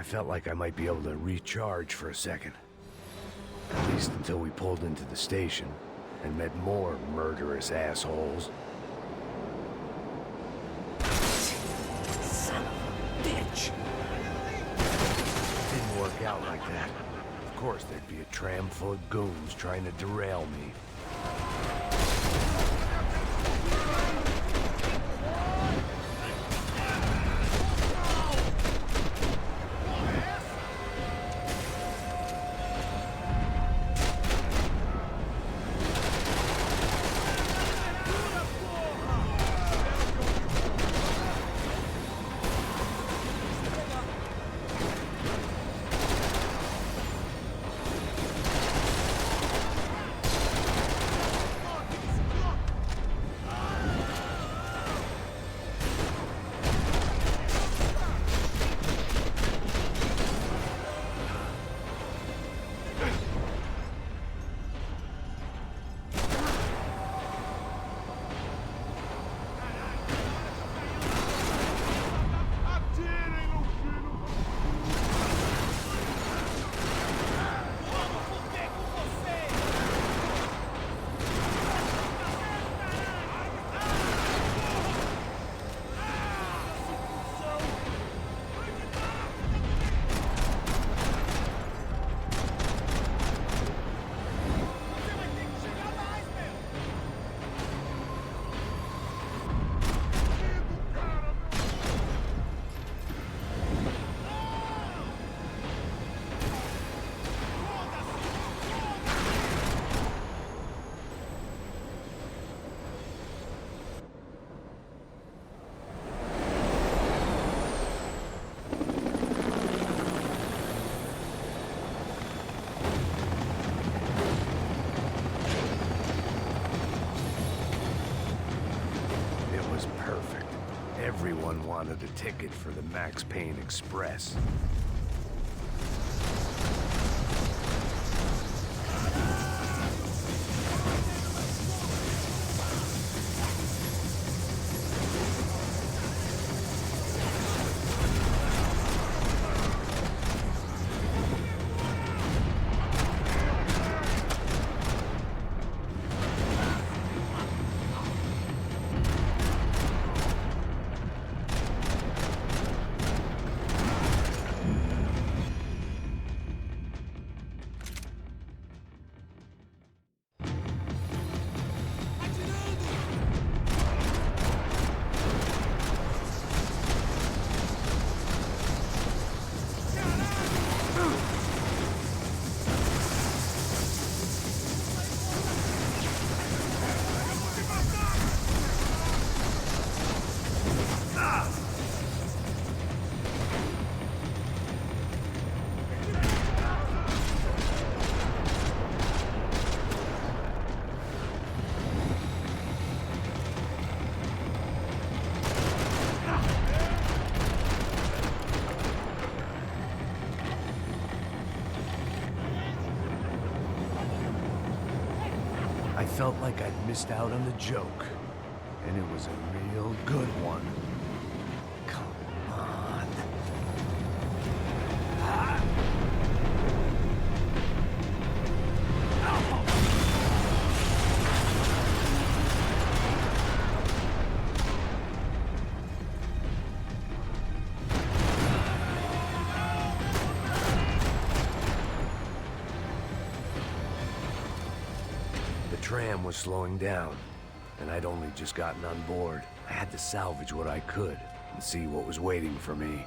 felt like I might be able to recharge for a second. At least until we pulled into the station and met more murderous assholes. Son of a bitch! Didn't work out like that. Of course, there'd be a tram full of goons trying to derail me. Everyone wanted a ticket for the Max Payne Express. I felt like I'd missed out on the joke, and it was a real good one. Come on. Ah. The tram was slowing down, and I'd only just gotten on board. I had to salvage what I could and see what was waiting for me.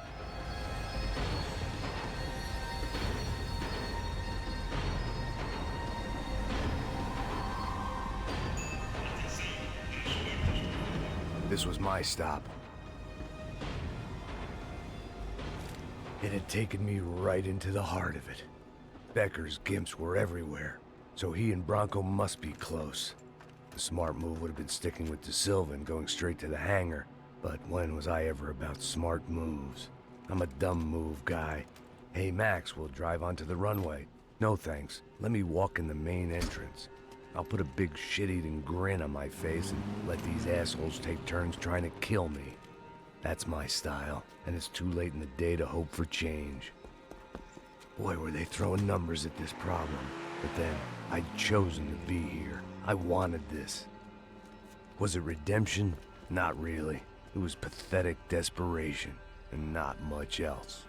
This was my stop. It had taken me right into the heart of it. Becker's gimps were everywhere, so he and Bronco must be close. The smart move would have been sticking with De Silva and going straight to the hangar, but when was I ever about smart moves? I'm a dumb move guy. Hey Max, we'll drive onto the runway. No thanks, let me walk in the main entrance. I'll put a big shit-eating grin on my face and let these assholes take turns trying to kill me. That's my style, and it's too late in the day to hope for change. Boy, were they throwing numbers at this problem. But then, I'd chosen to be here. I wanted this. Was it redemption? Not really. It was pathetic desperation, and not much else.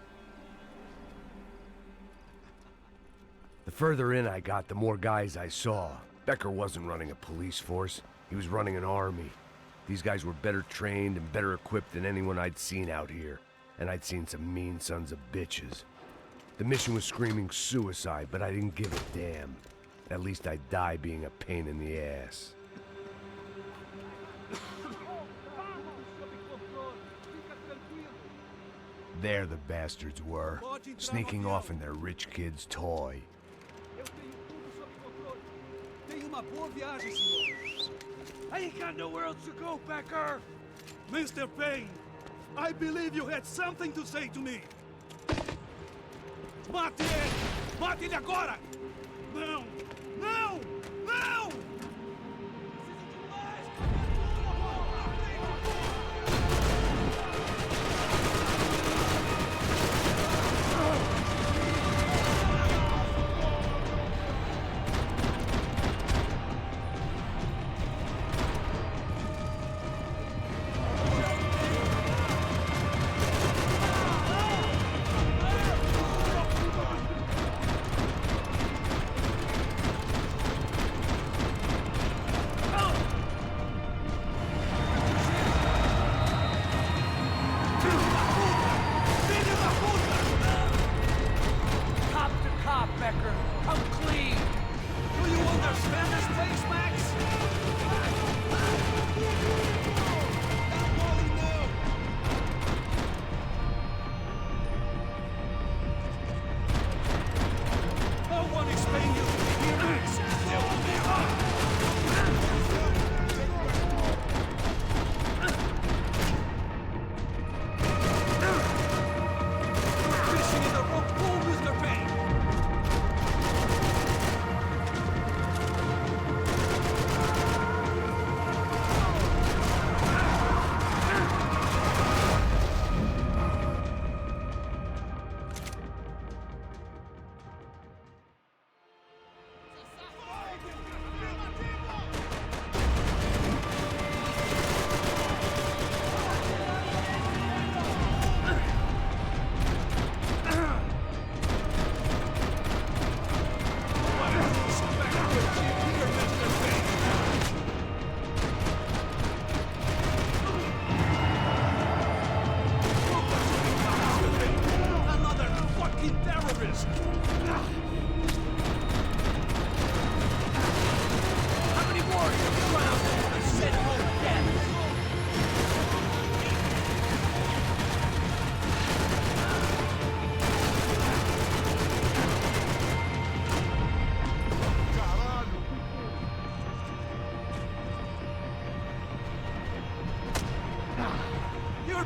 The further in I got, the more guys I saw. Becker wasn't running a police force. He was running an army. These guys were better trained and better equipped than anyone I'd seen out here. And I'd seen some mean sons of bitches. The mission was screaming suicide, but I didn't give a damn. At least I'd die being a pain in the ass. There the bastards were, sneaking off in their rich kid's toy. Tenha uma boa viagem, senhor. I ain't got nowhere else to go, Becker! Mr. Payne, I believe you had something to say to me. Mate ele! Mate ele agora! Não! Não! Não!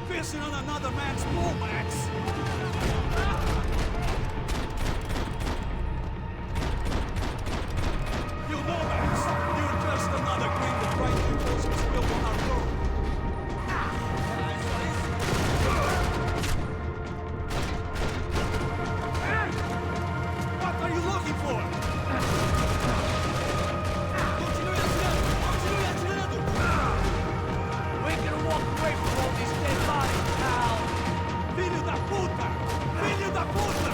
Pissing on another man's pool, Max! You know, Max, you're just another green that right impulse was built on our road. What are you looking for? We ain't gonna walk away from all these dead bodies, pal! Filho da puta! Filho da puta!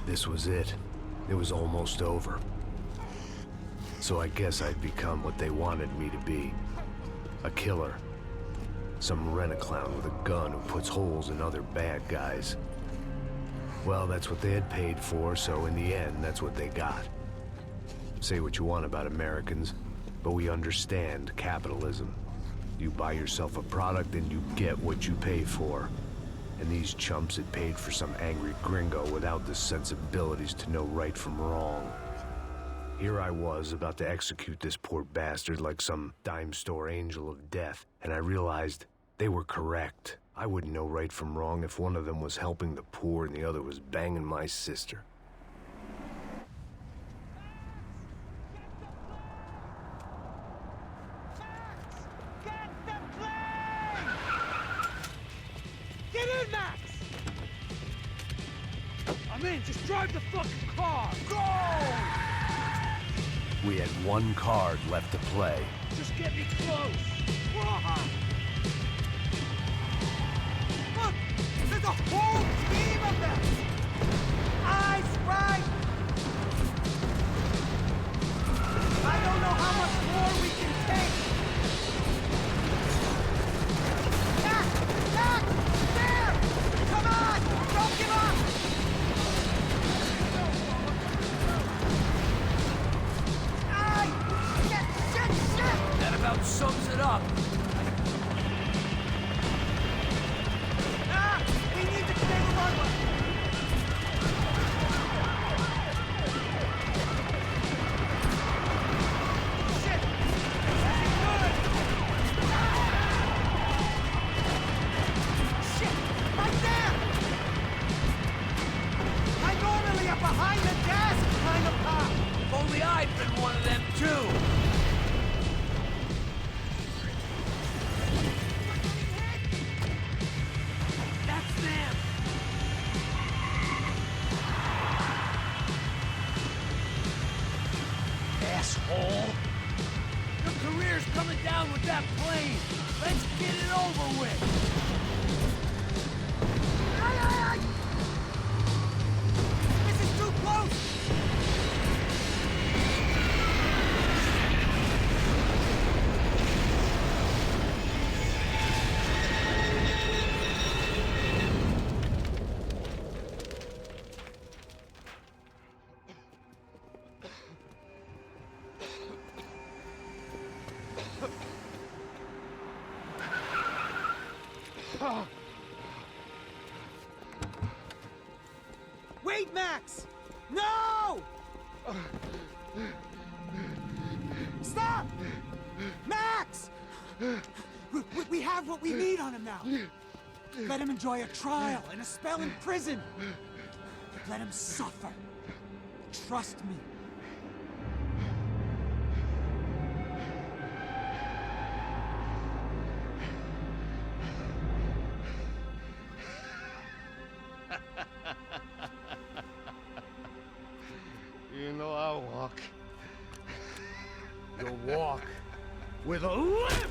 This was it. It was almost over. So I guess I'd become what they wanted me to be. A killer. Some rent-a-clown with a gun who puts holes in other bad guys. Well, that's what they had paid for, so in the end, that's what they got. Say what you want about Americans, But we understand capitalism. You buy yourself a product and you get what you pay for. And these chumps had paid for some angry gringo without the sensibilities to know right from wrong. Here I was, about to execute this poor bastard like some dime store angel of death, and I realized they were correct. I wouldn't know right from wrong if one of them was helping the poor and the other was banging my sister. Get in, Max! I'm in. Just drive the fucking car. Go! We had one card left to play. Just get me close. Look! There's a whole team of them! Eyes right! I don't know how much more we can take! Max! Max! There! Come on! Don't give up! Aye! Shit! Shit! Shit! That about sums it up. Ah! We need to clear the runway! Shit! This isn't good! Shit! Right there! I normally am behind the desk kind of cop! If only I'd been one of them too. That's them. Asshole. Your career's coming down with that plane. Let's get it over with. Aye, aye, aye! This is too close! Wait, Max! No! Stop! Max! We have what we need on him now. Let him enjoy a trial and a spell in prison. Let him suffer. Trust me. You know I'll walk. You'll walk with a lift.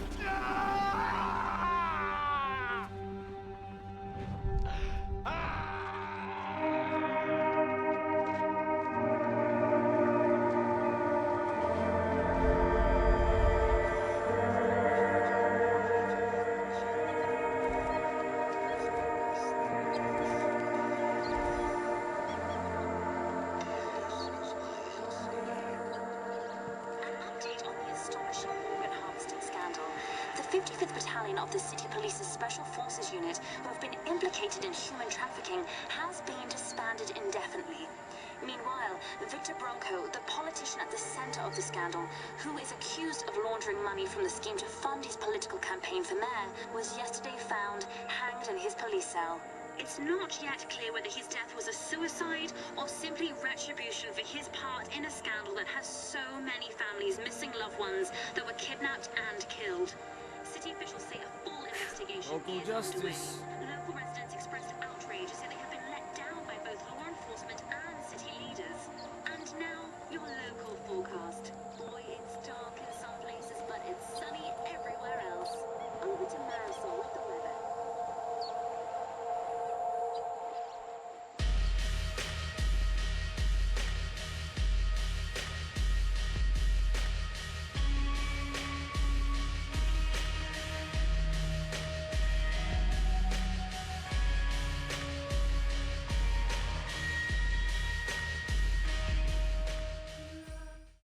The 55th Battalion of the City Police's Special Forces Unit, who have been implicated in human trafficking, has been disbanded indefinitely. Meanwhile, Victor Bronco, the politician at the center of the scandal, who is accused of laundering money from the scheme to fund his political campaign for mayor, was yesterday found hanged in his police cell. It's not yet clear whether his death was a suicide or simply retribution for his part in a scandal that has so many families missing loved ones that were kidnapped and killed. City officials say a full investigation Local is justice. underway.